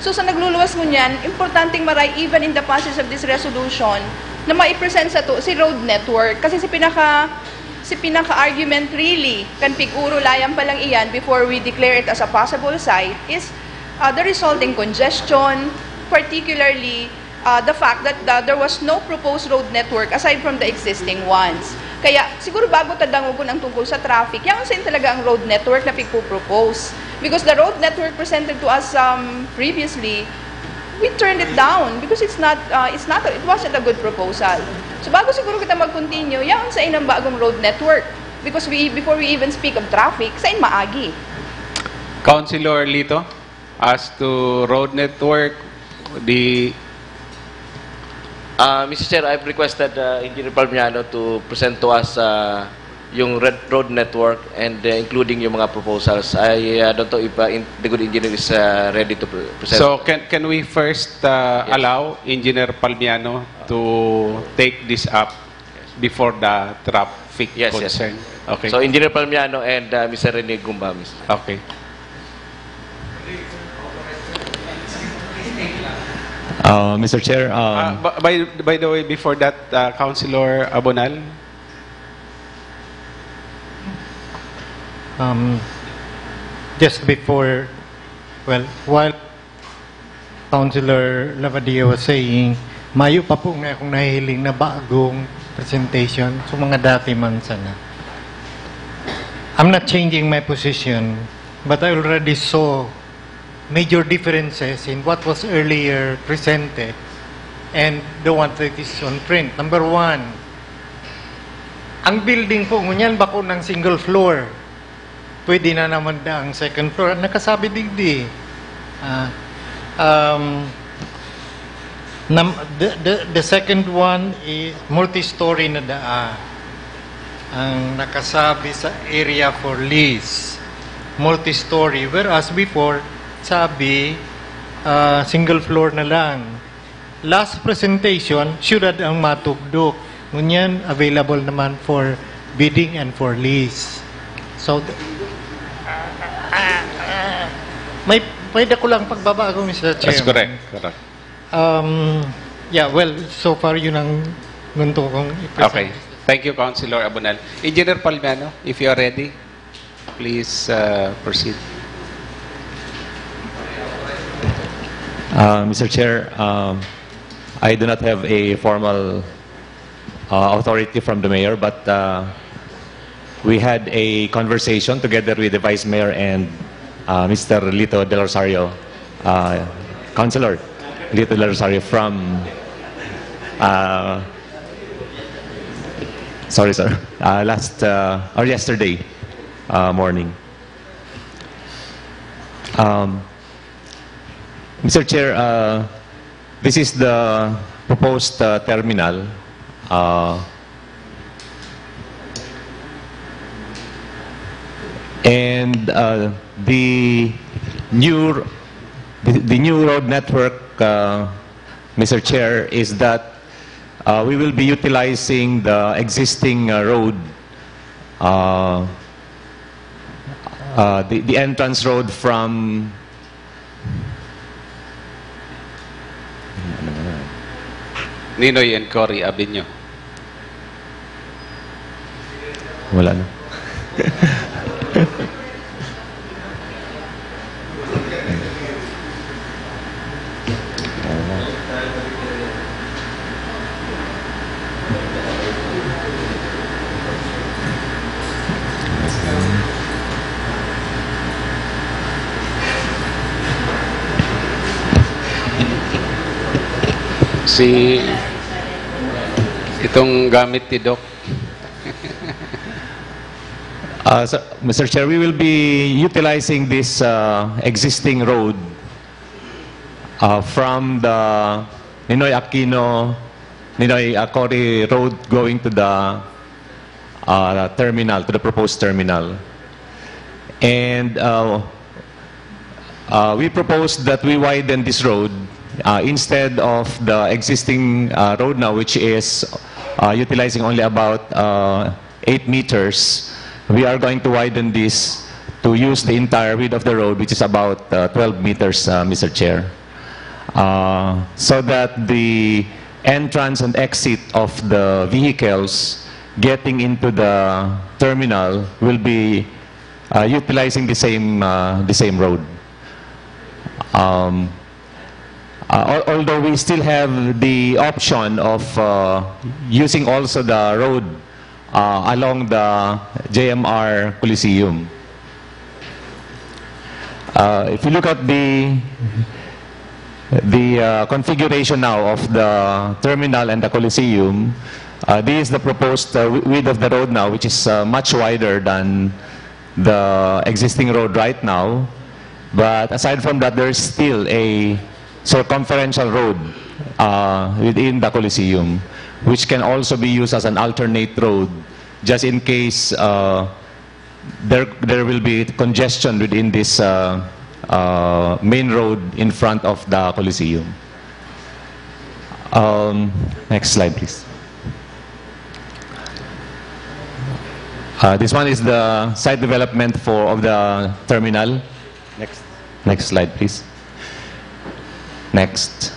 So, sa nagluluwas mo niyan, importanteng maray, even in the passage of this resolution, na maipresent sa to, si road network. Kasi si pinaka-argument really, kan pig-uro layang pa lang iyan before we declare it as a possible site is the resulting congestion, particularly the fact that there was no proposed road network aside from the existing ones. Kaya siguro bago tadangugon ang tungkol sa traffic, yan saan talaga ang road network na pigpo-propose. Because the road network presented to us previously, we turned it down because it wasn't a good proposal. So bago siguro kita mag-continue, yan sa inang bagong road network. Because before we even speak of traffic, saan maagi? Councilor Lito, as to road network, Mr. Chair, I've requested Engineer Palmiano to present to us yung road network and including yung mga proposals. I don't know if the good engineer is ready to present. So can we first allow Engineer Palmiano to take this up before the traffic concern? Yes. Okay. So Engineer Palmiano and Mr. Rene Gumba. Okay. Mr. Chair, by the way, before that, Councilor Abonal. Just before, well, while Councilor Lavadia was saying, mayo pa po nga akong nahihiling na bagong presentation so mga dati man sana. I'm not changing my position, but I already saw major differences in what was earlier presented and the one that is on print. Number one, ang building po, ngunyan ba ko ng single floor? Pwede na naman ang second floor. Nakasabi digdi. The second one is multi-story na daan. Ang nakasabi sa area for lease. Multi-story. Whereas before, sabi, single floor na lang. Last presentation, syudad ang matugdok. Ngunyan, available naman for bidding and for lease. So, may dako lang pagbabago, Mr. Chairman. That's correct. Yeah, well, so far yun ang ngunto kong i-present. Okay. Thank you, Councilor Abonal. Engineer Palmiano, if you are ready, please proceed. Mr. Chair, I do not have a formal authority from the mayor, but we had a conversation together with the Vice Mayor and Mr. Lito Del Rosario, Councilor Lito Del Rosario from, sorry sir, or yesterday morning. Mr. Chair, this is the proposed terminal. And the new road network, Mr. Chair, is that we will be utilizing the existing road, the entrance road from Ninoy and Cory Avenue. Wala na. Itong gamit ni Doc. Mr. Chair, we will be utilizing this existing road from the Ninoy Aquino, Ninoy Cory Road going to the terminal, to the proposed terminal. And we propose that we widen this road instead of the existing road now, which is utilizing only about 8 meters. We are going to widen this to use the entire width of the road, which is about 12 meters, Mr. Chair, so that the entrance and exit of the vehicles getting into the terminal will be utilizing the same road. Although we still have the option of using also the road along the JMR Coliseum. If you look at the configuration now of the terminal and the Coliseum, this is the proposed width of the road now, which is much wider than the existing road right now. But aside from that, there is still a circumferential road within the Coliseum, which can also be used as an alternate road, just in case there will be congestion within this main road in front of the Coliseum. Next slide, please. This one is the site development of the terminal. Next slide, please. Next.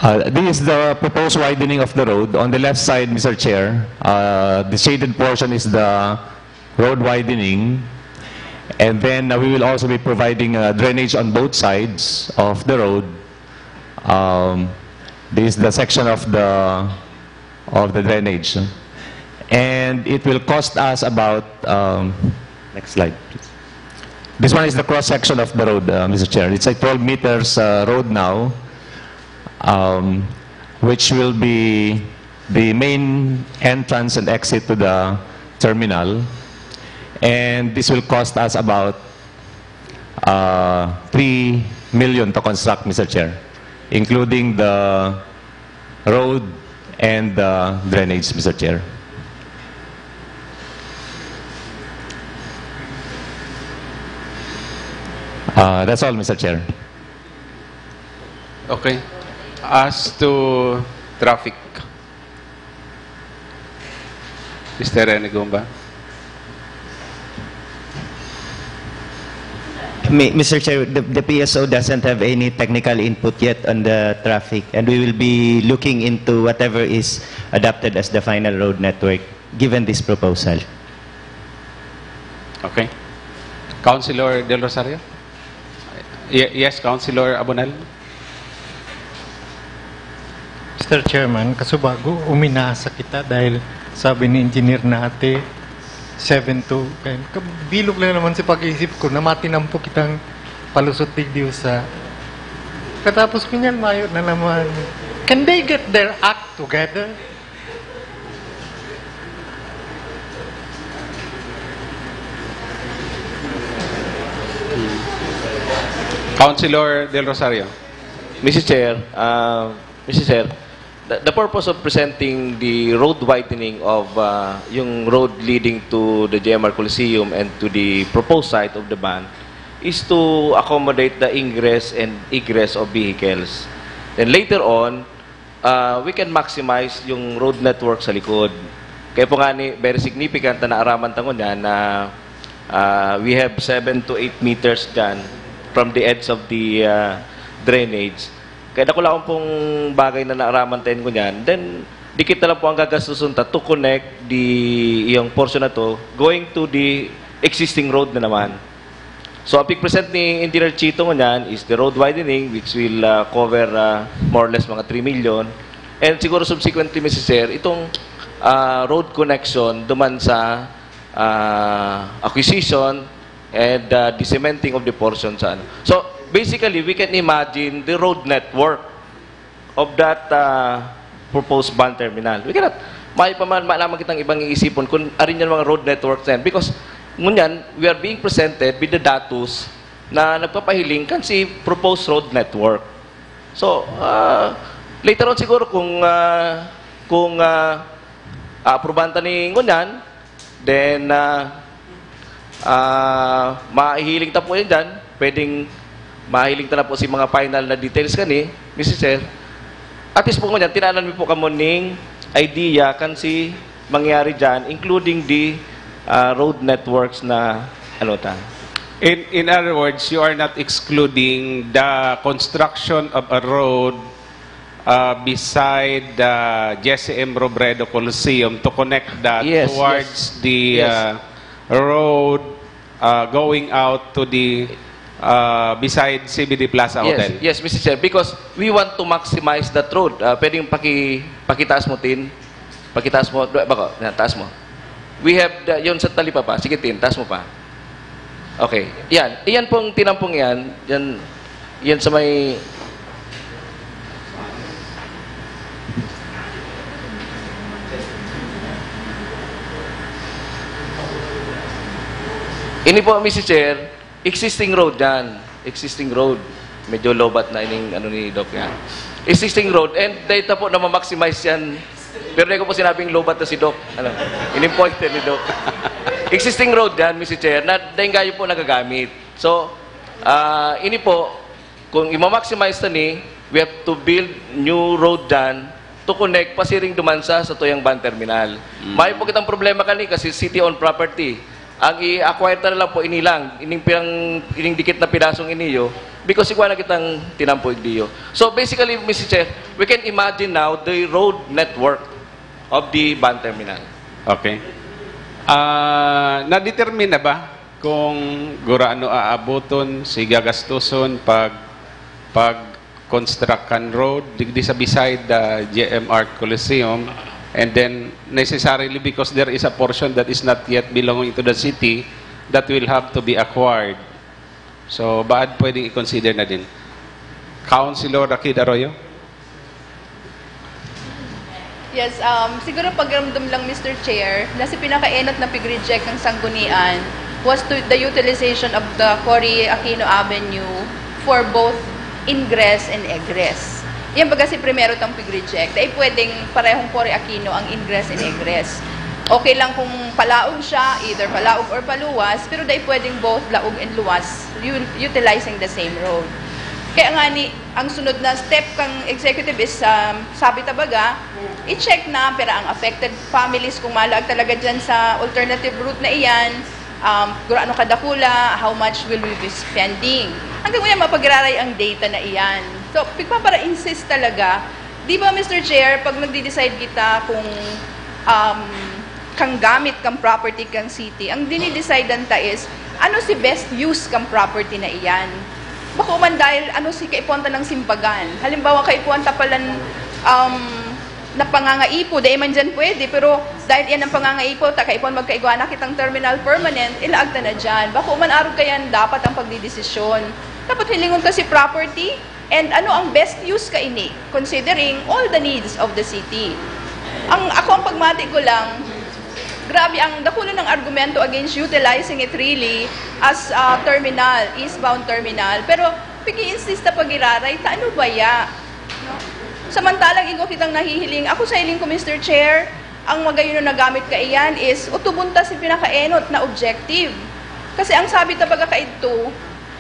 This is the proposed widening of the road. On the left side, Mr. Chair, the shaded portion is the road widening. And then we will also be providing drainage on both sides of the road. This is the section of the drainage. And it will cost us about, next slide, please. This one is the cross-section of the road, Mr. Chair. It's a 12 meters road now, which will be the main entrance and exit to the terminal. And this will cost us about 3 million to construct, Mr. Chair, including the road and the drainage, Mr. Chair. That's all, Mr. Chair. Okay. As to traffic, Mr. Rene Gumba. Mr. Chair, the PSO doesn't have any technical input yet on the traffic, and we will be looking into whatever is adopted as the final road network, given this proposal. Okay. Councilor Del Rosario? Yes, Councilor Abonal. Mr. Chairman, kaso bago uminasa kita dahil sabi ni engineer natin 72. Bilog lang naman sa pag-iisip ko na matinampo kitang palusot digdiw sa. Katapos ko niyan, mayo na naman. Can they get their act together? Councilor Del Rosario. Mr. Chair, the purpose of presenting the road widening of yung road leading to the GMR Coliseum and to the proposed site of the ban is to accommodate the ingress and egress of vehicles. Then later on, we can maximize yung road network sa likod. Kaya po nga ni, very significant na naaraman tango niya na we have 7 to 8 meters dyan from the edge of the drainage. Kaya naku lang pong bagay na naaraman tayo ko niyan, then dikit na lang po ang gagastusun to connect yung portion na to going to the existing road na naman. So, ang present ni Engineer Chito niyan is the road widening which will cover more or less mga 3 million. And siguro subsequently, Mr. Chair, itong road connection duman sa acquisition and the cementing of the portion sa ano. So, basically, we can imagine the road network of that proposed ban terminal. We cannot, malaman kitang ibang iisipon kung arin yan mga road networks yan. Because, ngunyan, we are being presented with the datos na nagpapahiling kan si proposed road network. So, later on siguro kung aprobanta ni ngunyan, then, mahihiling ta po yan dyan. Pwedeng mahihiling ta na po si mga final na details kani, Mr. Chair. At least po ngunyan, tinanan mo po kamuning idea kan si mangyari dyan, including the road networks na ano ta. In other words, you are not excluding the construction of a road beside the Jesse M. Robredo Coliseum to connect that towards the road going out to the beside CBD Plaza Hotel. Yes, Mr. Chair, because we want to maximize that road. Pwedeng pakitaas mo, Tin. Pakitaas mo. Bako, taas mo. We have, yun sa talipa pa. Sige, Tin, taas mo pa. Okay. Yan. Iyan pong tinampong yan. Yan sa may... Ini po, Mr. Chair, existing road yan. Existing road. Medyo lobat na ining ano ni Doc yan. Existing road. And data po na ma-maximize yan. Pero hindi ko po sinabing lobat na si Doc. Ano? In-pointed ni Doc. Existing road yan, Mr. Chair, na dahil kayo po nagagamit. So, ini po, kung i-maximize na ni, we have to build new road dyan to connect pasiring dumansa sa Toyang Ban Terminal. May po kitang problema kani kasi city-owned property. Ang i-acquire na lang po inilang, ining dikit na pirasong iniyo, because igual na kitang tinampo igdiyo. So basically, Mr. Chair, we can imagine now the road network of the Ban Terminal. Okay. Na-determine na ba kung guraano aabuton, si gagastuson pag construct kan road digdi sa beside the GMR Coliseum? And then, necessarily, because there is a portion that is not yet belonging to the city, that will have to be acquired. So, baad pwedeng i-consider na din. Councilor Rakid Arroyo? Yes, siguro pagramdam lang, Mr. Chair, na si pinaka-enot na pig-reject ng Sanggunian was the utilization of the Cory Aquino Avenue for both ingress and egress. Yan baga si primero tang pig-reject. Dahil pwedeng parehong Cory Aquino ang ingress and egress. Okay lang kung palaog siya, either palaog or paluwas, pero dahil pwedeng both laog and luwas, utilizing the same road. Kaya nga ang sunod na step kang executive is, sabi tabaga, i-check na pero ang affected families kung malag talaga dyan sa alternative route na iyan, ano kadakula, how much will we be spending. Hanggang ngayon mapag-araray ang data na iyan. So, pagpapara-insist talaga, di ba Mr. Chair, pag nagdi-decide kita kung kang gamit kang property kang city, ang dinidecide nanta is, ano si best use kang property na iyan. Baka man dahil ano si kaipuanta ng simbagan. Halimbawa kaipuanta pala na pangangaipo, dahil man dyan pwede, pero dahil yan ang pangangaipo, takaipon magkaigwana kitang terminal permanent, ilaagta na dyan. Bako man arog kayan dapat ang pagdidesisyon. Dapat hilingon kasi property, and ano ang best use ka ini, considering all the needs of the city. Ako ang pagmati ko lang, grabe ang dakulo ng argumento against utilizing it really as a terminal, eastbound terminal. Pero, pag-i-insist na pag-iraray, ano ba ya? No? Samantalang igo kitang nahihiling, ako sa hiling ko, Mr. Chair, ang magayon na nagamit ka iyan is, utubunta si pinakaenot na objective. Kasi ang sabi tabaga ka ito,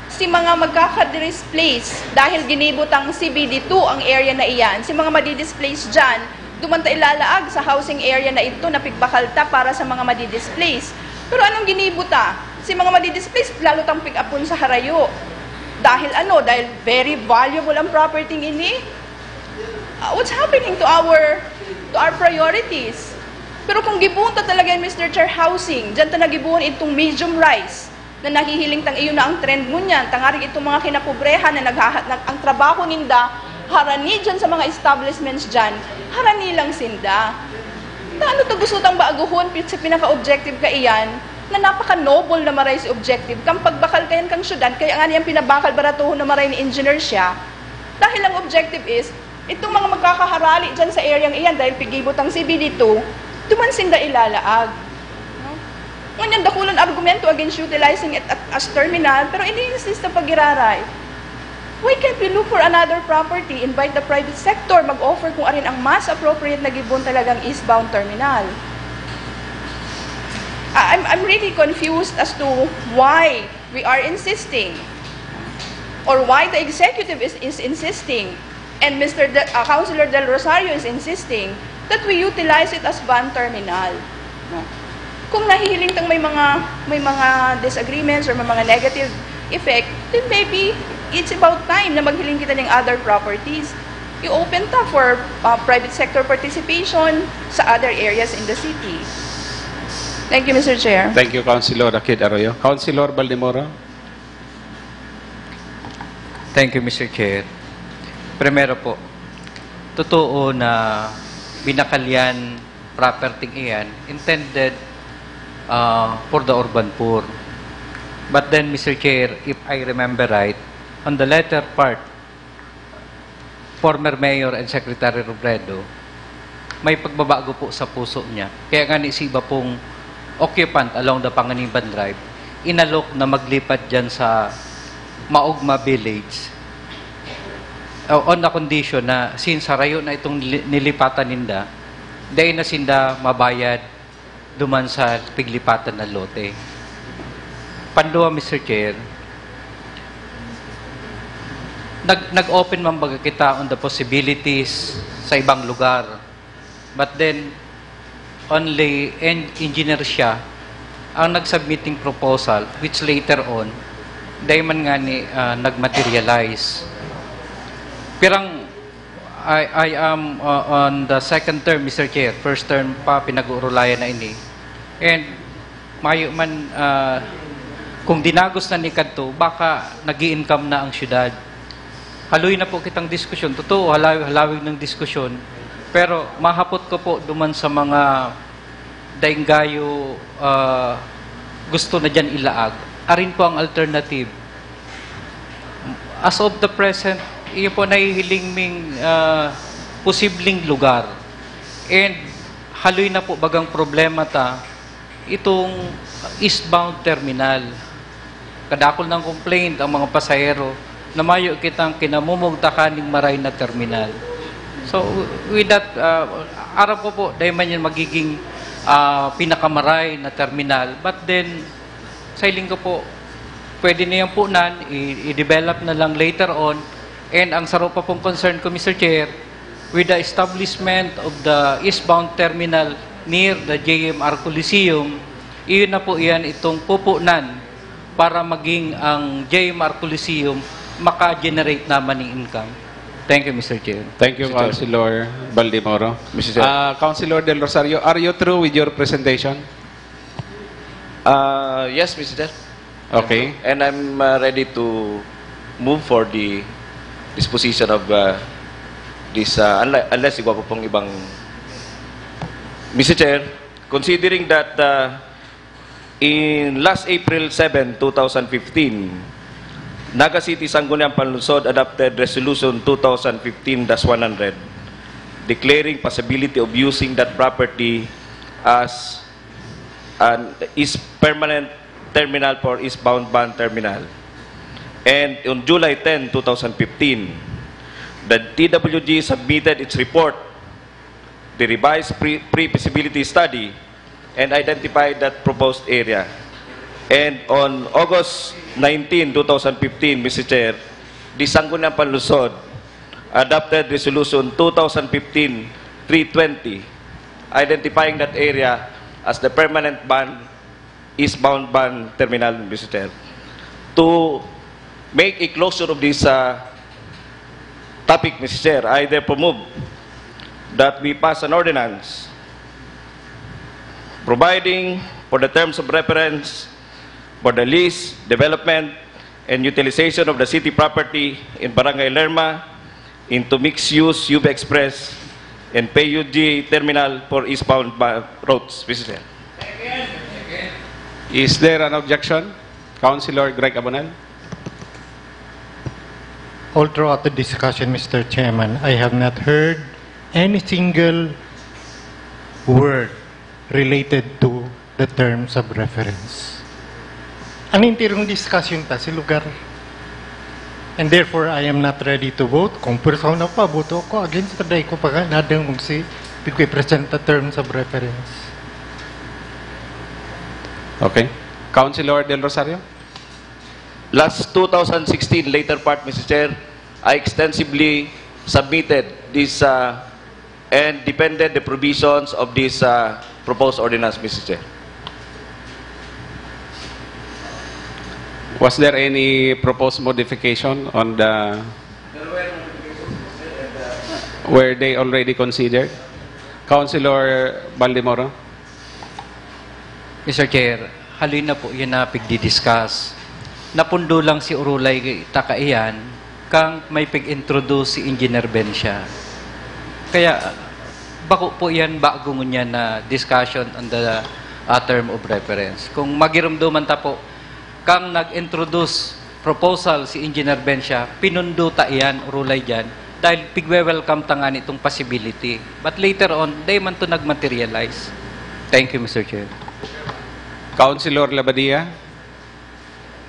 si mga magkaka-displace, dahil ginibot ang CBD2 ang area na iyan, si mga madidisplace dyan, dumanta ilalaag sa housing area na ito na pigbakalta para sa mga madidisplace. Pero anong ginibota? Si mga madidisplace, lalo tang pick-upon sa harayo. Dahil ano? Dahil very valuable ang property ini. What's happening to our priorities? Pero kung gibuon talaga yung Mr. Chair housing, dyan ta nagibuon itong medium rise, na nahihiling tang iyo na ang trend mo niyan, tangaring itong mga kinapobrehan na ang trabaho ninda, harani dyan sa mga establishments dyan, harani lang sinda. Ano to gusto tang baaguhon, sa pinaka-objective ka iyan, na napaka-noble na maray si objective, kang pagbakal kayan kang syudad, kaya nga niyang pinabakal baratuhon na maray ni engineer siya, dahil ang objective is, itong mga magkakaharali dyan sa areang iyan, dahil pigibot ang CBD2, dumansin da ilalaag. No? Ngunyan, dakulan argumento against utilizing it as terminal, pero ini-insist na pag-iraray. Why can't we look for another property, invite the private sector, mag-offer kung arin ang mas appropriate na gibon talagang eastbound terminal? I'm really confused as to why we are insisting, or why the executive is insisting, and Councilor Del Rosario is insisting that we utilize it as van terminal. No? Kung nahihiling tang may mga disagreements or may mga negative effect, then maybe it's about time na maghiling kita ng other properties. You open ta for private sector participation sa other areas in the city. Thank you, Mr. Chair. Thank you, Councilor Akid Arroyo. Councilor Baldemoro. Thank you, Mr. Chair. Primero po, totoo na binakalyan property iyan intended for the urban poor. But then, Mr. Chair, if I remember right, on the latter part, former Mayor and Secretary Robredo, may pagbabago po sa puso niya. Kaya nga si iba pong occupant along the Panganiban Drive, inalok na maglipat dyan sa Maugma Village on the condition na since harayo na itong nilipatan ninda, dahil na sinda mabayad duman sa piglipatan na lote. Pandua, Mr. Chair, nag-open man baga kita on the possibilities sa ibang lugar. But then, only engineer siya ang nag-submitting proposal, which later on, dahil man nga ni nag-materialize. Pirang, I am on the second term, Mr. Chair. First term pa, pinag-uurulayan na ini. And, mayo man, kung dinagos na ni kadto, baka nag-i-income na ang syudad. Haluin na po kitang diskusyon. Totoo, halawig ng diskusyon. Pero mahapot ko po duman sa mga dainggayo gusto na dyan ilaag. Arin po ang alternative. As of the present, iyo po nahihiling ming posibleng lugar. And haloy na po bagang problema ta itong eastbound terminal. Kadakol ng complaint ang mga pasahero na mayo kitang kinamumugtakaning maray na terminal. So, with that, arap ko po, dahil man yan magiging pinakamaray na terminal. But then, sailing ko po, pwede niyang punan, i-develop na lang later on. And ang saro pa pong concern ko, Mr. Chair, with the establishment of the eastbound terminal near the JMR Coliseum, iyon na po yan itong pupunan para maging ang JMR Coliseum maka-generate naman ng income. Thank you, Mr. Chair. Thank you, Councilor Baldemoro. Mr. Chair. Councilor Del Rosario, are you through with your presentation? Yes, Mr. Chair. Okay. And I'm ready to move for the disposition of this, unless iwa po pong ibang Mr. Chair, considering that in last April 7, 2015, Naga City Sangguniang Panlungsod adopted Resolution 2015-100 declaring possibility of using that property as an permanent terminal for eastbound van terminal. And on July 10, 2015, the TWG submitted its report, the revised pre-feasibility study, and identified that proposed area. And on August 19, 2015, Mr. Chair, the Sangguniang Panlungsod adopted Resolution 2015-320, identifying that area as the permanent eastbound van terminal, Mr. Chair. To make a closure of this topic, Mr. Chair, I therefore move that we pass an ordinance providing for the terms of reference for the lease, development, and utilization of the city property in Barangay Lerma into mixed-use UB Express and PUG terminal for eastbound roads, Mr. Chair. Is there an objection? Councilor Greg Abonel. All throughout the discussion, Mr. Chairman, I have not heard any single word related to the terms of reference. Anintirong discussion ta si lugar. And therefore, I am not ready to vote. Kung persona pa, boto ko against the day ko pa nga, nadang kung si present the terms of reference. Okay. Councilor Del Rosario. Last 2016, later part, Mr. Chair, I extensively submitted this and defended the provisions of this proposed ordinance, Mr. Chair. Was there any proposed modification on the... Were they already considered? Councilor Baldemoro. Mr. Chair, halina po yan na pigdi-discuss. Napundo lang si Urulay Takaiyan kang may pig-introduce si Engineer Bencia. Kaya, bako po yan bago niya na discussion on the term of reference. Kung magirumduman ta po, kang nag-introduce proposal si Engineer Bencia, pinundo ta iyan, Urulay dyan, dahil pigwe-welcome ta nga nitong possibility. But later on, they man to nag-materialize. Thank you, Mr. Chair. Councilor Labadia.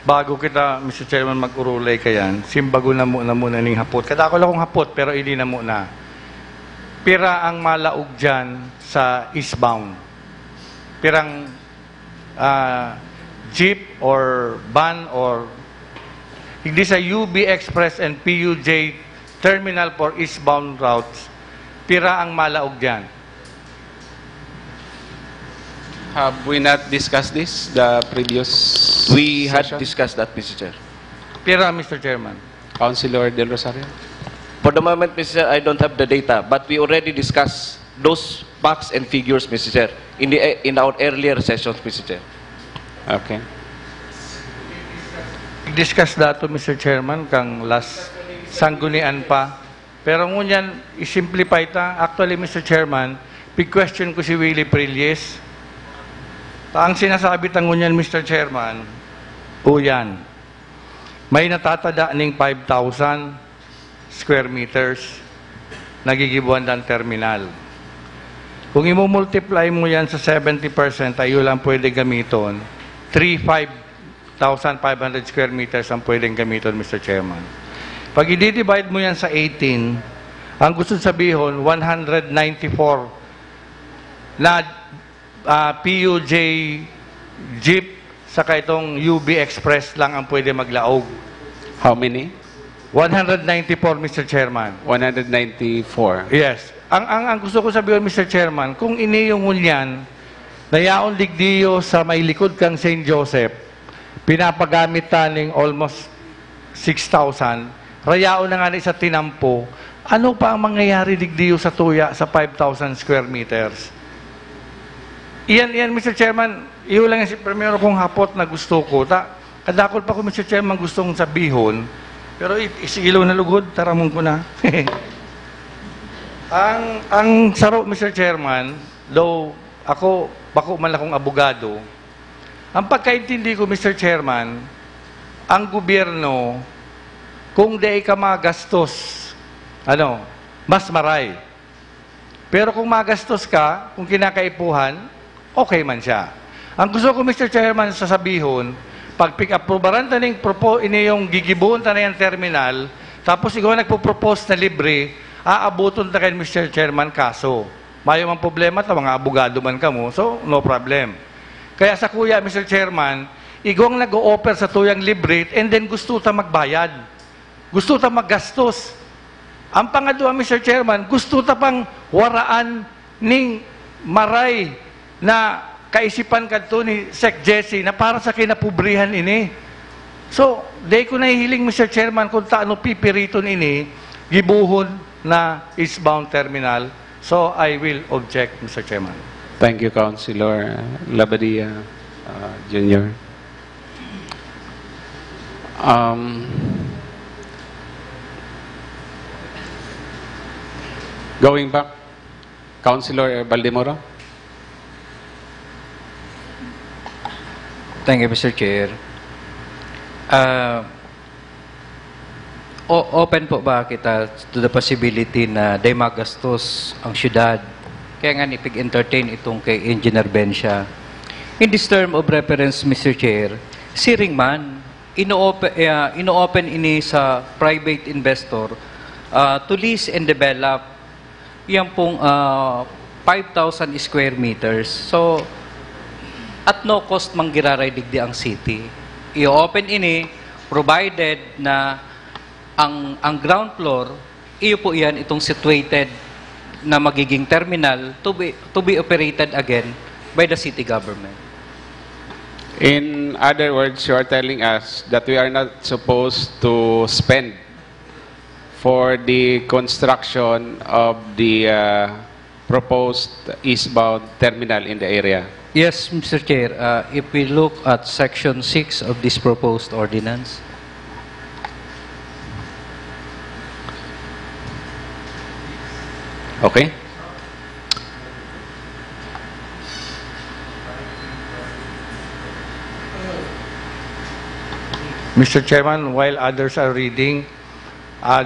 Bago kita, Mr. Chairman, mag-urulay kayan, simbago na muna ning hapot. Kadako lang akong hapot, pero hindi na muna. Pira ang malaog dyan sa eastbound. Pirang jeep or van or hindi sa UB Express and PUJ terminal for eastbound routes. Pira ang malaog dyan. Have we not discussed this, the previous We had session? discussed that, Mr. Chair. Pira, Mr. Chairman. Councilor Del Rosario. For the moment, Mr. Chair, I don't have the data, but we already discussed those facts and figures, Mr. Chair, in our earlier sessions, Mr. Chair. Okay. Discuss dato, Mr. Chairman, kang last sanggunian pa. Pero ngunyan, isimplify ta. Actually, Mr. Chairman, pig-question ko si Willie Prilles. Ang sinasabi ta ngunyan, Mr. Chairman, yan. May natatada ning 5,000 square meters nagigibuan ng terminal. Kung i-multiply mo yan sa 70%, tayo lang pwede gamiton. 5,500 square meters ang pwedeng gamiton, Mr. Chairman. Pag i-divide mo yan sa 18, ang gusto sabihin, 194 na PUJ jeep saka itong UB Express lang ang pwede maglaog. How many? 194, Mr. Chairman. 194. Yes. Ang gusto ko sabihin, Mr. Chairman, kung iniyong yan, nayaon ligdiyo sa may likod kang St. Joseph, pinapagamit taning almost 6,000, rayaon na nga sa tinampo, ano pa ang mangyayari digdiyo sa tuya sa 5,000 square meters? Iyan, Mr. Chairman, iyo lang yung primero kong hapot na gusto ko. Kadakol pa ko, Mr. Chairman, gustong sabihon, pero isigilaw na lugod, taramon ko na. ang saro, Mr. Chairman, though bako man akong abogado, ang pagkaintindi ko, Mr. Chairman, ang gobyerno, kung di ka magastos, mas maray. Pero kung magastos ka, kung kinakaipuhan, okay man siya. Ang gusto ko, Mr. Chairman, sasabihon, pag pick-approveran taning ini yung gigibuon ta na yung terminal, tapos ikaw nagpo-propose na libre, aabuton ta kay Mr. Chairman kaso. Mayo man problema ta mga abogado man kamo, so no problem. Kaya sa kuya, Mr. Chairman, igong nag-o-offer sa tuyang libre and then gusto ta magbayad. Gusto ta maggastos. Ang pangadwa, Mr. Chairman, gusto ta pang waraan ning maray na kaisipan kadto ni Sec Jesse na para sa kinapubrihan ini. So, day ko nahihiling, Mr. Chairman, kung taano pipiriton ini, gibuhon na eastbound terminal. So, I will object, Mr. Chairman. Thank you, Councilor Labadia Jr. Going back, Councilor Baldemoro. Thank you, Mr. Chair. Open po ba kita to the possibility na day magastos ang syudad? Kaya nga nipig-entertain itong kay Engineer Bensya. In this term of reference, Mr. Chair, si Ringman, ino-open ini sa private investor to lease and develop yan pong 5,000 square meters. So, at no cost manggiraray digdi ang city. I-open ini provided na ang ground floor, iyo po yan itong situated na magiging terminal to be operated again by the city government. In other words, you are telling us that we are not supposed to spend for the construction of the proposed eastbound terminal in the area. Yes, Mr. Chair. If we look at Section 6 of this proposed ordinance, okay. Mr. Chairman, while others are reading,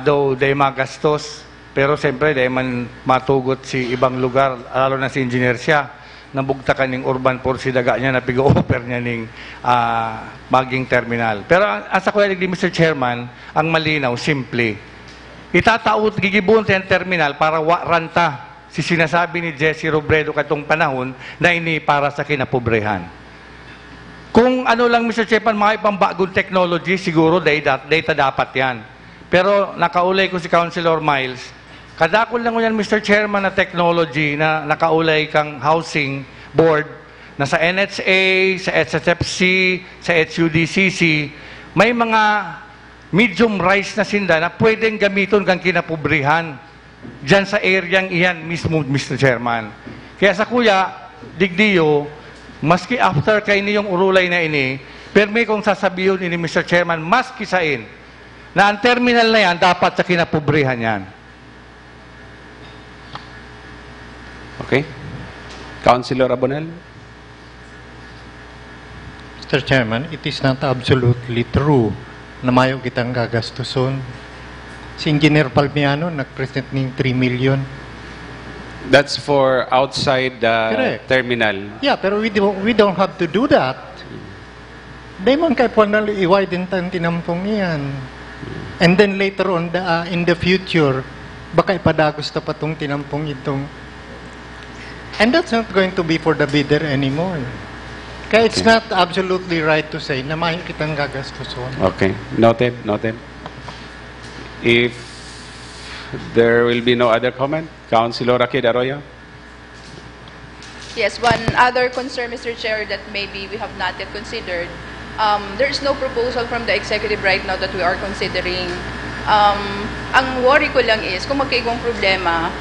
though they magastos, pero siyempre di man matugot si ibang lugar, lalo na si engineer siya, nabugtakan ng urban force daga niya na pigo-offer niya ng maging terminal. Pero ang sa kuya ni Mr. Chairman, ang malinaw, simple. Itataot, gigibun yung terminal para ranta si sinasabi ni Jesse Robredo katong panahon na ini para sa kinapobrehan. Kung ano lang, Mr. Chairman, mga ibang bagong technology, siguro data dapat yan. Pero nakaulay ko si Councilor Miles, kadakol lang ko yan, Mr. Chairman, na technology na nakaulay kang housing board na sa NHA, sa SSFC, sa HUDCC, may mga medium rise na sinda na pwedeng gamiton kang kinapobrihan dyan sa areang iyan mismo, Mr. Chairman. Kaya sa kuya, digdiyo, maski after kay niyong urulay na ini, permi kong sasabihin ini, Mr. Chairman, mas kisain na ang terminal na yan dapat sa kinapobrihan yan. Okay. Councilor Abonel. Mr. Chairman, it is not absolutely true na mayo kitang gagastuson. Si Engineer Palmiano nag-present ng 3 million. That's for outside the terminal. Yeah, pero we don't have to do that. Di man kay po na i-widen tan tinampong iyan. And then later on, in the future, baka ipadagos ta pa tong tinampong itong. And that's not going to be for the bidder anymore. Kaya it's not absolutely right to say na mayo kitang gagastuson. Okay. Noted. If there will be no other comment, Councilor Akid Arroyo. Yes, one other concern, Mr. Chair, that maybe we have not yet considered. There is no proposal from the executive right now that we are considering. Ang worry ko lang is, kung magkaigong problema,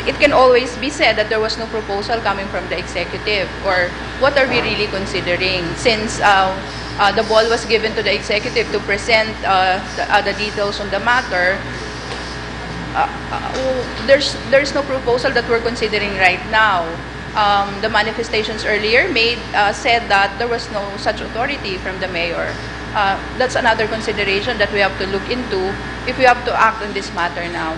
it can always be said that there was no proposal coming from the executive, or what are we really considering, since the ball was given to the executive to present the details on the matter. there's no proposal that we're considering right now. The manifestations earlier said that there was no such authority from the mayor. That's another consideration that we have to look into if we have to act on this matter now.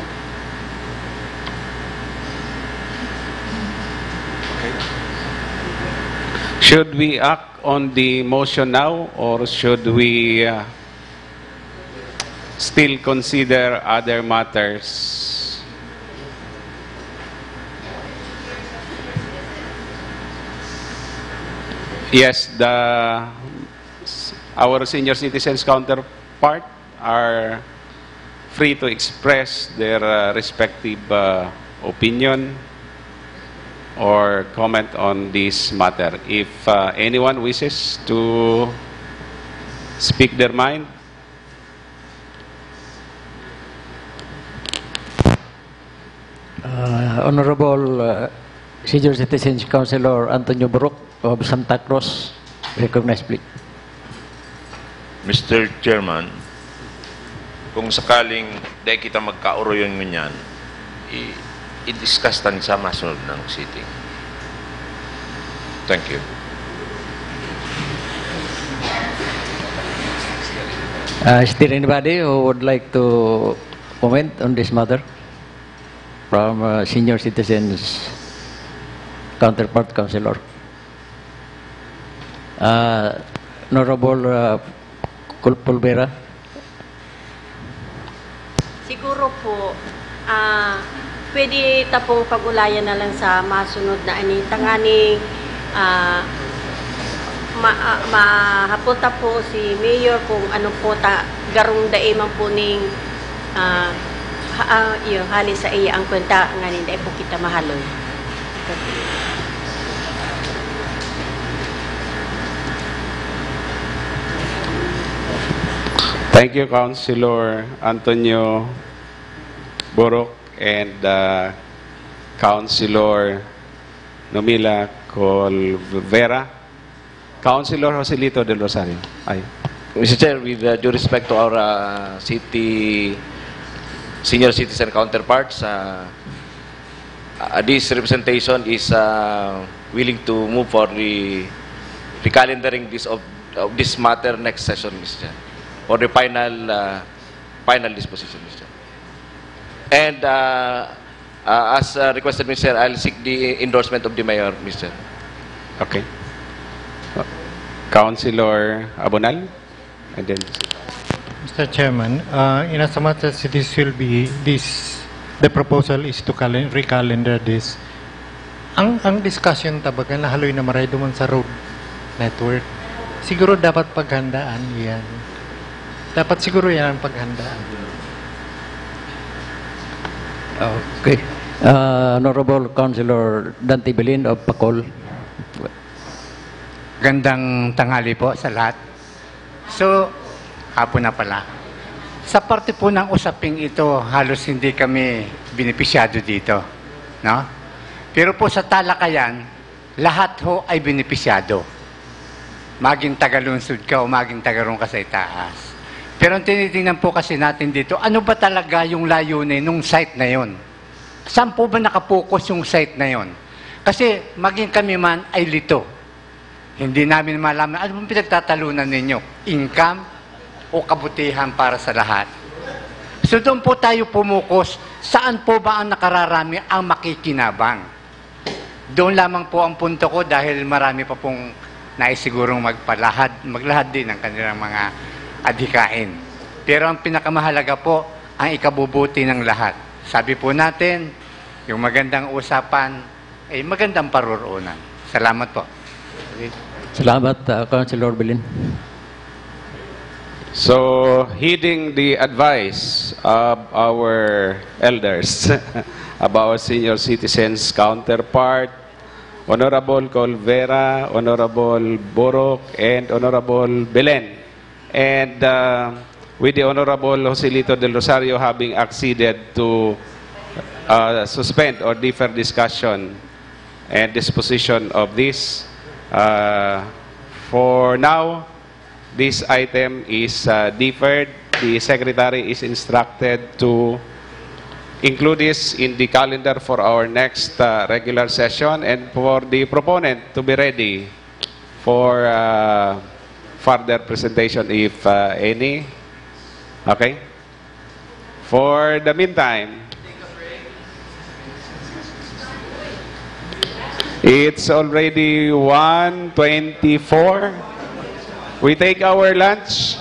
Should we act on the motion now, or should we still consider other matters? Yes, our senior citizens counterpart are free to express their respective opinion or comment on this matter. If anyone wishes to speak their mind. Honorable Senior Citizens Councilor Antonio Borok of Santa Cruz, recognized, please. Mr. Chairman, kung sakaling di kita magkaoroyon ngunyan, i-discuss tan sa masunod ng sitting. Thank you. Is there anybody who would like to comment on this matter from Senior Citizens Counterpart Councilor? Honorable Pulvera. Siguro po, pwede tapong pag-ulayan na lang sa masunod na tangani mahapunta po si Mayor kung ano po garong daiman po ning hali sa iya ang kwenta nga hindi po kita mahaloy. Thank you, Councilor Antonio Borok and Councilor Nomila Colvera. Councilor Joselito del Rosario. Aye. Mr. Chair, with due respect to our city senior citizen counterparts, this representation is willing to move for the recalendering of this matter next session, Mr. Chair, for the final disposition, Mr. Chair. And as requested, Mr. Chair, I'll seek the endorsement of the Mayor, Mr. Chair. Okay. Councilor Abonal, and then Mr. Chairman, in as much as this will be the proposal is to recalendar this. Ang discussion tabagan na haloy na maray duman sa road network. Siguro dapat paghandaan yan. Dapat siguro yan ang paghandaan. Okay. Honorable Councilor Dante Belin of Pacol. Gandang tanghali po sa lahat. So, hapon na pala. Sa parte po ng usaping ito, halos hindi kami benepisyado dito. No? Pero po sa talakayan, lahat ho ay benepisyado. Maging tagalunsod ka o maging tagarong ka sa itaas. Pero ang tinitingnan po kasi natin dito, ano ba talaga yung layunin nung site na yon? Saan po ba nakapokus yung site na yon? Kasi maging kami man ay lito. Hindi namin malaman, ano bang pinagtatalunan ninyo? Income o kabutihan para sa lahat? So doon po tayo pumukos, saan po ba ang nakararami ang makikinabang? Doon lamang po ang punto ko dahil marami pa pong naisigurong maglahad din ng kanilang mga adhikain. Pero ang pinakamahalaga po, ang ikabubuti ng lahat. Sabi po natin, yung magandang usapan, ay magandang paruroonan. Salamat po. Salamat, Councilor Belin. So, heeding the advice of our elders, of our senior citizens counterpart, Honorable Colvera, Honorable Borok, and Honorable Belen, and with the Honorable Joselito del Rosario having acceded to suspend or defer discussion and disposition of this, for now, this item is deferred. The Secretary is instructed to include this in the calendar for our next regular session, and for the proponent to be ready for further presentation if any. Okay? For the meantime, it's already 1:24. We take our lunch.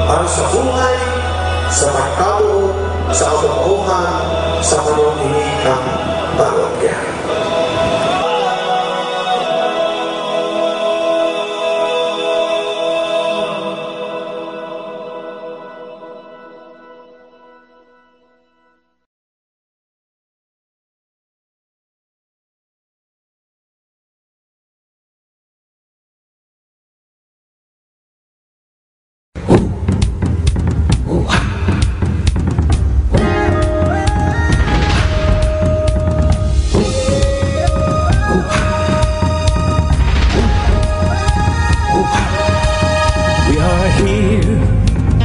para sa buhay, sa pagkabo, sa kabubuhan, sa pamumunikang barangay.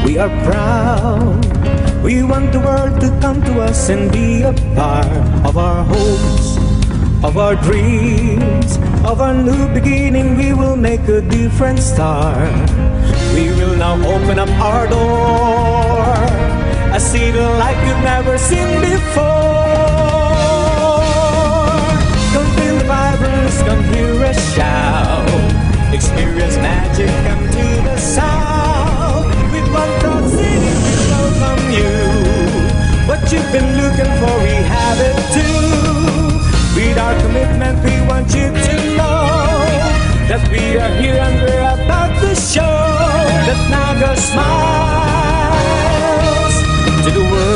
We are proud. We want the world to come to us and be a part of our hopes, of our dreams, of our new beginning. We will make a different start. We will now open up our door, a city like you've never seen before. Come feel the vibrance, come hear us shout. Experience magic, come to the south. With one proud city, we welcome you. What you've been looking for, we have it too. With our commitment, we want you to know that we are here and we're about to show that Naga smiles to the world.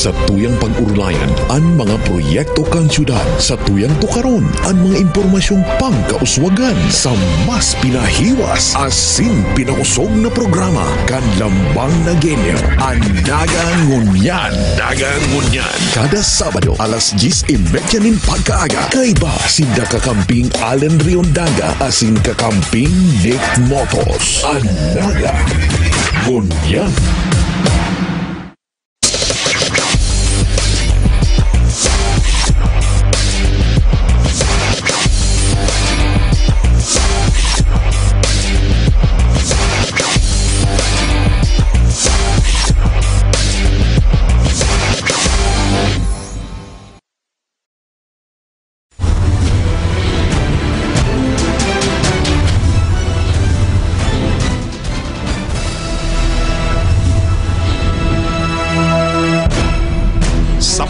Sa tuyang pag-urulayan, ang mga proyekto kang syudad. Sa tuyang tukaron, ang mga impormasyong pangkauswagan. Sa mas pinahiwas, asin pinausog na programa, kan lambang na genyo. Ang Dagang Ngunyan. Dagang Ngunyan. Kada Sabado, alas 10:30 nin pagkaaga. Kaiba, sinda kakamping Allen Riondaga, asin kakamping Nick Motos. Ang Dagang Ngunyan.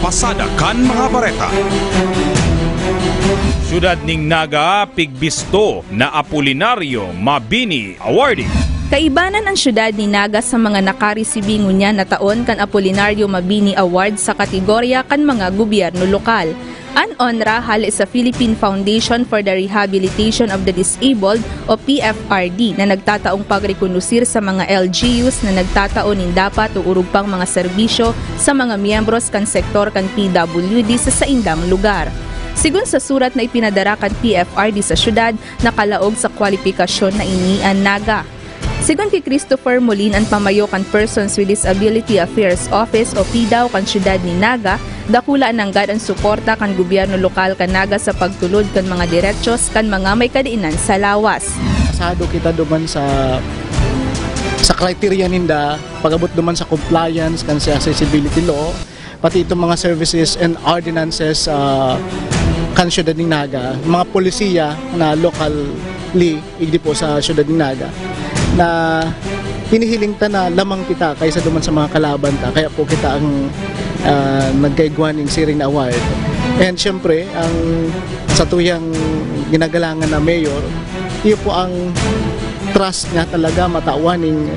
Pasada kan mga bareta. Syudad ning Naga pigbisto na Apolinario Mabini Awardee. Kaibanan ang syudad ni Naga sa mga nakaresibing niya na taon kan Apolinario Mabini Award sa kategorya kan mga gobyerno lokal. An onra hali sa Philippine Foundation for the Rehabilitation of the Disabled o PFRD na nagtataong pagrekonusir sa mga LGUs na nagtataon nin dapat uurog pang mga serbisyo sa mga miyembros kan sektor kan PWD sa saindang lugar. Sigun sa surat na ipinadara kan PFRD sa syudad, nakalaog sa kwalifikasyon na inian Naga. Sigun kay Christopher Molin ang pamayo kan Persons with Disability Affairs Office o PDAO kan syudad ni Naga, dakula nanggad ang suporta kan gobyerno lokal kan Naga sa pagtulod kan mga diretsyon kan mga may kadiinan sa lawas. Asado kita duman sa criteria ninda, pagabot duman sa compliance kan sa accessibility law, pati itong mga services and ordinances kan syudad ni Naga, mga polisiya na locally igdi po sa syudad ni Naga, na hinihiling ta na lamang kita kaysa duman sa mga kalaban ta, kaya po kita ang nagkaigwaning siring na award. And syempre ang sa tuyang ginagalangan na mayor, iyo po ang trust niya talaga matauaning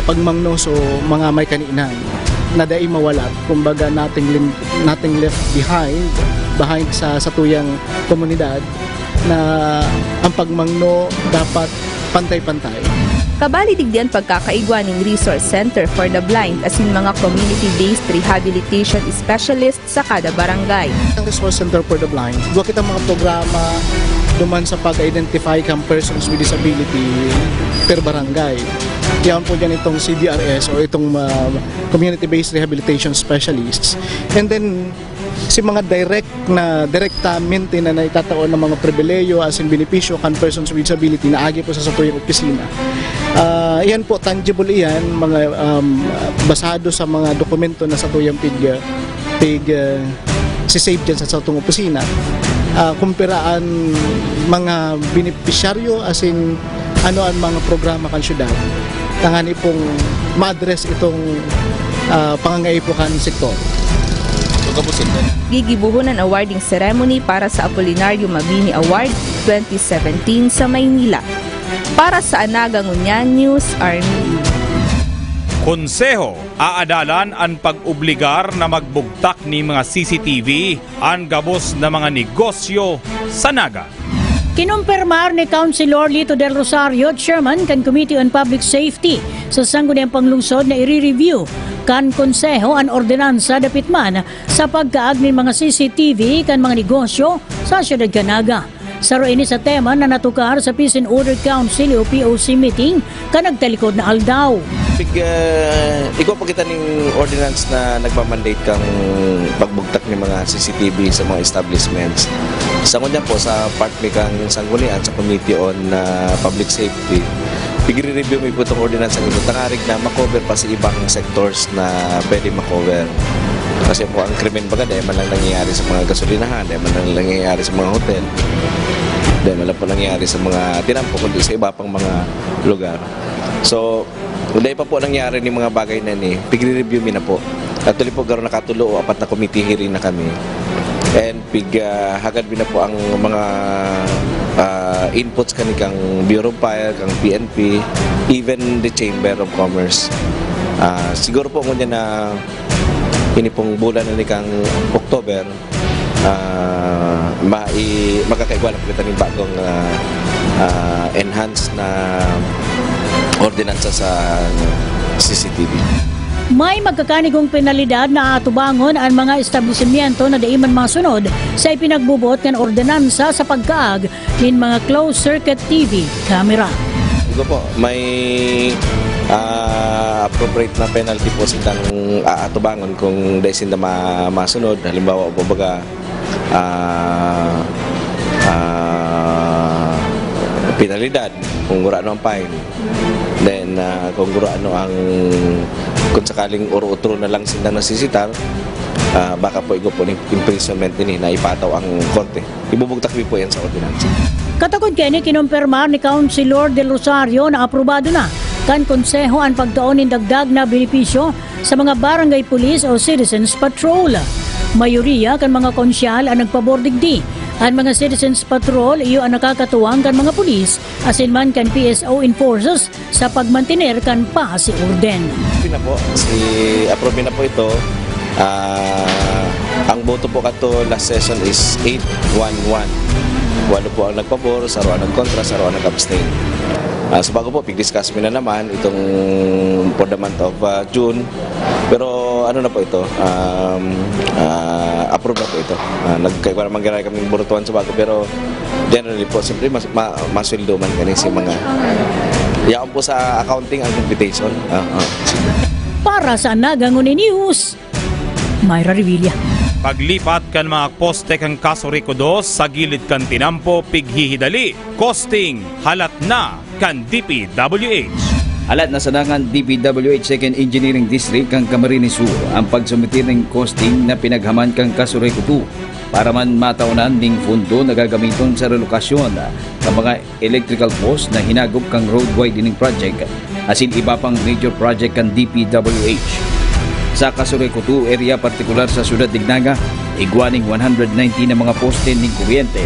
pagmangno so mga may kaniinan na dai mawalat, kumbaga nothing left behind sa tuyang komunidad, na ang pagmangno dapat pantay-pantay. Kabali digdian pagkakaigwaning Resource Center for the Blind as in mga community-based rehabilitation specialist sa kada barangay. Ang Resource Center for the Blind, duwa kita mga programa duman sa pag-identify ng persons with disability per barangay. Yan po dyan itong CDRS o itong community-based rehabilitation specialists. And then si mga direktamente na naitataon ng mga pribileyo as in benepisyo kan persons with disability na agi po sa tuyang opisina. Yan po, tangible iyan, mga basado sa mga dokumento na sa tuyang si-save dyan sa tuyang opisina. Kumpiraan mga benepisyaryo as in ano ang mga programa kan syudad. Tangani pong ma-address itong pangangaipukan sektor. Gigibuhon ang awarding ceremony para sa Apolinario Mabini Award 2017 sa Maynila. Para sa Anaga Ngunyan News Army. Konseho, aadalan ang pag-obligar na magbugtak ni mga CCTV ang gabos na mga negosyo sa Naga. Kinumpirmar ni Councilor Lito Del Rosario, Chairman kan Committee on Public Safety sa Sangguniang Panglungsod na i-review kan konseho ang ordinansa dapit man sa pagkaag ng mga CCTV kan mga negosyo sa siyudad Naga. Saro ini sa tema na natukar sa Peace and Order Council o POC meeting ka nagtalikod na aldaw. Ikaw pa kita ng ordinance na nagmamandate kang pagbugtak ng mga CCTV sa mga establishments. Sa kunya po sa part may kang sanggunian sa Committee on Public Safety. Pigre-review mo po itong ordinance ang ito. Tangarig na makover pa sa ibang sectors na pwede makover. Kasi po ang krimen baga dahil man lang nangyayari sa mga gasolinahan, dahil man lang nangyayari sa mga hotel, dahil man lang po nangyayari sa mga tinampo kundi sa iba pang mga lugar. So, dahil pa po nangyayari ng mga bagay na ni, pigre-review mi na po. Actually po garo nakatulo o 4 na committee hearing na kami. And hagad na po ang mga inputs kanikang Bureau of Fire, kang PNP, even the Chamber of Commerce. Siguro po ngunyan na ini pong bulan na nikang October, magkakaigwa na po kita ng bagong enhanced na ordinansa sa CCTV. May magkakanigong penalidad na atubangon ang mga establishmento na daiman masunod sa ipinagbubot ng ordinansa sa pagkaag ng mga closed-circuit TV camera. Ito po, may appropriate na penalty po silang atubangon kung dahil sila masunod. Halimbawa po baga penalidad kung gurano ang fine. Then kung gurano ang kung sakaling uro-utro na lang silang nasisitar, baka po igo po ng imprisonment din na ipataw ang korte. Ibubugtak po yan sa ordinansa. Katakod kini kinumpirmar ni Councilor Del Rosario na aprobado na kan konseho ang pagtuon ng dagdag na benepisyo sa mga barangay police o citizens patrol. Mayoriya kan mga konsyal ang nagpabordigdi. Ang mga citizens patrol iyo ang nakakatuwang kan mga pulis asin man kan PSO enforcers sa pagmantiner kan pasi orden. Na po, approve na po ito. Ang boto po kato last session is 8-1-1. Walo po ang nagpabor, saro ang nagkontra, saro ang nag-abstain. So bago po, pig-discuss mo na naman itong for the month of June. Pero ano na po ito, approve na po ito. Nagkaiwa naman ganay kami burutuan sa bago, pero generally po, siyempre masweldo man ganun si mga yaon po sa accounting ang computation. Para sa Nagangon News, Myra Revilla. Paglipat kan mga poste kang Kasuriko 2 sa gilid kan tinampo pighihidali. Costing halat na kan DPWH. Alat na sanangan DPWH 2nd Engineering District kang Camarines Sur ang pagsumitir ng costing na pinaghaman kang Kasuriko 2 para man mataunan ning fundo na gagamiton sa relokasyon ng mga electrical post na hinagop kang road widening project asin iba pang major project kang DPWH. Sa Kasuriko 2 area partikular sa Syudad Dignaga, igwaning 190 na mga poste ning kuryente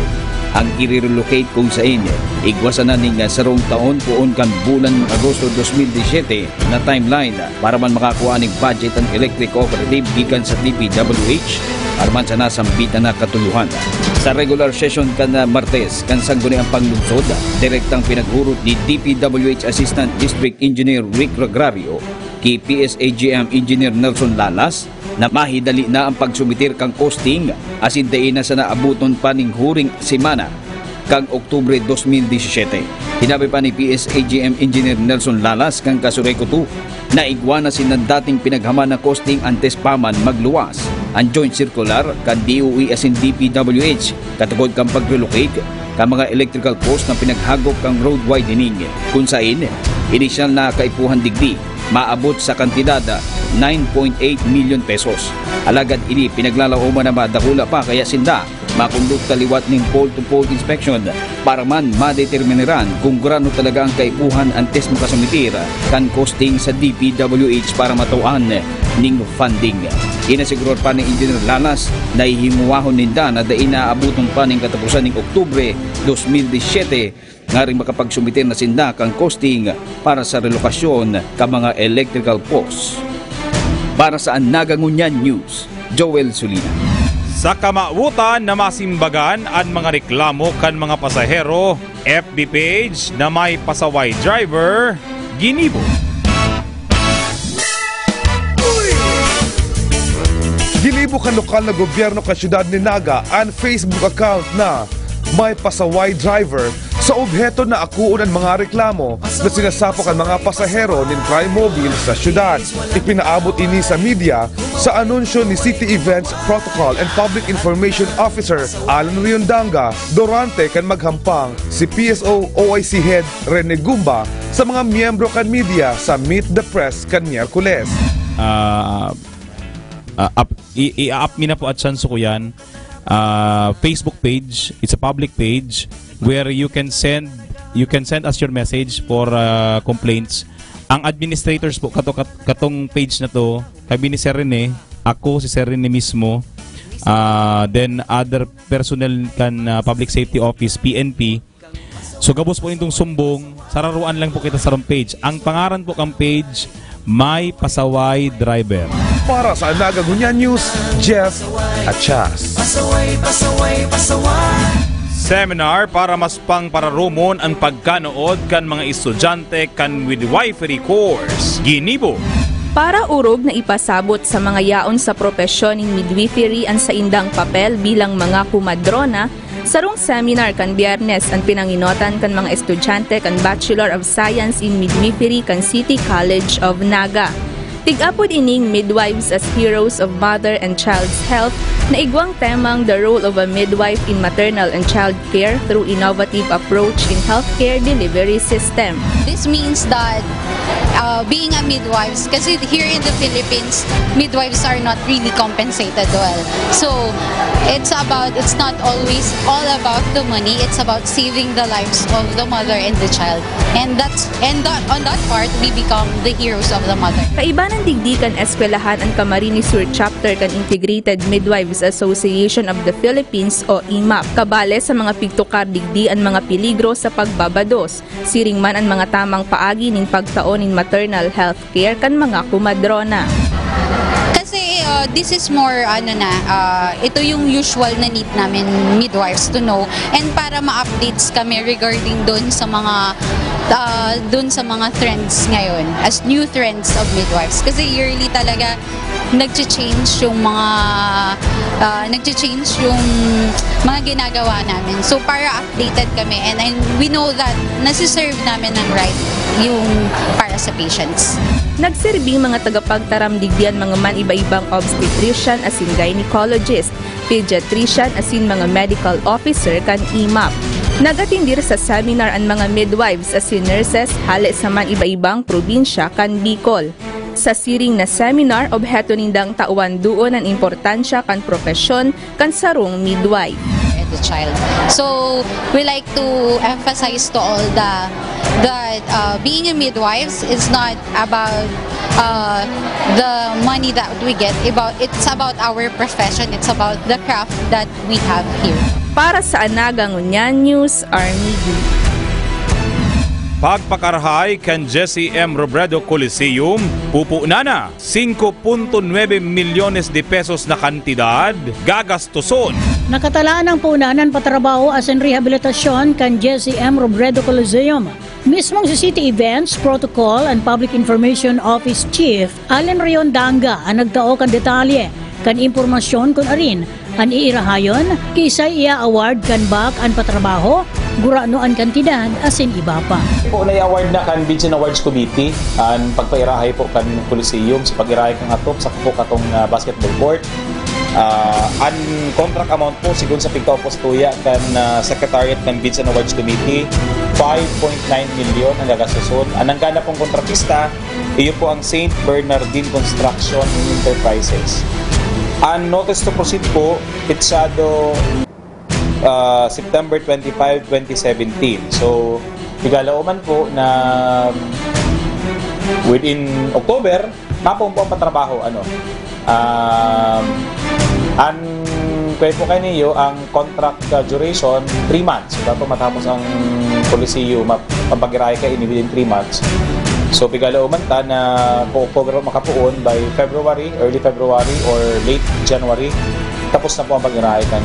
ang i-relocate kung saan igwasan na ning sarong taon poon kan bulan Agosto 2017 na timeline para man makakuha ning budget ang electric cooperative gikan sa DPWH para man sa nasambitan na katuluhan. Sa regular session kan Martes kan sangguniang panglungsod, direktang pinaghurot ni DPWH Assistant District Engineer Rick Ragrario kay PSAGM Engineer Nelson Lalas na mahidali na ang pagsumitir kang costing asin dain na sa naabuton pa ning huring semana kang Oktubre 2017. Hinabi pa ni PSAGM Engineer Nelson Lalas kang Kasuriko 2 na igwa na sinang dating pinaghaman na costing antes pa man magluwas ang joint circular kan DOE asin DPWH katugod kang pag-relocate ka mga electrical post na pinaghagop kang road widening kung saan inisyal na kaipuhan digdi maabot sa kantidad 9.8 million pesos. Alagad ini pinaglalauman na madahula pa kaya sinda makondukta liwat ng pole-to-pole inspection para man madeterminiran kung grano talaga ang kaipuhan antes makasumitir kan costing sa DPWH para matuan ning funding. Inasiguror pa ni Engineer Lalas na ihimuwahon ninda na dain na abuton pa ning katapusan ng Oktubre 2017 nga rin makapagsumitir na sinda kang costing para sa relokasyon ka mga electrical posts. Para sa Nagangunyan News, Joel Sulina. Sa kamautan na masimbagan ang mga reklamo kan mga pasahero, FB page na may pasaway driver, ginibo. Ginibo kan lokal na gobyerno ka siyudad ni Naga ang Facebook account na may pasaway driver sa obheto na akuon ang mga reklamo na sinasapok ang mga pasahero ng Prime Mobile sa syudad. Ipinaabot ini sa media sa anunsyo ni City Events Protocol and Public Information Officer Alan Riondanga durante kan maghampang si PSO OIC Head Rene Gumba sa mga miyembro kan media sa Meet the Press kan Miyerkules. I-up mi na po at sanso ko yan. Facebook page, it's a public page where you can send us your message for complaints. Ang administrators po katong page na to kami ni Sir Rene, ako si Sir Rene mismo, then other personnel kan Public Safety Office, PNP. So gabos po itong sumbong, sararuan lang po kita sa page. Ang pangaran po kang page, May Pasaway Driver. Para sa Naga Gunyan News, Jeff at Chas. Seminar para mas pangpararumon ang pagkanood kan mga estudyante kan midwifery course. Ginibo. Para urog na ipasabot sa mga yaon sa propesyon ng midwifery ang sa indang papel bilang mga kumadrona, sarong seminar kan Biyernes ang pinanginotan kan mga estudyante kan Bachelor of Science in Midwifery kan City College of Naga. Tig-apod ining Midwives as Heroes of Mother and Child's Health na igwang temang the role of a midwife in maternal and child care through innovative approach in healthcare delivery system. This means that being a midwife, kasi here in the Philippines, midwives are not really compensated well. So it's not always all about the money. It's about saving the lives of the mother and the child. And on that part, we become the heroes of the mother. Kaiba ng digdikan eskwelahan ang Camarines Sur Chapter kan Integrated Midwives Association of the Philippines o IMAP. Kabale sa mga pigtukar digdi ang mga peligro sa pagbabados. Siring man ang mga tamang paagi ning pagtaon in maternal health care kan mga kumadrona. Kasi this is more ito yung usual na need namin midwives to know, and para ma-updates kami regarding doon sa mga trends ngayon as new trends of midwives, kasi yearly talaga nagche-change yung mga ginagawa namin. So para updated kami, and we know that nasiserve namin ng right yung para sa patients. Nagsirbing mga tagapagtaramdigdian mga man iba-ibang obstetrician asin gynecologist, pediatrician asin mga medical officer kan IMAP. Nagatindir sa seminar ang mga midwives asin nurses hali sa man iba-ibang probinsya kan Bicol. Sa siring na seminar, obheto nindang tauan doon ang importansya kan profesyon kan sarong midwife. The child. So we like to emphasize to all that being a midwife is not about the money that we get. It's about our profession. It's about the craft that we have here. Para sa Naga Gunyan News, Army D. Pagpakarhay kan Jesse M. Robredo Coliseum, pupuna na 5.9 milyones de pesos na kantidad gagastuson. Nakatalaan ang puunanan patrabaho as in rehabilitasyon kan Jesse M. Robredo Coliseum. Mismong si City Events, Protocol and Public Information Office Chief Allen Rion Danga ang nagtao kan detalye kan impormasyon kun arin an iirahayon kisay iya award kan bak an patrabaho gurano an kantidad asin iba pa. Po na award na kan Vincent Awards Committee an pagpairahay po kan Coliseum sa pagirahay kang atop sa po katong basketball court. An contract amount po sigon sa pigtaw po tuya kan Secretariat kan Vincent Awards Committee 5.9 million ang gagastuson. Anang gana pong kontratista iyo po ang St. Bernardine Construction Enterprises. Ang notice to proceed po, pitsado September 25, 2017. So, igalauman po na within October, mapong po ang patrabaho. Pwede po kayo niyo, ang contract duration, 3 months. So, dapat matapos ang Coliseum, mapagirahe kayo within 3 months. So, pigalauman ta na po makapuon by February, early February or late January, tapos na po ang pag-irahe kan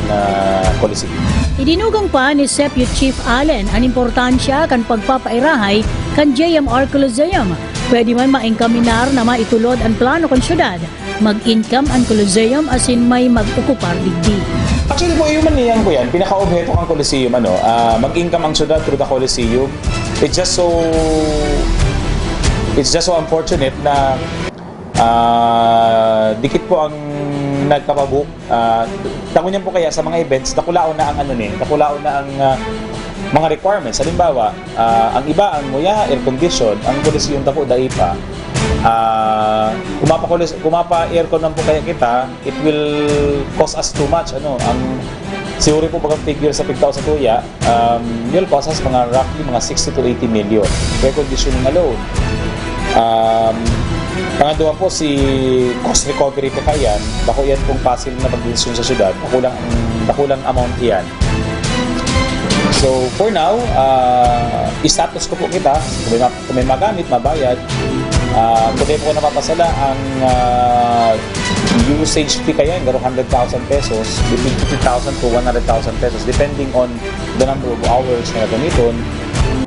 Coliseum. Idinugang pa ni Deputy Chief Allen ang importansya kan pagpapairahay kan JMR Coliseum. Pwede man maengkaminar na maitulod ang plano kan syudad. Mag-income ang Coliseum asin may mag-ukupar digdi. Actually po, yung maniyan po yan, pinaka-obheto kang Coliseum, mag-income ang syudad through the Coliseum. It's just so unfortunate na dikit po ang nagkapabuk. Tangunyan po kaya sa mga events, nakulaon na ang mga requirements. Halimbawa, ang iba ang muya air condition, ang Coliseum tapo dai pa. Kumapa aircon man po kaya kita, it will cost us too much. Ang siguro po pag figure sa pigtaw sa tuya, will cost us roughly mga 60 to 80 million. Air conditioning alone. Pangalawa po, si cost recovery po kayan, bako yan pong possible na pagdesisyon sa syudad, bakulang amount yan. So, for now, status ko po kita, kung may magamit, mabayad, kung po napapasala ang usage fee kaya, garo 100,000 pesos, between 50,000 to 100,000 pesos, depending on the number of hours na gamiton.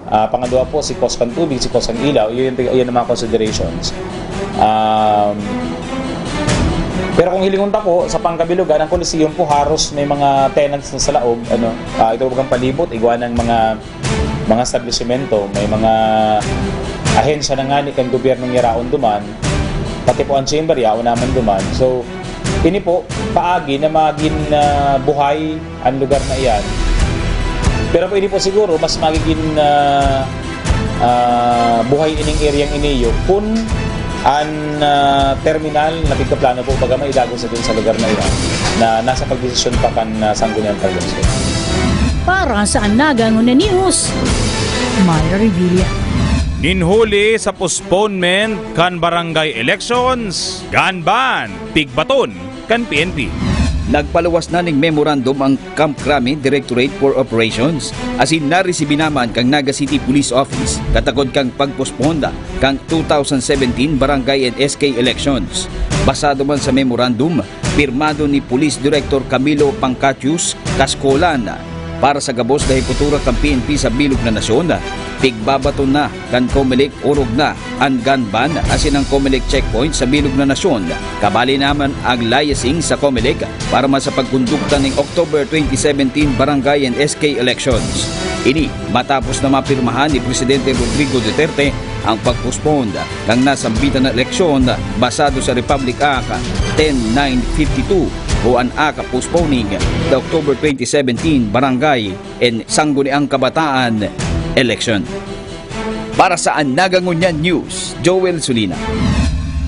Pangalawa po, si cost ng tubig, si cost ng ilaw, yun ang mga considerations. Pero kung hilingon ko, sa pangkabilugan, ang Coliseum po haros may mga tenants na sa laog, ito bagang palibot, igwa ng mga establishmento, may mga ahensya na nga ni kan gobyernong yaraon duman, pati po ang chamber yaon naman duman. So, ini po, paagi na maging buhay ang lugar na iyan. Pero po ini po siguro, mas magiging buhay ining areang iniyo kung ang terminal na pagkaplano po baga maidago sa din sa lugar na iyan na nasa pagdesisyon pa kan Sangguniang Panglunsod. Para sa Anagang Una News, Myra Revilla. Ninhuli sa postponement kan barangay elections, ganban, pigbaton kan PNP. Nagpaluwas na ning memorandum ang Camp Crame Directorate for Operations. Asin naresibi naman kang Naga City Police Office katagod kang pagposponda kang 2017 barangay and SK elections. Basado man sa memorandum, pirmado ni Police Director Camilo Pancatius Cascolan para sa gabos na hiputura kang PNP sa bilog na nasyon. Pigbabaton na kan Comelec urog na ang ganban asin ang Comelec checkpoint sa bilog na nasyon. Kabali naman ang liaising sa Comelec para sa pagkundukta ng October 2017 barangay and SK elections. Ini matapos na mapirmahan ni Presidente Rodrigo Duterte ang pagpostpone kang nasambitan na eleksyon basado sa Republic Act 10952 o ang ACA postponing the October 2017 barangay and Sangguniang Kabataan election. Para sa Anagangunyan News, Joel Sulina.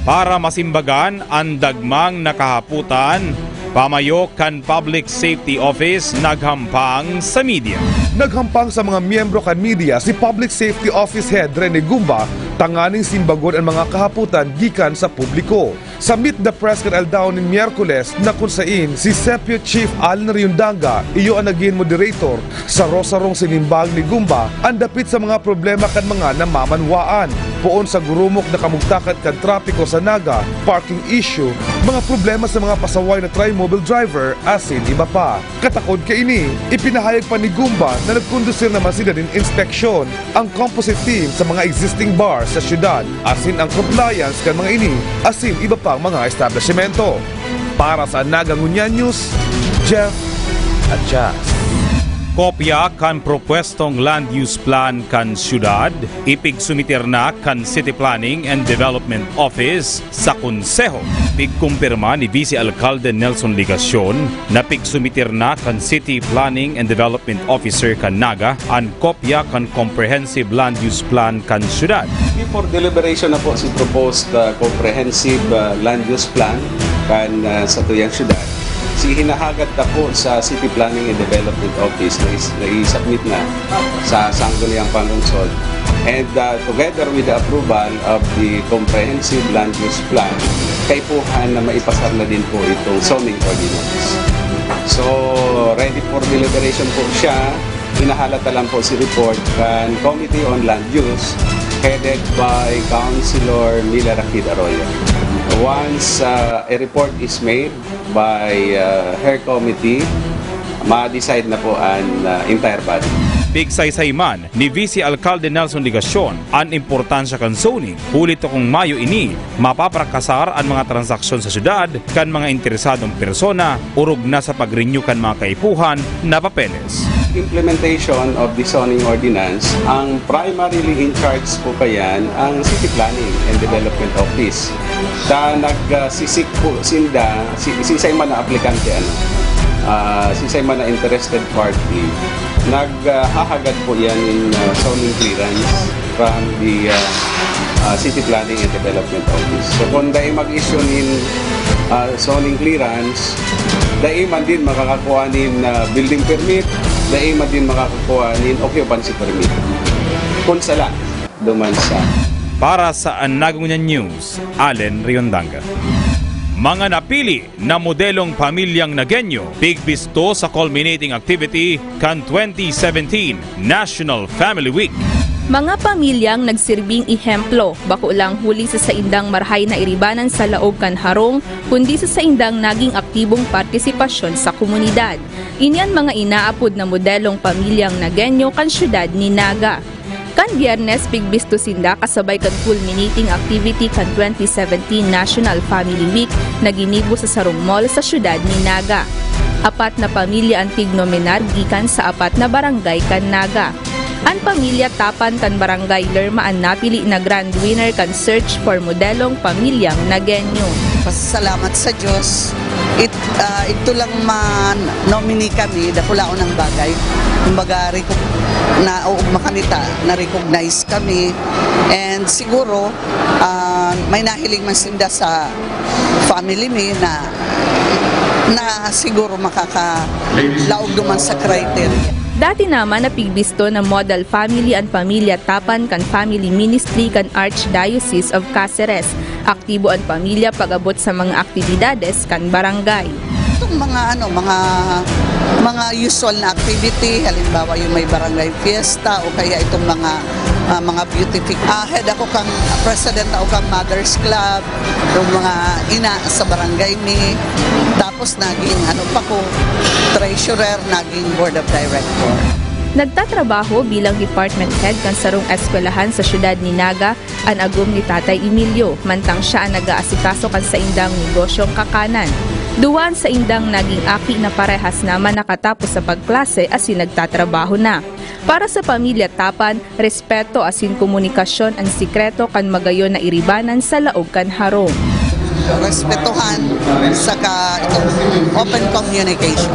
Para masimbagan ang dagmang nakahaputan, pamayo kan Public Safety Office naghampang sa media. Naghampang sa mga miyembro kan media si Public Safety Office Head Rene Gumba tanganing simbagon ang mga kahaputan gikan sa publiko. Sa Meet the Press kan aldaw ng Miyerkules na kunsain si Sepio Chief Alan Riundanga iyo ang naging moderator sa rosarong sinimbang ni Gumba ang dapit sa mga problema kan mga namamanwaan poon sa gurumok na kamugtakat kan trapiko sa Naga, parking issue, mga problema sa mga pasaway na tri-mobile driver asin iba pa. Katakod ka ini, ipinahayag pa ni Gumba na nagkondusir naman sila din inspeksyon ang composite team sa mga existing bars sa syudad asin ang compliance kan mga ini asin iba pa mga establishmento. Para sa Nagangunyan News, Jeff Adjas. Kopya kan propwestong land use plan kan syudad, ipigsumitir na kan City Planning and Development Office sa Konseho. Pigkumpirma ni Vice Alcalde Nelson Ligacion na pigsumitir na kan City Planning and Development Officer kan Naga ang kopya kan Comprehensive Land Use Plan kan syudad. For deliberation na po si proposed Comprehensive Land Use Plan kan sa tuyang syudad. Si hinahagat na po sa City Planning and Development Office na i-submit na sa Sangguniang Panglunsod. And together with the approval of the Comprehensive Land Use Plan, kaipuhan na maipasar na din po itong zoning ordinance. So, ready for deliberation po siya. Hinahalata lang po si report kan Committee on Land Use headed by Councilor Mila Rakid Arroyo. Once a report is made by her committee, ma-decide na po ang entire body. Pigsaysay man ni Vice Alcalde Nelson Ligacion ang importansya kan zoning. Hulit kung Mayo ini, mapaprakasar ang mga transaksyon sa syudad kan mga interesadong persona urog na sa pag-renew kan mga kaipuhan na papeles. Implementation of the zoning ordinance, ang primarily in charge po kayan ang City Planning and Development Office. Ta nagsisik po sinda, sisay man na aplikante sisay man na interested party, naghahagad po yan in zoning clearance from the City Planning and Development Office. So kung dahil mag-issue in zoning clearance, dahil man din makakakuha nin building permit, dahil man din makakakuha nin occupancy permit. Kung sala, duman sa Para sa Anagungan News, Allen Riondanga. Mga napili na modelong pamilyang Nagueño, bigbisto sa culminating activity kan 2017 National Family Week. Mga pamilyang nagsirbing ihemplo, bako lang huli sa saindang marhay na iribanan sa laog kan harong, kundi sa saindang naging aktibong partisipasyon sa komunidad. Inyan mga inaapod na modelong pamilyang Nagueño kan syudad ni Naga. Kan Biyernes, bigbisto sinda kasabay kan culminating activity kan 2017 National Family Week na ginibo sa Sarong Mall sa syudad ni Naga. Apat na pamilya ang tignominar gikan sa apat na barangay kan Naga. Ang pamilya Tapan kan Barangay Lerma ang napili na grand winner kan search for modelong pamilyang Nagueño. Pasalamat sa Diyos. Ito lang ma-nominee kami, dakula ko ng bagay. Kumbaga, makanita, na-recognize kami. And siguro, may nahiling man sinda sa family me na siguro makakalaog naman sa criteria. Dati naman napigbisto na model family ang pamilya Tapan kan Family Ministry kan Archdiocese of Cáceres. Aktibo ang pamilya pag-abot sa mga aktibidades kan barangay. Itong mga usual na activity, halimbawa yung may barangay fiesta o kaya itong mga head ako kang president ako kang Mothers Club, yung mga ina sa barangay ni, tapos naging treasurer, naging board of director. Nagtatrabaho bilang department head kan sarong eskwelahan sa syudad ni Naga ang agum ni Tatay Emilio, mantang siya ang nag-aasikaso kan sa indang negosyong kakanan. Duwan sa indang naging aki na parehas naman nakatapos sa pagklase asin nagtatrabaho na. Para sa pamilya Tapan, respeto asin komunikasyon ang sikreto kan magayon na iribanan sa laog kan harong. Respetuhan saka open communication.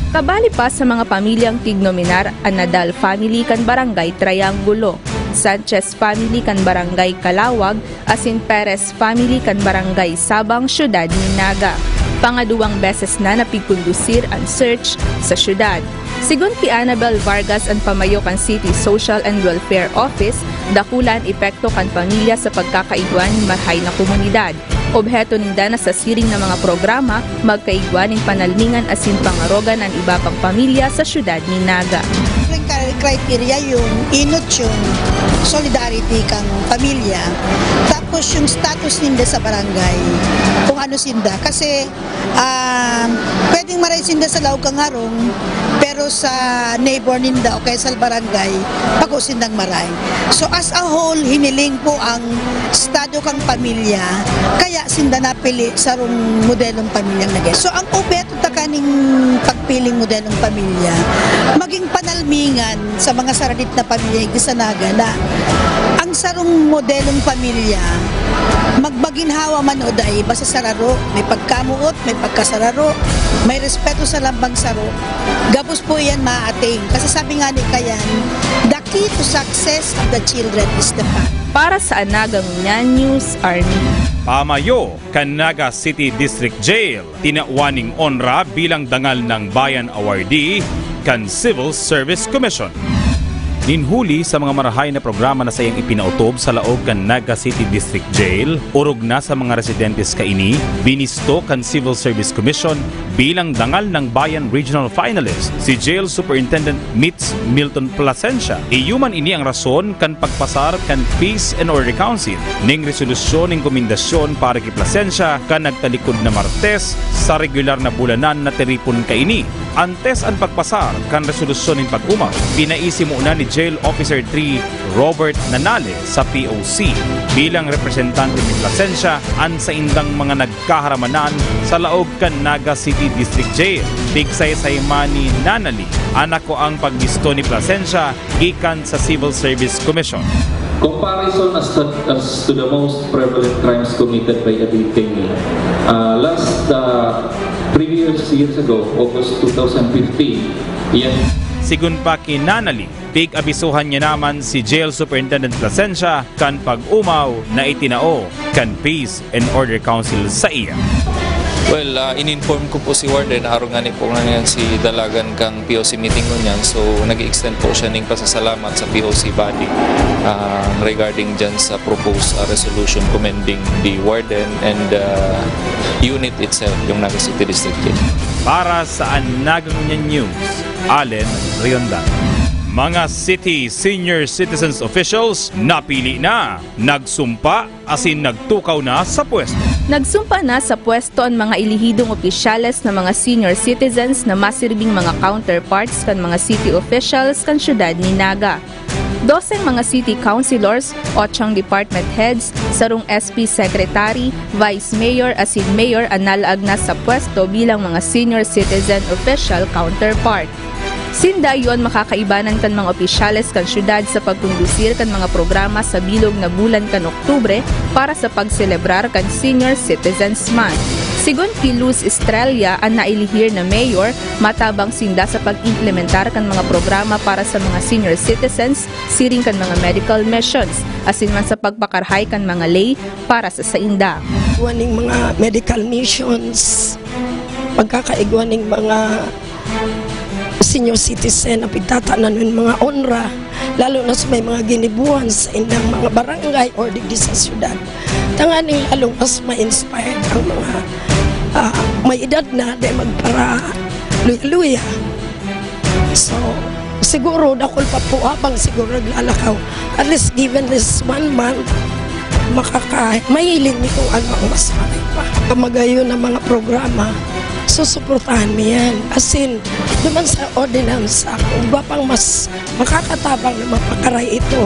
Kabali pa sa mga pamilyang tignominar ang Nadal family kan Barangay Triangulo, Sanchez family kan Barangay Kalawag, asin Perez family kan Barangay Sabang, syudad ni Naga. Pangaduwang beses na napigkondusir ang search sa syudad. Sigun pi Annabel Vargas ang pamayo kan City Social and Welfare Office, dakulan epekto kan pamilya sa pagkakaigwan ng marhay na komunidad. Obheto ninda na sa siring ng mga programa, magkaigwan ng panalningan asin pangarogan ang iba pang pamilya sa syudad ni Naga. Criteria yung inot yung solidarity kang pamilya, tapos yung status ninda sa barangay, kung ano sinda. Kasi pwedeng maray sinda sa laog kang harong, pero sa neighbor ninda o kaya sa barangay, pag sindang maray. So as a whole, hiniling po ang estado kang pamilya, kaya sinda napili sa rong modelong pamilyang Nagueño. So ang obeto takaning pagpiling modelong pamilya, maging panalmingan sa mga saradit na pamilya di sa Naga na ang sarong modelong pamilya magbaginhawa man o dahi basta sararo, may pagkamuot, may pagkasararo, may respeto sa lambang saro. Gabos po yan maating. Kasi sabi nga ni Kayan, the key to success of the children is the fact. Para sa Anagungan News, Army. Pamayo, Naga City District Jail, tinawaning onra bilang dangal ng Bayan Awardee kan Civil Service Commission. Ninhuli sa mga marahay na programa na sayang ipinautob sa laog kan Naga City District Jail, urog na sa mga residentes kaini, binisto kan Civil Service Commission bilang dangal ng Bayan Regional Finalist si Jail Superintendent Mitz Milton Plasencia. Iyuman ini ang rason kan pagpasar kan Peace and Order Council ning resolusyon ning komendasyon para kay Plasencia kan nagtalikod na Martes sa regular na bulanan na teripon kaini. Antes ang pagpasar kan resolusyon ning pag-umaw, pinaisi muna ni Jail Officer 3 Robert Nanale sa POC bilang representante ni Plasencia an sa indang mga nagkaharamanan sa laog kan Naga City District Jail. Bigsay sa imani Nanali, anak ko ang pagbisto ni Plasencia gikan sa Civil Service Commission. Comparison as to the most prevalent crimes committed by a detainee. Previous years ago, August 2015, yan. Sigun pa kinanali, abisuhan niya naman si Jail Superintendent Plasencia kan pag-umaw na itinao kan Peace and Order Council sa iya. Well, in-inform ko po si Warden, araw nga ni po nga si Dalagan kang POC meeting ko niyan. So, nag-extend po siya ng pasasalamat sa POC body regarding dyan sa proposed resolution commending the Warden and unit itself, yung Naga City District. Para sa Anagangunyan News, Allen Rionda. Mga city senior citizens officials napili na, nagsumpa asin nagtukaw na sa pwesto. Nagsumpa na sa pwesto ang mga ilihidong opisyales na mga senior citizens na masirbing mga counterparts kan mga city officials kan syudad ni Naga. 12 mga city councilors, 8 department heads, sarong SP secretary, vice mayor asin mayor ang nalaag na sa pwesto bilang mga senior citizen official counterpart. Sinda yon makakaibanan kan mga opisyales kan syudad sa pagkondusir kan mga programa sa bilog na bulan kan Oktubre para sa pagselebrar kan Senior Citizens Month. Sigon kay Luz Estrella ang nailihir na mayor, matabang sinda sa pag-implementar kan mga programa para sa mga senior citizens, siring kan mga medical missions, asin man sa pagpakarhay kan mga lay para sa sainda. Waning mga medical missions, pagkakaigwan ng mga senior citizen na pagtatanan ng mga onra, lalo na sa may mga ginibuhan sa indang mga barangay or digdi sa syudad. Tanganing lalong mas ma-inspired ang mga may edad na de magpara luya-luya. So, siguro dakol pa po habang siguro naglalakaw. At least given this 1 month, mahiling mi kung ano ang mas maray pa. Kamagayon ng mga programa, susuportahan mo yan. As in, duman sa ordinance, kung ba pang mas makakatabang na mapakaray ito.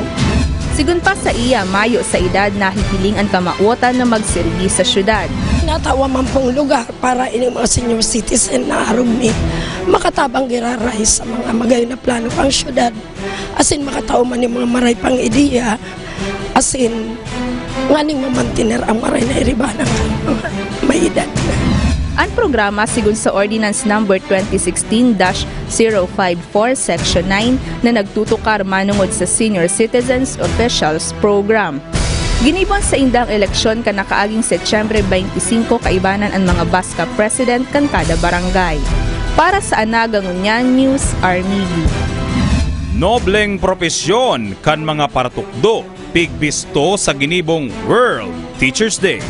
Sigun pa sa iya, mayo sa edad na hihiling ang kamauotan na magsirgi sa syudad. Natawa man pong lugar para ining mga senior citizen na arugmi makatabang giraray sa mga magayon na plano pang syudad. As in, makatao man yung mga maray pang ideya. As in, nganing mamantiner ang maray na iribanang mga may edad na. Ang programa sigun sa Ordinance Number 2016-054 Section 9 na nagtutukar manungod sa Senior Citizens Officials Program. Ginibon sa indang eleksyon kan nakaaging Setyembre 25 kaibanan ang mga Baska President kan kada barangay. Para sa Anagangunyan News, Armigi. Nobleng propesyon kan mga paratukdo, pigbisto sa ginibong World Teachers Day.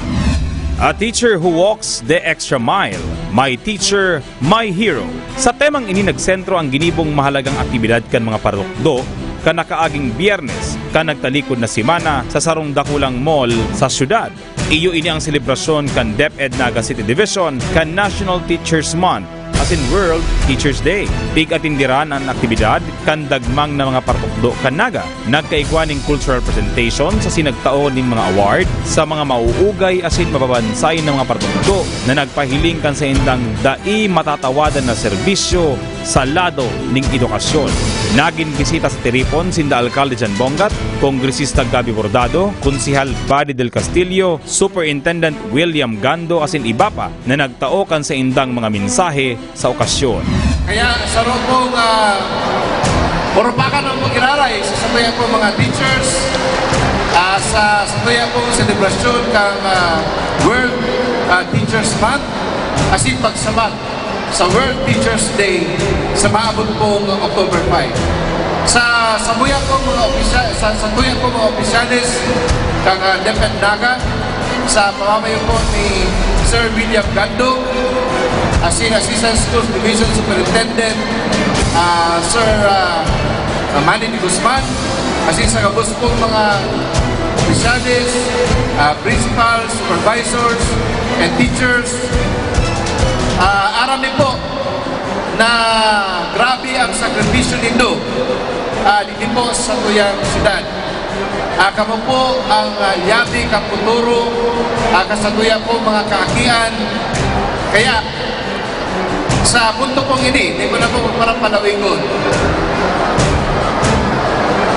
A teacher who walks the extra mile, my teacher, my hero. Sa temang ini nagsentro ang ginibong mahalagang aktibidad kan mga paratukdo kan nakaaging Biyernes kan nagtalikod na simana sa sarong dakulang mall sa syudad. Iyo ini ang selebrasyon kan DepEd Naga City Division kan National Teachers Month as in World Teachers Day. Pig-atindiran ang aktibidad kan dagmang na mga paratukdo kan Naga. Nagkaigwaning cultural presentation sa sinagtaon ng mga award sa mga mauugay asin mababansay ng mga paratukdo na nagpahiling kan sa indang dai matatawadan na serbisyo sa lado ning edukasyon. Naging bisita sa Tiripon sinda Alcalde Jan Bongat, Kongresista Gabi Bordado, Konsihal Buddy del Castillo, Superintendent William Gando asin iba pa na nagtao kan sa indang mga mensahe sa okasyon. Kaya sa pong poropakan ng mag-iraray sa satuyan po mga teachers, sa satuyan pong selebrasyon kang World Teachers Month, asin pagsabat sa World Teachers Day sa maabot pong October 5. Sa satuyan pong mga opisyalis kang DepEd Naga, sa pamamayo po ni Sir William Gando, asin Assistant Schools Division Superintendent Sir Manny Di Guzman, asin sa kabus pong mga opisyalis, principals, supervisors, and teachers. Aram din po na grabe ang sakripisyo nito dito po sa tuyang syudad. Kamo po ang yabi kaputuro kasatuya po mga kaakian. Kaya sa punto pong ini, hindi ko na po parang palawingon.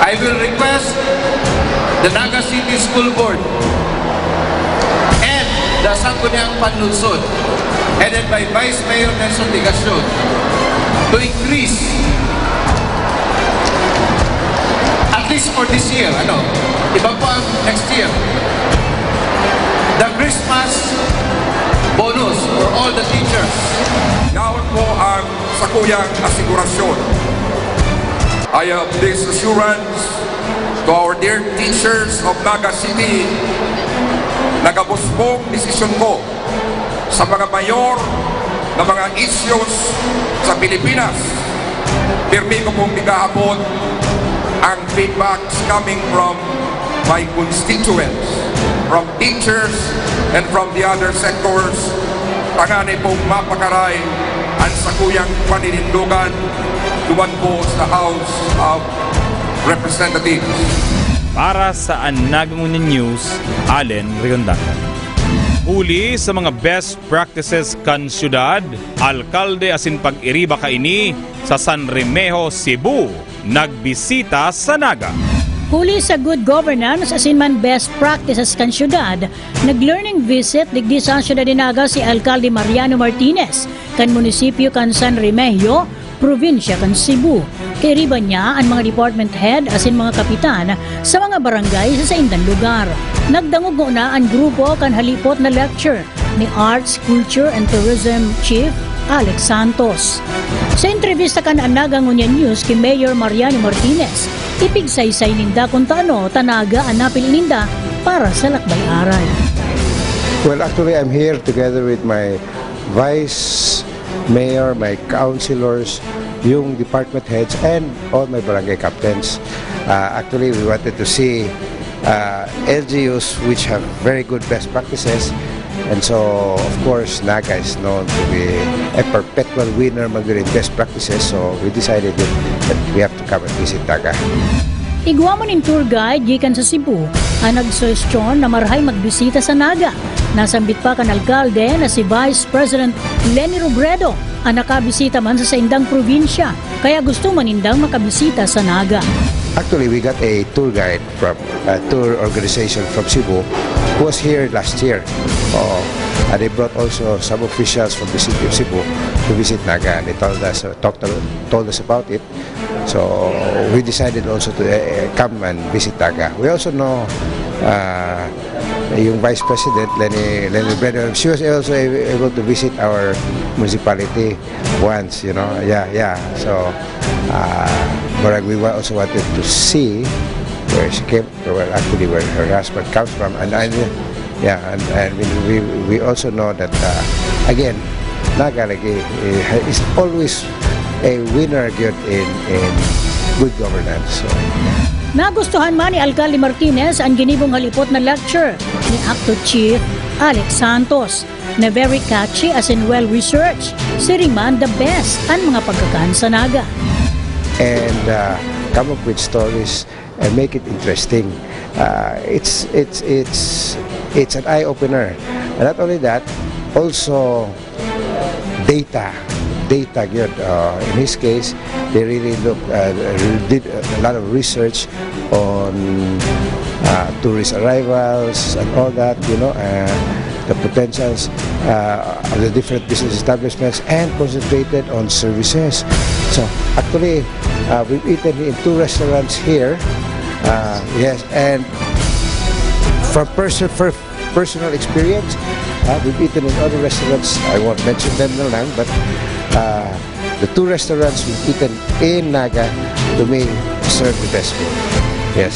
I will request the Naga City School Board and the Sangguniang Panlungsod, headed by Vice Mayor Nelson Tigasyon, to increase at least for this year, iba po ang next year, the Christmas bonus for all the teachers. Yaon po ang sakuyang asigurasyon. I have this assurance to our dear teachers of Naga City. Nagabos pong desisyon ko sa mga mayor na mga issues sa Pilipinas. Pirmi ko pong igahabot ang feedbacks coming from my constituents, from teachers and from the other sectors. Tanganay pong mapakaray ang sakuyang paninindugan duman po sa House of Representatives. Para sa Anagangunan News, Allen Riondacan. Uli sa mga best practices kan syudad, alkalde asin pag-iriba kaini sa San Remejo, Cebu, nagbisita sa Naga. Huli sa good governance asin man best practices kan syudad, nag-learning visit digdi sa syudad ni Naga si Alkalde Mariano Martinez kan munisipyo kan San Remejo, probinsya kan Cebu. Kairiba niya ang mga department head asin mga kapitan sa mga barangay sa indang lugar. Nagdangog na ang grupo kan halipot na lecture ni Arts, Culture and Tourism Chief Alex Santos. Sa entrevista kan Anagangunan News kay Mayor Mariano Martinez, ipigsaysay ninda kung taano tanaga ang napili ninda para sa lakbay-aral. Well, actually I'm here together with my Vice Mayor, my councilors, yung department heads and all my barangay captains. Actually we wanted to see LGUs which have very good best practices, and so of course Naga is known to be a perpetual winner magaling best practices, so we decided that we have to come and visit Naga. Igwa mo ning tour guide gikan sa Cebu ang nagsuwestyon na marhay magbisita sa Naga. Nasambit pa kan alkalde na si Vice President Lenny Robredo ang nakabisita man sa indang probinsya, kaya gusto man indang makabisita sa Naga. Actually, we got a tour guide from a tour organization from Cebu who was here last year. And they brought also some officials from the city of Cebu to visit Naga, and they told us about it. So we decided also to come and visit Naga. We also know yung Vice President Lenny Robredo, she was also able to visit our municipality once, you know. Yeah. So but we also wanted to see where she came, where her husband comes from, and we also know that again, Naga is always a winner good in good governance. So. Nagustuhan man ni Alkalde Martinez ang ginibong halipot na lecture ni Acto Chief Alex Santos na very catchy as in well-researched. Siring man the best ang mga pagkakaan sa Naga. And come up with stories and make it interesting. It's an eye-opener. And not only that, also data good. In his case, they really did a lot of research on tourist arrivals and all that, you know, the potentials of the different business establishments, and concentrated on services. So actually, we've eaten in 2 restaurants here, yes, and from personal experience, we've eaten in other restaurants. I won't mention them na lang, but the 2 restaurants we've eaten in Naga, to me, serve the best food. Yes.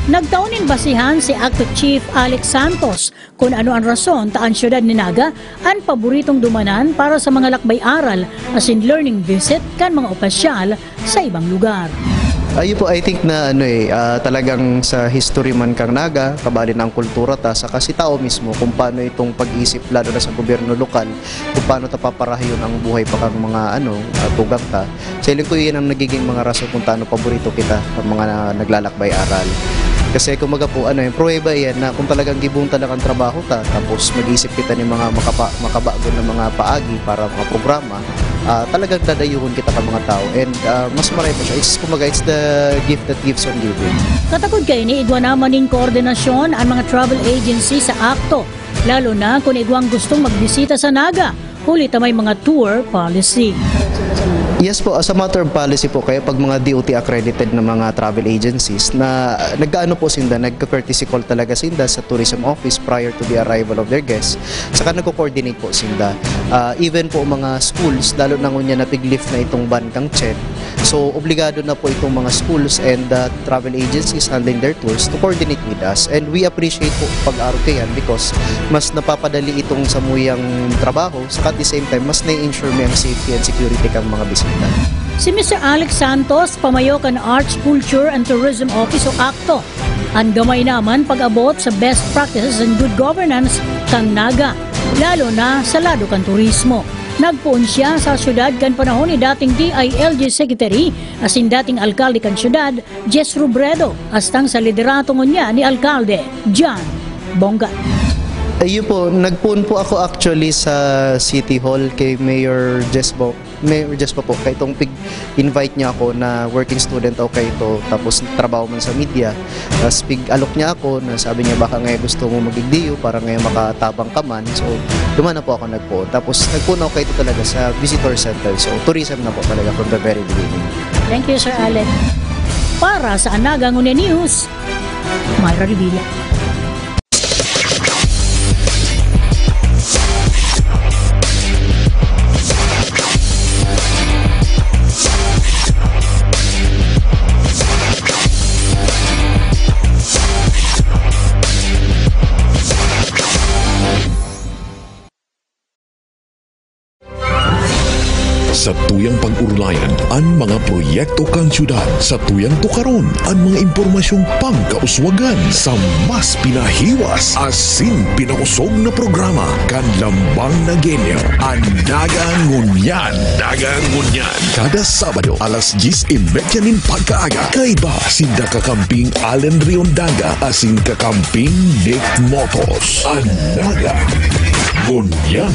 Nagtaunin basihan si Acto Chief Alex Santos kung ano ang rason taan syudad ni Naga ang paboritong dumanan para sa mga lakbay-aral as in learning visit kan mga opisyal sa ibang lugar. Ayun po, I think na talagang sa history man kang Naga, kabali ng kultura ta, sa kasi tao mismo kung paano itong pag-isip lalo na sa gobyerno lokal, kung paano tapaparahayon ang buhay pa kang mga tugang ta. Sa ilang ko yun ang nagiging mga rason kung paano paborito kita ang mga naglalakbay-aral. Kasi kumaga po, pruweba yan na kung talagang gibong talagang trabaho ta, tapos mag-isip kita ng mga makabago ng mga paagi para mga programa, talagang dadayuhon kita ka mga tao. And mas marami pa siya. It's the gift that gives on giving. Katakod kayo ni igwa naman ng koordinasyon ang mga travel agency sa Acto, lalo na kung igwang gustong magbisita sa Naga, huli may mga tour policy. Yes po, as a matter of policy po kayo pag mga DOT accredited na mga travel agencies na nag-ano po sinda, nagka-courtesy call talaga sinda sa tourism office prior to the arrival of their guests. Saka nagko-coordinate po sinda. Even po mga schools, lalo na ngunya na pig-lift na itong ban kang CHED. So, obligado na po itong mga schools and travel agencies handling their tours to coordinate with us. And we appreciate po pag-aro kayan because mas napapadali itong samuyang trabaho. Saka at the same time, mas na-ensure may ang safety and security kang mga bisita. Si Mr. Alex Santos, Pamayokan Arts, Culture and Tourism Office o ACTO. Ang gamay naman pag-abot sa best practices and good governance kang Naga, lalo na sa lado kan turismo. Nagpuon siya sa syudad kan panahon ni dating DILG Secretary asin dating alkalde kan syudad, Jess Robredo, astang sa liderato niya ni Alkalde John Bongat. Ayun po, nagpuon po ako actually sa City Hall kay Mayor Jess po kay itong pig-invite niya ako na working student ako kay ito tapos trabaho man sa media. Tapos pig-alok niya ako na sabi niya baka ngayon gusto mo mag-igdiyo para ngayon makatabang ka man. So, duman na po ako nagpuon. Tapos nagpuon ako kay ito talaga sa visitor center. So, tourism na po talaga from the very beginning. Thank you, Sir Allen. Para sa Anaga Ngunia News, Myra Revilla. Sa tuyang pag-urulayan ang mga proyekto kang syudad. Sa tuyang tukaron ang mga impormasyong pangkauswagan sa mas pinahiwas asin pinausog na programa kan lambang na genyo. Ang Dagang Ngunyan. Dagang Ngunyan. Kada Sabado alas 10:30 nin pagkaaga. Kay ba sinda kakamping Allen Riondaga asin kakamping Nick Motos. Ang Dagang Ngunyan.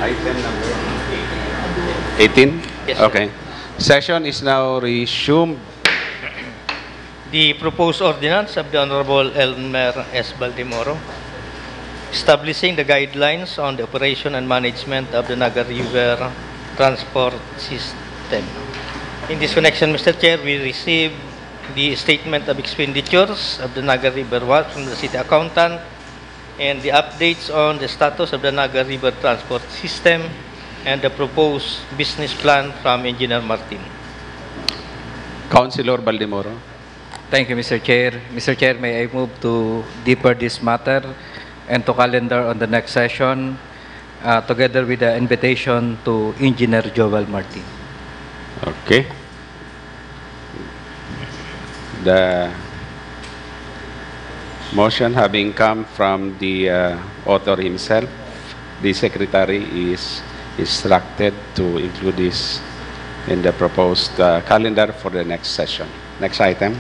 Item number 18? Yes, sir. Okay. Session is now resumed. The proposed ordinance of the Honorable Elmer S. Baldemoro, establishing the guidelines on the operation and management of the Naga River transport system. In this connection, Mr. Chair, we received the statement of expenditures of the Naga River Watch from the city accountant and the updates on the status of the Naga River transport system and the proposed business plan from Engineer Martin. Councilor Baldemoro. Thank you, Mr. Chair. Mr. Chair, may I move to deeper this matter and to calendar on the next session together with the invitation to Engineer Joel Martin. Okay. The motion having come from the author himself, the secretary is instructed to include this in the proposed calendar for the next session. Next item.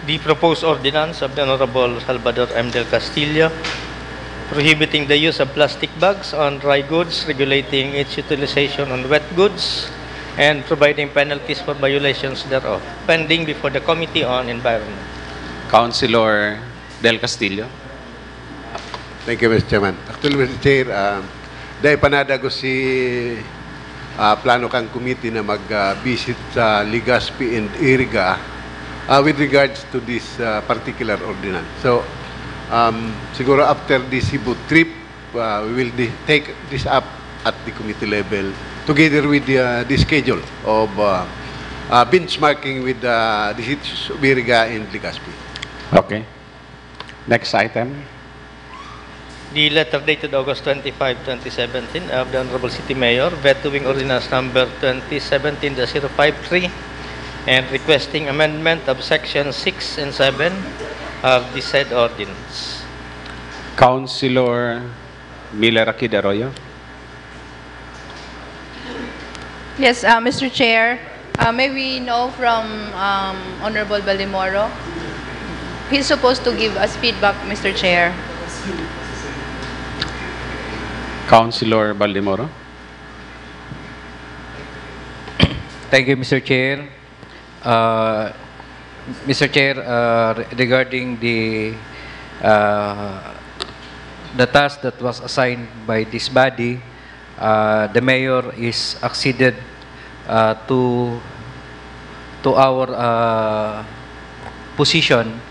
The proposed ordinance of the Honorable Salvador M. Del Castillo, prohibiting the use of plastic bags on dry goods, regulating its utilization on wet goods, and providing penalties for violations thereof, pending before the Committee on Environment. Councilor Del Castillo. Thank you, Mr. Chairman. Actually, Mr. Chair, dahil panadago si plano kang committee na mag-visit sa Legazpi and Iriga with regards to this particular ordinance. So, siguro after the Cebu trip, we will take this up at the committee level together with the schedule of benchmarking with the cities of Iriga and Legazpi. Okay. Next item. The letter dated August 25, 2017 of the Honorable City Mayor, vetoing ordinance number 2017-053 and requesting amendment of section 6 and 7 of the said ordinance. Councilor Miller Akid Arroyo. Yes, Mr. Chair, may we know from Honorable Baldemoro? He's supposed to give us feedback, Mr. Chair. Councilor Baldemoro. Thank you, Mr. Chair. Mr. Chair, regarding the task that was assigned by this body, the mayor is acceded to our position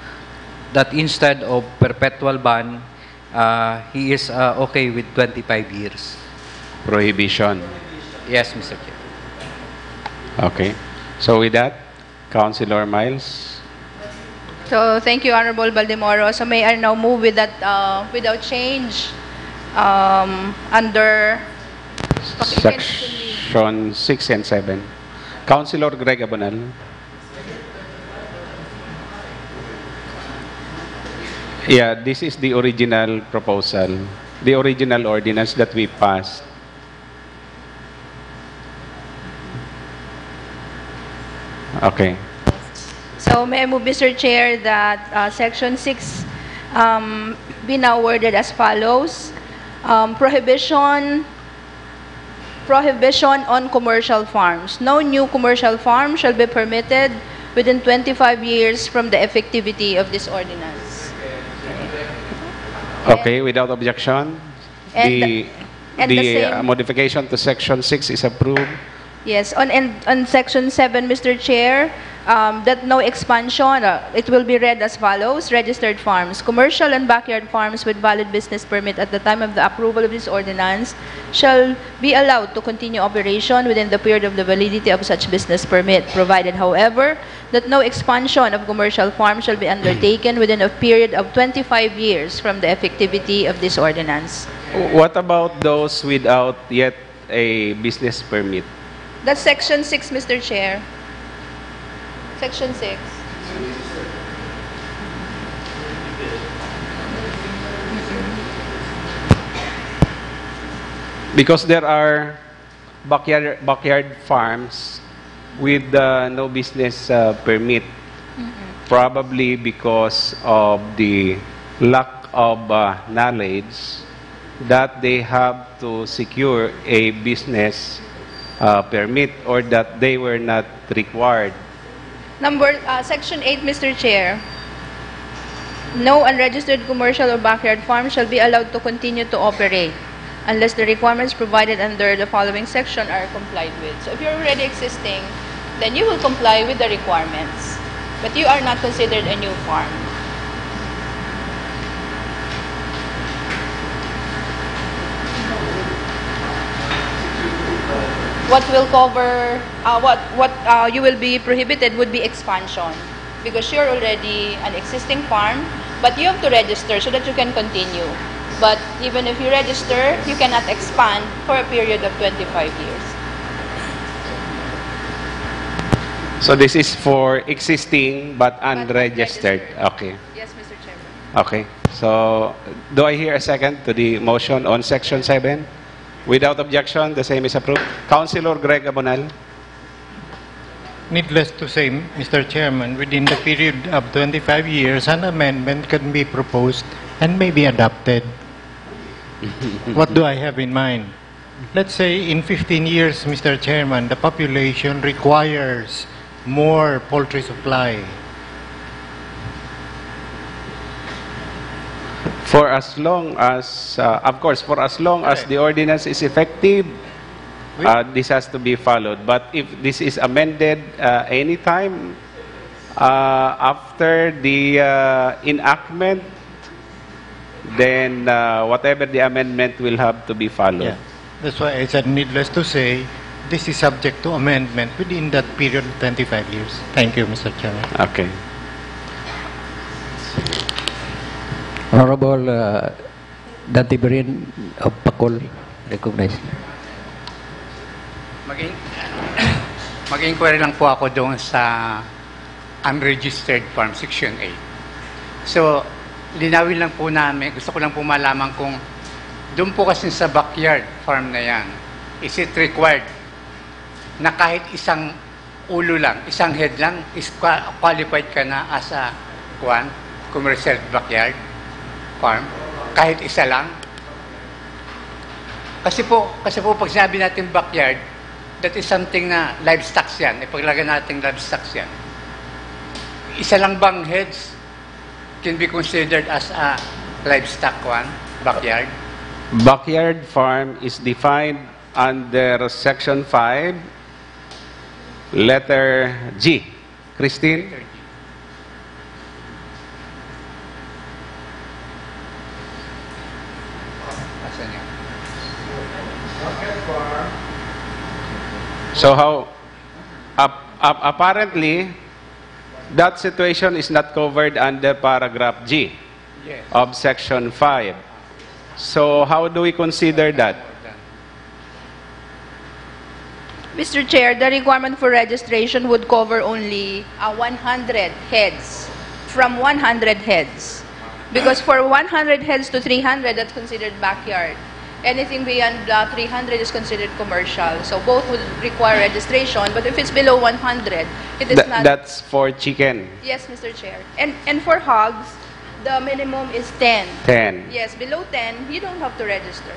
that instead of perpetual ban, he is okay with 25 years. Prohibition. Yes, Mr. Chair. Okay. So with that, Councilor Miles. So thank you, Honorable Baldemoro. So may I now move with that without change under Section 6 and 7. Councilor Greg Abonal. Yeah, this is the original proposal, the original ordinance that we passed. Okay. So may I move, Mr. Chair, that Section 6 be now worded as follows. Prohibition on commercial farms. No new commercial farm shall be permitted within 25 years from the effectivity of this ordinance. Okay, without objection, And the the same- modification to Section 6 is approved. Yes, on Section 7, Mr. Chair, that no expansion, it will be read as follows. Registered farms. Commercial and backyard farms with valid business permit at the time of the approval of this ordinance shall be allowed to continue operation within the period of the validity of such business permit, provided, however, that no expansion of commercial farms shall be undertaken within a period of 25 years from the effectivity of this ordinance. What about those without yet a business permit? That's Section 6, Mr. Chair. Section 6. Because there are backyard farms with no business permit, probably because of the lack of knowledge that they have to secure a business permit or that they were not required. Section 8, Mr. Chair. No unregistered commercial or backyard farm shall be allowed to continue to operate unless the requirements provided under the following section are complied with. So if you're already existing, then you will comply with the requirements. But you are not considered a new farm. What will cover, you will be prohibited would be expansion, because you're already an existing farm, but you have to register so that you can continue. But even if you register, you cannot expand for a period of 25 years. So this is for existing but unregistered. Okay. Yes, Mr. Chairman. Okay. So do I hear a second to the motion on Section 7? Without objection, the same is approved. Councilor Greg Abonal. Needless to say, Mr. Chairman, within the period of 25 years, an amendment can be proposed and may be adopted. What do I have in mind? Let's say in 15 years, Mr. Chairman, the population requires more poultry supply. For as long as, of course, for as long as the ordinance is effective, this has to be followed. But if this is amended anytime after the enactment, then whatever the amendment will have to be followed. Yeah. That's why I said, needless to say, this is subject to amendment within that period of 25 years. Thank you, Mr. Chairman. Okay. Honorable Dante Berin of Pacol, recognized. Mag-inquiry lang po ako doon sa unregistered farm, Section 8. So, linawin lang po namin, gusto ko lang po malaman kung doon po kasi sa backyard farm na yan, is it required na kahit isang ulo lang, isang head lang, is qualified ka na as a commercial backyard farm? Kahit isa lang? Kasi po pag sinabi natin backyard, that is something na livestock yan. Ipaglagay natin livestock yan. Isa lang bang heads can be considered as a livestock backyard? Backyard farm is defined under Section 5, letter G. Christine? So how, apparently, that situation is not covered under paragraph G of Section 5. So how do we consider that? Mr. Chair, the requirement for registration would cover only 100 heads, from 100 heads. Because for 100 heads to 300, that's considered backyard. Anything beyond 300 is considered commercial. So both would require registration, but if it's below 100, it is not. That's for chicken. Yes, Mr. Chair. And for hogs, the minimum is 10. 10. Yes, below 10, you don't have to register.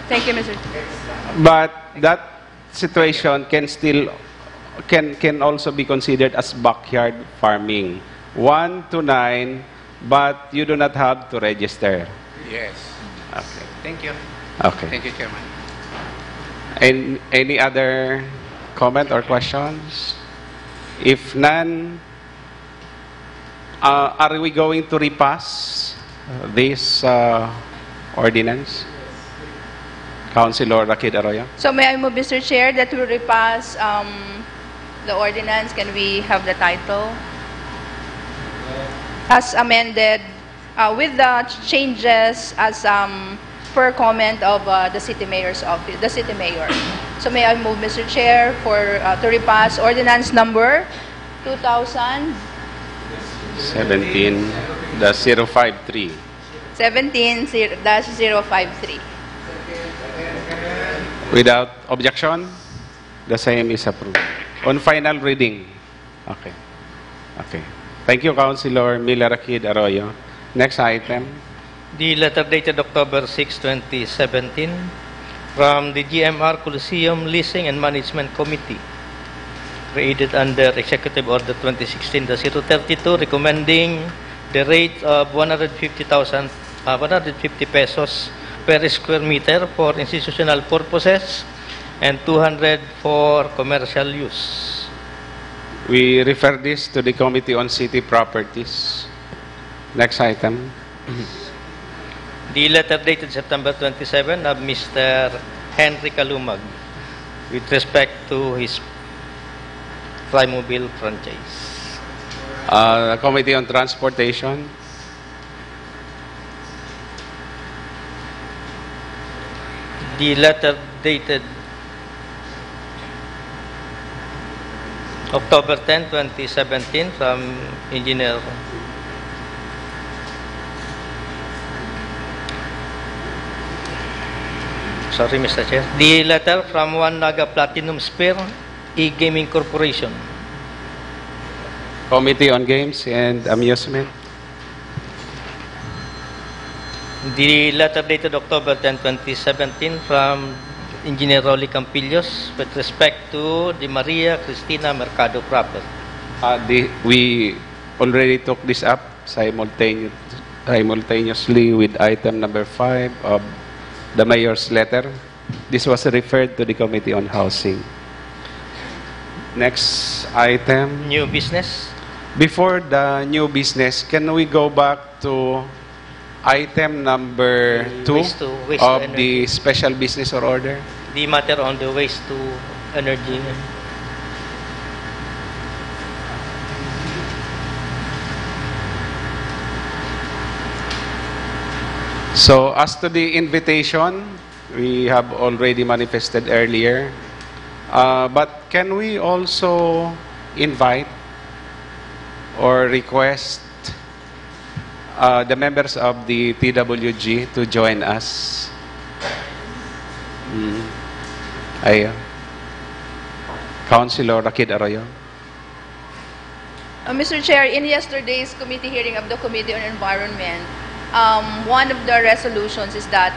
Thank you, Mr. Chair. But that situation can also be considered as backyard farming. 1 to 9, but you do not have to register. Yes. Okay. Thank you. Okay. Thank you, Chairman. And any other comment or questions? If none, are we going to repass this ordinance? Councilor Rakid Arroyo. So may I move, Mr. Chair, that we repass the ordinance? Can we have the title? As amended, with the changes as per comment of the city mayor's office, the city mayor. So may I move, Mr. Chair, for to repass ordinance number 2017-053. 17-053. Without objection, the same is approved. On final reading. Okay. Okay. Thank you, Councilor Mila Rakid Arroyo. Next item. The letter dated October 6, 2017 from the GMR Coliseum Leasing and Management Committee, created under Executive Order 2016-032, recommending the rate of 150 pesos per square meter for institutional purposes and 200 for commercial use. We refer this to the Committee on City Properties. Next item. The letter dated September 27 of Mr. Henry Kalumag with respect to his Flymobile franchise. Committee on Transportation. The letter dated October 10, 2017 from Engineer Sorry, Mr. Chair. The letter from One Naga Platinum Sphere E-Gaming Corporation. Committee on Games and Amusement. The letter dated October 10, 2017 from Engineer Rolly Campillos with respect to the Maria Cristina Mercado proper. We already took this up simultaneously with item number 5 of the Mayor's letter. This was referred to the Committee on Housing. Next item. New business. Before the new business, can we go back to item number 2 of the special business or order? The matter on the waste to energy. So, as to the invitation, we have already manifested earlier. But can we also invite or request the members of the TWG to join us? Councilor Rakid Arroyo. Mr. Chair, in yesterday's committee hearing of the Committee on Environment, one of the resolutions is that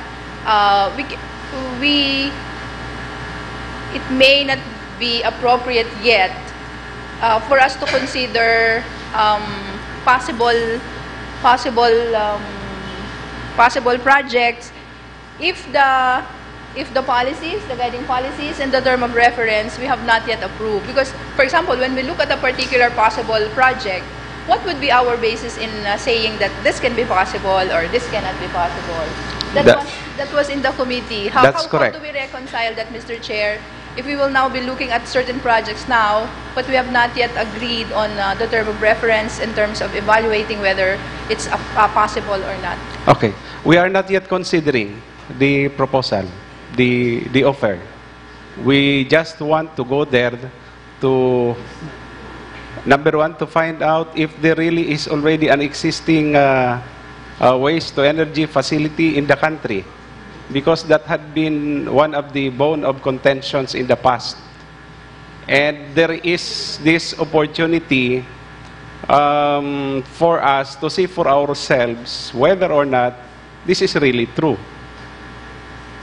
it may not be appropriate yet for us to consider possible projects if the policies, the guiding policies and the term of reference we have not yet approved. Because, for example, when we look at a particular possible project, what would be our basis in saying that this can be possible or this cannot be possible? That was in the committee. How do we reconcile that, Mr. Chair, if we will now be looking at certain projects now, but we have not yet agreed on the term of reference in terms of evaluating whether it's possible or not? Okay. We are not yet considering the proposal, the offer. We just want to go there to, number one, to find out if there really is already an existing waste to energy facility in the country, because that had been one of the bone of contentions in the past. And there is this opportunity for us to see for ourselves whether or not this is really true.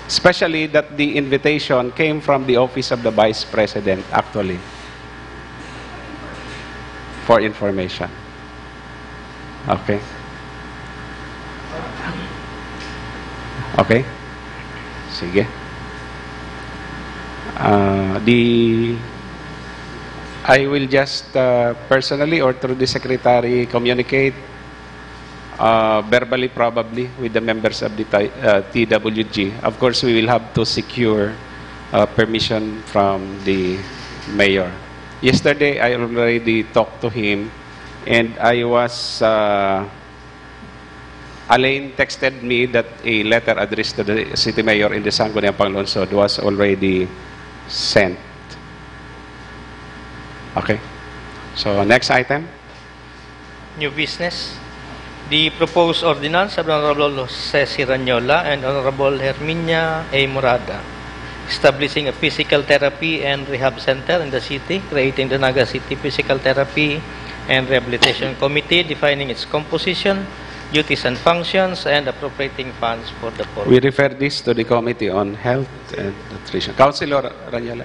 Especially that the invitation came from the Office of the Vice President, actually, for information. Okay. Okay. Sige. I will just personally or through the Secretary communicate verbally probably with the members of the TWG. Of course, we will have to secure permission from the mayor. Yesterday, I already talked to him, and I was Alain texted me that a letter addressed to the city mayor in the Sangguniang Panglungsod was already sent. Okay. So, next item. New business. The proposed ordinance of Honorable Jose Ciranyola and Honorable Herminia A. Morada, establishing a physical therapy and rehab center in the city, creating the Naga City Physical Therapy and Rehabilitation Committee, defining its composition, duties and functions, and appropriating funds for the purpose. We refer this to the Committee on Health and Nutrition. Councilor Ranyola.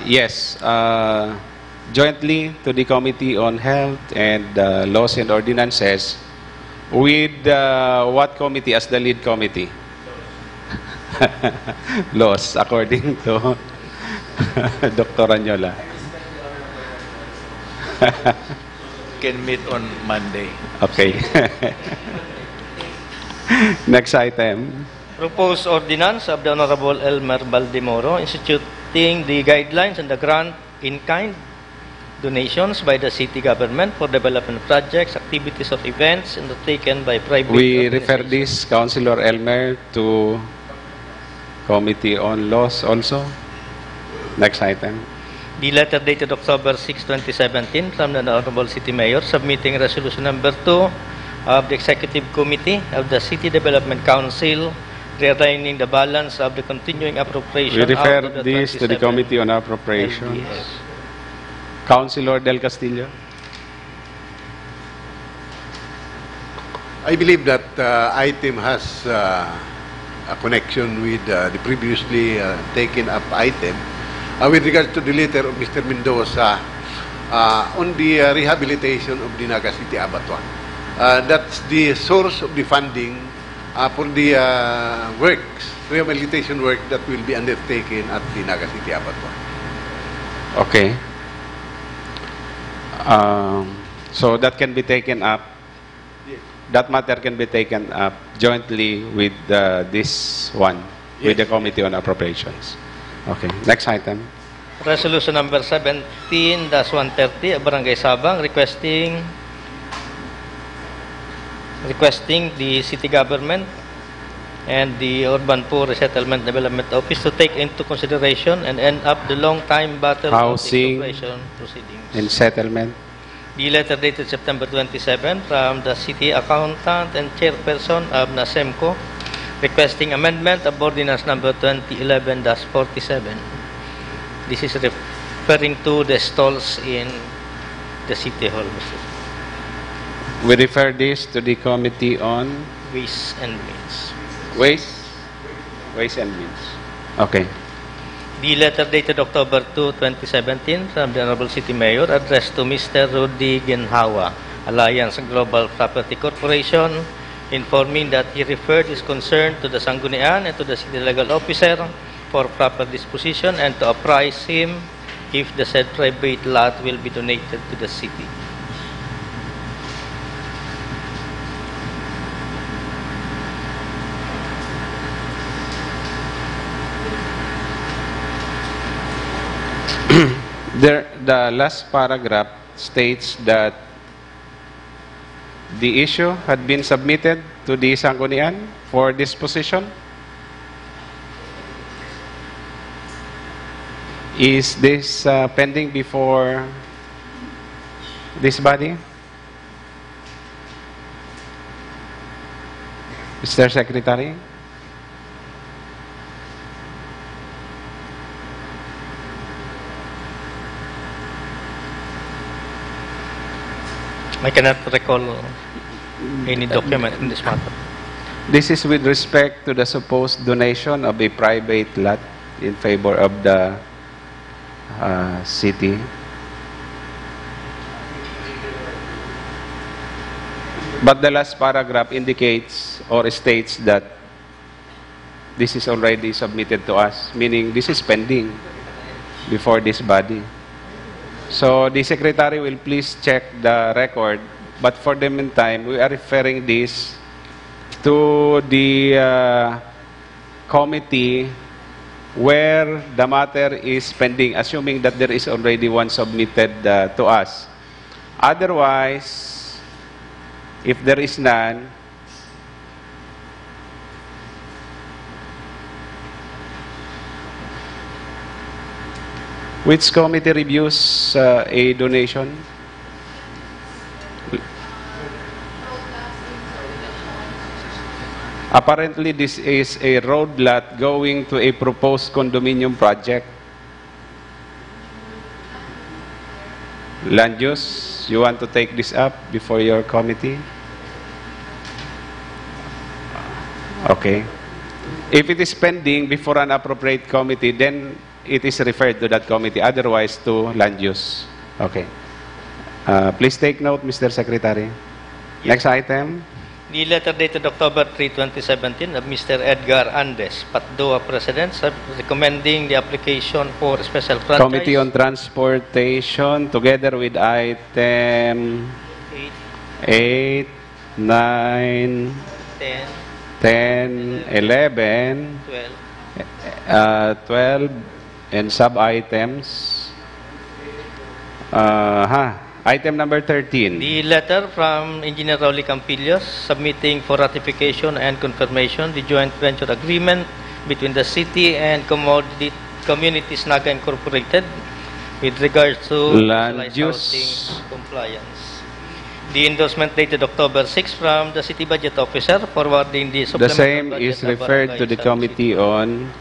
Yes. Jointly to the Committee on Health and Laws and Ordinances with what committee as the lead committee? Laws, according to Dr. Ranyola. Can meet on Monday. Okay. Next item. Proposed ordinance of the Honorable Elmer Baldemoro instituting the guidelines and the grant in-kind donations by the city government for development projects, activities or events undertaken by private We refer organizations. this, Councilor Elmer, to Committee on Laws also. Next item. The letter dated October 6, 2017 from the Honorable City Mayor submitting resolution number 2 of the Executive Committee of the City Development Council realigning the balance of the continuing appropriation. We refer out of the this to the 27 Committee on Appropriations. LDS. Councilor Del Castillo. I believe that item has a connection with the previously taken up item. With regard to the letter of Mr. Mendoza on the rehabilitation of the Naga City Abattoir. That's the source of the funding for the rehabilitation work that will be undertaken at the Naga City Abattoir. Okay. So that can be taken up. That matter can be taken up jointly with this one, with the Committee on Appropriations. Okay. Next item. Resolution number 17-130 of Barangay Sabang requesting the city government and the Urban Poor Resettlement Development Office to take into consideration and end up the long-time battle Housing of expropriation proceedings. and Settlement. The letter dated September 27 from the city accountant and chairperson of NASEMCO requesting amendment of ordinance number 2011-47. This is referring to the stalls in the City Hall. We refer this to the Committee on Ways and Means. Ways and Means. Okay. The letter dated October 2, 2017 from the Honorable City Mayor addressed to Mr. Rudy Ginhawa, Alliance Global Property Corporation, informing that he referred his concern to the Sangguniang and to the City Legal Officer for proper disposition and to apprise him if the said private lot will be donated to the city. The last paragraph states that the issue had been submitted to the Sangguniang for disposition. Is this pending before this body? Mr. Secretary? I cannot recall any document in this matter. This is with respect to the supposed donation of a private lot in favor of the city. But the last paragraph indicates or states that this is already submitted to us, meaning this is pending before this body. So the Secretary will please check the record, but for the meantime, we are referring this to the committee where the matter is pending, assuming that there is already one submitted to us. Otherwise, if there is none, which committee reviews a donation? Apparently, this is a road lot going to a proposed condominium project. Land use, you want to take this up before your committee? Okay. If it is pending before an appropriate committee, then it is referred to that committee. Otherwise, to land use. Okay. Please take note, Mr. Secretary. Next item. The letter dated October 3, 2017 of Mr. Edgar Andes, Patdoa President, recommending the application for special franchise. Committee on Transportation, together with item 8, 9, 10, 11, 12, and sub-items. Item number 13. The letter from Engineer Rauli Campillos submitting for ratification and confirmation the joint venture agreement between the city and Communities Naga Incorporated with regards to land use housing compliance. The endorsement dated October 6 from the City Budget Officer forwarding the The supplemental same budget is of referred to Barangay the San Committee on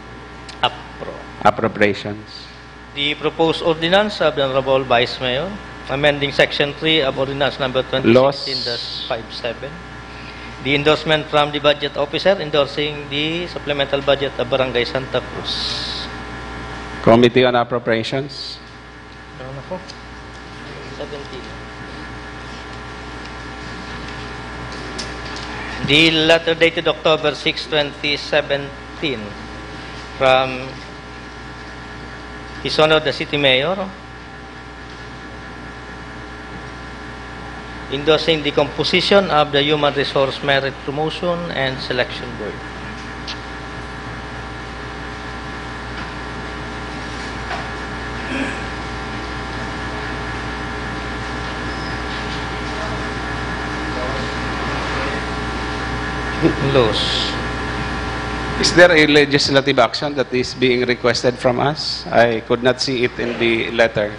Appropriations. The proposed ordinance of the Honorable Vice Mayor, amending Section 3 of Ordinance Number 2016-57. The endorsement from the Budget Officer endorsing the supplemental budget of Barangay Santa Cruz. Committee on Appropriations. 17. The letter dated October 6, 2017 from His Honor the City Mayor endorsing the composition of the Human Resource Merit Promotion and Selection Board. Laws. Is there a legislative action that is being requested from us? I could not see it in the letter.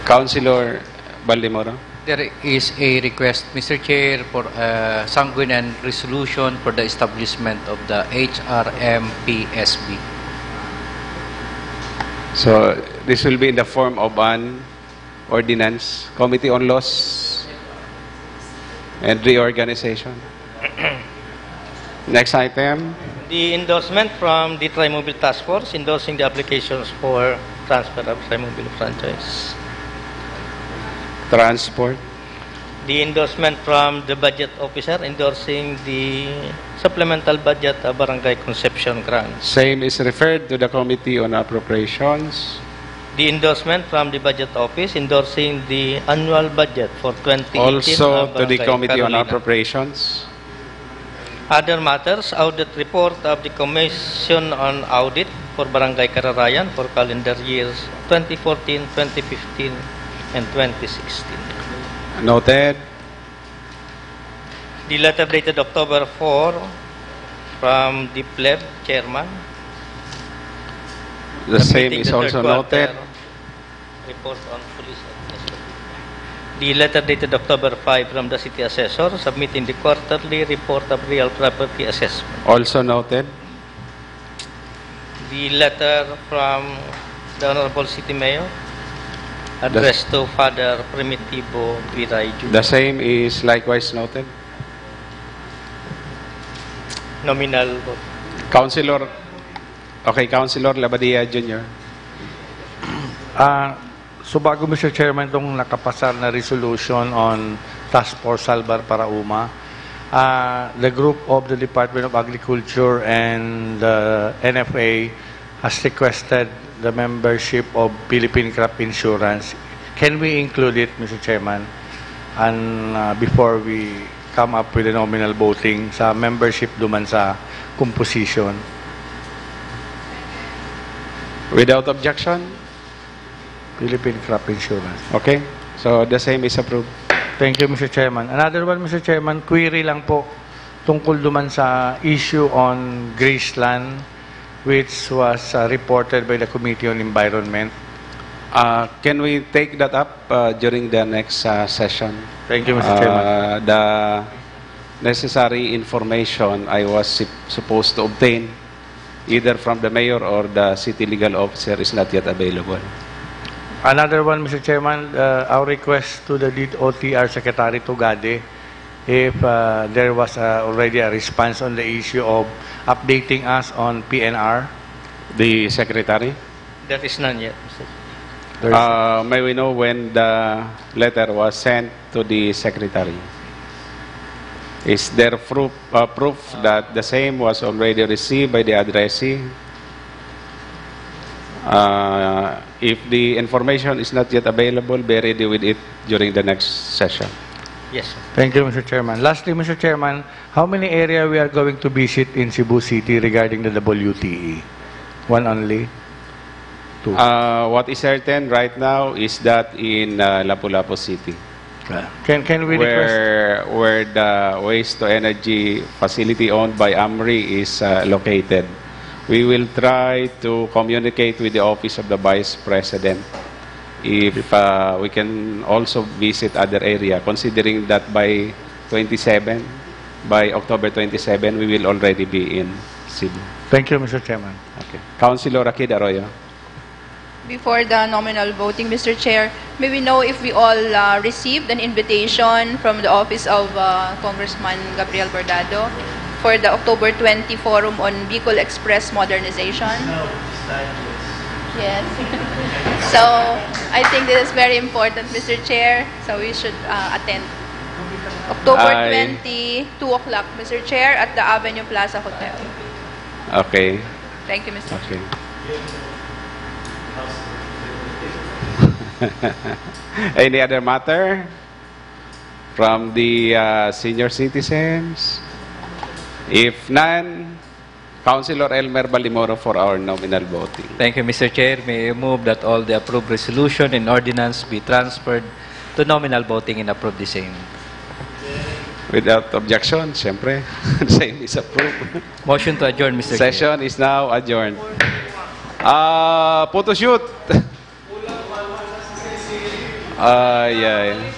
Councilor Baldemoro. There is a request, Mr. Chair, for a sanguine resolution for the establishment of the HRMPSB. So this will be in the form of an ordinance, Committee on Laws and Reorganization. Next item. The endorsement from the Trimobile Task Force endorsing the applications for transfer of Trimobile franchise. Transport. The endorsement from the Budget Officer endorsing the supplemental budget of Barangay Concepcion Grants. Same is referred to the Committee on Appropriations. The endorsement from the Budget Office endorsing the annual budget for 2018 Also of to the Barangay Committee on Carolina. Appropriations. Other matters, audit report of the Commission on Audit for Barangay Cararayan for calendar years 2014, 2015, and 2016. Noted. The letter dated October 4 from the pleb chairman. The same submitting is the also third quarter noted. Report on police. The letter dated October 5 from the city assessor submitting the quarterly report of real property assessment. Also noted. The letter from the Honorable City Mayor addressed to Father Primitivo Viray Jr. The same is likewise noted. Nominal vote. Councilor. Okay, Councilor Labadia Jr. So bago Mr. Chairman itong nakapasar na resolution on Task Force Salbar Parauma, the group of the Department of Agriculture and the NFA has requested the membership of Philippine Crop Insurance. Can we include it, Mr. Chairman? And before we come up with a nominal voting sa membership duman sa composition. Without objection? Philippine Crop Insurance. Okay. So the same is approved. Thank you, Mr. Chairman. Another one, Mr. Chairman, query lang po tungkol duman sa issue on Graceland which was reported by the Committee on Environment. Can we take that up during the next session? Thank you, Mr. Chairman. The necessary information I was supposed to obtain either from the mayor or the city legal officer is not yet available. Another one, Mr. Chairman, our request to the DOTR Secretary Tugade, if there was already a response on the issue of updating us on PNR. The Secretary? That is none yet, Mr. May we know when the letter was sent to the Secretary? Is there proof that the same was already received by the addressee? If the information is not yet available, be ready with it during the next session. Yes, sir. Thank you, Mr. Chairman. Lastly, Mr. Chairman, how many areas we are going to visit in Cebu City regarding the WTE? One only? Two? What is certain right now is that in Lapu-Lapu City. Can we request? Where the waste to energy facility owned by AMRI is located. We will try to communicate with the Office of the Vice President if we can also visit other area, considering that by October 27, we will already be in Cebu. Thank you, Mr. Chairman. Okay. Councilor Akid Arroyo. Before the nominal voting, Mr. Chair, may we know if we all received an invitation from the office of Congressman Gabriel Bordado for the October 20 forum on Bicol Express modernization? No, yes. So, I think this is very important, Mr. Chair, so we should attend. October 20, 2 o'clock, Mr. Chair, at the Avenue Plaza Hotel. Okay. Thank you, Mr. Chair. Any other matter from the senior citizens? If none, Councilor Elmer Balimoro for our nominal voting. Thank you, Mr. Chair. May I move that all the approved resolution and ordinance be transferred to nominal voting and approve the same. Without objection, siyempre, same is approved. Motion to adjourn, Mr. Chair. Session is now adjourned. Photo shoot. Yeah.